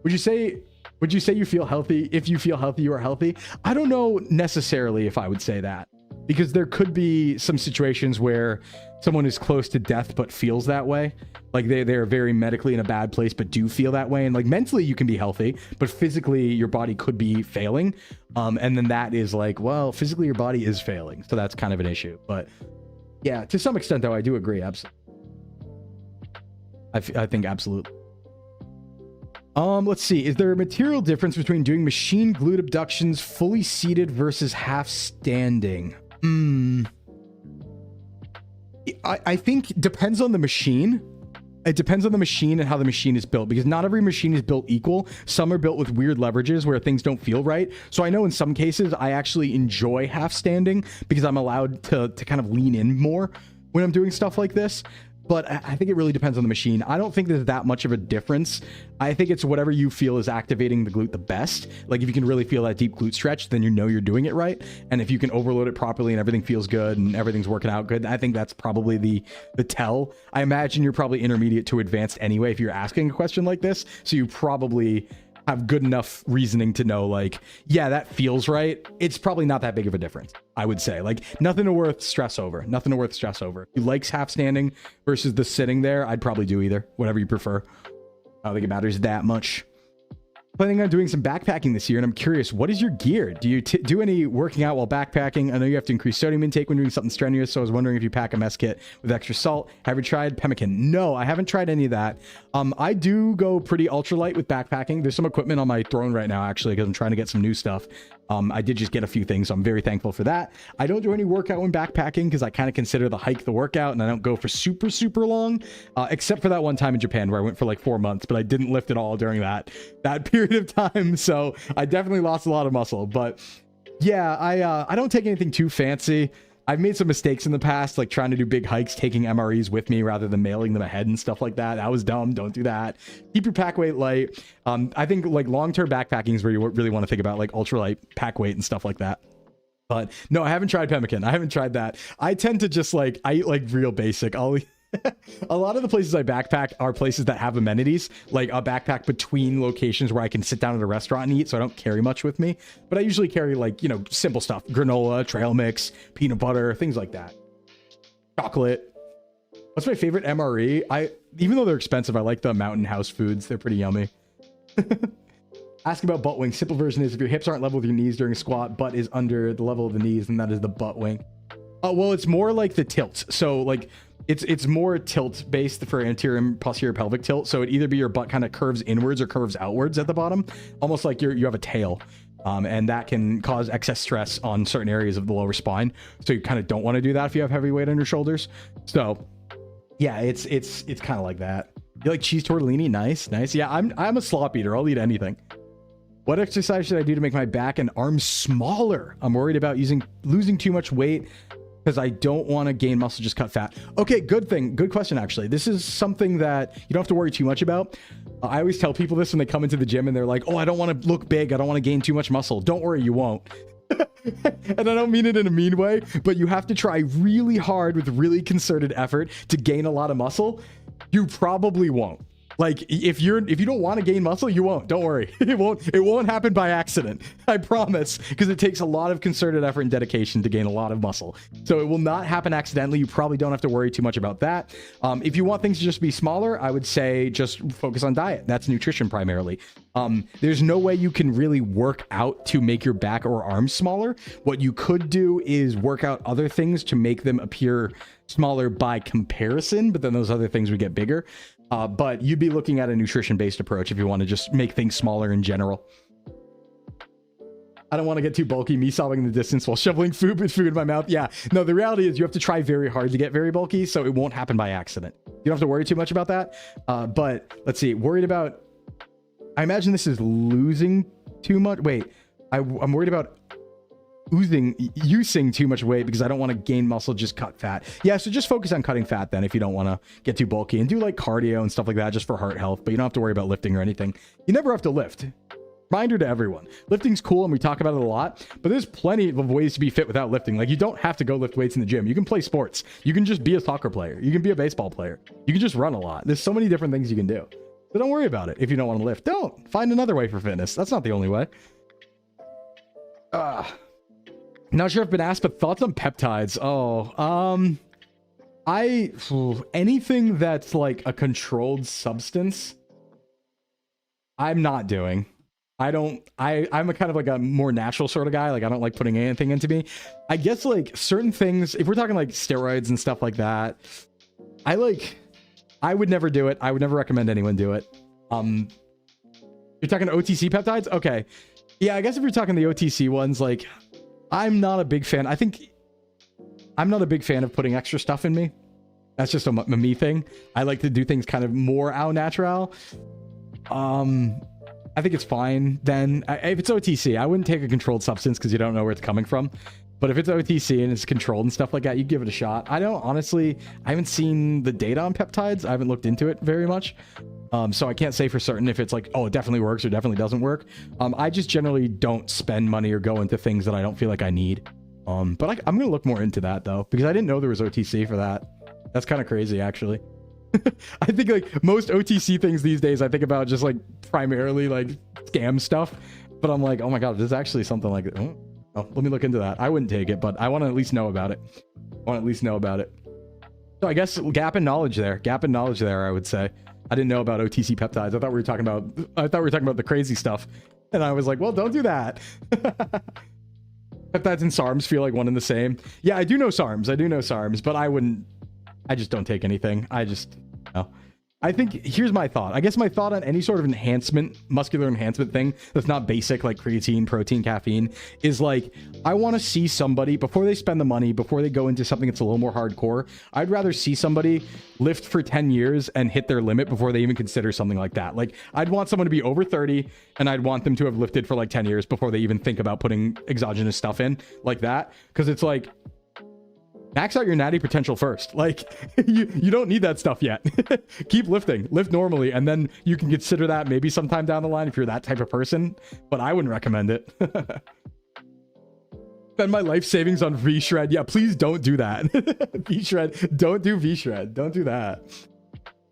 Would you say you feel healthy? If you feel healthy, you are healthy? I don't know necessarily if I would say that. Because there could be some situations where someone is close to death but feels that way. Like they're very medically in a bad place but do feel that way. And like mentally you can be healthy, but physically your body could be failing. And then that is like, well, physically your body is failing. So that's kind of an issue. But yeah, to some extent though, I do agree. Absolutely. I think absolutely. Let's see. Is there a material difference between doing machine glute abductions fully seated versus half standing? I think depends on the machine. It depends on the machine and how the machine is built, because not every machine is built equal. Some are built with weird leverages where things don't feel right. So I know in some cases I actually enjoy half standing because I'm allowed to kind of lean in more when I'm doing stuff like this. But I think it really depends on the machine. I don't think there's that much of a difference. I think it's whatever you feel is activating the glute the best. Like if you can really feel that deep glute stretch, then you know you're doing it right. And if you can overload it properly and everything feels good and everything's working out good, I think that's probably the tell. I imagine you're probably intermediate to advanced anyway if you're asking a question like this. So you probably have good enough reasoning to know, like, yeah, that feels right. It's probably not that big of a difference, I would say. Like, nothing to worth stress over. Nothing to worth stress over. If you likes half standing versus the sitting there, I'd probably do either. Whatever you prefer. I don't think it matters that much. Planning on doing some backpacking this year, and I'm curious, what is your gear? Do you do any working out while backpacking? I know you have to increase sodium intake when doing something strenuous, so I was wondering if you pack a mess kit with extra salt. Have you tried pemmican? No, I haven't tried any of that. I do go pretty ultralight with backpacking. There's some equipment on my throne right now, actually, because I'm trying to get some new stuff. I did just get a few things, so I'm very thankful for that. I don't do any workout when backpacking because I kind of consider the hike the workout, and I don't go for super, super long, except for that one time in Japan where I went for like 4 months, but I didn't lift at all during that period of time. So I definitely lost a lot of muscle. But yeah, I don't take anything too fancy. I've made some mistakes in the past, like trying to do big hikes, taking MREs with me rather than mailing them ahead and stuff like that. That was dumb. Don't do that. Keep your pack weight light. I think like long-term backpacking is where you really want to think about like ultralight pack weight and stuff like that. But no, I haven't tried pemmican. I haven't tried that. I tend to just like, I eat like real basic. I'll eat a lot of the places I backpack are places that have amenities, like a backpack between locations where I can sit down at a restaurant and eat, so I don't carry much with me. But I usually carry like, you know, simple stuff, granola, trail mix, peanut butter, things like that. Chocolate. What's my favorite MRE? Even though they're expensive, I like the Mountain House foods. They're pretty yummy. Ask about butt wing. Simple version is if your hips aren't level with your knees during a squat, butt is under the level of the knees, then that is the butt wing. Well, it's more like the tilt. So like it's more tilt based for anterior and posterior pelvic tilt. So it either be your butt kind of curves inwards or curves outwards at the bottom, almost like you have a tail. And that can cause excess stress on certain areas of the lower spine. So you kind of don't want to do that if you have heavy weight on your shoulders. So yeah, it's kind of like that. You like cheese tortellini? Nice. Yeah, I'm a slop eater. I'll eat anything. What exercise should I do to make my back and arms smaller? I'm worried about losing too much weight because I don't want to gain muscle, just cut fat. Okay, good thing. Good question, actually. This is something that you don't have to worry too much about. I always tell people this when they come into the gym and they're like, oh, I don't want to look big. I don't want to gain too much muscle. Don't worry, you won't. And I don't mean it in a mean way, but you have to try really hard with really concerted effort to gain a lot of muscle. You probably won't. Like if you don't want to gain muscle, you won't. Don't worry. It won't happen by accident. I promise, because it takes a lot of concerted effort and dedication to gain a lot of muscle. So it will not happen accidentally. You probably don't have to worry too much about that. If you want things to just be smaller, I would say just focus on diet. That's nutrition primarily. There's no way you can really work out to make your back or arms smaller. What you could do is work out other things to make them appear smaller by comparison, but then those other things would get bigger. But you'd be looking at a nutrition-based approach if you want to just make things smaller in general. I don't want to get too bulky, me sobbing in the distance while shoveling food in my mouth. Yeah, no, the reality is you have to try very hard to get very bulky, so it won't happen by accident. You don't have to worry too much about that. But let's see, worried about... I imagine this is losing too much. Wait, I'm worried about using too much weight because I don't want to gain muscle, just cut fat. Yeah, so just focus on cutting fat then if you don't want to get too bulky, and do like cardio and stuff like that just for heart health, but you don't have to worry about lifting or anything. You never have to lift. Reminder to everyone, lifting's cool and we talk about it a lot, but there's plenty of ways to be fit without lifting. Like you don't have to go lift weights in the gym. You can play sports. You can just be a soccer player. You can be a baseball player. You can just run a lot. There's so many different things you can do. So don't worry about it. If you don't want to lift, don't. Find another way for fitness. That's not the only way. Not sure if I've been asked, but thoughts on peptides. Anything that's like a controlled substance, I'm not doing. I'm a kind of like a more natural sort of guy. Like I don't like putting anything into me. I guess like certain things, if we're talking like steroids and stuff like that, I would never do it. I would never recommend anyone do it. You're talking OTC peptides? Okay. Yeah, I guess if you're talking the OTC ones, like I'm not a big fan. I'm not a big fan of putting extra stuff in me. That's just a me thing. I like to do things kind of more au natural. I think it's fine then. If it's OTC, I wouldn't take a controlled substance because you don't know where it's coming from. But if it's OTC and it's controlled and stuff like that, you give it a shot. I haven't seen the data on peptides. I haven't looked into it very much. So I can't say for certain if it's like, oh, it definitely works or definitely doesn't work. I just generally don't spend money or go into things that I don't feel like I need. But I'm going to look more into that though, because I didn't know there was OTC for that. That's kind of crazy, actually. I think like most OTC things these days, I think about just like primarily like scam stuff. But I'm like, oh my God, there's actually something like it. Oh, let me look into that. I wouldn't take it, but I want to at least know about it. So I guess gap in knowledge there. I would say. I didn't know about OTC peptides. I thought we were talking about the crazy stuff. And I was like, well, don't do that. Peptides and SARMs feel like one and the same. Yeah, I do know SARMs, but I just don't take anything. No. I think here's my thought. I guess my thought on any sort of muscular enhancement thing that's not basic, like creatine, protein, caffeine, is like, I want to see somebody, before they spend the money, before they go into something that's a little more hardcore, I'd rather see somebody lift for 10 years and hit their limit before they even consider something like that. Like, I'd want someone to be over 30, and I'd want them to have lifted for like 10 years before they even think about putting exogenous stuff in like that. Because it's like, max out your natty potential first. Like, you don't need that stuff yet. Keep lifting. Lift normally, and then you can consider that maybe sometime down the line if you're that type of person. But I wouldn't recommend it. Spend my life savings on V-Shred. Yeah, please don't do that. V-Shred. Don't do V-Shred. Don't do that.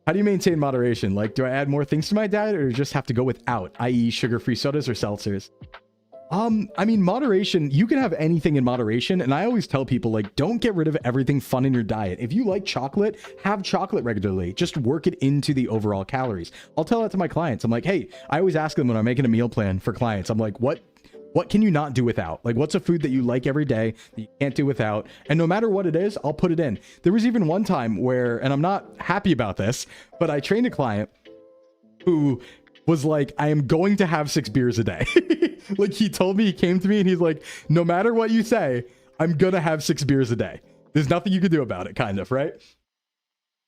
How do you maintain moderation? Like, do I add more things to my diet or just have to go without, i.e. sugar-free sodas or seltzers? I mean, moderation, you can have anything in moderation. And I always tell people, like, don't get rid of everything fun in your diet. If you like chocolate, have chocolate regularly. Just work it into the overall calories. I'll tell that to my clients. I'm like, hey, I always ask them when I'm making a meal plan for clients. I'm like, what can you not do without? Like, what's a food that you like every day that you can't do without? And no matter what it is, I'll put it in. There was even one time where, and I'm not happy about this, but I trained a client who was like, I am going to have 6 beers a day. Like, he told me, he came to me and he's like, no matter what you say, I'm gonna have 6 beers a day. There's nothing you can do about it, kind of, right?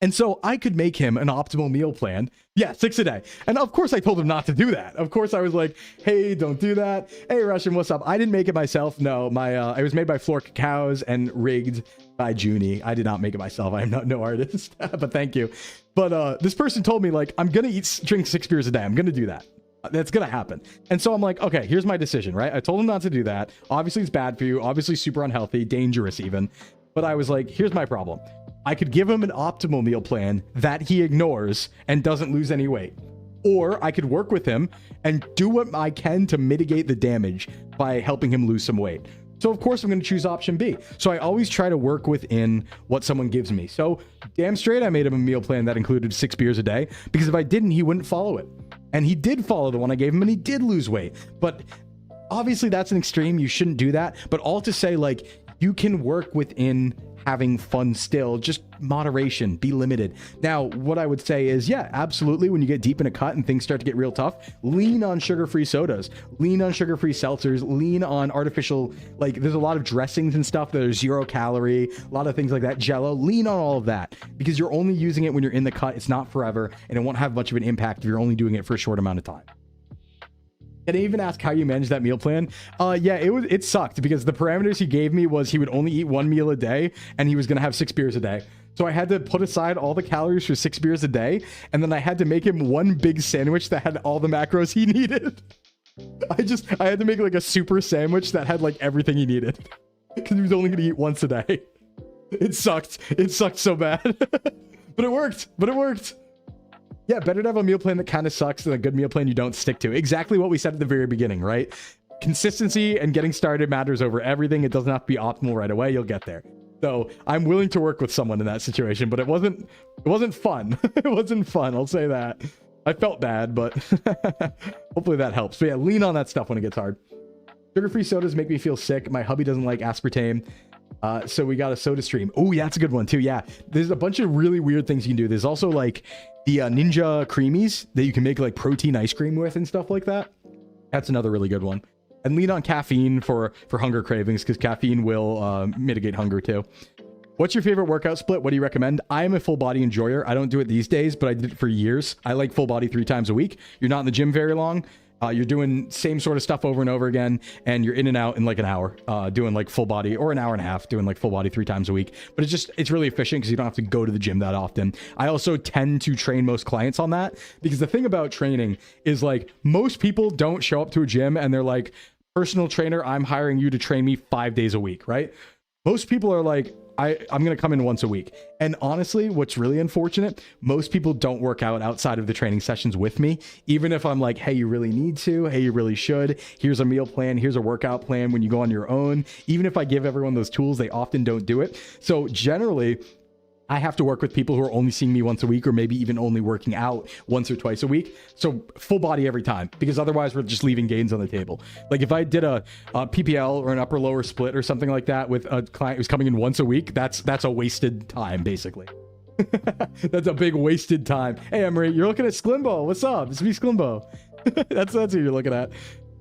And so I could make him an optimal meal plan. Yeah, 6 a day. And of course I told him not to do that. Of course I was like, hey, don't do that. Hey, Russian, what's up? I didn't make it myself. No, it was made by Floor Cacaos and rigged by Junie. I did not make it myself. I am no artist, but thank you. But this person told me, like, I'm going to drink 6 beers a day. I'm going to do that. That's going to happen. And so I'm like, okay, here's my decision, right? I told him not to do that. Obviously it's bad for you. Obviously super unhealthy, dangerous even. But I was like, here's my problem. I could give him an optimal meal plan that he ignores and doesn't lose any weight. Or I could work with him and do what I can to mitigate the damage by helping him lose some weight. So of course I'm going to choose option B. So I always try to work within what someone gives me. So damn straight I made him a meal plan that included 6 beers a day, because if I didn't, he wouldn't follow it. And he did follow the one I gave him, and he did lose weight. But obviously that's an extreme. You shouldn't do that. But all to say, like, you can work within having fun still, just moderation, be limited. Now, what I would say is, yeah, absolutely. When you get deep in a cut and things start to get real tough, lean on sugar-free sodas, lean on sugar-free seltzers, lean on artificial, like, there's a lot of dressings and stuff that are 0 calorie, a lot of things like that, Jello, lean on all of that, because you're only using it when you're in the cut. It's not forever, and it won't have much of an impact if you're only doing it for a short amount of time. And I even ask how you manage that meal plan. Yeah, it sucked, because the parameters he gave me was he would only eat 1 meal a day and he was going to have 6 beers a day. So I had to put aside all the calories for 6 beers a day. And then I had to make him one big sandwich that had all the macros he needed. I had to make like a super sandwich that had like everything he needed, because he was only going to eat once a day. It sucked. It sucked so bad. But it worked. Yeah, better to have a meal plan that kind of sucks than a good meal plan you don't stick to. Exactly what we said at the very beginning, right? Consistency and getting started matters over everything. It doesn't have to be optimal right away. You'll get there. So I'm willing to work with someone in that situation, but it wasn't fun. It wasn't fun. I'll say that. I felt bad, but hopefully that helps. But yeah, lean on that stuff when it gets hard. Sugar-free sodas make me feel sick. My hubby doesn't like aspartame. So we got a soda stream. Oh, yeah, that's a good one too. Yeah, there's a bunch of really weird things you can do. There's also like the Ninja creamies that you can make like protein ice cream with and stuff like that. That's another really good one. And lean on caffeine for hunger cravings, because caffeine will mitigate hunger too. What's your favorite workout split? What do you recommend? I am a full body enjoyer. I don't do it these days, but I did it for years. I like full body 3 times a week. You're not in the gym very long. You're doing same sort of stuff over and over again, and you're in and out in like an hour, doing like full body, or an hour and a half, doing like full body 3 times a week. But it's really efficient because you don't have to go to the gym that often. I also tend to train most clients on that, because the thing about training is like most people don't show up to a gym and they're like, personal trainer, I'm hiring you to train me 5 days a week, right? Most people are like, I'm going to come in once a week. And honestly, what's really unfortunate, most people don't work out outside of the training sessions with me. Even if I'm like, hey, you really need to, hey, you really should. Here's a meal plan. Here's a workout plan when you go on your own. Even if I give everyone those tools, they often don't do it. So generally, I have to work with people who are only seeing me once a week, or maybe even only working out once or twice a week. So full body every time, because otherwise we're just leaving gains on the table. Like if I did a PPL or an upper lower split or something like that with a client who's coming in once a week, that's a wasted time, basically. That's a big wasted time. Hey, Emery, you're looking at Sclimbo. What's up? It's me, Sclimbo. That's who you're looking at.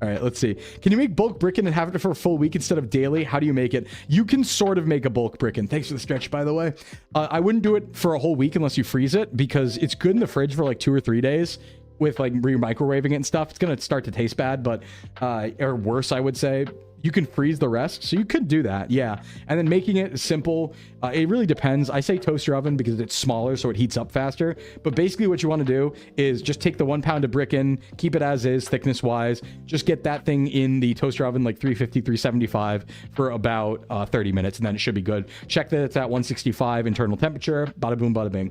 All right, let's see. Can you make bulk brickin' and have it for a full week instead of daily? How do you make it? You can sort of make a bulk brickin'. Thanks for the stretch, by the way. I wouldn't do it for a whole week unless you freeze it, because it's good in the fridge for like 2 or 3 days with like microwaving it and stuff. It's going to start to taste bad, but or worse, I would say. You can freeze the rest, so you could do that, yeah. And then making it simple, it really depends. I say toast your oven because it's smaller, so it heats up faster. But basically what you want to do is just take the 1 pound of brick in, keep it as is, thickness-wise. Just get that thing in the toaster oven, like 350, 375, for about 30 minutes, and then it should be good. Check that it's at 165 internal temperature. Bada boom, bada bing.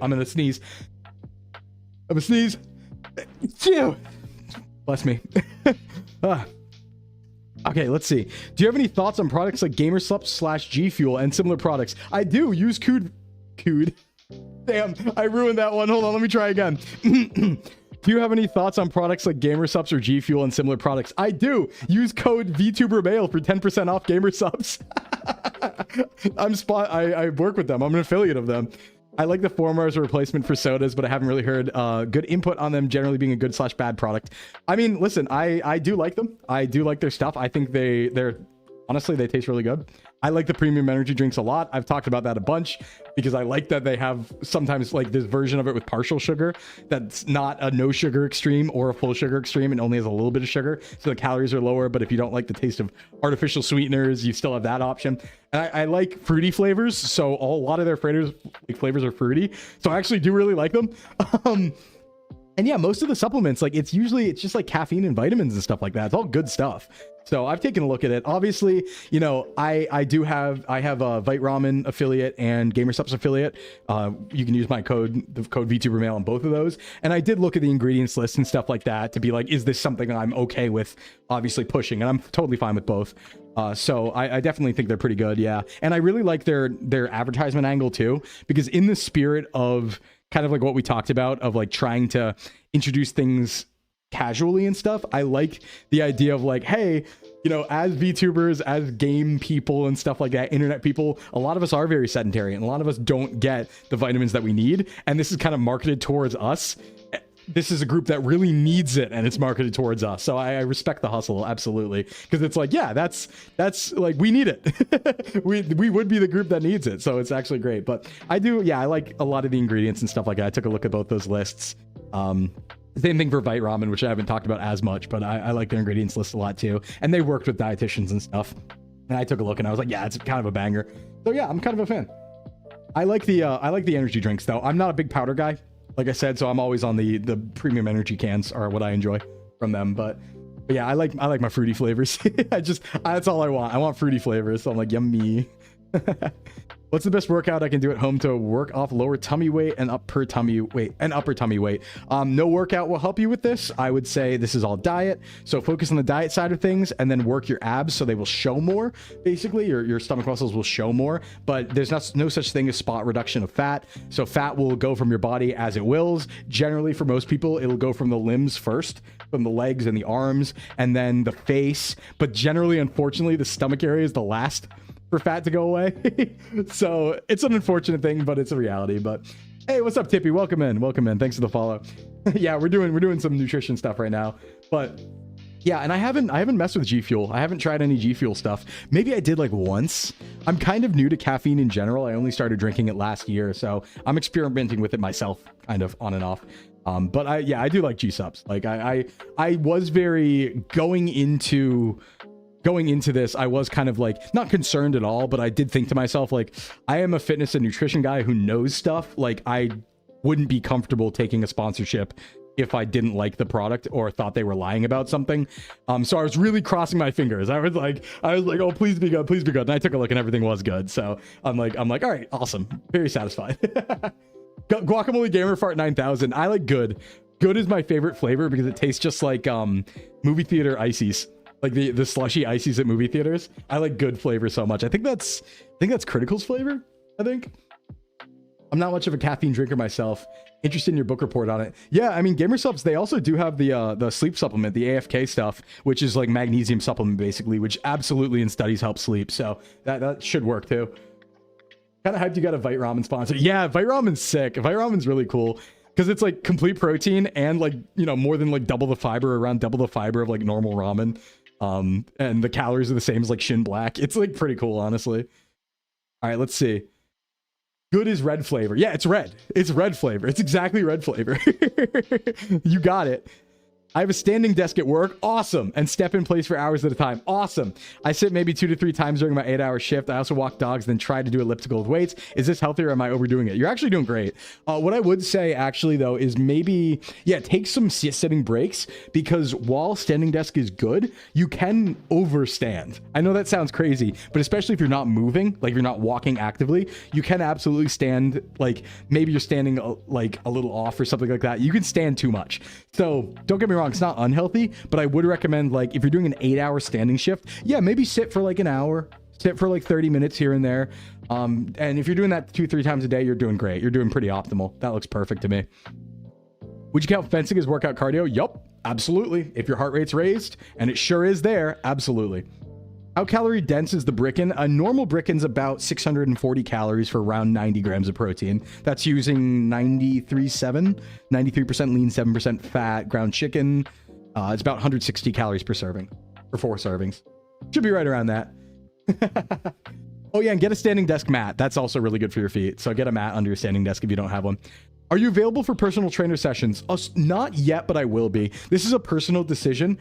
I'm gonna sneeze. I'm gonna sneeze. Phew. Bless me. Okay, let's see. Do you have any thoughts on products like GamerSup / G Fuel and similar products? I do. Use Cood. Damn, I ruined that one. Hold on, let me try again. Do you have any thoughts on products like GamerSups or G Fuel and similar products? I do. Use code VTuberMail for 10% off GamerSups. I work with them. I'm an affiliate of them. I like the former as a replacement for sodas, but I haven't really heard good input on them generally being a good / bad product. I mean, listen, I do like them. I do like their stuff. I think they're honestly, they taste really good. I like the premium energy drinks a lot. I've talked about that a bunch because I like that they have sometimes like this version of it with partial sugar that's not a no sugar extreme or a full sugar extreme and only has a little bit of sugar. So the calories are lower, but if you don't like the taste of artificial sweeteners, you still have that option. And I like fruity flavors. So a lot of their flavors are fruity. So I actually do really like them. And yeah, most of the supplements, like it's just like caffeine and vitamins and stuff like that. It's all good stuff. So I've taken a look at it. Obviously, you know, I have a Vite Ramen affiliate and GamerSups affiliate. You can use the code VTuberMail on both of those. And I did look at the ingredients list and stuff like that to be like, is this something I'm okay with obviously pushing? And I'm totally fine with both. So I definitely think they're pretty good. Yeah. And I really like their advertisement angle too, because in the spirit of kind of like what we talked about of like trying to introduce things casually and stuff, I like the idea of like, hey, you know, as VTubers, as game people and stuff like that, internet people, a lot of us are very sedentary and a lot of us don't get the vitamins that we need. And this is kind of marketed towards us. This is a group that really needs it and it's marketed towards us. So I respect the hustle. Absolutely. Because it's like, yeah, that's like, we need it. we would be the group that needs it. So it's actually great. But I like a lot of the ingredients and stuff like that. I took a look at both those lists. Same thing for Vite Ramen, which I haven't talked about as much, but I like their ingredients list a lot too. And they worked with dietitians and stuff. And I took a look and I was like, yeah, it's kind of a banger. So yeah, I'm kind of a fan. I like the energy drinks though. I'm not a big powder guy, like I said, so I'm always on the premium energy cans are what I enjoy from them. But yeah, I like my fruity flavors. That's all I want. I want fruity flavors. So I'm like, yummy. What's the best workout I can do at home to work off lower tummy weight and upper tummy weight? No workout will help you with this. I would say this is all diet. So focus on the diet side of things and then work your abs so they will show more. Basically, your stomach muscles will show more, but there's no such thing as spot reduction of fat. So fat will go from your body as it wills. Generally, for most people, it'll go from the limbs first, from the legs and the arms, and then the face. But generally, unfortunately, the stomach area is the last for fat to go away. So it's an unfortunate thing, but it's a reality. But hey, what's up, Tippy? Welcome in. Thanks for the follow. Yeah, we're doing some nutrition stuff right now. But Yeah, and I haven't messed with G Fuel. I haven't tried any G Fuel stuff. Maybe I did like once. I'm kind of new to caffeine in general. I only started drinking it last year, so I'm experimenting with it myself, kind of on and off. But I do like G subs. Like I was very going into this, I was kind of like not concerned at all, but I did think to myself, like, I am a fitness and nutrition guy who knows stuff. Like, I wouldn't be comfortable taking a sponsorship if I didn't like the product or thought they were lying about something. So I was really crossing my fingers. I was like, oh, please be good, please be good. And I took a look and everything was good. So I'm like, all right, awesome. Very satisfied. Guacamole Gamer Fart 9000. I like good. Good is my favorite flavor because it tastes just like movie theater ices. Like the slushy ices at movie theaters. I like good flavor so much. I think that's Critical's flavor, I think. I'm not much of a caffeine drinker myself. Interested in your book report on it. Yeah, I mean, Gamer Subs, they also do have the sleep supplement, the AFK stuff, which is like magnesium supplement basically, which absolutely in studies helps sleep. So that should work too. Kind of hyped you got a Vite Ramen sponsor. Yeah, Vite Ramen's sick. Vite Ramen's really cool because it's like complete protein and like, you know, more than like double the fiber, around double the fiber of like normal ramen. And the calories are the same as like Shin Black. It's like pretty cool, honestly. All right, let's see. Good is red flavor. Yeah, it's red. It's red flavor. It's exactly red flavor. You got it. I have a standing desk at work. Awesome. And step in place for hours at a time. Awesome. I sit maybe 2 to 3 times during my 8-hour shift. I also walk dogs, then try to do elliptical with weights. Is this healthy or am I overdoing it? You're actually doing great. What I would say actually though is maybe, yeah, take some sitting breaks because while standing desk is good, you can overstand. I know that sounds crazy, but especially if you're not moving, like you're not walking actively, you can absolutely stand, like maybe you're standing like a little off or something like that. You can stand too much. So don't get me wrong, it's not unhealthy, but I would recommend, like, if you're doing an 8-hour standing shift, yeah, maybe sit for like an hour, sit for like 30 minutes here and there. And if you're doing that 2-3 times a day, you're doing great. You're doing pretty optimal. That looks perfect to me. Would you count fencing as workout cardio? Yup, absolutely. If your heart rate's raised, and it sure is there, absolutely. How calorie dense is the Brickin? A normal Brickin's about 640 calories for around 90 grams of protein. That's using 93% lean, 7% fat, ground chicken. It's about 160 calories per serving for 4 servings. Should be right around that. Oh yeah, and get a standing desk mat. That's also really good for your feet. So get a mat under your standing desk if you don't have one. Are you available for personal trainer sessions? Not yet, but I will be. This is a personal decision.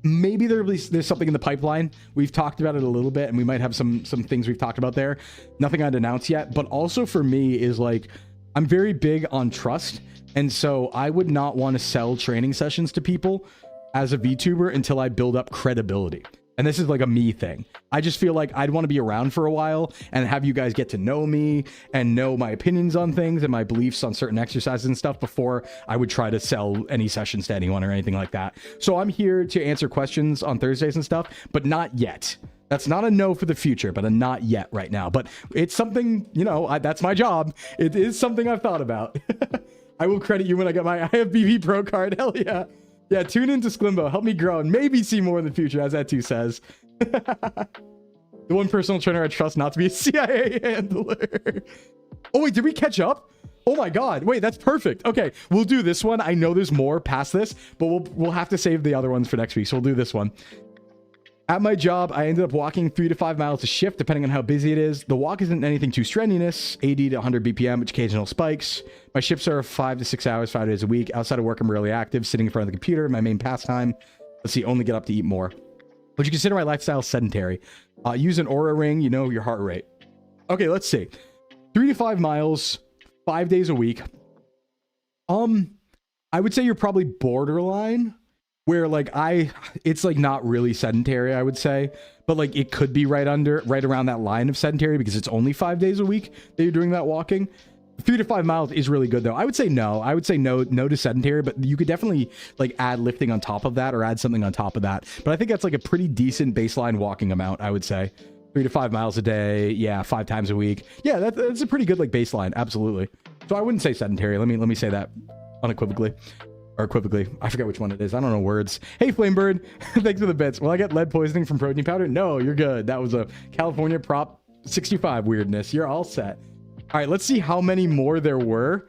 Maybe there's something in the pipeline. We've talked about it a little bit and we might have some things we've talked about there. Nothing I'd announce yet, but also for me is like, I'm very big on trust. And so I would not want to sell training sessions to people as a VTuber until I build up credibility. And this is like a me thing. I just feel like I'd want to be around for a while and have you guys get to know me and know my opinions on things and my beliefs on certain exercises and stuff before I would try to sell any sessions to anyone or anything like that. So I'm here to answer questions on Thursdays and stuff, but not yet. That's not a no for the future, but a not yet right now. But it's something, you know, that's my job. It is something I've thought about. I will credit you when I have BB Pro card. Hell yeah. Yeah, tune into Sclimbo. Help me grow and maybe see more in the future, as that too says. The one personal trainer I trust not to be a CIA handler. Oh, wait, did we catch up? Oh my God. Wait, that's perfect. Okay, we'll do this one. I know there's more past this, but we'll have to save the other ones for next week. So we'll do this one. At my job, I ended up walking 3 to 5 miles a shift, depending on how busy it is. The walk isn't anything too strenuous, 80 to 100 BPM, with occasional spikes. My shifts are 5 to 6 hours, 5 days a week. Outside of work, I'm really active, sitting in front of the computer, my main pastime. Let's see, only get up to eat more. Would you consider my lifestyle sedentary? Use an Oura ring, you know your heart rate. Okay, let's see. 3 to 5 miles, 5 days a week. I would say you're probably borderline. Where like it's like not really sedentary, I would say, but like it could be right around that line of sedentary because it's only 5 days a week that you're doing that walking. 3 to 5 miles is really good though. I would say no to sedentary, but you could definitely like add lifting on top of that or add something on top of that. But I think that's like a pretty decent baseline walking amount, I would say. 3 to 5 miles a day, yeah, 5 times a week. Yeah, that's a pretty good like baseline, absolutely. So I wouldn't say sedentary. Let me say that unequivocally. Or equivocally. I forget which one it is. I don't know words. Hey, Flamebird. Thanks for the bits. Will I get lead poisoning from protein powder? No, you're good. That was a California Prop 65 weirdness. You're all set. All right, let's see how many more there were.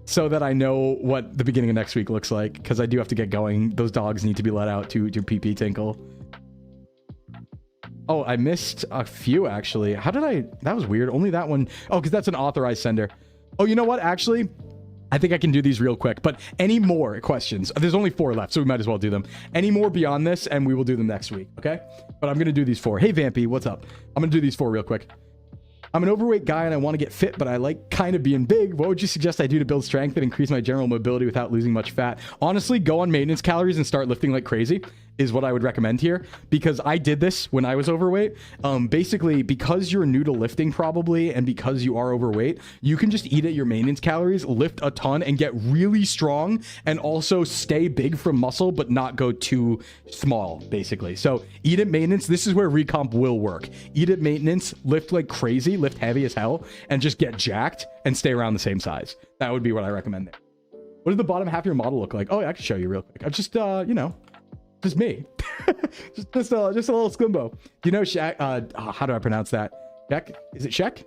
so that I know what the beginning of next week looks like, because I do have to get going. Those dogs need to be let out to pee tinkle. Oh, I missed a few, actually. How did I... That was weird. Only that one. Oh, because that's an authorized sender. Oh, you know what? Actually, I think I can do these real quick. But any more questions? There's only 4 left, so we might as well do them. Any more beyond this, and we will do them next week, okay? But I'm going to do these 4. Hey, Vampy, what's up? I'm going to do these 4 real quick. I'm an overweight guy and I want to get fit, but I like kind of being big. What would you suggest I do to build strength and increase my general mobility without losing much fat? Honestly, go on maintenance calories and start lifting like crazy is what I would recommend here, because I did this when I was overweight. Basically, because you're new to lifting probably, and because you are overweight, you can just eat at your maintenance calories, lift a ton, and get really strong, and also stay big from muscle, but not go too small, basically. So eat at maintenance. This is where recomp will work. Eat at maintenance, lift like crazy, lift heavy as hell, and just get jacked and stay around the same size. That would be what I recommend there. What does the bottom half of your model look like? Oh, I can show you real quick. I just, you know, just me. just a little Sclimbo. You know, Shaq, how do I pronounce that? Shaq? Is it Shaq?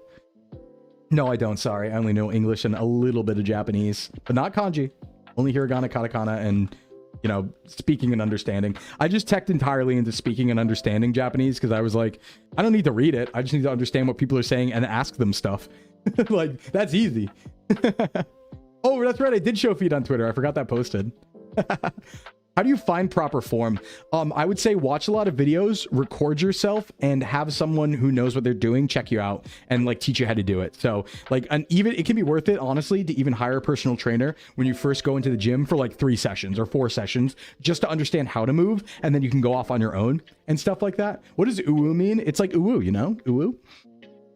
No, I don't. Sorry. I only know English and a little bit of Japanese, but not kanji. Only hiragana, katakana, and, you know, speaking and understanding. I just teched entirely into speaking and understanding Japanese because I was like, I don't need to read it. I just need to understand what people are saying and ask them stuff. Like, that's easy. Oh, that's right. I did show feed on Twitter. I forgot that posted. How do you find proper form? I would say watch a lot of videos, record yourself, and have someone who knows what they're doing check you out and like teach you how to do it. So like, and even it can be worth it, honestly, to even hire a personal trainer when you first go into the gym for like 3 sessions or 4 sessions, just to understand how to move, and then you can go off on your own and stuff like that. What does uwu mean? It's like uwu, you know, uwu.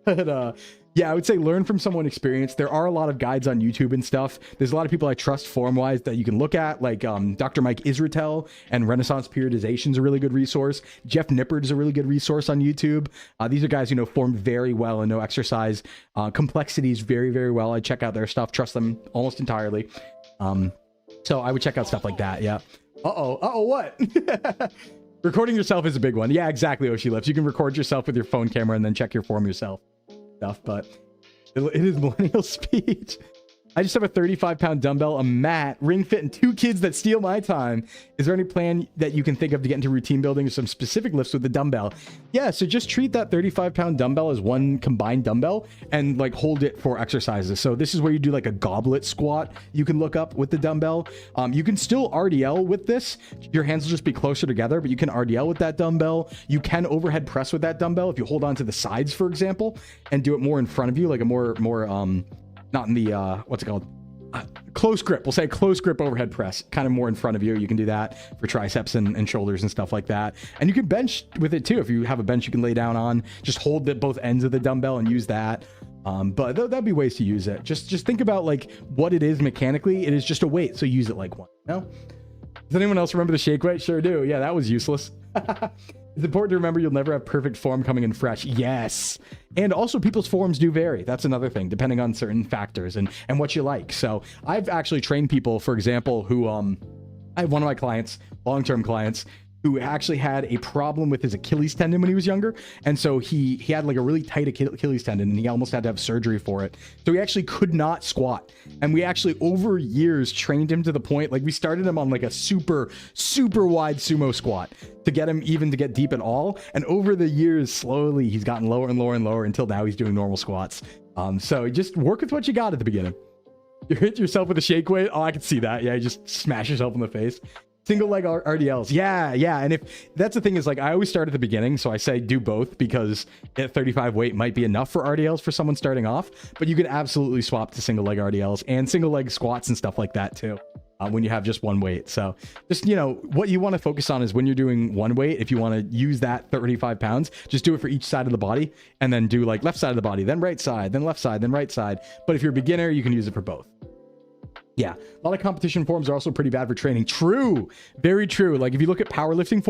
But yeah, I would say learn from someone experienced. There are a lot of guides on YouTube and stuff. There's a lot of people I trust form-wise that you can look at, like Dr. Mike Israetel and Renaissance Periodization is a really good resource. Jeff Nippard is a really good resource on YouTube. These are guys who know form very well and know exercise complexities very, very well. I check out their stuff, trust them almost entirely. So I would check out stuff like that, yeah. Uh-oh, what? Recording yourself is a big one. Yeah, exactly, Oshilips. You can record yourself with your phone camera and then check your form yourself. But it is millennial speech. I just have a 35-pound dumbbell, a mat, ring fit, and 2 kids that steal my time. Is there any plan that you can think of to get into routine building or some specific lifts with the dumbbell? Yeah, so just treat that 35-pound dumbbell as one combined dumbbell and like hold it for exercises. So this is where you do like a goblet squat you can look up with the dumbbell. You can still RDL with this. Your hands will just be closer together, but you can RDL with that dumbbell. You can overhead press with that dumbbell if you hold on to the sides, for example, and do it more in front of you, like a more not in the, what's it called? Close grip. We'll say close grip overhead press, kind of more in front of you. You can do that for triceps and shoulders and stuff like that. And you can bench with it too. If you have a bench you can lay down on, just hold both ends of the dumbbell and use that. But that'd be ways to use it. Just think about like what it is mechanically. It is just a weight, so use it like one. You know? Does anyone else remember the shake weight? Sure do. Yeah, that was useless. It's important to remember you'll never have perfect form coming in fresh. Yes. And also people's forms do vary. That's another thing, depending on certain factors and what you like. So I've actually trained people, for example, who I have one of my clients, long-term clients, who actually had a problem with his Achilles tendon when he was younger. And so he had like a really tight Achilles tendon and he almost had to have surgery for it. So he actually could not squat. And we actually over years trained him to the point, like we started him on like a super, super wide sumo squat to get him even to get deep at all. And over the years, slowly he's gotten lower and lower and lower until now he's doing normal squats. So just work with what you got at the beginning. You hit yourself with a shake weight. Oh, I can see that. Yeah, you just smash yourself in the face. Single leg RDLs. Yeah. And if that's the thing is like, I always start at the beginning. So I say do both because at 35 weight might be enough for RDLs for someone starting off, but you can absolutely swap to single leg RDLs and single leg squats and stuff like that too. When you have just one weight. So just, you know, what you want to focus on is when you're doing one weight, if you want to use that 35 pounds, just do it for each side of the body and then do like left side of the body, then right side, then left side, then right side. But if you're a beginner, you can use it for both. Yeah, a lot of competition forms are also pretty bad for training. True, very true. Like if you look at powerlifting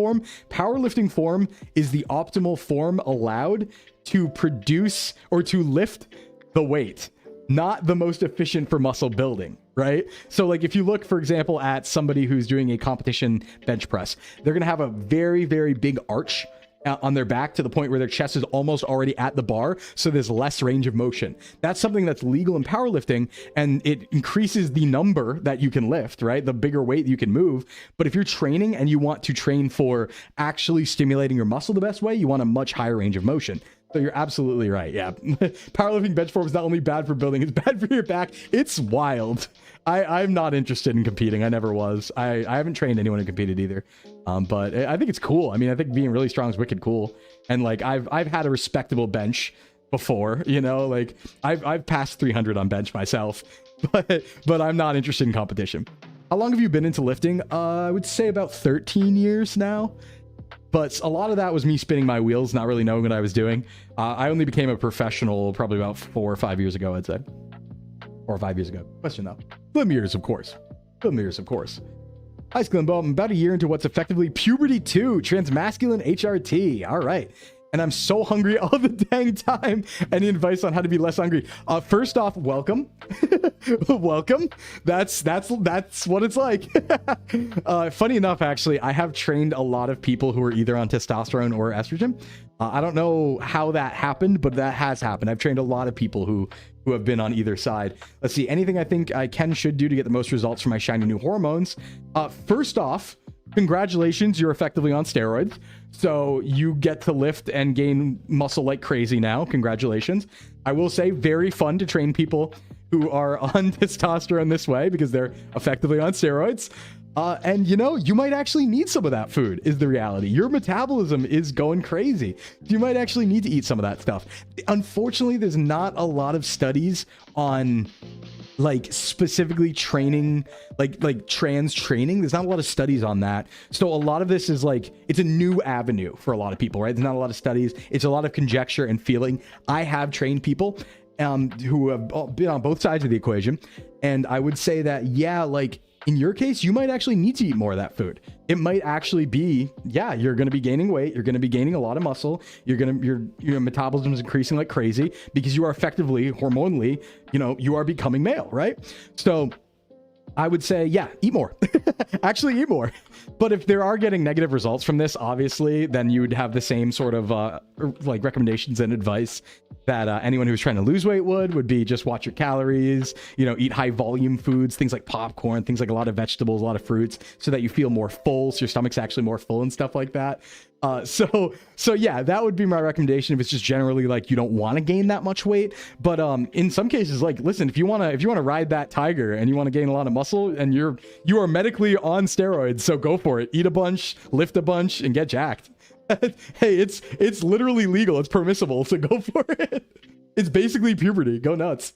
form is the optimal form allowed to produce or to lift the weight, not the most efficient for muscle building, right? So like if you look, for example, at somebody who's doing a competition bench press, they're going to have a very, very big arch on their back to the point where their chest is almost already at the bar, so there's less range of motion. That's something that's legal in powerlifting, and it increases the number that you can lift, right? The bigger weight you can move. But if you're training and you want to train for actually stimulating your muscle the best way, you want a much higher range of motion. So you're absolutely right. Yeah. Powerlifting bench form is not only bad for building, it's bad for your back. It's wild. I'm not interested in competing. I never was. I haven't trained anyone who competed either. But I think it's cool. I mean, I think being really strong is wicked cool. And like, I've had a respectable bench before, you know, like I've passed 300 on bench myself, but I'm not interested in competition. How long have you been into lifting? I would say about 13 years now. But a lot of that was me spinning my wheels, not really knowing what I was doing. I only became a professional probably about 4 or 5 years ago, I'd say. 4 or 5 years ago. Question though. Slim years, of course. Slim years, of course. Hi, Sclimbo. I'm about a year into what's effectively puberty 2, transmasculine HRT. All right. And I'm so hungry all the dang time. Any advice on how to be less hungry? First off, welcome. Welcome. That's what it's like. Funny enough, actually, I have trained a lot of people who are either on testosterone or estrogen. I don't know how that happened, but that has happened. I've trained a lot of people who have been on either side. Let's see. Anything I think I should do to get the most results from my shiny new hormones? First off, congratulations, you're effectively on steroids. So you get to lift and gain muscle like crazy now. Congratulations. I will say, very fun to train people who are on testosterone this way because they're effectively on steroids. And you know, you might actually need some of that food is the reality. Your metabolism is going crazy. You might actually need to eat some of that stuff. Unfortunately, there's not a lot of studies on like specifically training, like trans training. There's not a lot of studies on that. So a lot of this is like, it's a new avenue for a lot of people, right? There's not a lot of studies. It's a lot of conjecture and feeling. I have trained people who have been on both sides of the equation. And I would say that, yeah, like in your case, you might actually need to eat more of that food. It might actually be, yeah, you're going to be gaining weight. You're going to be gaining a lot of muscle. Your metabolism is increasing like crazy because you are effectively hormonally, you know, you are becoming male, right? So I would say, yeah, eat more. Actually eat more. But if there are getting negative results from this, obviously, then you would have the same sort of like recommendations and advice that anyone who's trying to lose weight would be just watch your calories, you know, eat high volume foods, things like popcorn, things like a lot of vegetables, a lot of fruits, so that you feel more full, so your stomach's actually more full and stuff like that. So yeah, that would be my recommendation if it's just generally like you don't want to gain that much weight. But in some cases, like, listen, if you want to ride that tiger and you want to gain a lot of muscle and you are medically on steroids, so go for it. Eat a bunch, lift a bunch, and get jacked. Hey, it's literally legal. It's permissible, so go for it. It's basically puberty. Go nuts.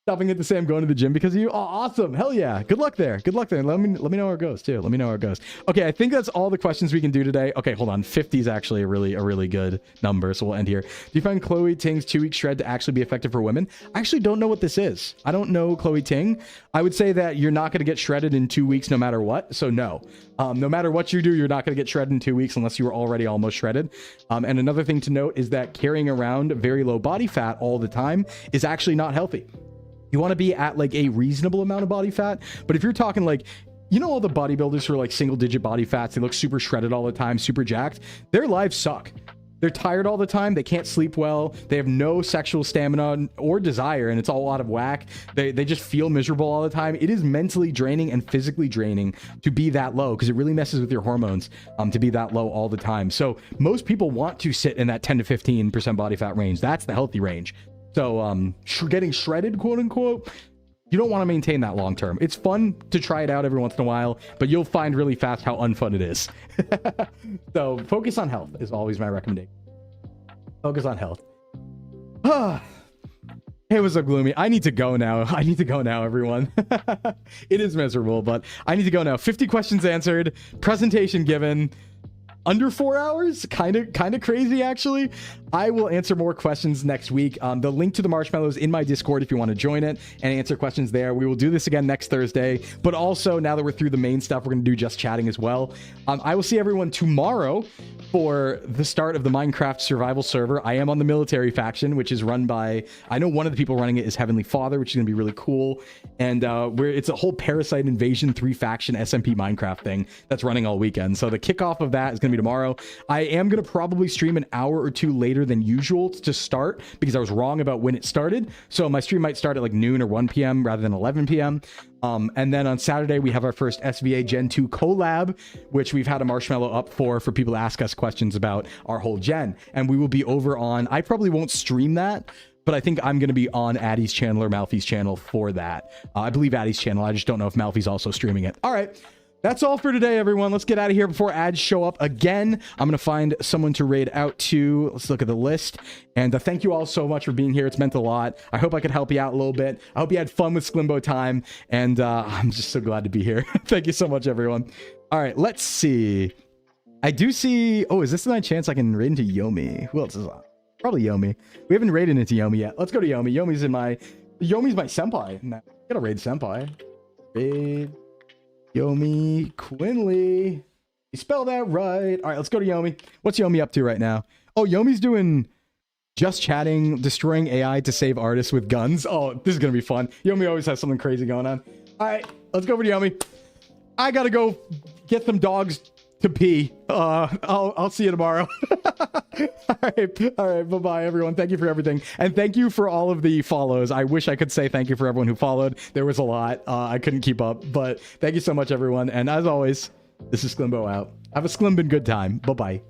Stopping at the same, going to the gym because of you. Oh, awesome. Hell yeah. Good luck there. Good luck there. Let me know where it goes too. Let me know where it goes. Okay, I think that's all the questions we can do today. Okay, hold on. 50 is actually a really good number, so we'll end here. Do you find Chloe Ting's 2-week shred to actually be effective for women? I actually don't know what this is. I don't know Chloe Ting. I would say that you're not going to get shredded in 2 weeks no matter what. So no. No matter what you do, you're not going to get shredded in 2 weeks unless you were already almost shredded. And another thing to note is that carrying around very low body fat all the time is actually not healthy. You want to be at like a reasonable amount of body fat. But if you're talking like, you know, all the bodybuilders who are like single digit body fats, they look super shredded all the time, super jacked. Their lives suck. They're tired all the time. They can't sleep well. They have no sexual stamina or desire, and it's all out of whack. They just feel miserable all the time. It is mentally draining and physically draining to be that low because it really messes with your hormones to be that low all the time. So most people want to sit in that 10 to 15% body fat range. That's the healthy range. So getting shredded, quote unquote, you don't want to maintain that long term. It's fun to try it out every once in a while, but you'll find really fast how unfun it is. So focus on health is always my recommendation. Focus on health. Hey, what's up, Gloomy? I need to go now. I need to go now, everyone. It is miserable, but I need to go now. 50 questions answered, presentation given. Under 4 hours, kind of crazy, actually. I will answer more questions next week. The link to the marshmallows in my Discord if you want to join it and answer questions there. We will do this again next Thursday, but also now that we're through the main stuff, we're going to do just chatting as well. I will see everyone tomorrow for the start of the Minecraft survival server. I am on the military faction, which is run by, I know one of the people running it is Heavenly Father, which is going to be really cool. And it's a whole Parasite Invasion 3 faction SMP Minecraft thing that's running all weekend. So the kickoff of that is going to streaming tomorrow. I am going to probably stream an hour or two later than usual to start because I was wrong about when it started. So my stream might start at like noon or 1 p.m. rather than 11 p.m. And then on Saturday, we have our first SVA Gen 2 collab, which we've had a marshmallow up for people to ask us questions about our whole gen. And we will be over on, I probably won't stream that, but I think I'm going to be on Addy's channel or Malfi's channel for that. I believe Addy's channel. I just don't know if Malfi's also streaming it. All right. That's all for today, everyone. Let's get out of here before ads show up again. I'm going to find someone to raid out to. Let's look at the list. And thank you all so much for being here. It's meant a lot. I hope I could help you out a little bit. I hope you had fun with Sclimbo time. And I'm just so glad to be here. Thank you so much, everyone. All right, let's see. I do see... Oh, is this my chance I can raid into Yomi? Who else is on? Probably Yomi. We haven't raided into Yomi yet. Let's go to Yomi. Yomi's my senpai. Nah, gotta raid senpai. Raid... Yomi Quinley. You spelled that right. All right, let's go to Yomi. What's Yomi up to right now? Oh, Yomi's doing just chatting, destroying AI to save artists with guns. Oh, this is going to be fun. Yomi always has something crazy going on. All right, let's go over to Yomi. I got to go get some dogs to pee. I'll see you tomorrow. All right, bye-bye, everyone. Thank you for everything. And thank you for all of the follows. I wish I could say thank you for everyone who followed. There was a lot. I couldn't keep up, but thank you so much, everyone. And as always, this is Sclimbo out. Have a Sclimbin' good time. Bye-bye.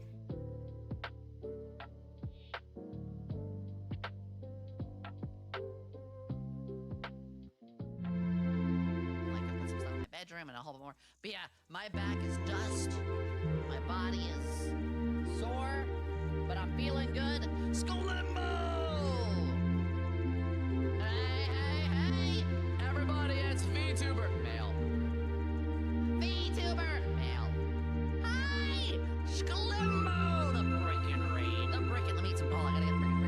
Like I put some stuff in my bedroom and a whole bit more. But yeah, my back is dust.